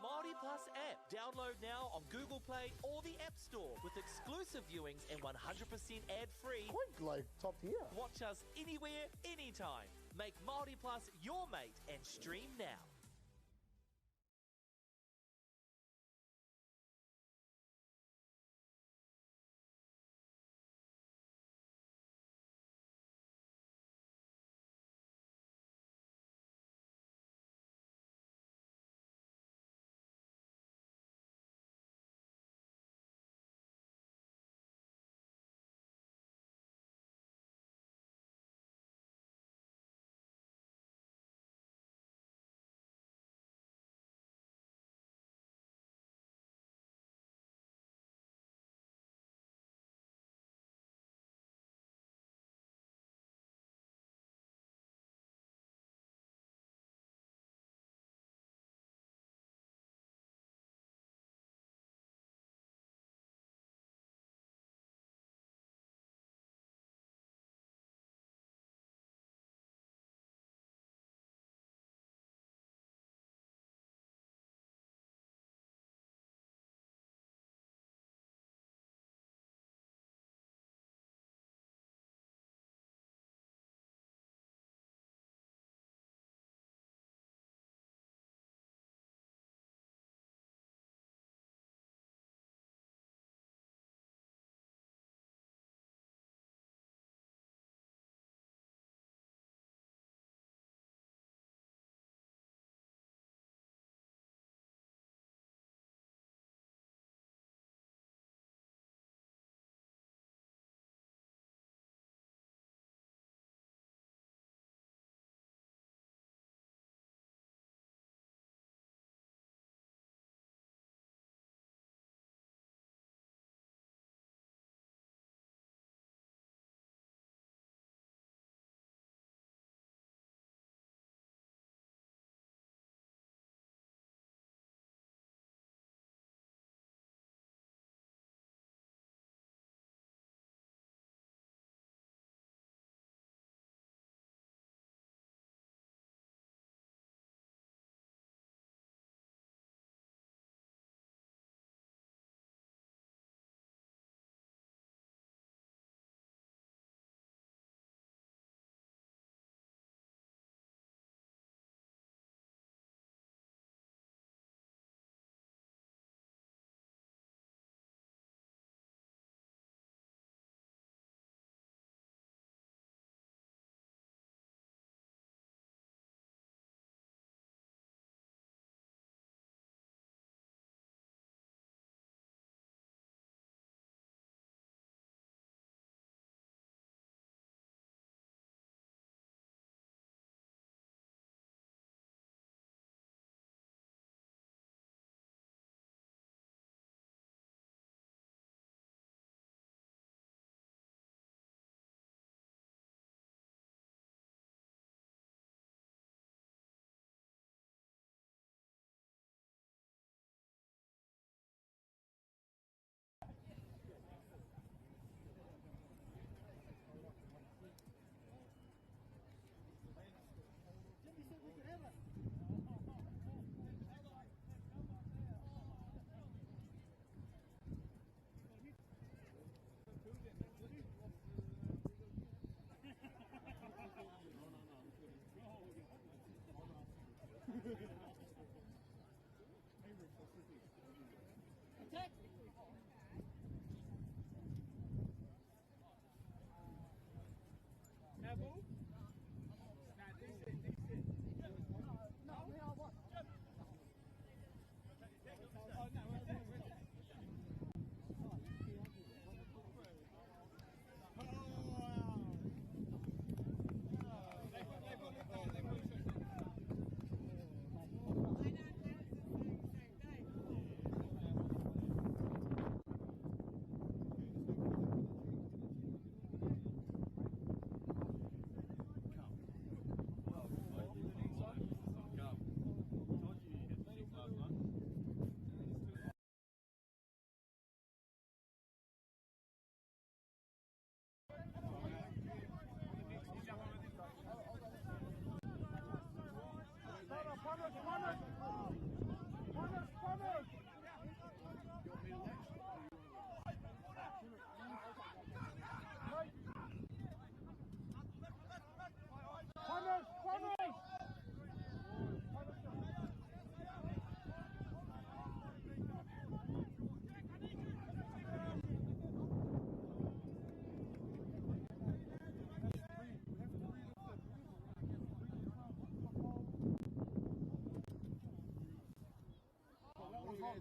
MāORI Plus app. Download now on Google Play or the App Store with exclusive viewings and 100% ad-free. Quite like top tier. Watch us anywhere, anytime. Make MāORI Plus your mate and stream now.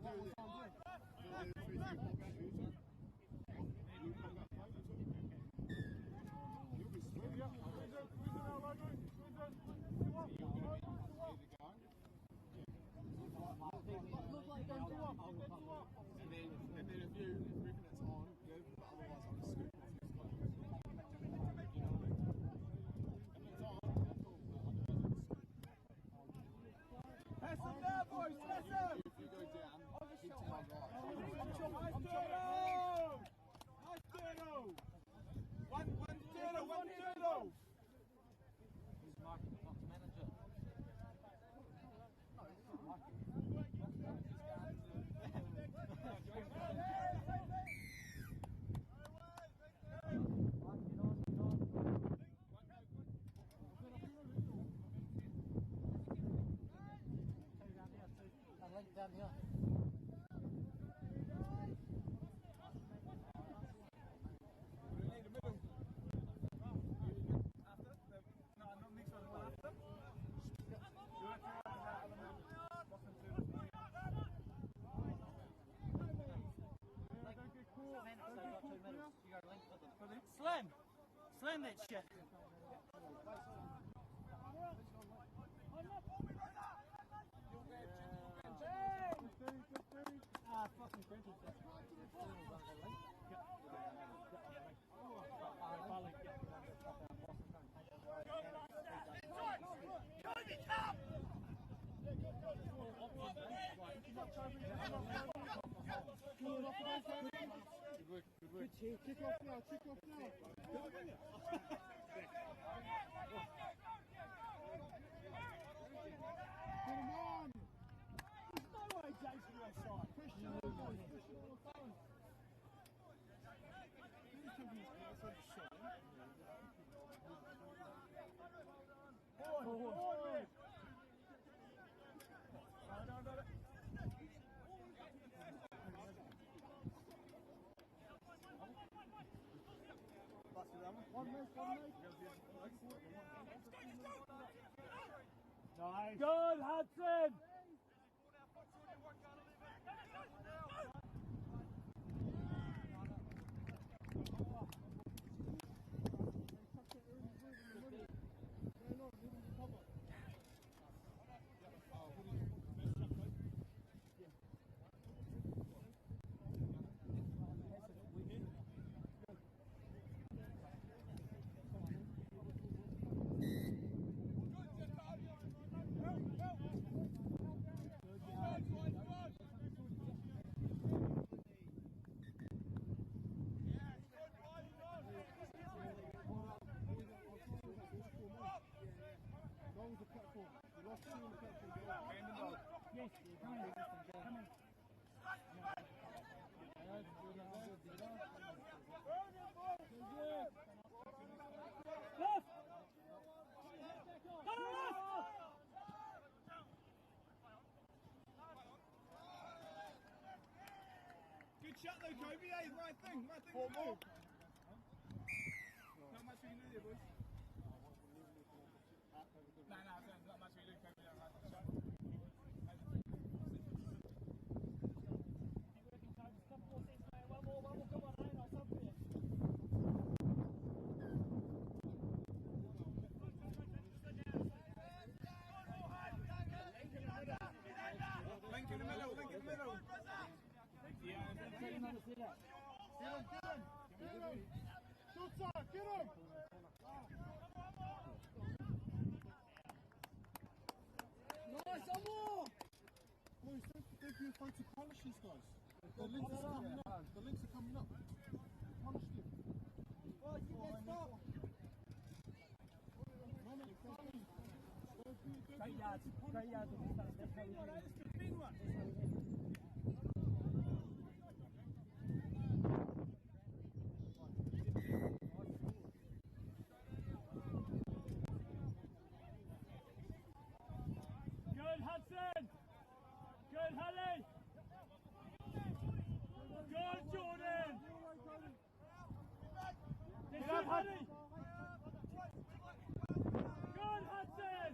And then if you reckon it's on, good, but otherwise I'll just scoop off this one. You know what I mean? If it's on, cool, but otherwise I'll just scoop. Pass him now, boys, pass him! If you go down, keep to my right. Nice turtle! Nice turtle! One turtle! Who's marking the Fox manager? No, it's not marking. Down here. Slam that shit. Fucking printed that. Kick off now, kick off now. Get him on! There's no way Jason will offside. Christian, Forward. No. Nice. Good, Hudson. Good shot though, Kobe. Hey, right thing to do. Not much we can do there, boys. No, not much we can do, Kobe. Link in the middle. Yeah, Get him. Good side, get him. Nice, one more. Boys, don't be afraid to polish these guys. The links are coming up. Polish them. Oh, you can stop. Great yards. That's the big one. Good, Hudson. Good, Hully. Good, Jordan. Get up, Hully. Good, Hudson.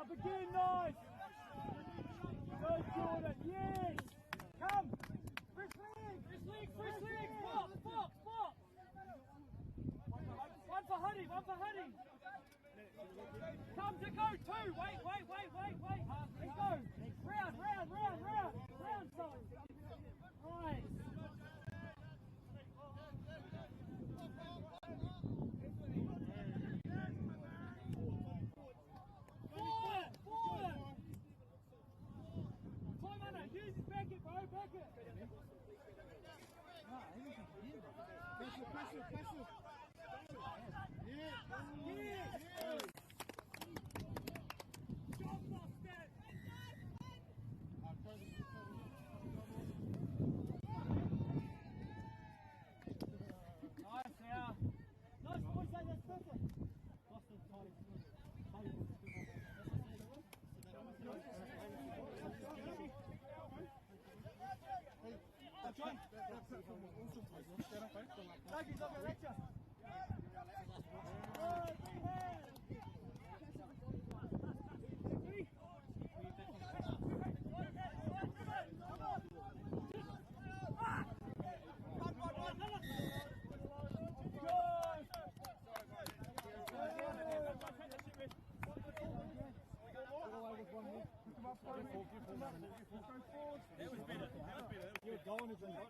Again, nice! Go Jordan, yes! Come! Fresh leg! Spot! One for Huddy! Come to go, two! Wait! Let's go! Round, son! Nice!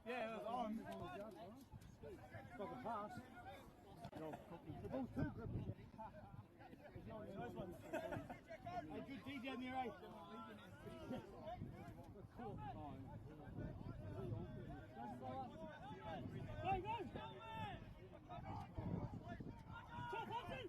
Yeah, it was on. Got the pass. The ball's too grippy. Nice one. Hey, good D down there, eh? Go! Chuck Hudson!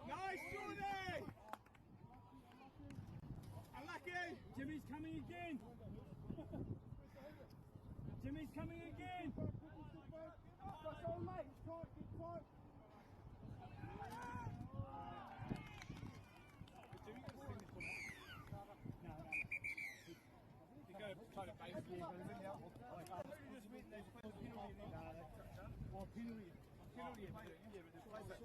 Nice, Jordan! Unlucky! Jimmy's coming again! Jimmy's coming again! That's all, mate. Tight, get tight. You go kind of basically. Well, penalty. Penalty, yeah, but the place that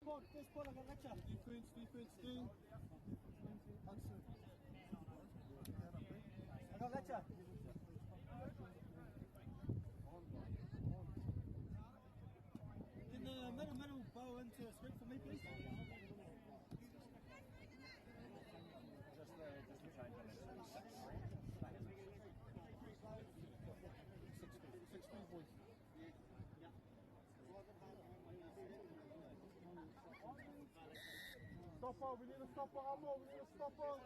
First ball, I got lecture. Defense, do. I got lecture. Can the middle bow into a script for me, please? Just change on it. 6 boys. Stopper, we need a stopper, Amor, we need a stopper.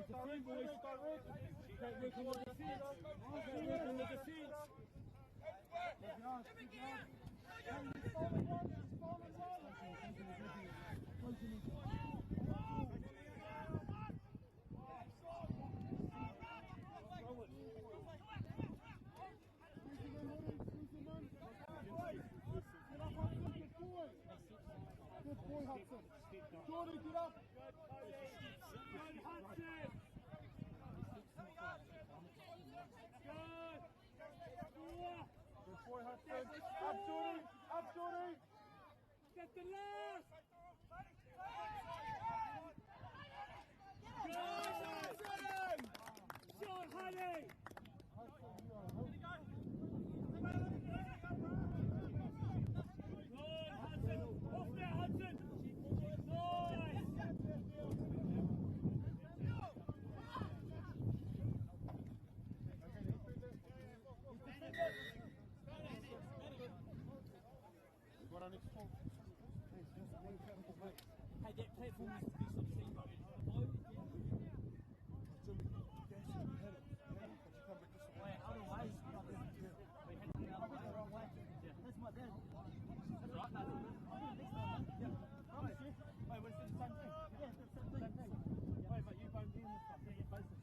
defend, boys. Great work on the defense. Great work on the defense. Good boy, Hudson. Jordan, get up. Good, Hudson. Good boy, Hudson. Up, Jordan. Up, Jordan. Get the last. Good, Hudson. Shot, honey. Good, Hudson. Off there, Hudson. Nice. What on next phone? Hey, that platform needs to be some steam up. Otherwise, we had to be the wrong way. That's my dad. That's right, no. Yeah, promise you. Wait, but it's the same thing. Yeah, it's the same thing. Wait, but you won't be in this stuff. You get basis.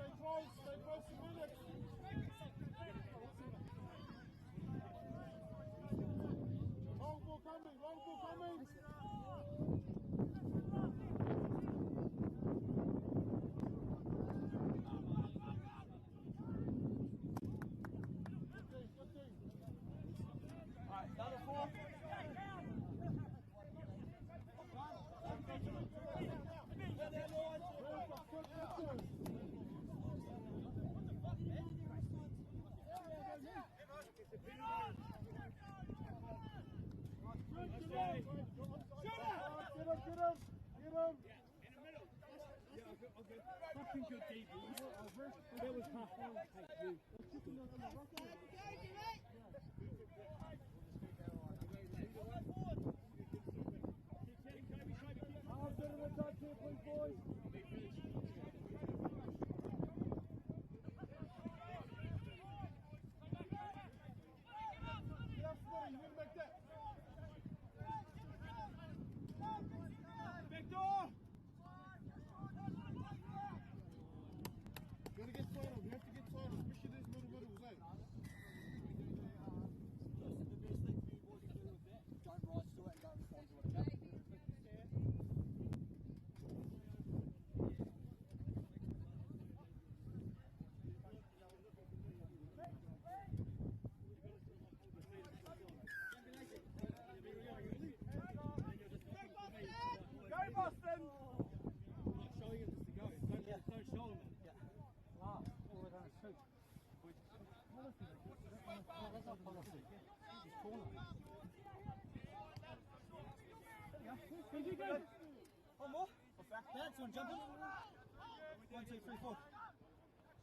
Stay close to minutes. Long ball coming, long ball coming. Alright, another four. Fucking good deep. That was half one. Hey, you. I'll get in the touch here, please, boys. Gotta get tighter, we have to get tighter, especially these middles, eh? The best thing for you boys to do with that, don't rise to it and don't respond to it. Go, Boston! Not showing him just to go. Don't show him it. Wow, all we're going to shoot. That's not policy. He's corner. Where'd you go? One more. That's one jumping. 1, 2, 3, 4.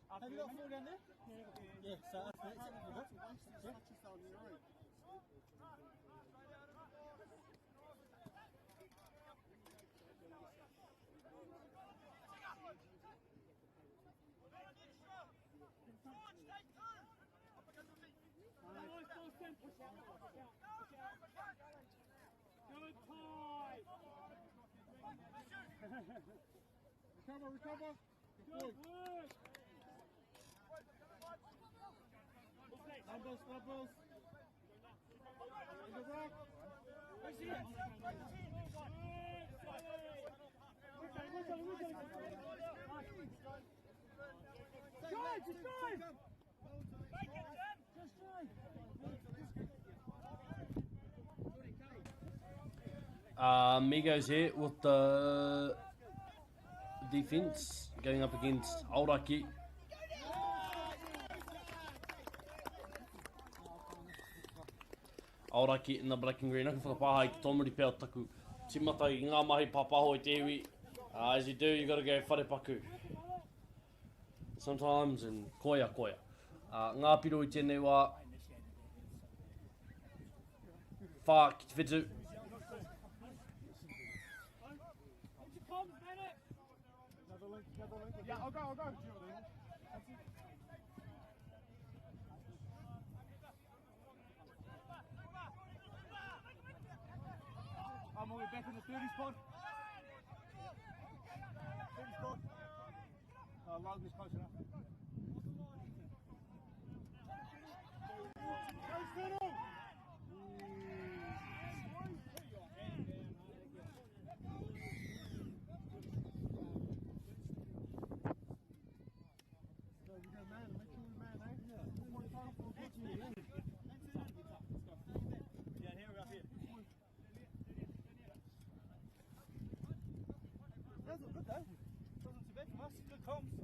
Have you got 4 down there? Yeah, so that's it. Yeah. Good time. Recover. Good work. Numbers. In the rock. Amigos here with the defense going up against Aoraki. Aoraki in the black and green. Naka whakapaha I ki tomori pēo taku. Timata I ngā mahi papaho I te iwi. As you do, you got to go wharepaku. Sometimes and koia. Ngā piro I tēnei wā. Whā ki te whitu. Yeah, I'll go. I'm already back in the 30 spot. 30 spot. Logan's close enough. That was good though. Wasn't too bad from us. Good comms.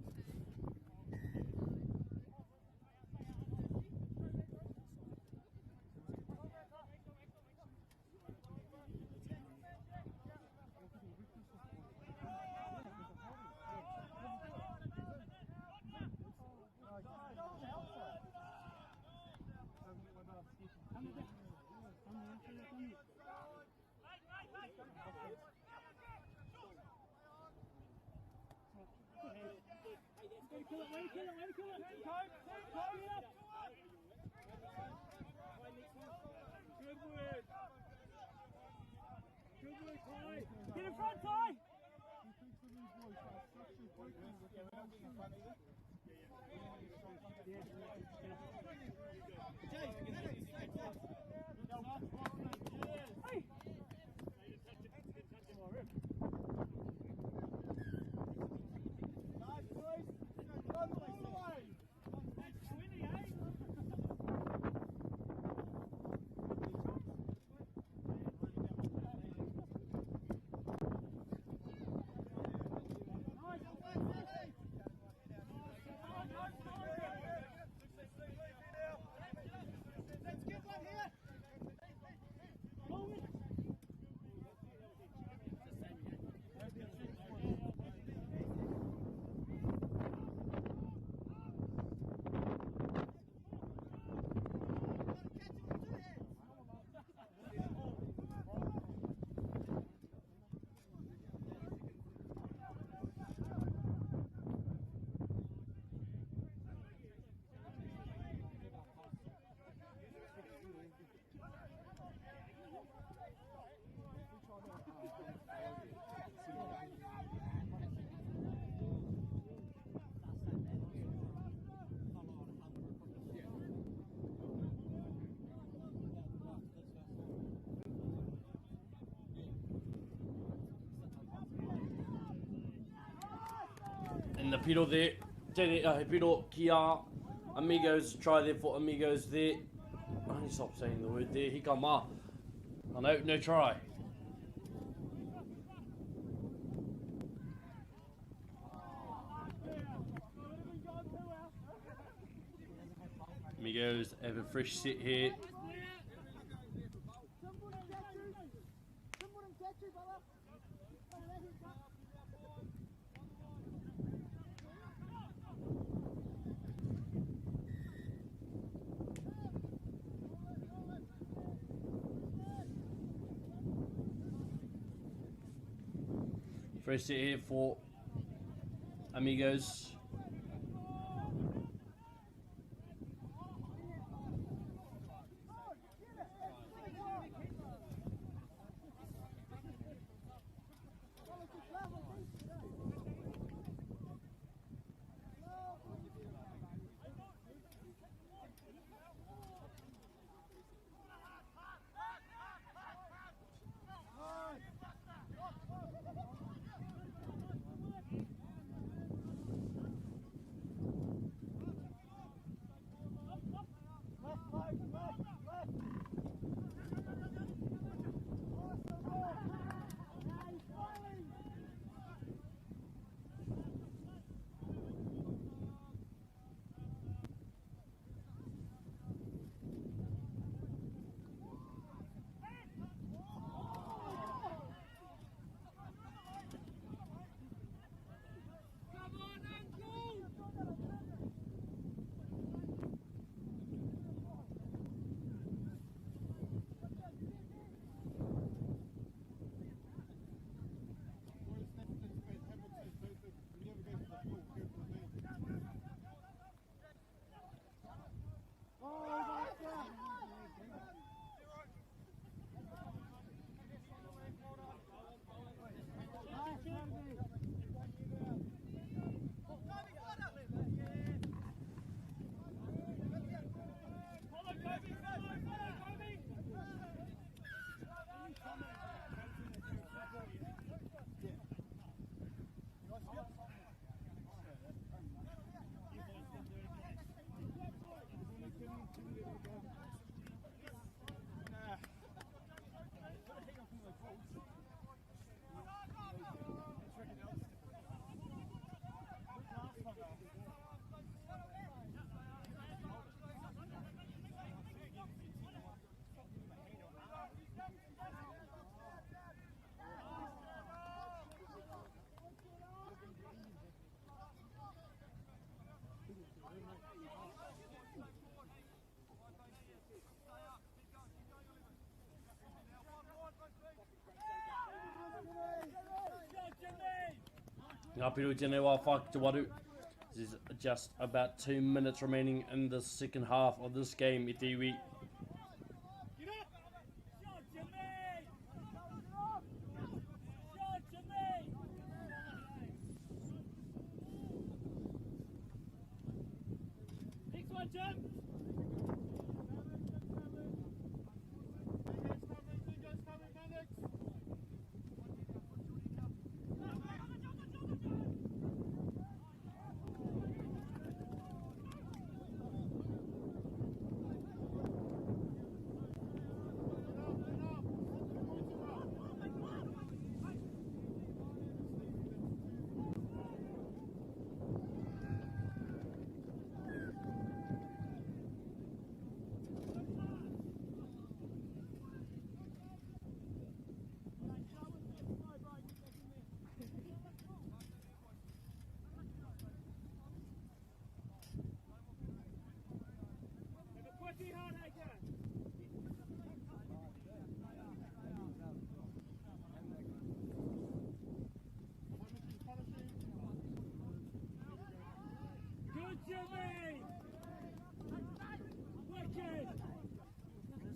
Get in front, Ty! And the piro there, he piro kia, Amigos, try there for Amigos there. I need to stop saying the word there, hikama. I know, no try. Amigos have a fresh set here. Fresh set here for Amigos. Ngā piro I tēnei wā whakita waru. There's just about 2 minutes remaining in the second half of this game, I te iwi. Next one, Jim. Good, Jimmy! Wicked!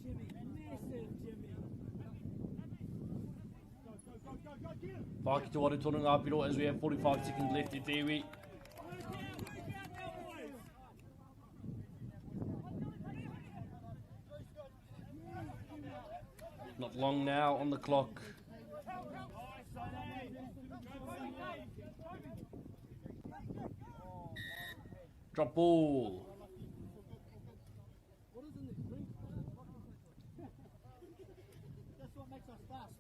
Jimmy, massive Jimmy! Go, get him! Whakita waru tonu ngā piro as we have 45 seconds left I te iwi. Not long now on the clock. Drop ball. That's what makes us fast.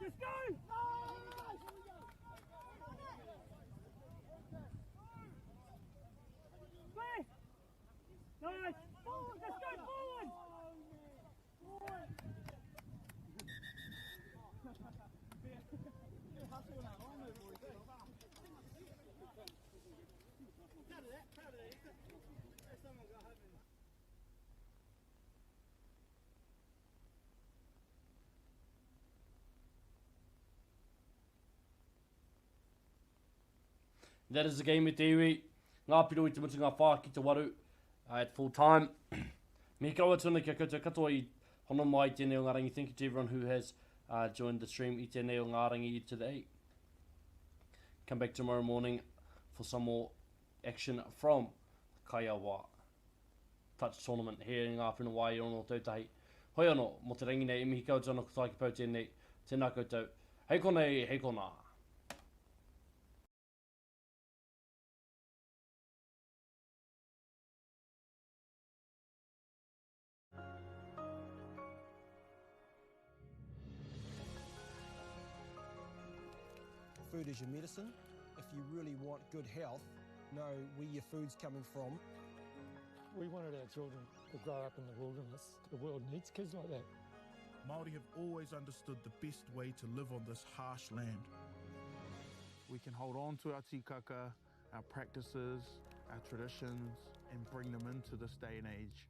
Let's go! Play! Nice! Forward! Let's go forward! That is the game I te iwi. Ngā piro I te mutu ngā whakita waru at full time. Me kaua tūna kia koutou katoa I hono mai tēnei o ngā rangi. Thank you to everyone who has joined the stream I tēnei o ngā rangi today. Come back tomorrow morning for some more action from Kaiawa touch tournament here in ngā whena wai ono tautahi. Hoi anō, mo te rangi nei, mihi kaua tōna ko taiki pau tēnei, tēnā koutou. Hei konei, hei kona. Food is your medicine. If you really want good health, know where your food's coming from. We wanted our children to grow up in the wilderness. The world needs kids like that. Māori have always understood the best way to live on this harsh land. We can hold on to our tikaka, our practices, our traditions, and bring them into this day and age.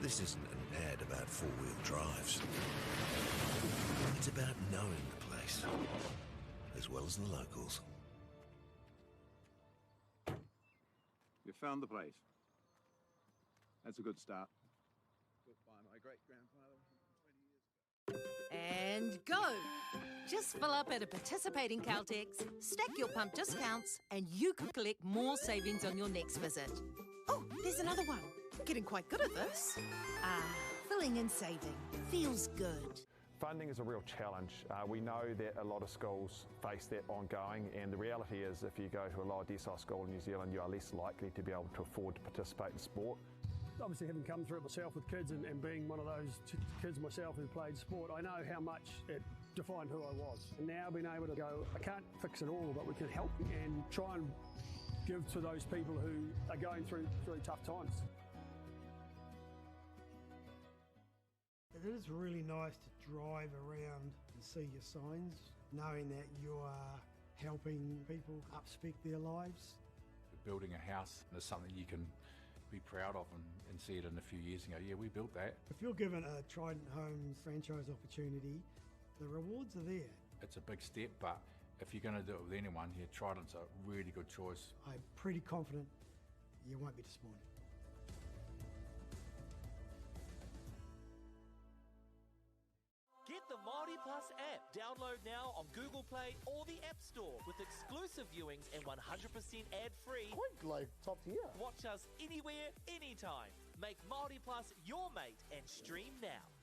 This isn't an ad about four-wheel drives. It's about knowing the place, as well as the locals. You found the place. That's a good start. Built by my great-grandfather 20 years ago. And go! Just fill up at a participating Caltex, stack your pump discounts, and you could collect more savings on your next visit. Oh, there's another one. Getting quite good at this. Filling and saving. Feels good. Funding is a real challenge. We know that a lot of schools face that ongoing, and the reality is if you go to a lower decile school in New Zealand, you are less likely to be able to afford to participate in sport. Obviously, having come through it myself with kids and being one of those kids myself who played sport, I know how much it defined who I was. And now being able to go, I can't fix it all, but we can help and try and give to those people who are going through tough times. It is really nice to drive around and see your signs, knowing that you are helping people upspec their lives. Building a house is something you can be proud of and see it in a few years and go, yeah, we built that. If you're given a Trident Homes franchise opportunity, the rewards are there. It's a big step, but if you're going to do it with anyone, yeah, Trident's a really good choice. I'm pretty confident you won't be disappointed. Get the MāORI Plus app. Download now on Google Play or the App Store with exclusive viewings and 100% ad-free. Quite like top tier. Watch us anywhere, anytime. Make MāORI Plus your mate and stream now.